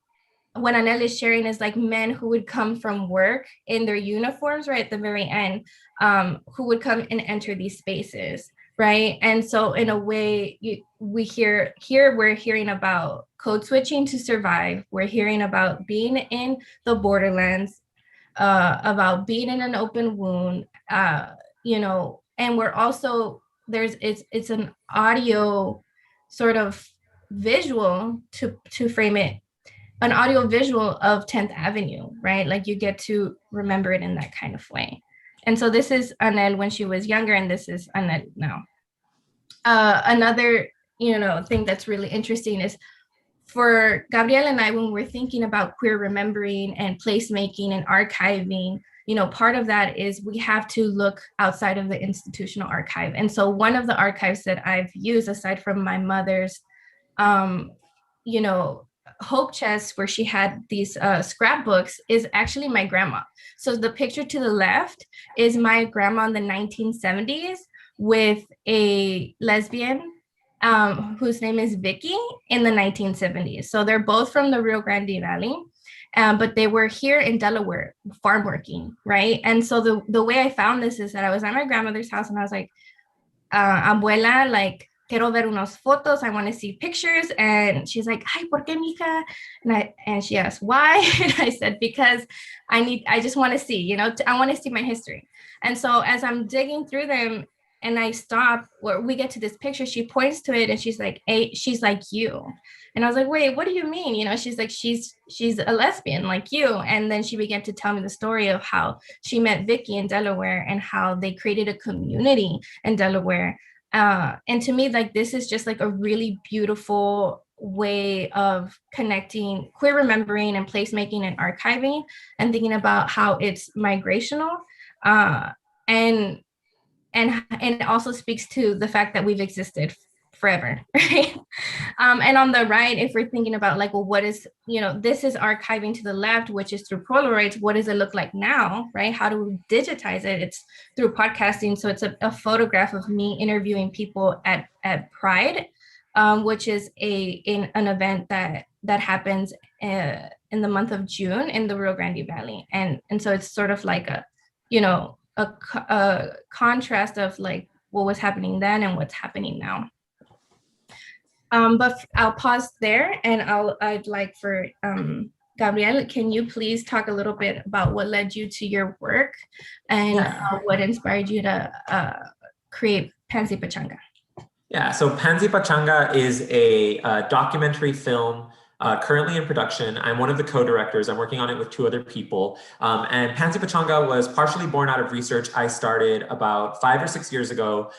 what Anel is sharing is like men who would come from work in their uniforms right at the very end, who would come and enter these spaces, right? And so in a way, we're hearing about code switching to survive. We're hearing about being in the borderlands, about being in an open wound, you know, and we're also, it's an audio sort of visual to frame it, an audio visual of 10th Avenue, right? Like you get to remember it in that kind of way. And so this is Anel when she was younger, and this is Anel now. Another, you know, thing that's really interesting is for Gabriel and I, when we're thinking about queer remembering and placemaking and archiving, you know, part of that is we have to look outside of the institutional archive. And so one of the archives that I've used, aside from my mother's, you know, hope chest where she had these scrapbooks, is actually my grandma. So the picture to the left is my grandma in the 1970s with a lesbian whose name is Vicky in the 1970s. So they're both from the Rio Grande Valley, but they were here in Delaware farm working, right? And so the way I found this is that I was at my grandmother's house and I was like, abuela, like, quiero ver unos fotos, I want to see pictures. And she's like, ay, ¿por qué, mija? And she asked, why? And I said, because I just want to see, you know, I want to see my history. And so as I'm digging through them and I stop where we get to this picture, she points to it and she's like, hey, she's like you. And I was like, wait, what do you mean? You know, she's like, she's a lesbian like you. And then she began to tell me the story of how she met Vicky in Delaware and how they created a community in Delaware. And to me, like, this is just like a really beautiful way of connecting queer remembering and placemaking and archiving and thinking about how it's migrational. And it also speaks to the fact that we've existed forever, right? And on the right, if we're thinking about like, well, what is, you know, this is archiving to the left, which is through Polaroids. What does it look like now, right? How do we digitize it? It's through podcasting. So it's a photograph of me interviewing people at Pride, which is an event that happens in the month of June in the Rio Grande Valley. And so it's sort of like a, you know, a contrast of like what was happening then and what's happening now. But I'll pause there and I'd like for Gabriel, can you please talk a little bit about what led you to your work and what inspired you to create Pansy Pachanga? Yeah, so Pansy Pachanga is a documentary film currently in production. I'm one of the co-directors. I'm working on it with two other people. And Pansy Pachanga was partially born out of research I started about 5 or 6 years ago,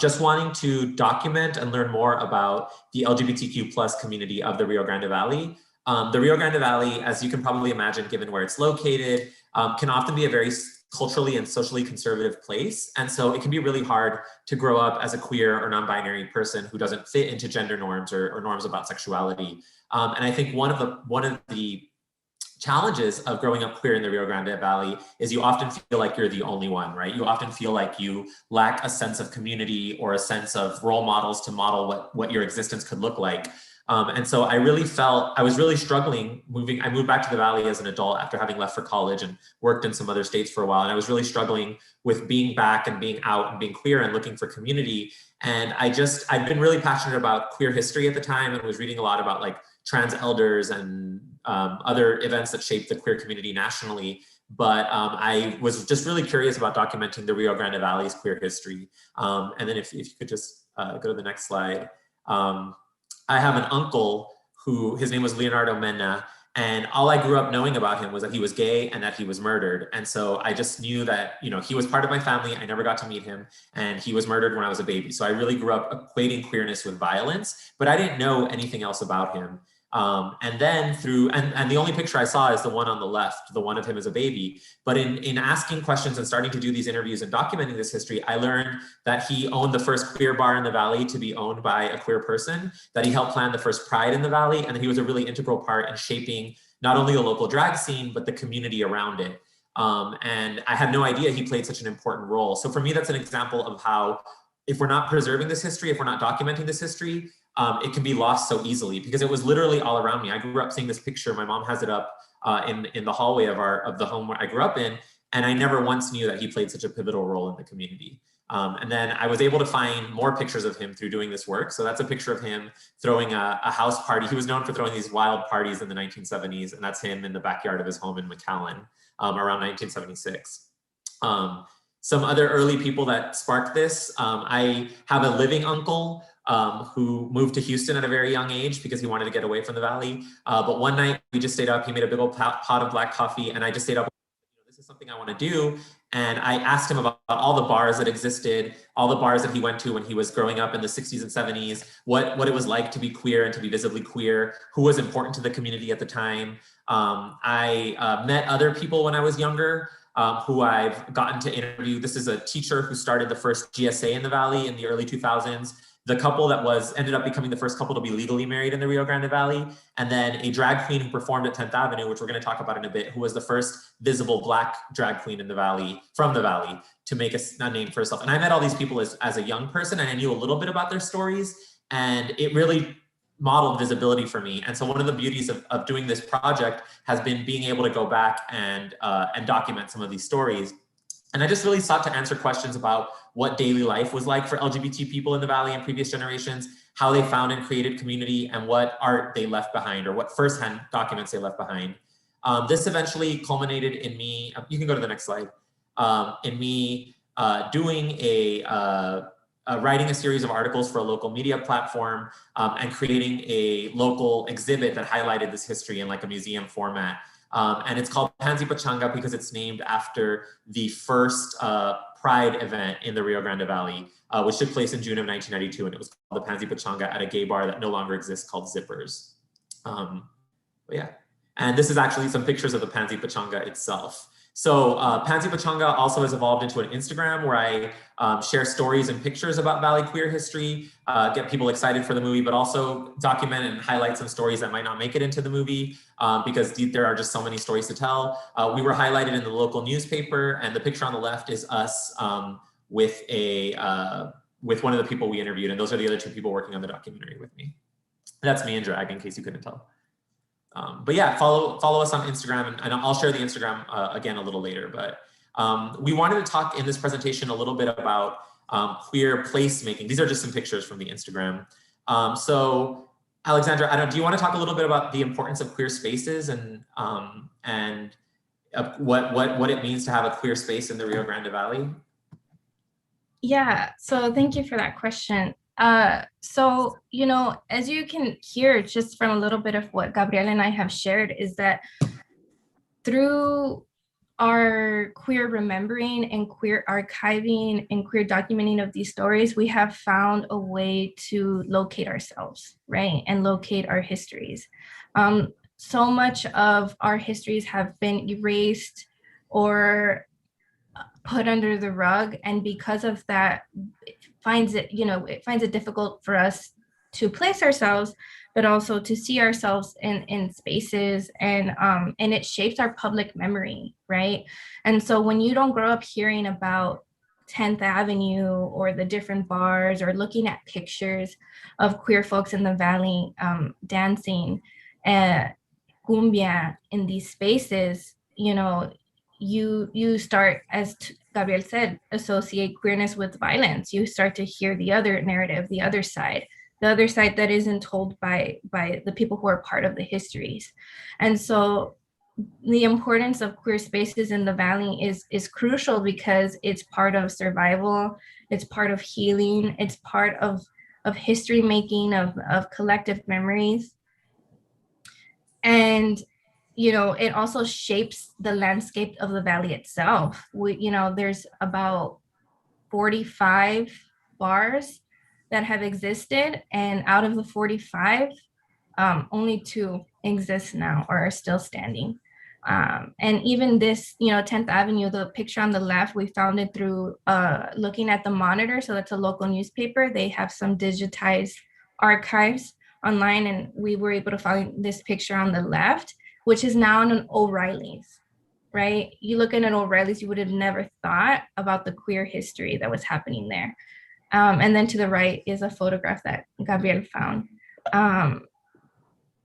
just wanting to document and learn more about the LGBTQ plus community of the Rio Grande Valley. The Rio Grande Valley, as you can probably imagine, given where it's located, can often be a very culturally and socially conservative place. And so it can be really hard to grow up as a queer or non-binary person who doesn't fit into gender norms or norms about sexuality. And I think one of the challenges of growing up queer in the Rio Grande Valley is you often feel like you're the only one, right? You often feel like you lack a sense of community or a sense of role models to model what your existence could look like. And so I really felt, I was really struggling I moved back to the Valley as an adult after having left for college and worked in some other states for a while. And I was really struggling with being back and being out and being queer and looking for community. And I'd been really passionate about queer history at the time and was reading a lot about like trans elders and other events that shaped the queer community nationally. But I was just really curious about documenting the Rio Grande Valley's queer history. And then if you could just go to the next slide. I have an uncle who, his name was Leonardo Mena, and all I grew up knowing about him was that he was gay and that he was murdered. And so I just knew that, you know, he was part of my family. I never got to meet him, and he was murdered when I was a baby. So I really grew up equating queerness with violence, but I didn't know anything else about him. And then and the only picture I saw is the one on the left, the one of him as a baby. But in asking questions and starting to do these interviews and documenting this history, I learned that he owned the first queer bar in the Valley to be owned by a queer person, that he helped plan the first Pride in the Valley, and that he was a really integral part in shaping not only the local drag scene, but the community around it. And I had no idea he played such an important role. So for me, that's an example of how, if we're not preserving this history, if we're not documenting this history, it can be lost so easily, because it was literally all around me. I grew up seeing this picture. My mom has it up in the hallway of the home where I grew up in, and I never once knew that he played such a pivotal role in the community. And then I was able to find more pictures of him through doing this work. So that's a picture of him throwing a house party. He was known for throwing these wild parties in the 1970s, and that's him in the backyard of his home in McAllen around 1976. Some other early people that sparked this, I have a living uncle who moved to Houston at a very young age because he wanted to get away from the valley. But one night we just stayed up, he made a big old pot of black coffee, and I just stayed up, this is something I want to do. And I asked him about all the bars that existed, all the bars that he went to when he was growing up in the 60s and 70s, what it was like to be queer and to be visibly queer, who was important to the community at the time. I met other people when I was younger who I've gotten to interview. This is a teacher who started the first GSA in the Valley in the early 2000s. The couple that ended up becoming the first couple to be legally married in the Rio Grande Valley. And then a drag queen who performed at 10th Avenue, which we're going to talk about in a bit, who was the first visible Black drag queen in the Valley, from the Valley, to make a name for herself. And I met all these people as a young person, and I knew a little bit about their stories, and it really modeled visibility for me. And so one of the beauties of doing this project has been being able to go back and document some of these stories. And I just really sought to answer questions about what daily life was like for LGBT people in the Valley in previous generations, how they found and created community, and what art they left behind, or what firsthand documents they left behind. This eventually culminated in me, you can go to the next slide, in me doing writing a series of articles for a local media platform and creating a local exhibit that highlighted this history in like a museum format. And it's called Pansi Pachanga because it's named after the first Pride event in the Rio Grande Valley, which took place in June of 1992. And it was called the Pansi Pachanga at a gay bar that no longer exists called Zippers. But yeah, and this is actually some pictures of the Pansi Pachanga itself. So Pansi Pachanga also has evolved into an Instagram where I share stories and pictures about Valley queer history, get people excited for the movie, but also document and highlight some stories that might not make it into the movie because there are just so many stories to tell. We were highlighted in the local newspaper, and the picture on the left is us with one of the people we interviewed, and those are the other two people working on the documentary with me. That's me in drag, in case you couldn't tell. But yeah, follow us on Instagram, and I'll share the Instagram again a little later. But we wanted to talk in this presentation a little bit about queer placemaking. These are just some pictures from the Instagram. So Alexandra, do you want to talk a little bit about the importance of queer spaces and what it means to have a queer space in the Rio Grande Valley? Yeah, so thank you for that question. So, you know, as you can hear just from a little bit of what Gabriel and I have shared, is that through our queer remembering and queer archiving and queer documenting of these stories, we have found a way to locate ourselves, right? And locate our histories. So much of our histories have been erased or put under the rug, and because of that, it finds it difficult for us to place ourselves, but also to see ourselves in spaces, and it shapes our public memory, right? And so when you don't grow up hearing about 10th Avenue or the different bars, or looking at pictures of queer folks in the Valley dancing cumbia in these spaces, you know, you start, as Gabriel said, associate queerness with violence. You start to hear the other narrative, the other side that isn't told by the people who are part of the histories. And so the importance of queer spaces in the Valley is crucial, because it's part of survival, it's part of healing, it's part of history making, of collective memories. And you know, it also shapes the landscape of the Valley itself. There's about 45 bars that have existed, and out of the 45, only 2 exist now or are still standing. And even this, 10th Avenue, the picture on the left, we found it through looking at the Monitor. So that's a local newspaper. They have some digitized archives online, and we were able to find this picture on the left, which is now in an O'Reilly's. right? You look in at O'Reilly's, you would have never thought about the queer history that was happening there. And then to the right is a photograph that Gabriel found.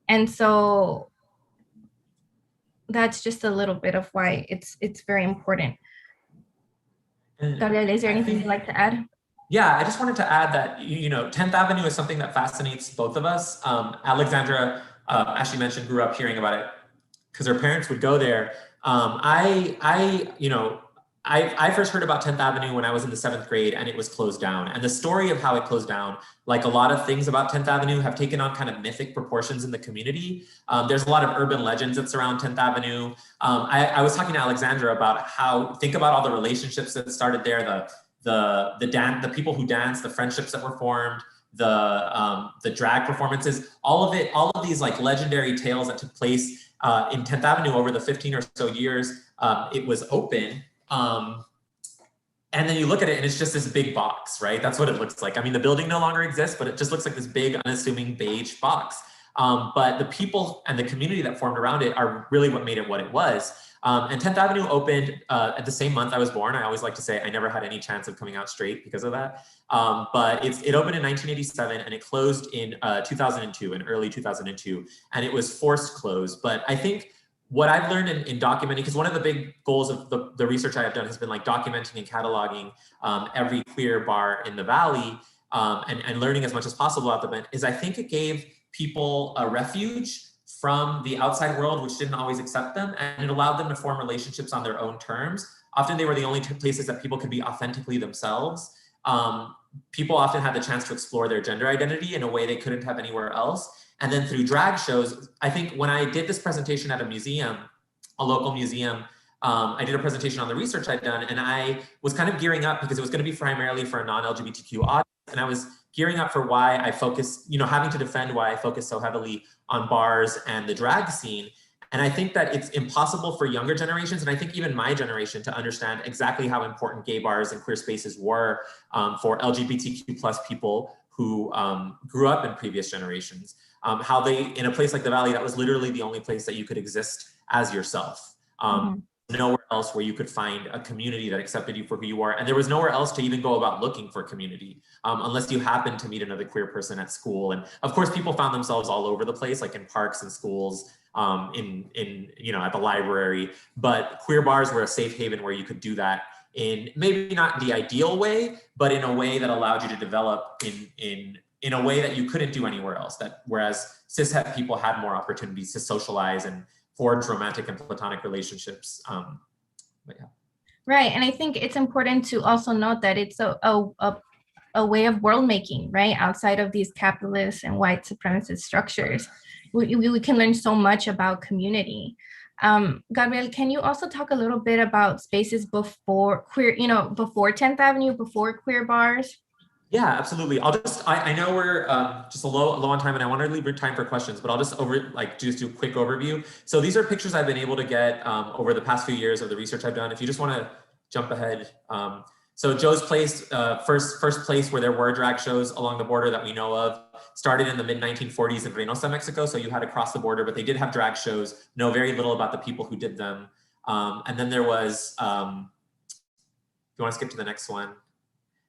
And so that's just a little bit of why it's very important. Gabriel, is there anything you'd like to add? Yeah, I just wanted to add that, 10th Avenue is something that fascinates both of us. Alexandra, as she mentioned, grew up hearing about it because her parents would go there. I first heard about 10th Avenue when I was in the 7th grade and it was closed down. And the story of how it closed down, like a lot of things about 10th Avenue, have taken on kind of mythic proportions in the community. There's a lot of urban legends that surround 10th Avenue. I was talking to Alexandra about think about all the relationships that started there, the people who danced, the friendships that were formed, the drag performances, all of these like legendary tales that took place in 10th Avenue over the 15 or so years it was open. And then you look at it and it's just this big box, right? That's what it looks like. I mean, the building no longer exists, but it just looks like this big, unassuming beige box. But the people and the community that formed around it are really what made it what it was. And 10th Avenue opened at the same month I was born. I always like to say I never had any chance of coming out straight because of that. But it opened in 1987 and it closed in 2002, in early 2002, and it was forced closed. But I think what I've learned in documenting, because one of the big goals of the research I have done has been like documenting and cataloging every queer bar in the Valley and learning as much as possible about them, is I think it gave people a refuge from the outside world, which didn't always accept them, and it allowed them to form relationships on their own terms. Often they were the only places that people could be authentically themselves. People often had the chance to explore their gender identity in a way they couldn't have anywhere else. And then through drag shows, I think when I did this presentation at a museum, a local museum, I did a presentation on the research I'd done, and I was kind of gearing up because it was going to be primarily for a non-LGBTQ audience. And I was gearing up for why I focus, having to defend why I focus so heavily on bars and the drag scene. And I think that it's impossible for younger generations, and I think even my generation, to understand exactly how important gay bars and queer spaces were for LGBTQ plus people who grew up in previous generations. How they, in a place like the Valley, that was literally the only place that you could exist as yourself. Nowhere else where you could find a community that accepted you for who you are. And there was nowhere else to even go about looking for community, unless you happened to meet another queer person at school. And of course, people found themselves all over the place, like in parks and schools, at the library. But queer bars were a safe haven where you could do that in maybe not the ideal way, but in a way that allowed you to develop in a way that you couldn't do anywhere else. Whereas cishet people had more opportunities to socialize and forge romantic and platonic relationships. But yeah. Right, and I think it's important to also note that it's a way of world making, right? Outside of these capitalist and white supremacist structures, we can learn so much about community. Gabriel, can you also talk a little bit about spaces before queer, before 10th Avenue, before queer bars? Yeah, absolutely. I know we're just a low on time and I want to leave time for questions, but I'll just do a quick overview. So these are pictures I've been able to get over the past few years of the research I've done. If you just want to jump ahead. So Joe's Place, first place where there were drag shows along the border that we know of, started in the mid-1940s in Reynosa, Mexico. So you had to cross the border, but they did have drag shows, know very little about the people who did them. And then there was, if you want to skip to the next one,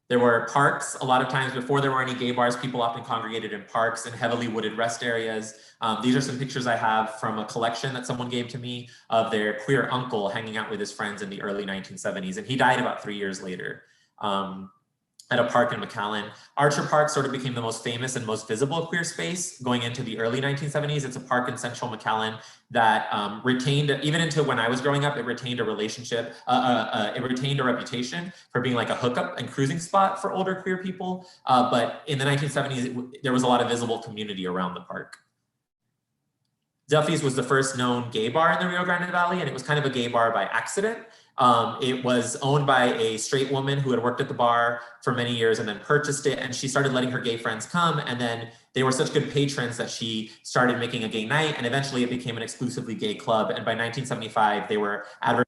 there were parks. A lot of times before there were any gay bars, people often congregated in parks and heavily wooded rest areas. These are some pictures I have from a collection that someone gave to me of their queer uncle hanging out with his friends in the early 1970s. And he died about 3 years later at a park in McAllen. Archer Park sort of became the most famous and most visible queer space going into the early 1970s. It's a park in central McAllen that retained, even into when I was growing up, it retained a relationship, it retained a reputation for being like a hookup and cruising spot for older queer people. But in the 1970s, there was a lot of visible community around the park. Duffy's was the first known gay bar in the Rio Grande Valley, and it was kind of a gay bar by accident. It was owned by a straight woman who had worked at the bar for many years and then purchased it, and she started letting her gay friends come, and then they were such good patrons that she started making a gay night, and eventually it became an exclusively gay club, and by 1975 they were advertising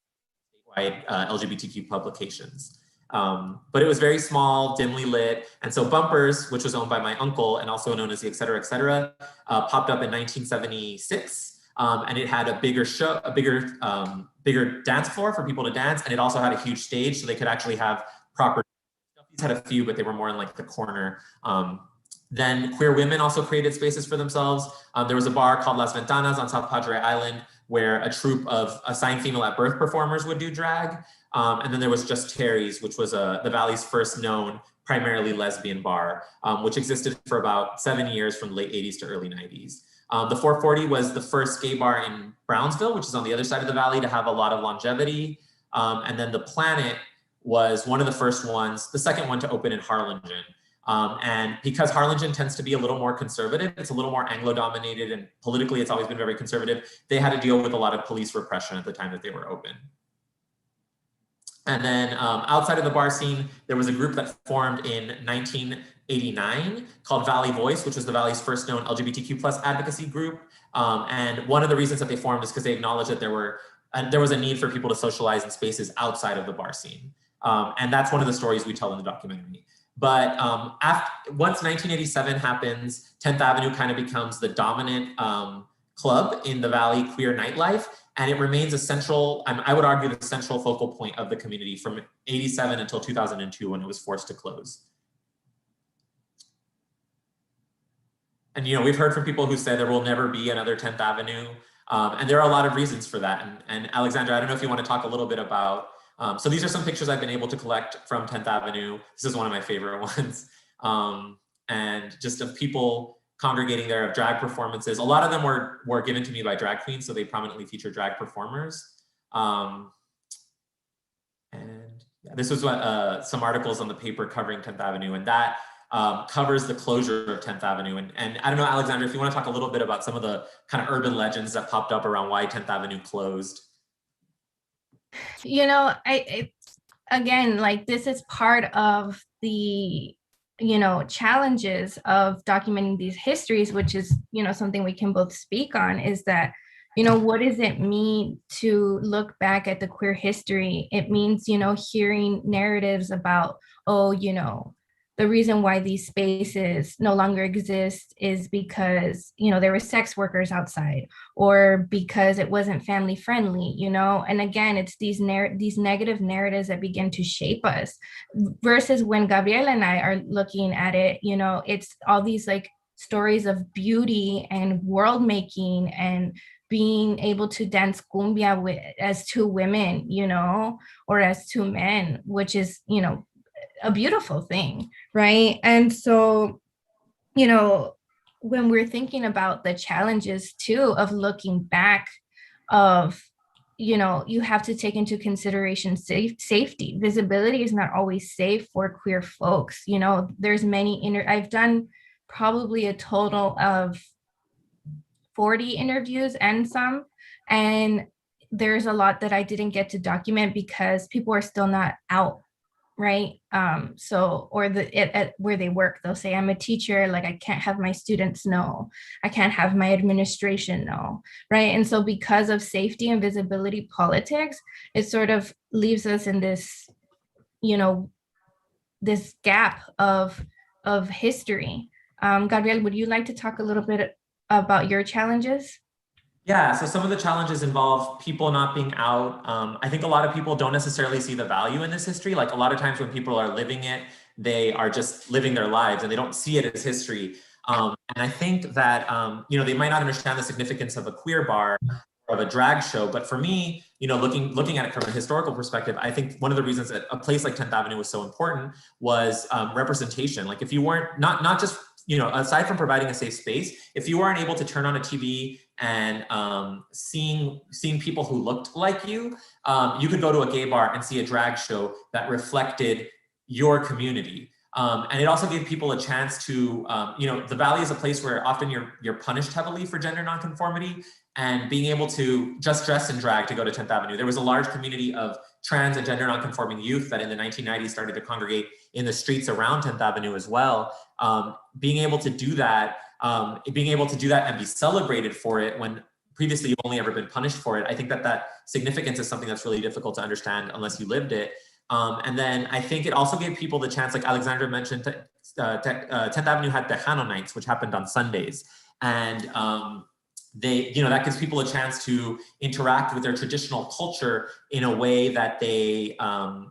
statewide LGBTQ publications. But it was very small, dimly lit, and so Bumpers, which was owned by my uncle and also known as the Et Cetera, popped up in 1976. and it had a bigger show, bigger dance floor for people to dance, and it also had a huge stage, so they could actually have proper. These had a few, but they were more in like the corner. Then queer women also created spaces for themselves. There was a bar called Las Ventanas on South Padre Island, where a troupe of assigned female at birth performers would do drag. And then there was Just Terry's, which was the Valley's first known primarily lesbian bar, which existed for about 7 years from the late 80s to early 90s. The 440 was the first gay bar in Brownsville, which is on the other side of the valley, to have a lot of longevity. And then the Planet was one of the first ones, the second one to open in Harlingen. And because Harlingen tends to be a little more conservative, it's a little more Anglo-dominated, and politically it's always been very conservative, they had to deal with a lot of police repression at the time that they were open. And then outside of the bar scene, there was a group that formed in 1989 called Valley Voice, which was the Valley's first known LGBTQ+ advocacy group. And one of the reasons that they formed is because they acknowledged that there was a need for people to socialize in spaces outside of the bar scene. And that's one of the stories we tell in the documentary. But once 1987 happens, 10th Avenue kind of becomes the dominant club in the Valley queer nightlife. And it remains a central, I would argue, the central focal point of the community from 87 until 2002, when it was forced to close. And, you know, we've heard from people who say there will never be another 10th Avenue. And there are a lot of reasons for that. And Alexandra, I don't know if you want to talk a little bit about, so these are some pictures I've been able to collect from 10th Avenue. This is one of my favorite ones. And just of people congregating there, of drag performances. A lot of them were given to me by drag queens, so they prominently feature drag performers. And yeah, this was what, some articles on the paper covering 10th Avenue, and that covers the closure of 10th Avenue. And I don't know, Alexandra, if you want to talk a little bit about some of the kind of urban legends that popped up around why 10th Avenue closed. You know, again, like, this is part of the, you know, challenges of documenting these histories, which is, you know, something we can both speak on, is that, you know, what does it mean to look back at the queer history? It means, you know, hearing narratives about, oh, you know, the reason why these spaces no longer exist is because, you know, there were sex workers outside, or because it wasn't family friendly, you know. And again, it's these negative narratives that begin to shape us, versus when Gabriela and I are looking at it, you know, it's all these like stories of beauty and world making and being able to dance cumbia as two women, you know, or as two men, which is, you know, a beautiful thing, right? And so, you know, when we're thinking about the challenges too of looking back, of, you know, you have to take into consideration safety. Visibility is not always safe for queer folks. You know, there's I've done probably a total of 40 interviews and some, and there's a lot that I didn't get to document because people are still not out, right? So, or at where they work, they'll say, I'm a teacher, like I can't have my students know, I can't have my administration know, right? And so because of safety and visibility politics, it sort of leaves us in this, you know, this gap of history. Gabriel, would you like to talk a little bit about your challenges? Yeah, so some of the challenges involve people not being out. I think a lot of people don't necessarily see the value in this history. Like, a lot of times when people are living it, they are just living their lives and they don't see it as history. And I think that, you know, they might not understand the significance of a queer bar or of a drag show. But for me, you know, looking at it from a historical perspective, I think one of the reasons that a place like 10th Avenue was so important was representation. Like, if you weren't, not just, you know, aside from providing a safe space, if you weren't able to turn on a TV and seeing people who looked like you could go to a gay bar and see a drag show that reflected your community. And it also gave people a chance to, you know, the Valley is a place where often you're punished heavily for gender nonconformity, and being able to just dress in drag to go to 10th Avenue. There was a large community of trans and gender nonconforming youth that in the 1990s started to congregate in the streets around 10th Avenue as well. Being able to do that and be celebrated for it when previously you've only ever been punished for it, I think that significance is something that's really difficult to understand unless you lived it. And then I think it also gave people the chance, like Alexandra mentioned, 10th Avenue had Tejano nights, which happened on Sundays. And that gives people a chance to interact with their traditional culture in a way that they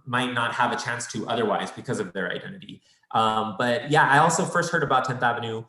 might not have a chance to otherwise because of their identity. But yeah, I also first heard about 10th Avenue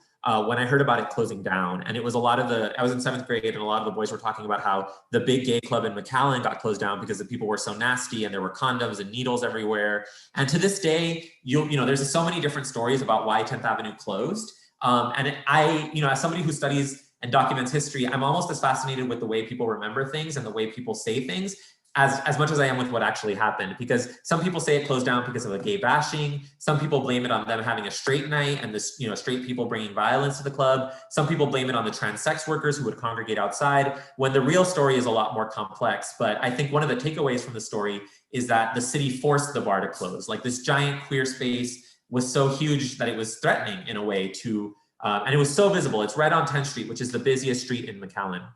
when I heard about it closing down. And it was I was in 7th grade, and a lot of the boys were talking about how the big gay club in McAllen got closed down because the people were so nasty and there were condoms and needles everywhere. And to this day, there's so many different stories about why 10th Avenue closed. As somebody who studies and documents history, I'm almost as fascinated with the way people remember things and the way people say things as much as I am with what actually happened, because some people say it closed down because of the gay bashing. Some people blame it on them having a straight night and straight people bringing violence to the club. Some people blame it on the trans sex workers who would congregate outside, when the real story is a lot more complex. But I think one of the takeaways from the story is that the city forced the bar to close. Like, this giant queer space was so huge that it was threatening in a way to, and it was so visible. It's right on 10th Street, which is the busiest street in McAllen.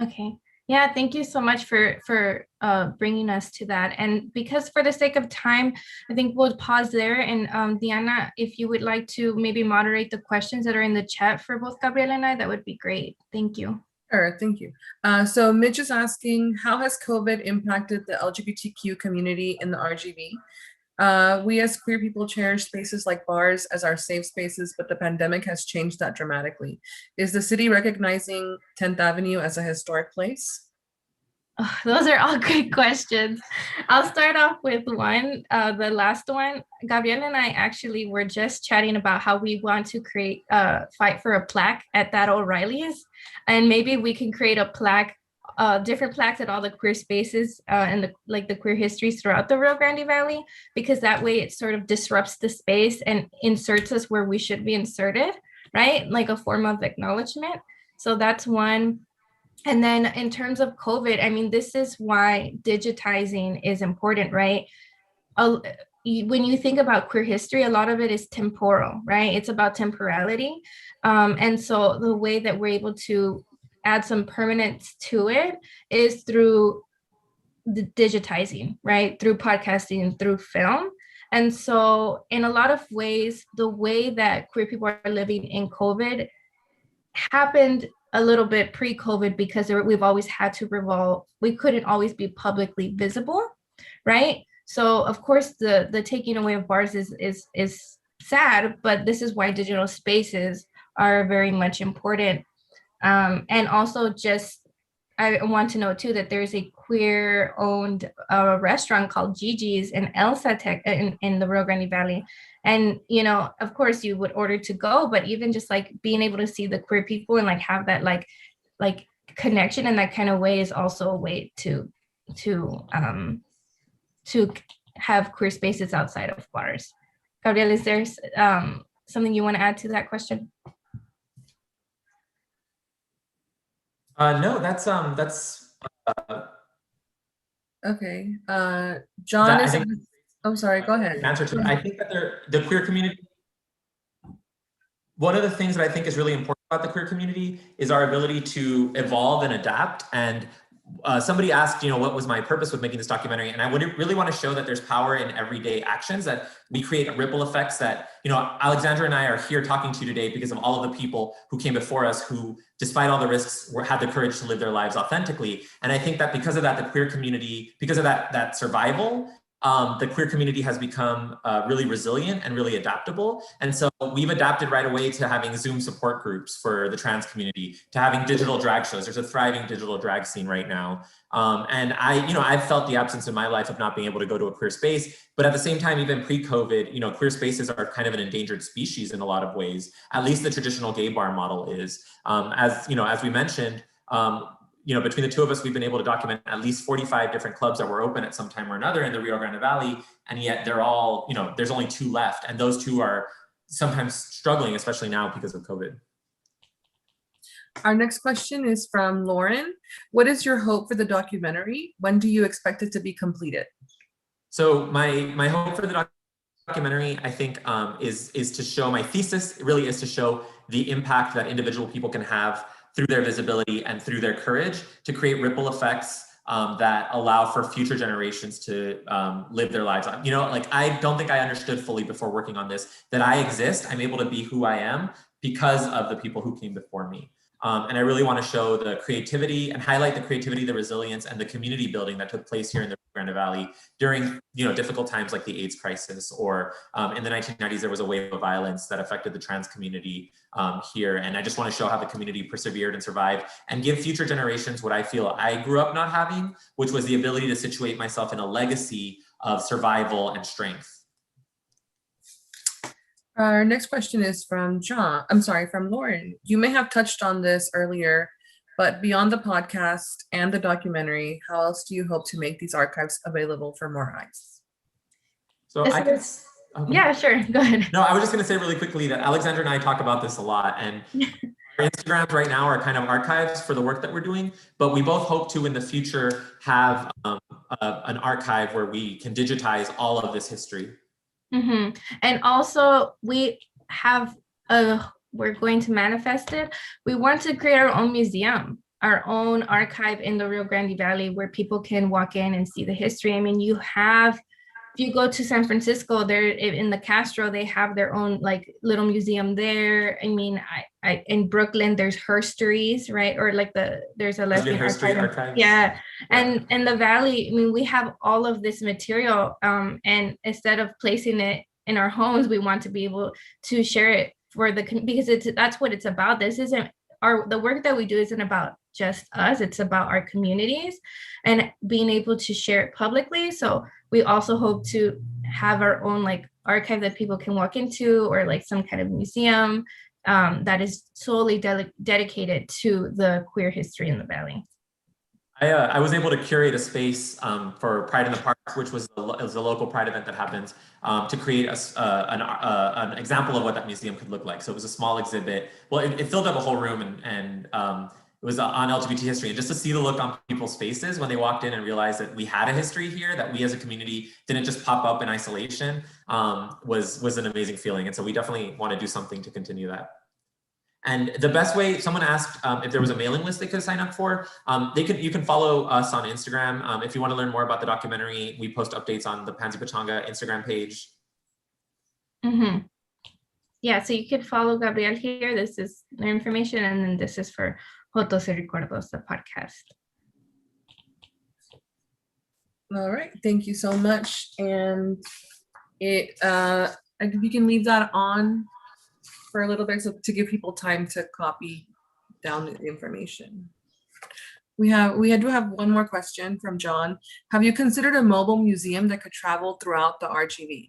Okay. Yeah, thank you so much for bringing us to that. And because for the sake of time, I think we'll pause there. And Diana, if you would like to maybe moderate the questions that are in the chat for both Gabriela and I, that would be great. Thank you. Sure, thank you. So Mitch is asking, how has COVID impacted the LGBTQ community in the RGV? We as queer people cherish spaces like bars as our safe spaces, but the pandemic has changed that dramatically. Is the city recognizing 10th Avenue as a historic place? Oh, those are all great questions. I'll start off with one, the last one. Gabriela and I actually were just chatting about how we want to fight for a plaque at that O'Reilly's, and maybe we can create a plaque, different plaques at all the queer spaces and the queer histories throughout the Rio Grande Valley, because that way it sort of disrupts the space and inserts us where we should be inserted, right? Like a form of acknowledgement. So that's one. And then in terms of COVID, I mean, this is why digitizing is important, right? When you think about queer history, a lot of it is temporal, right? It's about temporality. And so the way that we're able to add some permanence to it is through the digitizing, right? Through podcasting, through film. And so in a lot of ways, the way that queer people are living in COVID happened a little bit pre-COVID, because we've always had to revolve. We couldn't always be publicly visible, right? So of course the taking away of bars is sad, but this is why digital spaces are very much important. And also I want to know too that there's a queer-owned restaurant called Gigi's in Elsa Tech in the Rio Grande Valley. And, of course you would order to go, but even just like being able to see the queer people and like have that like connection in that kind of way is also a way to have queer spaces outside of bars. Gabriel, is there something you want to add to that question? No, that's okay. John is. I'm sorry. Go ahead. Answer to it. I think that the queer community. One of the things that I think is really important about the queer community is our ability to evolve and adapt. And somebody asked, what was my purpose with making this documentary? And I would really want to show that there's power in everyday actions, that we create ripple effects that, Alexandra and I are here talking to you today because of all of the people who came before us who, despite all the risks, had the courage to live their lives authentically. And I think that because of that, the queer community, because of that survival, the queer community has become really resilient and really adaptable. And so we've adapted right away to having Zoom support groups for the trans community, to having digital drag shows. There's a thriving digital drag scene right now. And I've felt the absence in my life of not being able to go to a queer space, but at the same time, even pre-COVID, queer spaces are kind of an endangered species in a lot of ways. At least the traditional gay bar model is. As we mentioned, between the two of us, we've been able to document at least 45 different clubs that were open at some time or another in the Rio Grande Valley. And yet they're all, there's only 2 left. And those 2 are sometimes struggling, especially now because of COVID. Our next question is from Lauren. What is your hope for the documentary? When do you expect it to be completed? So my hope for the documentary, I think, is to show, my thesis really is to show the impact that individual people can have through their visibility and through their courage to create ripple effects that allow for future generations to live their lives. I don't think I understood fully before working on this that I exist. I'm able to be who I am because of the people who came before me. And I really want to show the creativity and highlight the creativity, the resilience, and the community building that took place here in the Rio Grande Valley during, difficult times like the AIDS crisis, or in the 1990s, there was a wave of violence that affected the trans community here. And I just want to show how the community persevered and survived, and give future generations what I feel I grew up not having, which was the ability to situate myself in a legacy of survival and strength. Our next question is from from Lauren. You may have touched on this earlier, but beyond the podcast and the documentary, how else do you hope to make these archives available for more eyes? So yeah, sure, go ahead. No, I was just going to say really quickly that Alexandra and I talk about this a lot, and our Instagrams right now are kind of archives for the work that we're doing, but we both hope to in the future have an archive where we can digitize all of this history. Mm-hmm. And also we're going to manifest it. We want to create our own museum, our own archive in the Rio Grande Valley where people can walk in and see the history. I mean, if you go to San Francisco, there in the Castro, they have their own like little museum there. I mean, I in Brooklyn, there's herstories, right? Or like there's a lesbian archive. Yeah. And in the Valley, I mean, we have all of this material. And instead of placing it in our homes, we want to be able to share it because that's what it's about. This isn't the work that we do isn't about just us, it's about our communities and being able to share it publicly. So we also hope to have our own like archive that people can walk into, or like some kind of museum that is solely dedicated to the queer history in the Valley. I was able to curate a space for Pride in the Park, which was a local Pride event that happens, to create an example of what that museum could look like. So it was a small exhibit. Well, it filled up a whole room, and it was on LGBT history. And just to see the look on people's faces when they walked in and realized that we had a history here, that we as a community didn't just pop up in isolation, was an amazing feeling. And so we definitely want to do something to continue that. And the best way, someone asked if there was a mailing list they could sign up for. You can follow us on Instagram. If you want to learn more about the documentary, we post updates on the Pansy Pachanga Instagram page. Mm-hmm. Yeah, so you could follow Gabriel here. This is their information, and then this is for Muertos y Recuerdos, the podcast. All right, thank you so much. And we can leave that on for a little bit to give people time to copy down the information. We do have one more question from John. Have you considered a mobile museum that could travel throughout the RGV?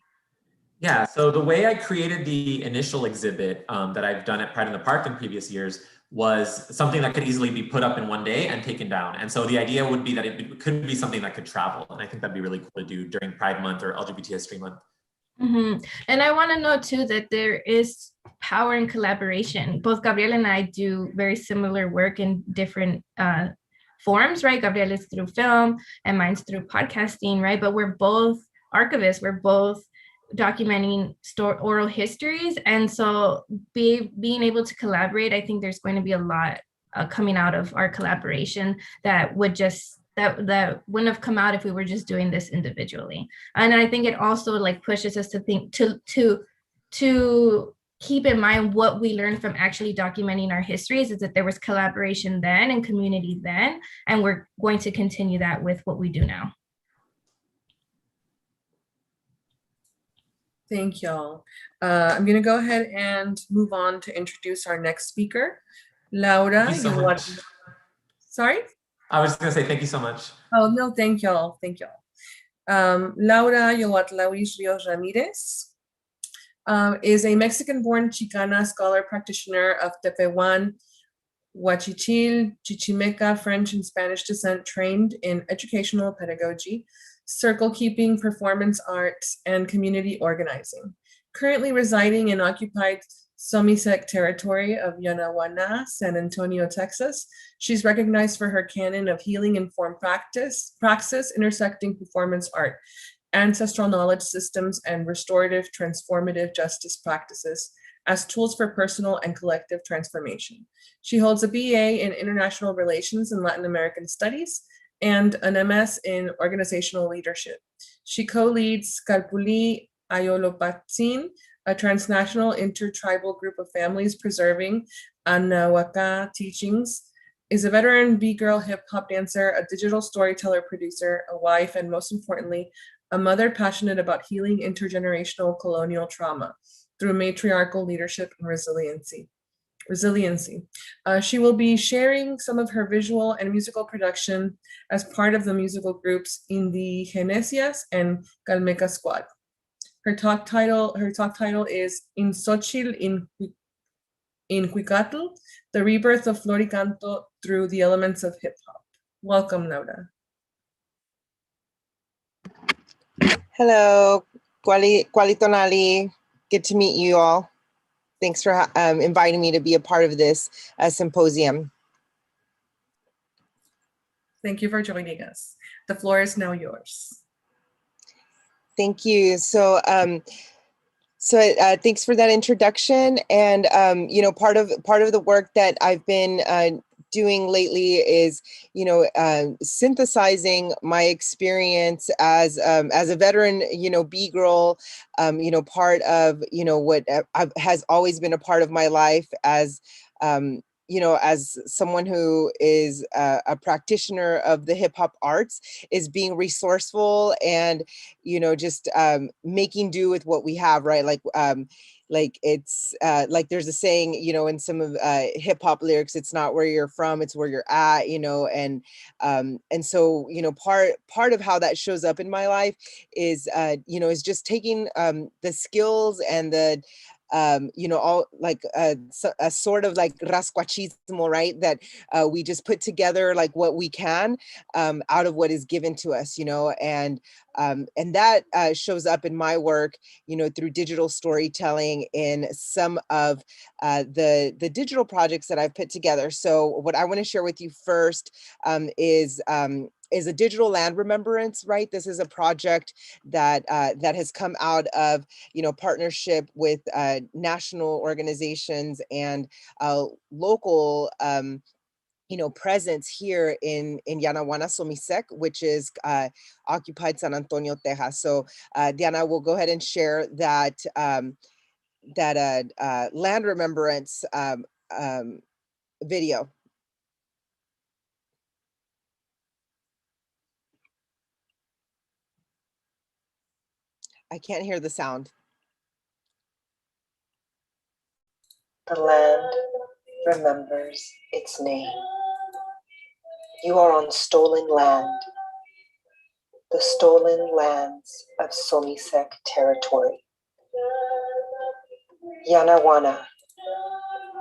Yeah, so the way I created the initial exhibit that I've done at Pride in the Park in previous years was something that could easily be put up in one day and taken down. And so the idea would be that it could be something that could travel. And I think that'd be really cool to do during Pride Month or LGBT History Month. Mm-hmm. And I want to know too that there is power in collaboration. Both Gabriel and I do very similar work in different forms, right? Gabriel is through film and mine's through podcasting, right? But we're both archivists. We're both documenting oral histories. And so being able to collaborate, I think there's going to be a lot coming out of our collaboration that would just that wouldn't have come out if we were just doing this individually. And I think it also like pushes us to think to keep in mind what we learned from actually documenting our histories is that there was collaboration then and community then, and we're going to continue that with what we do now. Thank y'all. I'm gonna go ahead and move on to introduce our next speaker, Laura. Thank you so much. Sorry? I was just gonna say thank you so much. Oh, no, thank y'all. Thank y'all. Laura Yoatlauis Rios Ramirez is a Mexican-born Chicana scholar practitioner of Tepehuan, Huachichil, Chichimeca, French and Spanish descent, trained in educational pedagogy, circle keeping, performance arts, and community organizing. Currently residing in occupied Somisec territory of Yanaguana, San Antonio, Texas, she's recognized for her canon of healing-informed praxis intersecting performance art, ancestral knowledge systems, and restorative transformative justice practices as tools for personal and collective transformation. She holds a BA in International Relations and Latin American Studies and an MS in Organizational Leadership. She co-leads Calpuli Ayolopatsin, a transnational intertribal group of families preserving Anawaka teachings, is a veteran B-girl hip-hop dancer, a digital storyteller producer, a wife, and most importantly, a mother passionate about healing intergenerational colonial trauma through matriarchal leadership and resiliency. She will be sharing some of her visual and musical production as part of the musical groups Indigenesias and Calmeca Squad. Her talk title is In Xochitl in Cuicatl, the rebirth of Floricanto through the elements of hip hop. Welcome, Laura. Hello, Qualitonali. Good to meet you all. Thanks for inviting me to be a part of this symposium. Thank you for joining us. The floor is now yours. Thank you. So thanks for that introduction. And you know, part of the work that I've been doing lately is, you know, synthesizing my experience as a veteran, you know, B-girl, you know, part of, you know, what has always been a part of my life as, you know, as someone who is a practitioner of the hip hop arts, is being resourceful and, you know, just making do with what we have, right? Like it's like there's a saying, you know, in some of hip hop lyrics, it's not where you're from, it's where you're at, you know, and so, you know, part of how that shows up in my life is, you know, is just taking the skills and the you know, all like a sort of like rascuachismo, right? That we just put together like what we can out of what is given to us, you know, and that shows up in my work, you know, through digital storytelling in some of the digital projects that I've put together. So what I want to share with you first is a digital land remembrance, right? This is a project that that has come out of, you know, partnership with national organizations and local you know, presence here in Yanaguana Somisec, which is occupied San Antonio, Texas. So Diana will go ahead and share that land remembrance video. I can't hear the sound. The land remembers its name. You are on stolen land, the stolen lands of Somisec territory. Yanaguana,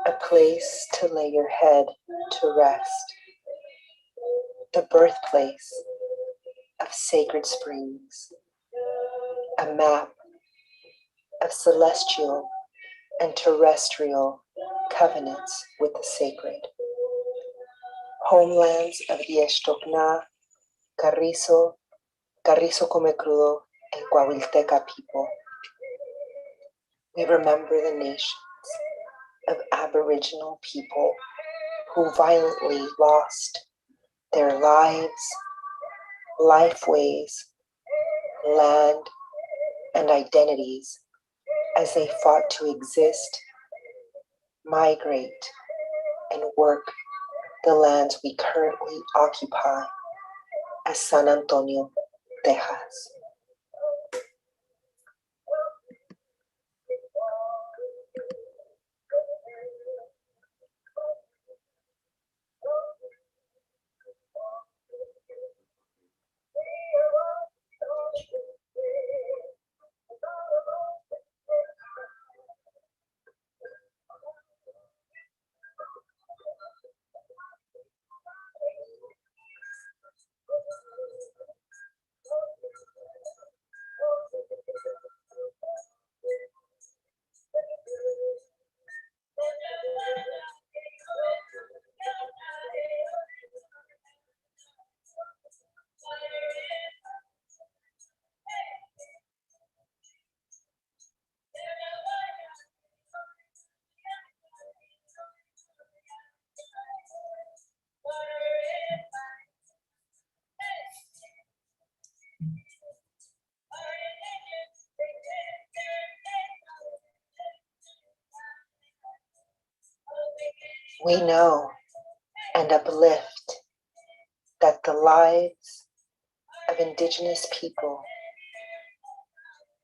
a place to lay your head to rest, the birthplace of sacred springs, a map of celestial and terrestrial covenants with the sacred. Homelands of the Ixtocna, Carrizo, Carrizo Come Crudo, and Coahuilteca people. We remember the nations of Aboriginal people who violently lost their lives, lifeways, land, and identities as they fought to exist, migrate, and work the lands we currently occupy as San Antonio, Texas. We know and uplift that the lives of Indigenous people,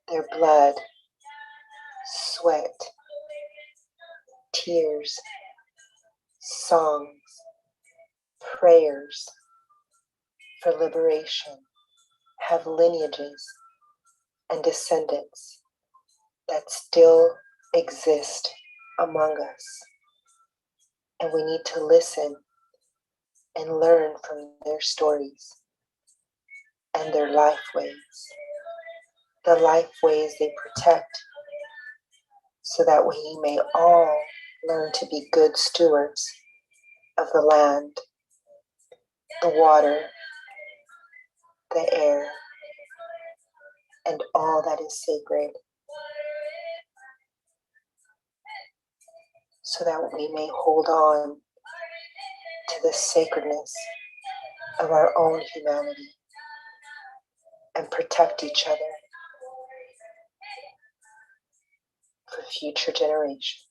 their blood, sweat, tears, songs, prayers for liberation have lineages and descendants that still exist among us. And we need to listen and learn from their stories and their life ways, the life ways they protect, so that we may all learn to be good stewards of the land, the water, the air, and all that is sacred, so that we may hold on to the sacredness of our own humanity and protect each other for future generations.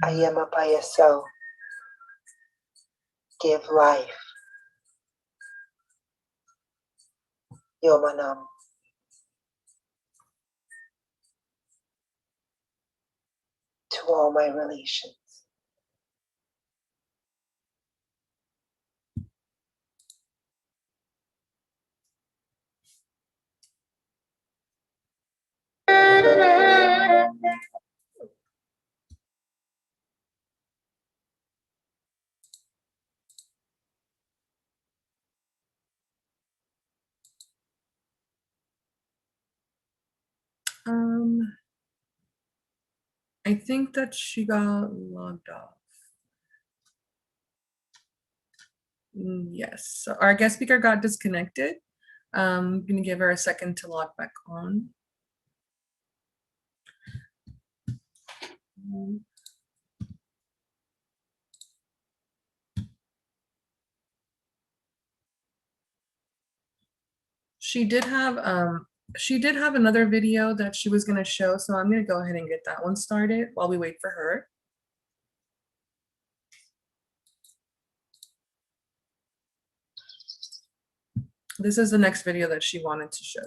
Ayema Payaso, give life. Yomanam. To all my relations. I think that she got logged off. Yes, so our guest speaker got disconnected. I'm gonna give her a second to log back on. She did have another video that she was gonna show, so I'm gonna go ahead and get that one started while we wait for her. This is the next video that she wanted to show.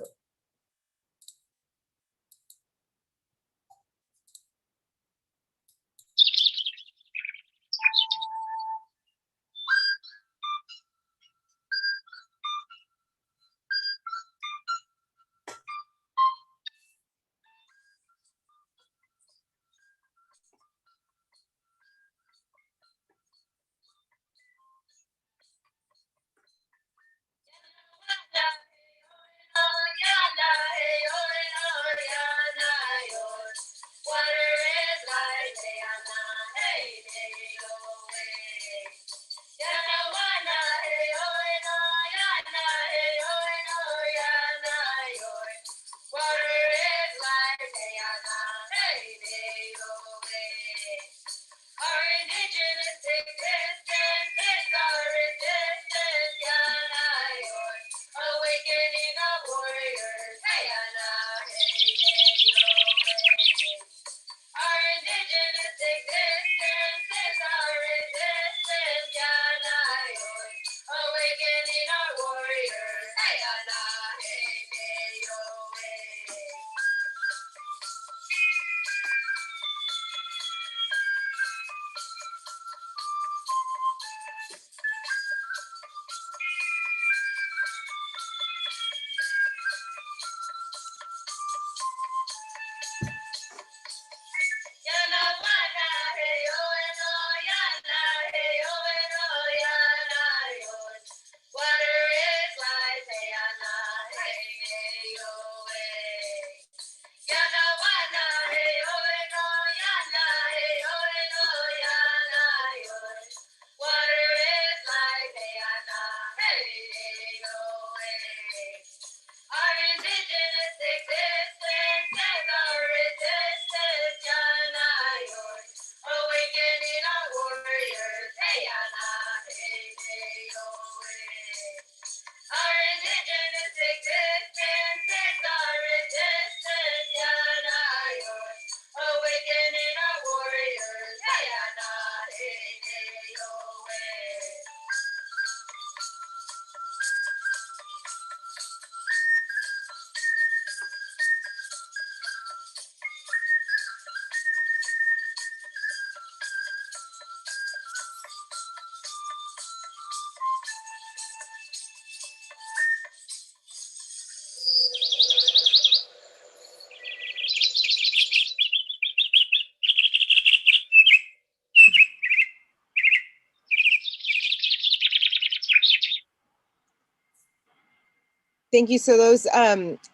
Thank you. So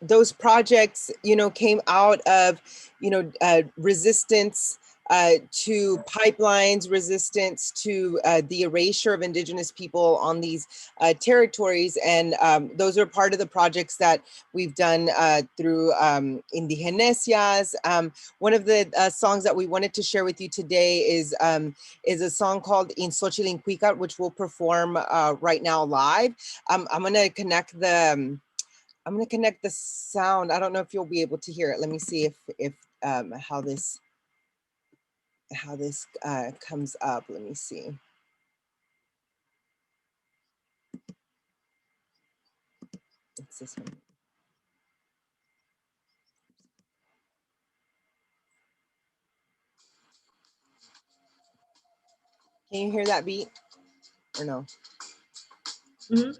those projects, you know, came out of, you know, resistance to pipelines, resistance to the erasure of indigenous people on these territories. And those are part of the projects that we've done through Indigenesias. One of the songs that we wanted to share with you today is a song called In Xochitl, which we'll perform right now live. I'm gonna connect the sound. I don't know if you'll be able to hear it. Let me see if how this comes up. Let me see. It's this one. Can you hear that beat or no? Mm-hmm.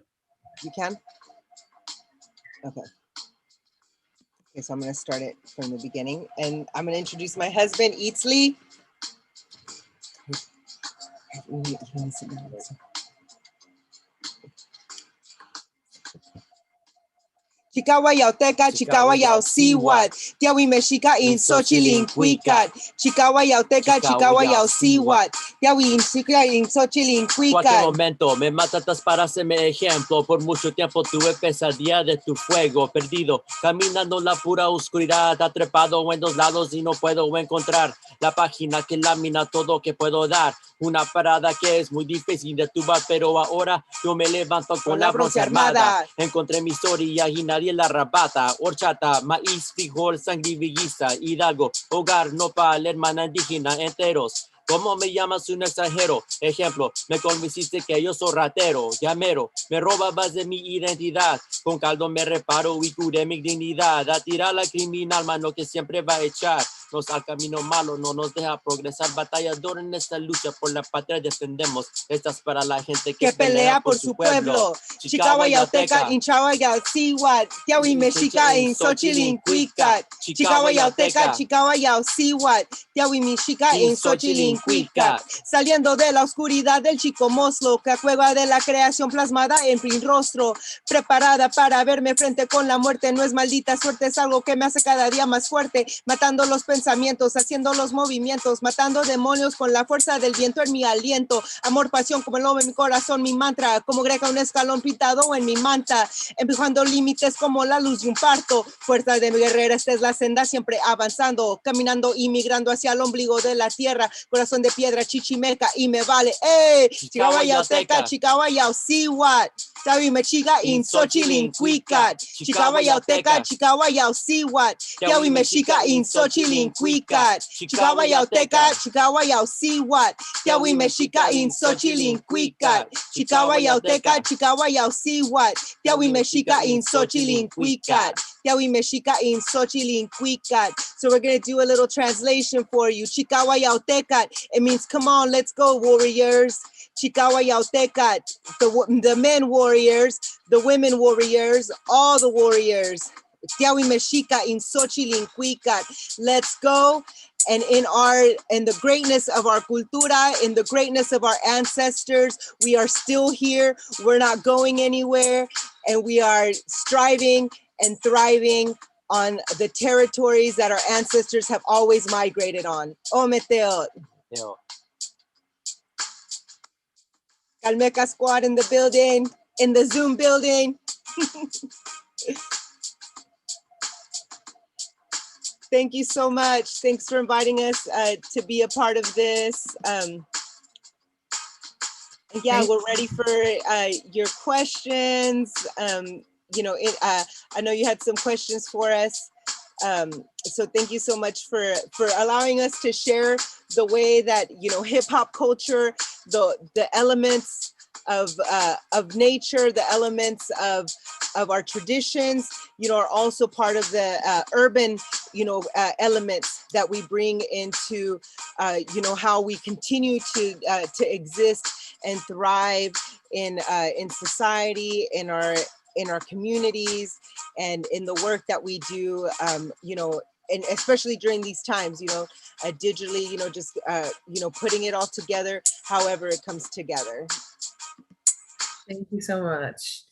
You can? Okay. Okay, so I'm gonna start it from the beginning, and I'm gonna introduce my husband, Eatsley. Chicawayauteca, Chicawayausiwat, Tiawi Mexica in Xochitl, Chicawayauteca, Chicawayausiwat, Tiawi Mexica in Xochitl. Cualquier momento me matatas para hacerme ejemplo. Por mucho tiempo tuve pesadilla de tu fuego perdido, caminando en la pura oscuridad, atrapado en dos lados y no puedo encontrar la página que lamina todo que puedo dar. Una parada que es muy difícil de tubar, pero ahora yo me levanto con la bronce armada. Encontré mi historia y nadie la arrebata. Horchata, maíz, frijol, sangre villista, hidalgo, hogar, nopal, hermana indígena, enteros. ¿Cómo me llamas un extranjero? Ejemplo, me convenciste que yo soy ratero, llamero, me robabas de mi identidad. Con caldo me reparo y curé mi dignidad. A tirar la criminal, mano, que siempre va a echar. Nos al camino malo, no nos deja progresar. Batallador en esta lucha por la patria defendemos. Esta es para la gente que pelea por su pueblo. Chicawayauteca, Inchawayausiwat, Tiawi Mexica in Xochitl, Chicawayauteca, Chicawayausiwat, Tiawi Mexica in Xochitl. Saliendo de la oscuridad del chico moslo, que cueva de la creación plasmada en mi rostro, preparada para verme frente con la muerte. No es maldita suerte, es algo que me hace cada día más fuerte, matando los pensamientos, haciendo los movimientos, matando demonios con la fuerza del viento en mi aliento. Amor, pasión como el lobo en mi corazón, mi mantra, como greca un escalón pintado en mi manta, empujando límites como la luz de un parto. Fuerza de mi guerrera, esta es la senda, siempre avanzando, caminando y migrando hacia el ombligo de la tierra. Corazón de piedra, chichimeca y me vale. ¡Ey! Chicawayauteca, Chicawayausiwat, Tiawi Mexica in Xochitl, Chicawayauteca, Chicawayausiwat, Tiawi Mexica in Xochitl, Chicawayauteca, Chicawayausiwat, Tiawi Mexica in Xochitl, Chicawayauteca, Chicawayausiwat, Tiawi Mexica in Xochitl, Tiawi Mexica in Xochitl. So we're going to do a little translation for you. Chicawayauteca, it means come on, let's go, warriors. Chicawayauteca, the men warriors, the women warriors, all the warriors. Tiawi Mexica in Xochitl, let's go. And in the greatness of our cultura, in the greatness of our ancestors, we are still here. We're not going anywhere, and we are striving and thriving on the territories that our ancestors have always migrated on. Ometeo. Calmeca squad in the building, in the Zoom building. Thank you so much. Thanks for inviting us to be a part of this. Yeah, we're ready for your questions. You know, I know you had some questions for us. So thank you so much for allowing us to share the way that, you know, hip hop culture, the elements of nature, the elements of our traditions, you know, are also part of the urban, you know, elements that we bring into, you know, how we continue to exist and thrive in society, in our communities, and in the work that we do, you know, and especially during these times, you know, digitally, you know, just, you know, putting it all together, however it comes together. Thank you so much.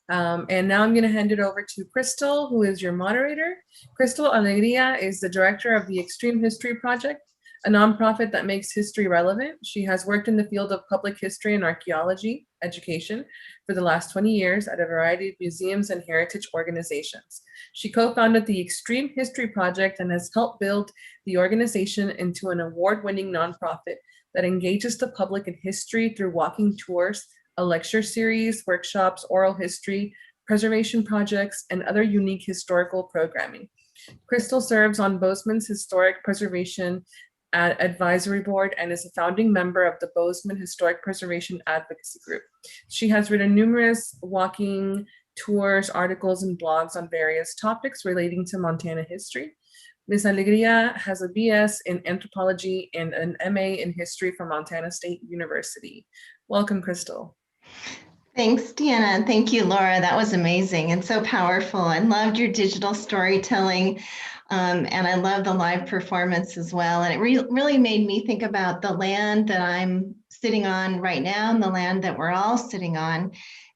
And now I'm going to hand it over to Crystal, who is your moderator. Crystal Alegria is the director of the Extreme History Project, a nonprofit that makes history relevant. She has worked in the field of public history and archaeology education for the last 20 years at a variety of museums and heritage organizations. She co-founded the Extreme History Project and has helped build the organization into an award-winning nonprofit that engages the public in history through walking tours, a lecture series, workshops, oral history, preservation projects, and other unique historical programming. Crystal serves on Bozeman's Historic Preservation Advisory Board and is a founding member of the Bozeman Historic Preservation Advocacy Group. She has written numerous walking tours, articles, and blogs on various topics relating to Montana history. Ms. Alegria has a BS in anthropology and an MA in history from Montana State University. Welcome, Crystal. Thanks, Deanna, and thank you, Laura. That was amazing and so powerful. I loved your digital storytelling, and I love the live performance as well. And it really made me think about the land that I'm sitting on right now and the land that we're all sitting on.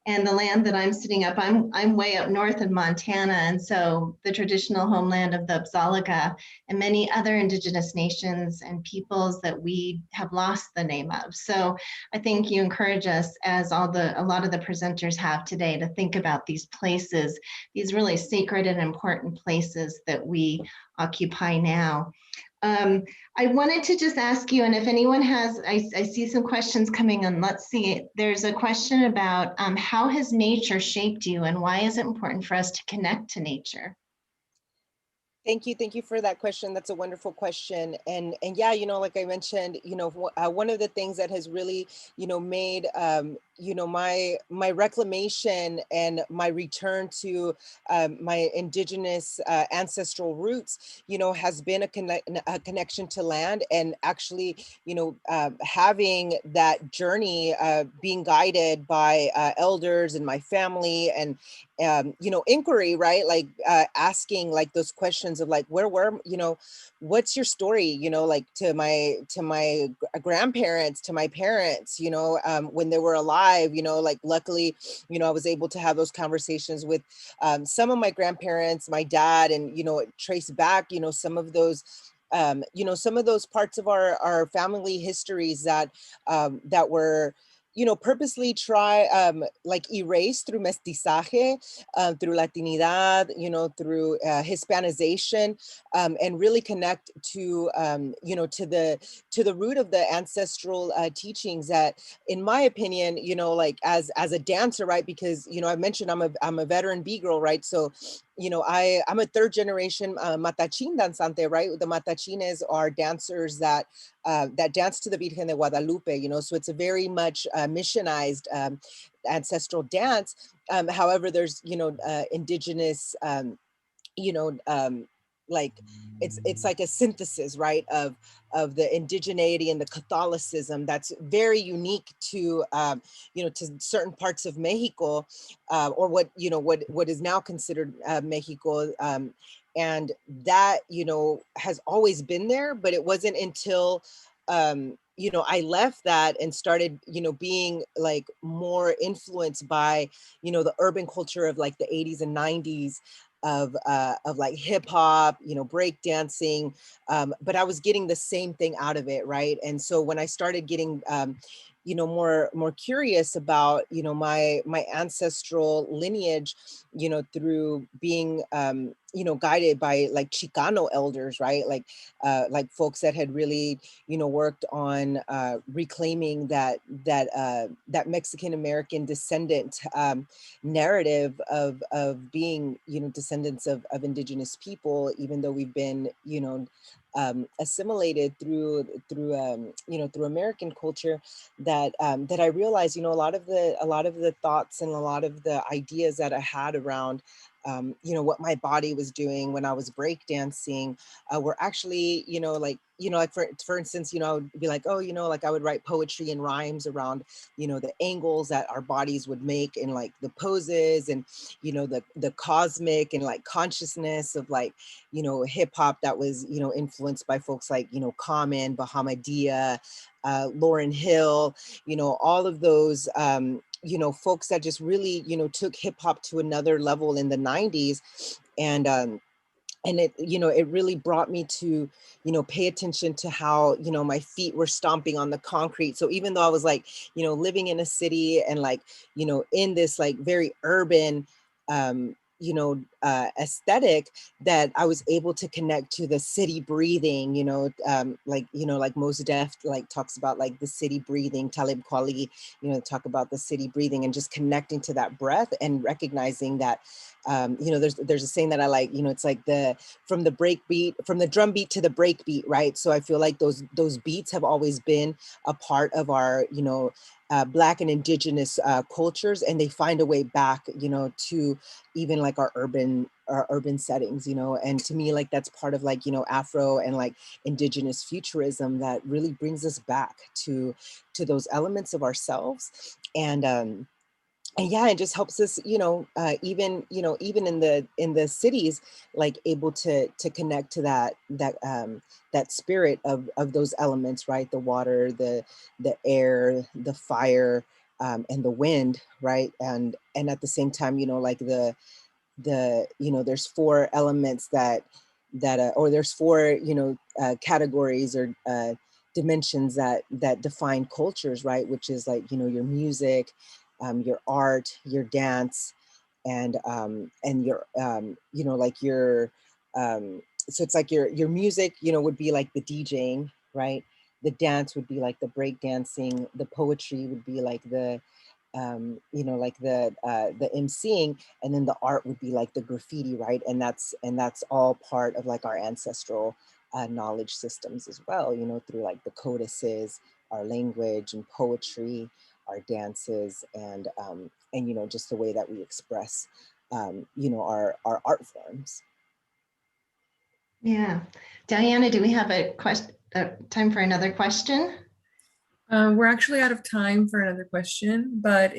And the land that I'm sitting up, I'm way up north in Montana, and so the traditional homeland of the Apsalaga and many other indigenous nations and peoples that we have lost the name of. So I think you encourage us, as a lot of the presenters have today, to think about these places, these really sacred and important places that we occupy now. I wanted to just ask you, and if anyone has, I see some questions coming in. Let's see. There's a question about how has nature shaped you, and why is it important for us to connect to nature? Thank you for that question. That's a wonderful question. And yeah, like I mentioned, one of the things that has really, made, my reclamation and my return to my indigenous ancestral roots, has been a connection to land, and actually, having that journey, being guided by elders and my family, and inquiry, right? Like asking like those questions of like, what's your story, like to my grandparents, to my parents, when they were alive, like luckily, I was able to have those conversations with some of my grandparents, my dad, and, trace back, some of those some of those parts of our family histories that were purposely like erase through mestizaje, through Latinidad, through Hispanization, and really connect to, to the root of the ancestral teachings that, in my opinion, like as a dancer, right? Because, I mentioned I'm a veteran B girl, right? So, I'm a third generation matachin danzante, right? The matachines are dancers that dance to the Virgen de Guadalupe, so it's a very much missionized ancestral dance. However, there's, indigenous, like it's like a synthesis, right, of the indigeneity and the Catholicism that's very unique to to certain parts of Mexico, or what is now considered Mexico, and that has always been there, but it wasn't until I left that and started being like more influenced by the urban culture of like the 80s and 90s of like hip hop, break dancing, but I was getting the same thing out of it, right? And so when I started getting more curious about my ancestral lineage, through being guided by like Chicano elders, right? Like folks that had really worked on reclaiming that Mexican American descendant narrative of being descendants of indigenous people, even though we've been assimilated through American culture, that I realized a lot of the thoughts and a lot of the ideas that I had around what my body was doing when I was breakdancing were actually like for instance, I would be like, oh, like I would write poetry and rhymes around the angles that our bodies would make, and like the poses, and the cosmic and like consciousness of like hip hop that was influenced by folks like Common, Bahamadia, Lauryn Hill, all of those you know, folks that just really, you know, took hip hop to another level in the 90s. And it, you know, it really brought me to, you know, pay attention to how, you know, my feet were stomping on the concrete. So even though I was like, you know, living in a city and like, you know, in this like very urban, you know, aesthetic, that I was able to connect to the city breathing, you know, like Mos Def like talks about like the city breathing, Talib Kweli, you know, talk about the city breathing, and just connecting to that breath and recognizing that, you know, there's a saying that I like, you know, it's like from the drum beat to the break beat, right? So I feel like those beats have always been a part of our, you know, Black and Indigenous cultures, and they find a way back, you know, to even like our urban settings, you know. And to me, like that's part of like, you know, Afro and like Indigenous futurism that really brings us back to those elements of ourselves. And yeah, it just helps us, you know, even in the cities, like able to connect to that spirit of those elements, right? The water, the air, the fire, and the wind, right? And at the same time, you know, like the you know, there's 4 elements or there's 4, you know, categories or dimensions that define cultures, right? Which is like, you know, your music, your art, your dance, and your, you know, like your, so it's like your music, you know, would be like the DJing, right? The dance would be like the break dancing. The poetry would be like the, you know, like the emceeing, and then the art would be like the graffiti, right? And that's all part of like our ancestral knowledge systems as well, you know, through like the codices, our language and poetry, our dances, and you know, just the way that we express, you know, our art forms. Yeah. Diana, do we have a question, time for another question? We're actually out of time for another question, but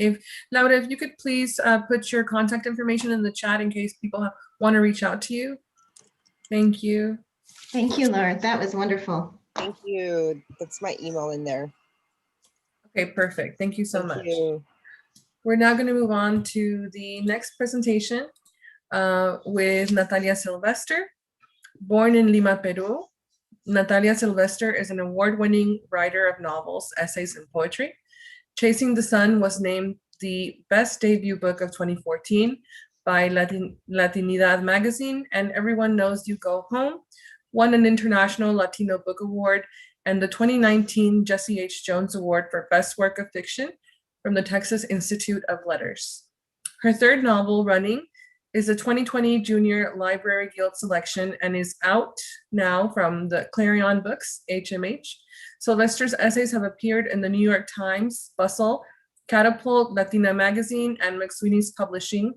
Laura, if you could please put your contact information in the chat in case people want to reach out to you. Thank you. Thank you, Laura. That was wonderful. Thank you. That's my email in there. Okay, perfect. Thank you so much. Thank you. We're now going to move on to the next presentation with Natalia Sylvester. Born in Lima, Peru, Natalia Sylvester is an award-winning writer of novels, essays, and poetry. Chasing the Sun was named the best debut book of 2014 by Latinidad magazine, and Everyone Knows You Go Home won an International Latino Book Award and the 2019 Jesse H. Jones Award for Best Work of Fiction from the Texas Institute of Letters. Her third novel, Running, is a 2020 Junior Library Guild selection and is out now from the Clarion Books, HMH. Sylvester's essays have appeared in the New York Times, Bustle, Catapult, Latina Magazine, and McSweeney's Publishing,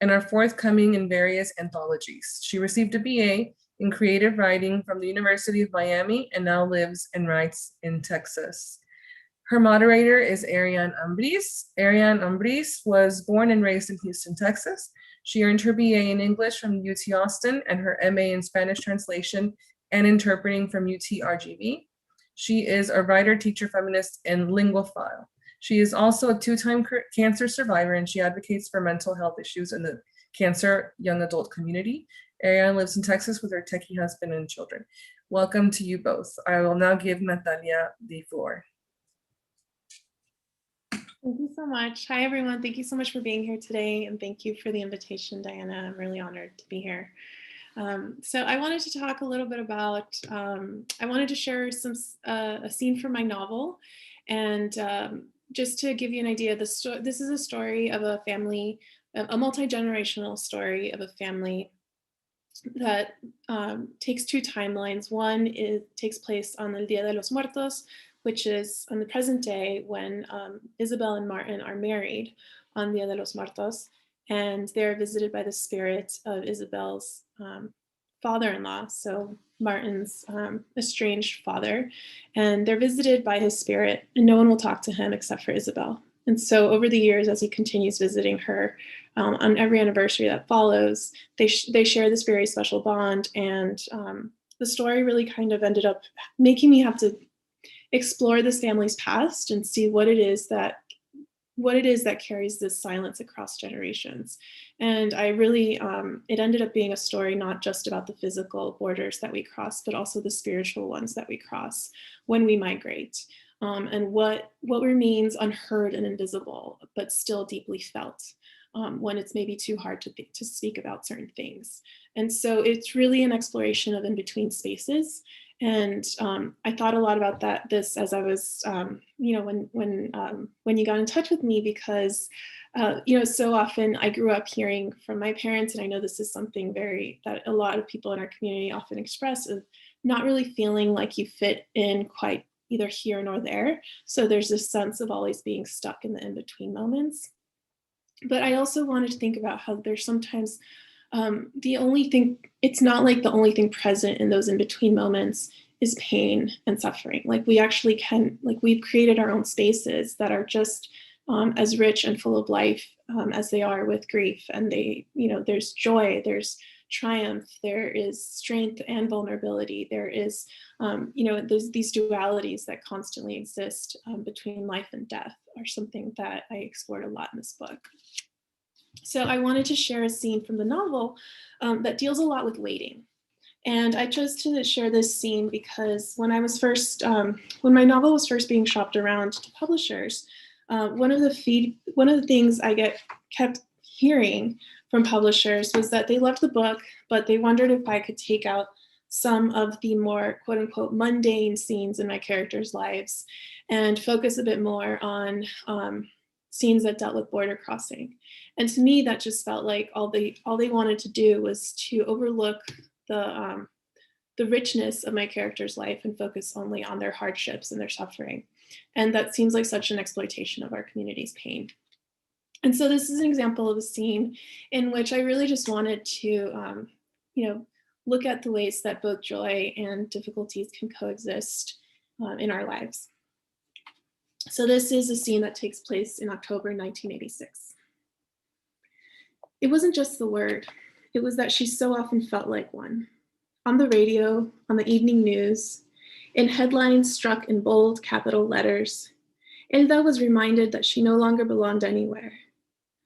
and are forthcoming in various anthologies. She received a BA in creative writing from the University of Miami and now lives and writes in Texas. Her moderator is Ariane Ambris. Ariane Ambris was born and raised in Houston, Texas. She earned her BA in English from UT Austin and her MA in Spanish translation and interpreting from UT RGV. She is a writer, teacher, feminist, and linguophile. She is also a 2-time cancer survivor, and she advocates for mental health issues in the cancer young adult community. Ariane lives in Texas with her techie husband and children. Welcome to you both. I will now give Natalia the floor. Thank you so much. Hi, everyone. Thank you so much for being here today. And thank you for the invitation, Diana. I'm really honored to be here. So I wanted to talk a little bit about, I wanted to share a scene from my novel. And just to give you an idea, this is a story of a family, a multi-generational story of a family that takes 2 timelines. One takes place on the Dia de los Muertos, which is on the present day when Isabel and Martin are married on Dia de los Muertos, and they're visited by the spirit of Isabel's father-in-law, so Martin's estranged father, and they're visited by his spirit, and no one will talk to him except for Isabel. And so over the years, as he continues visiting her, on every anniversary that follows, they share this very special bond, and the story really kind of ended up making me have to explore this family's past and see what it is that what it is that carries this silence across generations. And I really, it ended up being a story not just about the physical borders that we cross, but also the spiritual ones that we cross when we migrate, and what remains unheard and invisible, but still deeply felt when it's maybe too hard to speak about certain things. And so it's really an exploration of in-between spaces. And I thought a lot about this as I was, when you got in touch with me, because, so often I grew up hearing from my parents, and I know this is something that a lot of people in our community often express, of not really feeling like you fit in quite either here nor there. So there's this sense of always being stuck in the in-between moments. But I also wanted to think about how there's sometimes it's not like the only thing present in those in-between moments is pain and suffering. Like we actually can, like we've created our own spaces that are just as rich and full of life as they are with grief. And there's joy, there's triumph, there is strength and vulnerability. There is, there's these dualities that constantly exist between life and death are something that I explored a lot in this book. So I wanted to share a scene from the novel that deals a lot with waiting. And I chose to share this scene because when when my novel was first being shopped around to publishers, one of the things I kept hearing from publishers was that they loved the book, but they wondered if I could take out some of the more quote unquote mundane scenes in my characters' lives and focus a bit more on scenes that dealt with border crossing. And to me, that just felt like all they wanted to do was to overlook the richness of my character's life and focus only on their hardships and their suffering. And that seems like such an exploitation of our community's pain. And so this is an example of a scene in which I really just wanted to, look at the ways that both joy and difficulties can coexist in our lives. So this is a scene that takes place in October 1986. It wasn't just the word, it was that she so often felt like one. On the radio, on the evening news, in headlines struck in bold capital letters, Elda was reminded that she no longer belonged anywhere.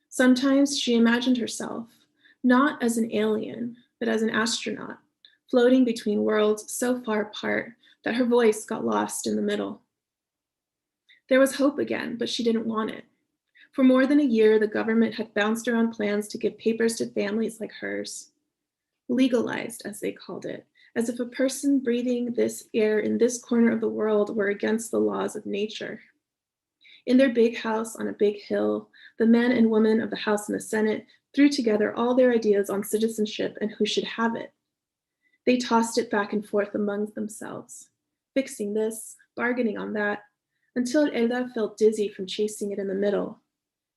Sometimes she imagined herself, not as an alien, but as an astronaut, floating between worlds so far apart that her voice got lost in the middle. There was hope again, but she didn't want it. For more than a year, the government had bounced around plans to give papers to families like hers. Legalized, as they called it, as if a person breathing this air in this corner of the world were against the laws of nature. In their big house on a big hill, the men and women of the House and the Senate threw together all their ideas on citizenship and who should have it. They tossed it back and forth among themselves, fixing this, bargaining on that, until Elda felt dizzy from chasing it in the middle.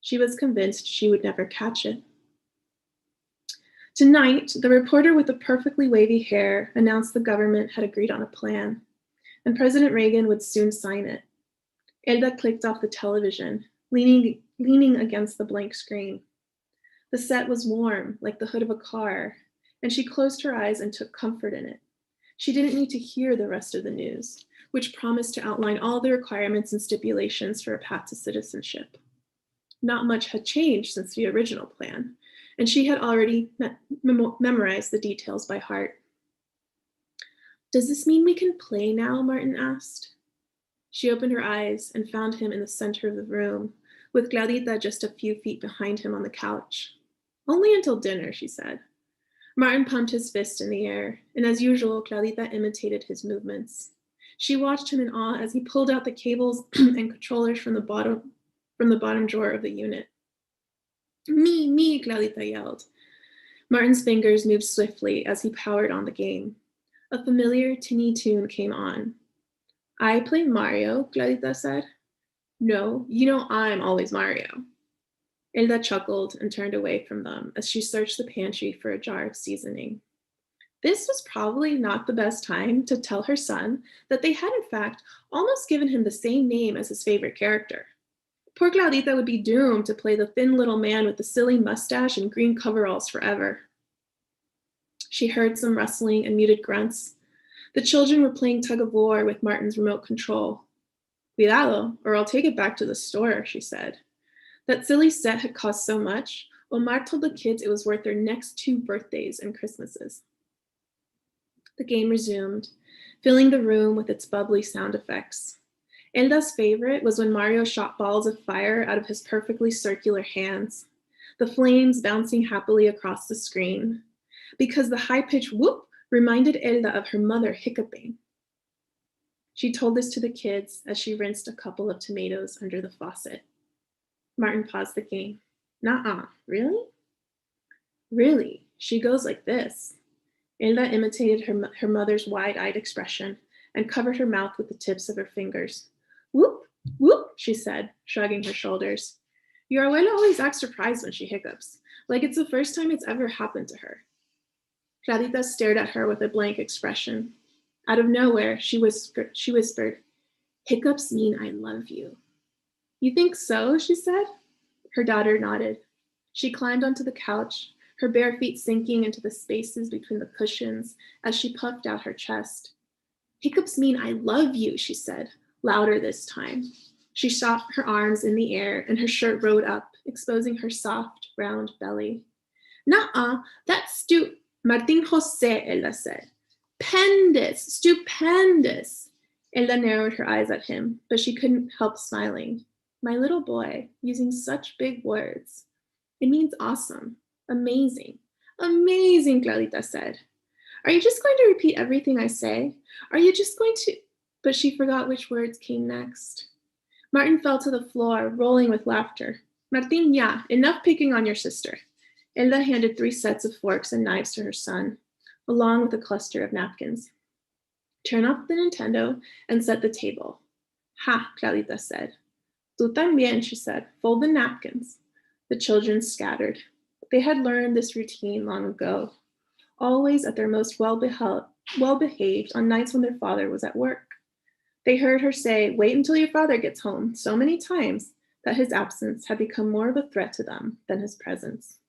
She was convinced she would never catch it. Tonight, the reporter with the perfectly wavy hair announced the government had agreed on a plan, and President Reagan would soon sign it. Elda clicked off the television, leaning against the blank screen. The set was warm, like the hood of a car, and she closed her eyes and took comfort in it. She didn't need to hear the rest of the news, which promised to outline all the requirements and stipulations for a path to citizenship. Not much had changed since the original plan, and she had already memorized the details by heart. "Does this mean we can play now?" Martin asked. She opened her eyes and found him in the center of the room, with Clarita just a few feet behind him on the couch. "Only until dinner," she said. Martin pumped his fist in the air, and as usual, Clarita imitated his movements. She watched him in awe as he pulled out the cables and controllers from the bottom drawer of the unit. Me, Clarita yelled. Martin's fingers moved swiftly as he powered on the game. A familiar tinny tune came on. "I play Mario," Clarita said. "No, you know I'm always Mario." Elda chuckled and turned away from them as she searched the pantry for a jar of seasoning. This was probably not the best time to tell her son that they had in fact almost given him the same name as his favorite character. Poor Clarita would be doomed to play the thin little man with the silly mustache and green coveralls forever. She heard some rustling and muted grunts. The children were playing tug-of-war with Martin's remote control. "Cuidado, or I'll take it back to the store," she said. That silly set had cost so much, Omar told the kids it was worth their next 2 birthdays and Christmases. The game resumed, filling the room with its bubbly sound effects. Elda's favorite was when Mario shot balls of fire out of his perfectly circular hands, the flames bouncing happily across the screen, because the high-pitched whoop reminded Elda of her mother hiccuping. She told this to the kids as she rinsed a couple of tomatoes under the faucet. Martin paused the game. Nuh-uh, really? Really, she goes like this. Elda imitated her mother's wide-eyed expression and covered her mouth with the tips of her fingers. Whoop, whoop, she said, shrugging her shoulders. Your abuela always acts surprised when she hiccups, like it's the first time it's ever happened to her. Clarita stared at her with a blank expression. Out of nowhere, she whispered, hiccups mean I love you. You think so? She said. Her daughter nodded. She climbed onto the couch, her bare feet sinking into the spaces between the cushions as she puffed out her chest. Hiccups mean I love you, she said, louder this time. She shot her arms in the air and her shirt rode up, exposing her soft, round belly. Nuh-uh, that's Martin Jose, Elda said. Stupendous. Elda narrowed her eyes at him, but she couldn't help smiling. My little boy, using such big words. It means awesome, amazing, Clarita said. Are you just going to repeat everything I say? Are you just going to... But she forgot which words came next. Martin fell to the floor, rolling with laughter. Martin, yeah, enough picking on your sister. Elda handed 3 sets of forks and knives to her son, along with a cluster of napkins. Turn off the Nintendo and set the table. Ha, Clarita said. Tú también, she said. Fold the napkins. The children scattered. They had learned this routine long ago, always at their most well-behaved on nights when their father was at work. They heard her say, wait until your father gets home, so many times that his absence had become more of a threat to them than his presence.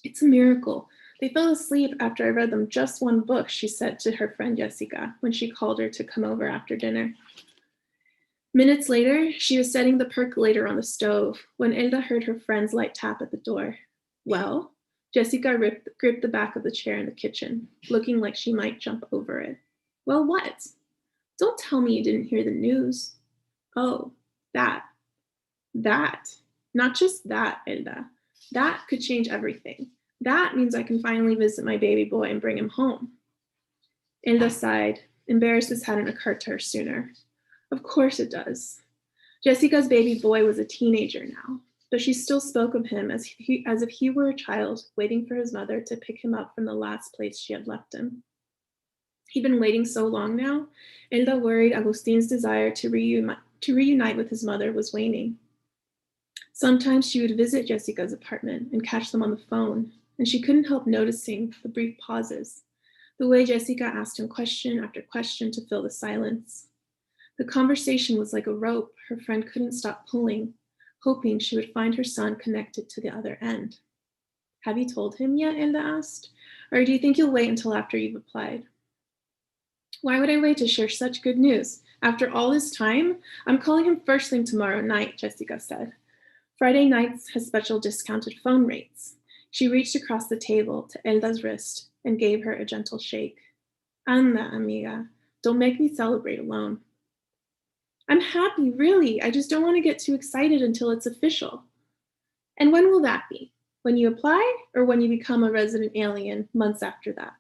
It's a miracle. They fell asleep after I read them just 1 book, she said to her friend Jessica when she called her to come over after dinner. Minutes later, she was setting the percolator on the stove when Elda heard her friend's light tap at the door. Well, Jessica gripped the back of the chair in the kitchen, looking like she might jump over it. Well, what? Don't tell me you didn't hear the news. Oh, that. Not just that, Elda. That could change everything. That means I can finally visit my baby boy and bring him home. Elda sighed, embarrassed this hadn't occurred to her sooner. Of course it does. Jessica's baby boy was a teenager now, but she still spoke of him as if he were a child waiting for his mother to pick him up from the last place she had left him. He'd been waiting so long now, Elda worried Agustin's desire to reunite with his mother was waning. Sometimes she would visit Jessica's apartment and catch them on the phone, and she couldn't help noticing the brief pauses, the way Jessica asked him question after question to fill the silence. The conversation was like a rope her friend couldn't stop pulling, hoping she would find her son connected to the other end. Have you told him yet? Elda asked. Or do you think you'll wait until after you've applied? Why would I wait to share such good news? After all this time, I'm calling him first thing tomorrow night, Jessica said. Friday nights has special discounted phone rates. She reached across the table to Elda's wrist and gave her a gentle shake. Anda, amiga. Don't make me celebrate alone. I'm happy, really. I just don't want to get too excited until it's official. And when will that be? When you apply or when you become a resident alien months after that?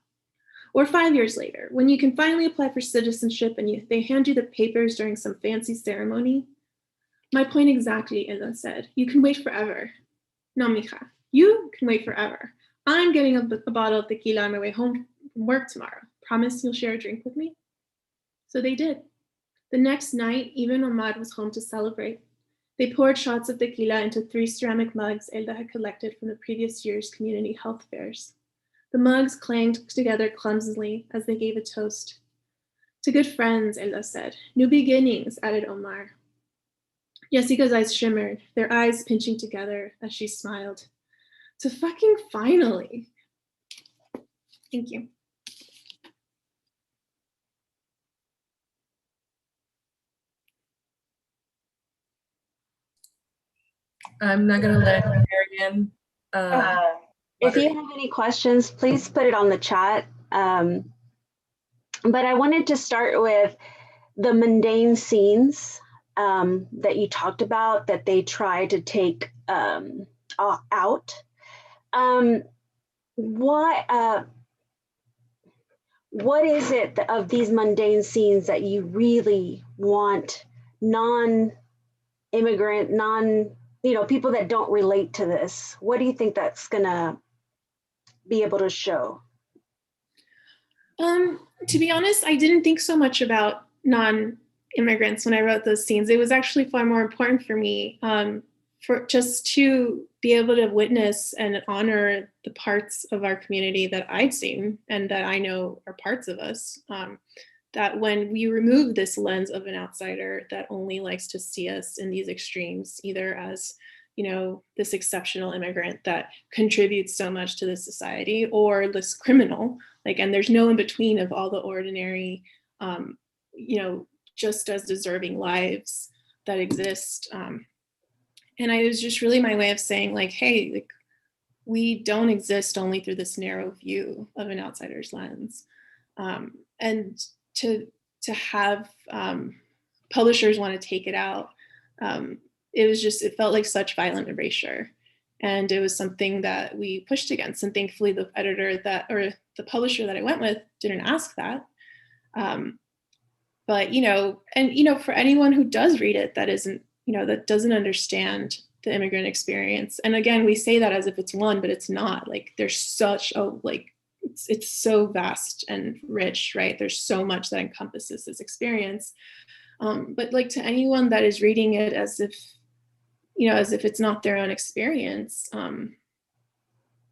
Or 5 years later, when you can finally apply for citizenship and they hand you the papers during some fancy ceremony? My point exactly, Elda said. You can wait forever. No, mija, you can wait forever. I'm getting a bottle of tequila on my way home from work tomorrow. Promise you'll share a drink with me? So they did. The next night, even Omar was home to celebrate. They poured shots of tequila into 3 ceramic mugs Elda had collected from the previous year's community health fairs. The mugs clanged together clumsily as they gave a toast. To good friends, Elda said. New beginnings, added Omar. Jessica's eyes shimmered, their eyes pinching together as she smiled. To fucking finally. Thank you. I'm not gonna let Marianne. If you have any questions, please put it on the chat. But I wanted to start with the mundane scenes that you talked about that they try to take out. What is it of these mundane scenes that you really want non-immigrant, people that don't relate to this? What do you think that's gonna be able to show? To be honest, I didn't think so much about non-immigrants when I wrote those scenes. It was actually far more important for me for just to be able to witness and honor the parts of our community that I've seen and that I know are parts of us. That when we remove this lens of an outsider that only likes to see us in these extremes, either as this exceptional immigrant that contributes so much to this society, or this criminal, and there's no in between of all the ordinary, just as deserving lives that exist. And it was just really my way of saying, hey, we don't exist only through this narrow view of an outsider's lens. And to have publishers want to take it out, it felt like such violent erasure. And it was something that we pushed against. And thankfully the editor or the publisher that I went with didn't ask that. But, for anyone who does read it, that isn't, that doesn't understand the immigrant experience. And again, we say that as if it's one, but it's not. There's such it's so vast and rich, right? There's so much that encompasses this experience. But to anyone that is reading it as if it's not their own experience, I'm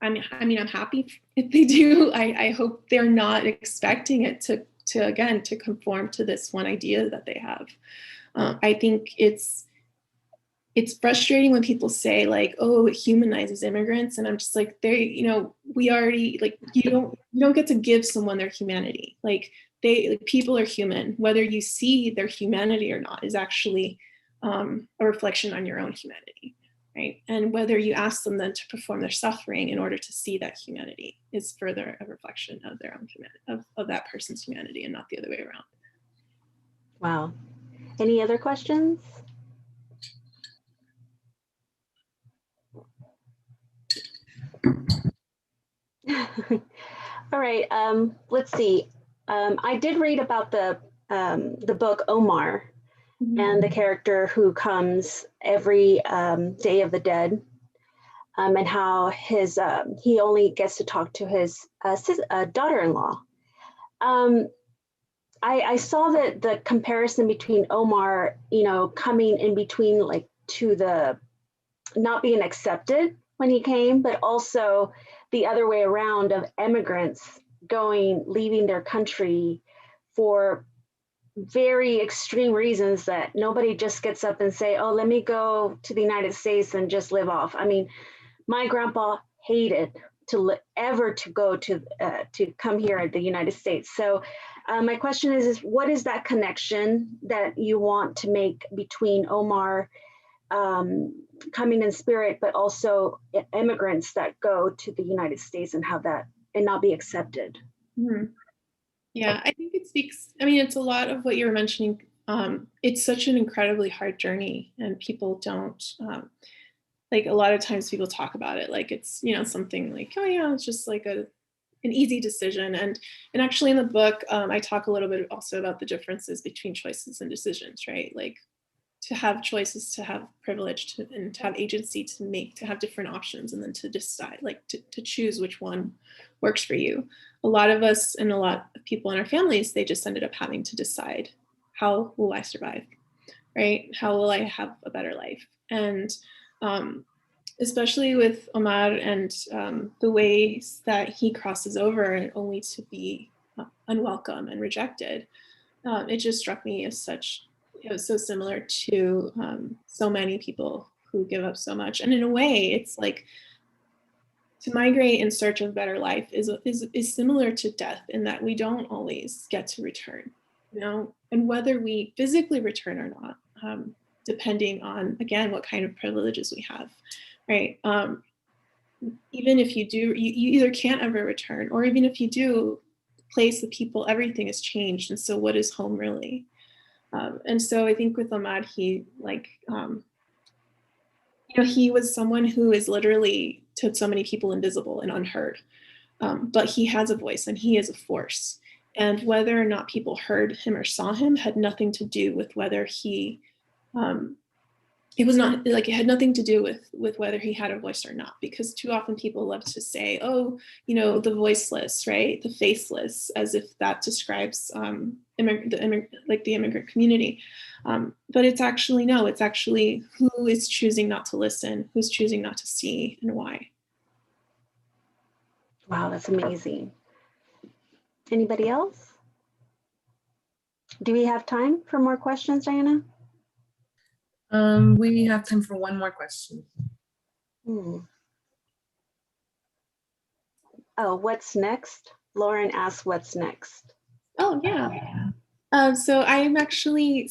happy if they do. I hope they're not expecting it to conform to this one idea that they have. I think it's frustrating when people say oh, it humanizes immigrants, and I'm just we already you don't get to give someone their humanity. People are human. Whether you see their humanity or not is actually a reflection on your own humanity, right? And whether you ask them then to perform their suffering in order to see that humanity is further a reflection of their own humanity, of that person's humanity, and not the other way around. Wow. Any other questions? All right, let's see. I did read about the book Omar, and the character who comes every Day of the Dead, and how he only gets to talk to his daughter-in-law. I saw that the comparison between Omar, coming in between to the not being accepted when he came, but also the other way around of immigrants leaving their country for very extreme reasons that nobody just gets up and say, oh, let me go to the United States and just live off. I mean, my grandpa hated to go to come here at the United States. So my question is what is that connection that you want to make between Omar coming in spirit, but also immigrants that go to the United States and have that and not be accepted? Mm-hmm. Yeah, I think it speaks, it's a lot of what you were mentioning. It's such an incredibly hard journey, and people don't, a lot of times people talk about it like it's, something oh yeah, it's just an easy decision. And actually in the book, I talk a little bit also about the differences between choices and decisions, right? To have choices, to have privilege, and to have agency, to have different options, and then to decide, to choose which one works for you. A lot of us and a lot of people in our families, they just ended up having to decide, how will I survive, right? How will I have a better life? And especially with Omar and the ways that he crosses over only to be unwelcome and rejected, it just struck me as such, so similar to so many people who give up so much. And in a way, it's to migrate in search of a better life is similar to death in that we don't always get to return, and whether we physically return or not, depending on, again, what kind of privileges we have, right? Even if you do, you either can't ever return, or even if you do, place, the people, everything has changed. And so what is home really? And so I think with Ahmad, he he was someone who is literally to so many people invisible and unheard. But he has a voice and he is a force. And whether or not people heard him or saw him had nothing to do with whether he, it was not like, it had nothing to do with whether he had a voice or not, because too often people love to say, oh, the voiceless, right? The faceless, as if that describes the immigrant community. But it's actually, no, it's actually who is choosing not to listen, who's choosing not to see, and why. Wow, that's amazing. Anybody else? Do we have time for more questions, Diana? We have time for one more question. Oh, what's next? Lauren asked, what's next? Oh, yeah. So I'm actually,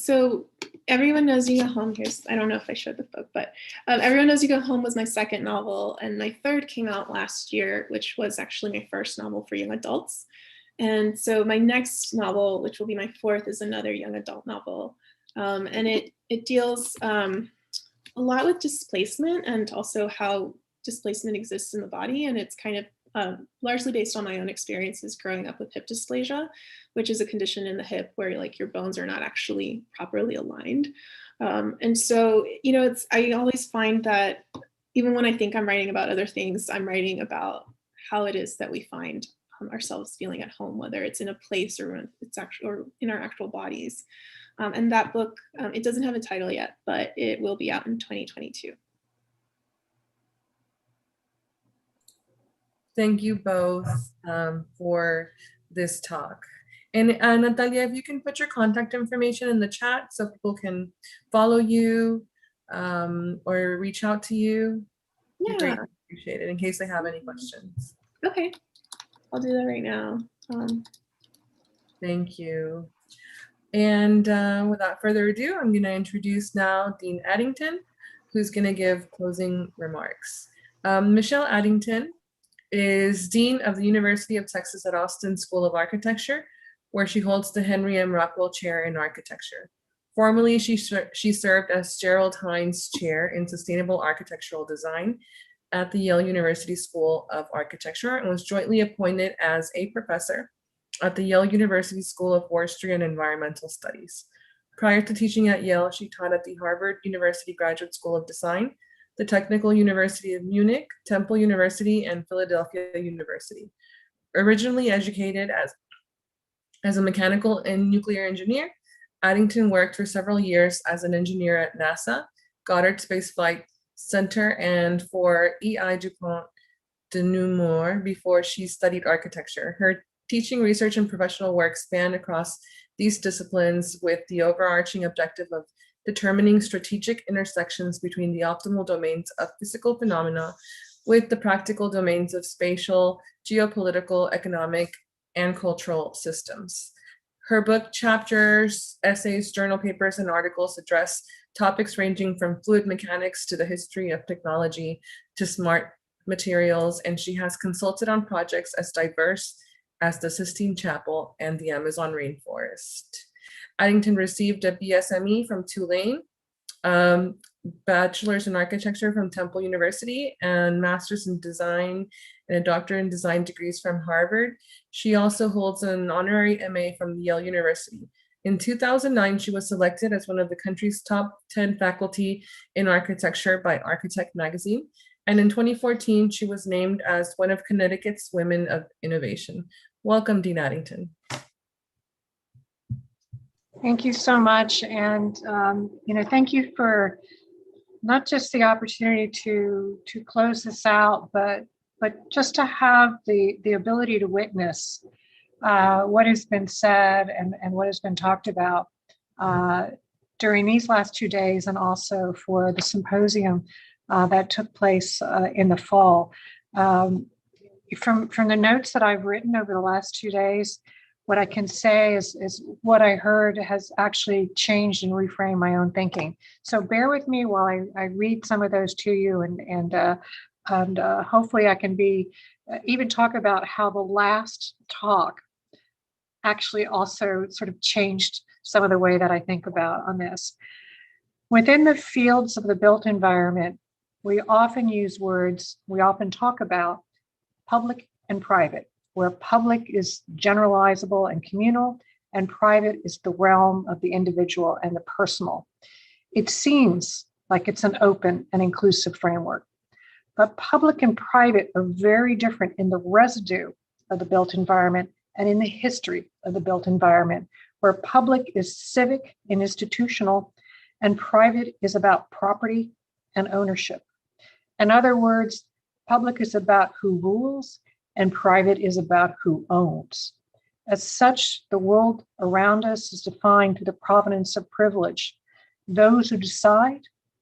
Everyone Knows You Go Home. I don't know if I showed the book, but Everyone Knows You Go Home was my second novel, and my third came out last year, which was actually my first novel for young adults. And so my next novel, which will be my fourth, is another young adult novel. And it deals a lot with displacement and also how displacement exists in the body. And it's kind of largely based on my own experiences growing up with hip dysplasia, which is a condition in the hip where like your bones are not actually properly aligned. And so, I always find that even when I think I'm writing about other things, I'm writing about how it is that we find ourselves feeling at home, whether it's in a place or it's actually or in our actual bodies. And that book, it doesn't have a title yet, but it will be out in 2022. Thank you both for this talk. And Natalia, if you can put your contact information in the chat so people can follow you or reach out to you. Yeah. Great, appreciate it in case they have any questions. Okay, I'll do that right now. Thank you. And without further ado, I'm going to introduce now Dean Addington, who's going to give closing remarks. Michelle Addington is Dean of the University of Texas at Austin School of Architecture, where she holds the Henry M. Rockwell Chair in Architecture. Formerly, she served as Gerald Hines Chair in Sustainable Architectural Design at the Yale University School of Architecture and was jointly appointed as a professor at the Yale University School of Forestry and Environmental Studies. Prior to teaching at Yale, she taught at the Harvard University Graduate School of Design, the Technical University of Munich, Temple University, and Philadelphia University. Originally educated as a mechanical and nuclear engineer, Addington worked for several years as an engineer at NASA, Goddard Space Flight Center, and for E.I. DuPont de Nemours before she studied architecture. Her teaching, research, and professional work span across these disciplines with the overarching objective of determining strategic intersections between the optimal domains of physical phenomena with the practical domains of spatial, geopolitical, economic, and cultural systems. Her book chapters, essays, journal papers, and articles address topics ranging from fluid mechanics to the history of technology to smart materials, and she has consulted on projects as diverse as the Sistine Chapel and the Amazon rainforest. Addington received a BSME from Tulane, bachelor's in architecture from Temple University, and master's in design and a doctorate in design degrees from Harvard. She also holds an honorary MA from Yale University. In 2009, she was selected as one of the country's top 10 faculty in architecture by Architect magazine. And in 2014, she was named as one of Connecticut's Women of Innovation. Welcome, Dean Addington. Thank you so much. And, thank you for not just the opportunity to close this out, but just to have the ability to witness what has been said and what has been talked about during these last 2 days, and also for the symposium that took place in the fall. From the notes that I've written over the last 2 days, what I can say is what I heard has actually changed and reframed my own thinking. So bear with me while I read some of those to you, and hopefully I can even talk about how the last talk actually also sort of changed some of the way that I think about on this. Within the fields of the built environment, we often talk about public and private, where public is generalizable and communal, and private is the realm of the individual and the personal. It seems like it's an open and inclusive framework, but public and private are very different in the residue of the built environment and in the history of the built environment, where public is civic and institutional, and private is about property and ownership. In other words, public is about who rules, and private is about who owns. As such, the world around us is defined through the provenance of privilege, those who decide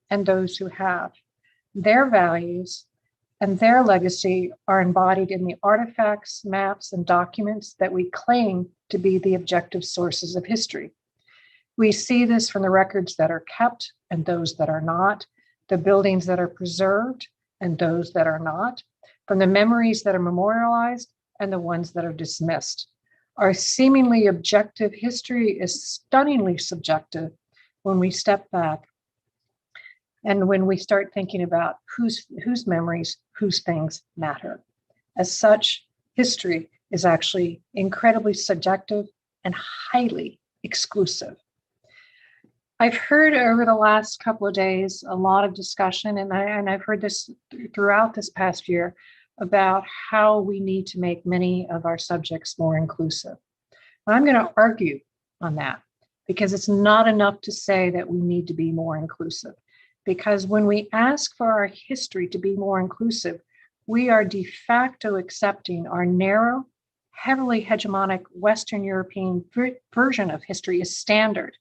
and those who have. Their values and their legacy are embodied in the artifacts, maps, and documents that we claim to be the objective sources of history. We see this from the records that are kept and those that are not, the buildings that are preserved and those that are not, from the memories that are memorialized and the ones that are dismissed. Our seemingly objective history is stunningly subjective when we step back and when we start thinking about whose memories, whose things matter. As such, history is actually incredibly subjective and highly exclusive. I've heard over the last couple of days a lot of discussion, and I've heard this throughout this past year, about how we need to make many of our subjects more inclusive. And I'm going to argue on that, because it's not enough to say that we need to be more inclusive. Because when we ask for our history to be more inclusive, we are de facto accepting our narrow, heavily hegemonic Western European version of history as standard,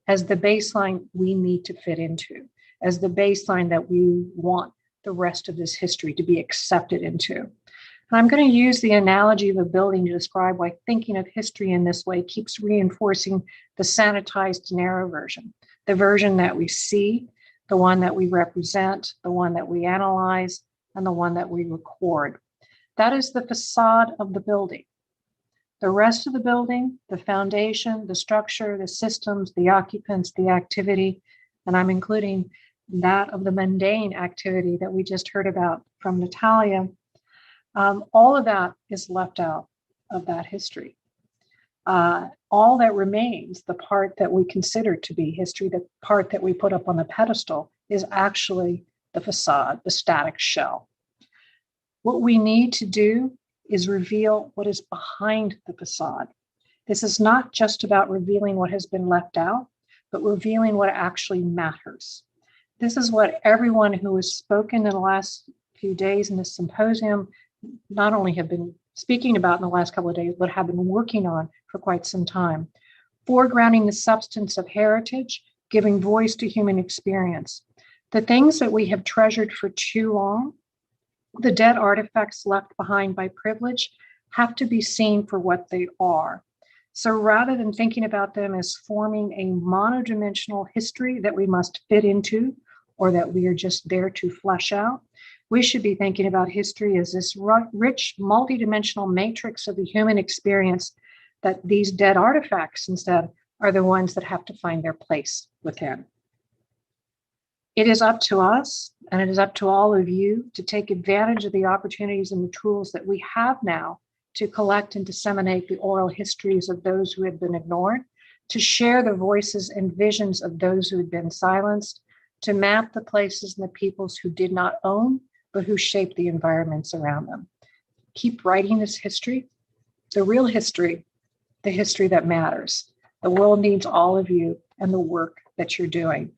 as the baseline we need to fit into, as the baseline that we want the rest of this history to be accepted into. And I'm going to use the analogy of a building to describe why thinking of history in this way keeps reinforcing the sanitized narrow version, the version that we see, the one that we represent, the one that we analyze, and the one that we record. That is the facade of the building. The rest of the building, the foundation, the structure, the systems, the occupants, the activity, and I'm including that of the mundane activity that we just heard about from Natalia, all of that is left out of that history. All that remains, the part that we consider to be history, the part that we put up on the pedestal, is actually the facade, the static shell. What we need to do is reveal what is behind the facade. This is not just about revealing what has been left out, but revealing what actually matters. This is what everyone who has spoken in the last few days in this symposium not only have been speaking about in the last couple of days, but have been working on for quite some time. Foregrounding the substance of heritage, giving voice to human experience. The things that we have treasured for too long, the dead artifacts left behind by privilege, have to be seen for what they are. So rather than thinking about them as forming a monodimensional history that we must fit into, or that we are just there to flesh out, we should be thinking about history as this rich, multidimensional matrix of the human experience, that these dead artifacts instead are the ones that have to find their place within. It is up to us, and it is up to all of you, to take advantage of the opportunities and the tools that we have now to collect and disseminate the oral histories of those who had been ignored, to share the voices and visions of those who had been silenced, to map the places and the peoples who did not own, but who shaped the environments around them. Keep writing this history, the real history, the history that matters. The world needs all of you and the work that you're doing.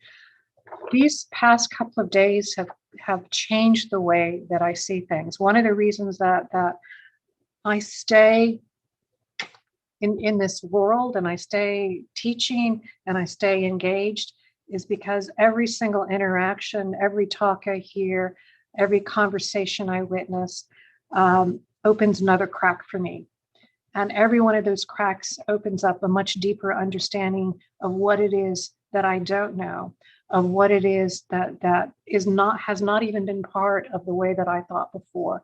These past couple of days have changed the way that I see things. One of the reasons that I stay in this world and I stay teaching and I stay engaged is because every single interaction, every talk I hear, every conversation I witness opens another crack for me. And every one of those cracks opens up a much deeper understanding of what it is that I don't know, of what it is that has not even been part of the way that I thought before.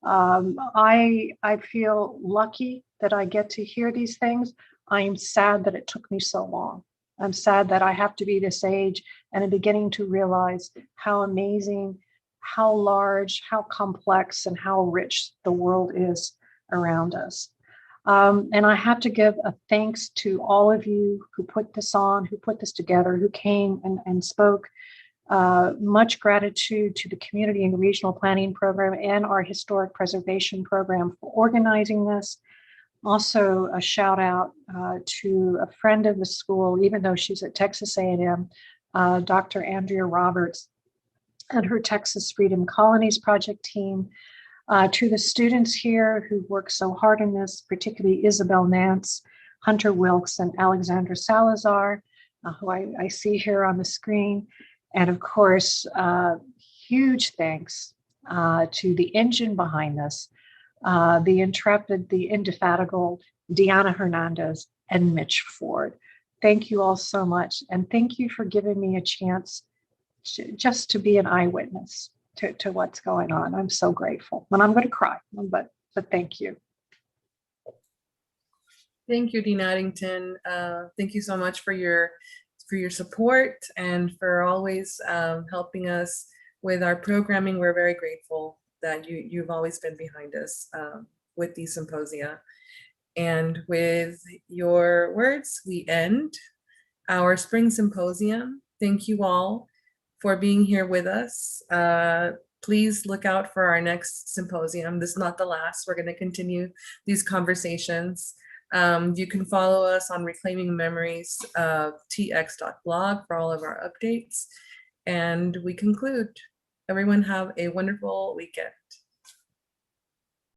I feel lucky that I get to hear these things. I am sad that it took me so long. I'm sad that I have to be this age and I'm beginning to realize how amazing, how large, how complex, and how rich the world is around us. And I have to give a thanks to all of you who put this on, who put this together, who came and spoke. Much gratitude to the Community and Regional Planning Program and our Historic Preservation Program for organizing this. Also, a shout out to a friend of the school, even though she's at Texas A&M, Dr. Andrea Roberts and her Texas Freedom Colonies project team. To the students here who worked so hard in this, particularly Isabel Nance, Hunter Wilkes, and Alexandra Salazar, who I see here on the screen. And of course, huge thanks to the engine behind this, the intrepid, the indefatigable Deanna Hernandez and Mitch Ford. Thank you all so much. And thank you for giving me a chance just to be an eyewitness to what's going on. I'm so grateful. And I'm going to cry, but thank you. Thank you, Dean Addington. Thank you so much for your support and for always helping us with our programming. We're very grateful that you've always been behind us with these symposia. And with your words, we end our spring symposium. Thank you all for being here with us. Please look out for our next symposium. This is not the last. We're going to continue these conversations. You can follow us on Reclaiming Memories of tx.blog for all of our updates. And we conclude. Everyone have a wonderful weekend.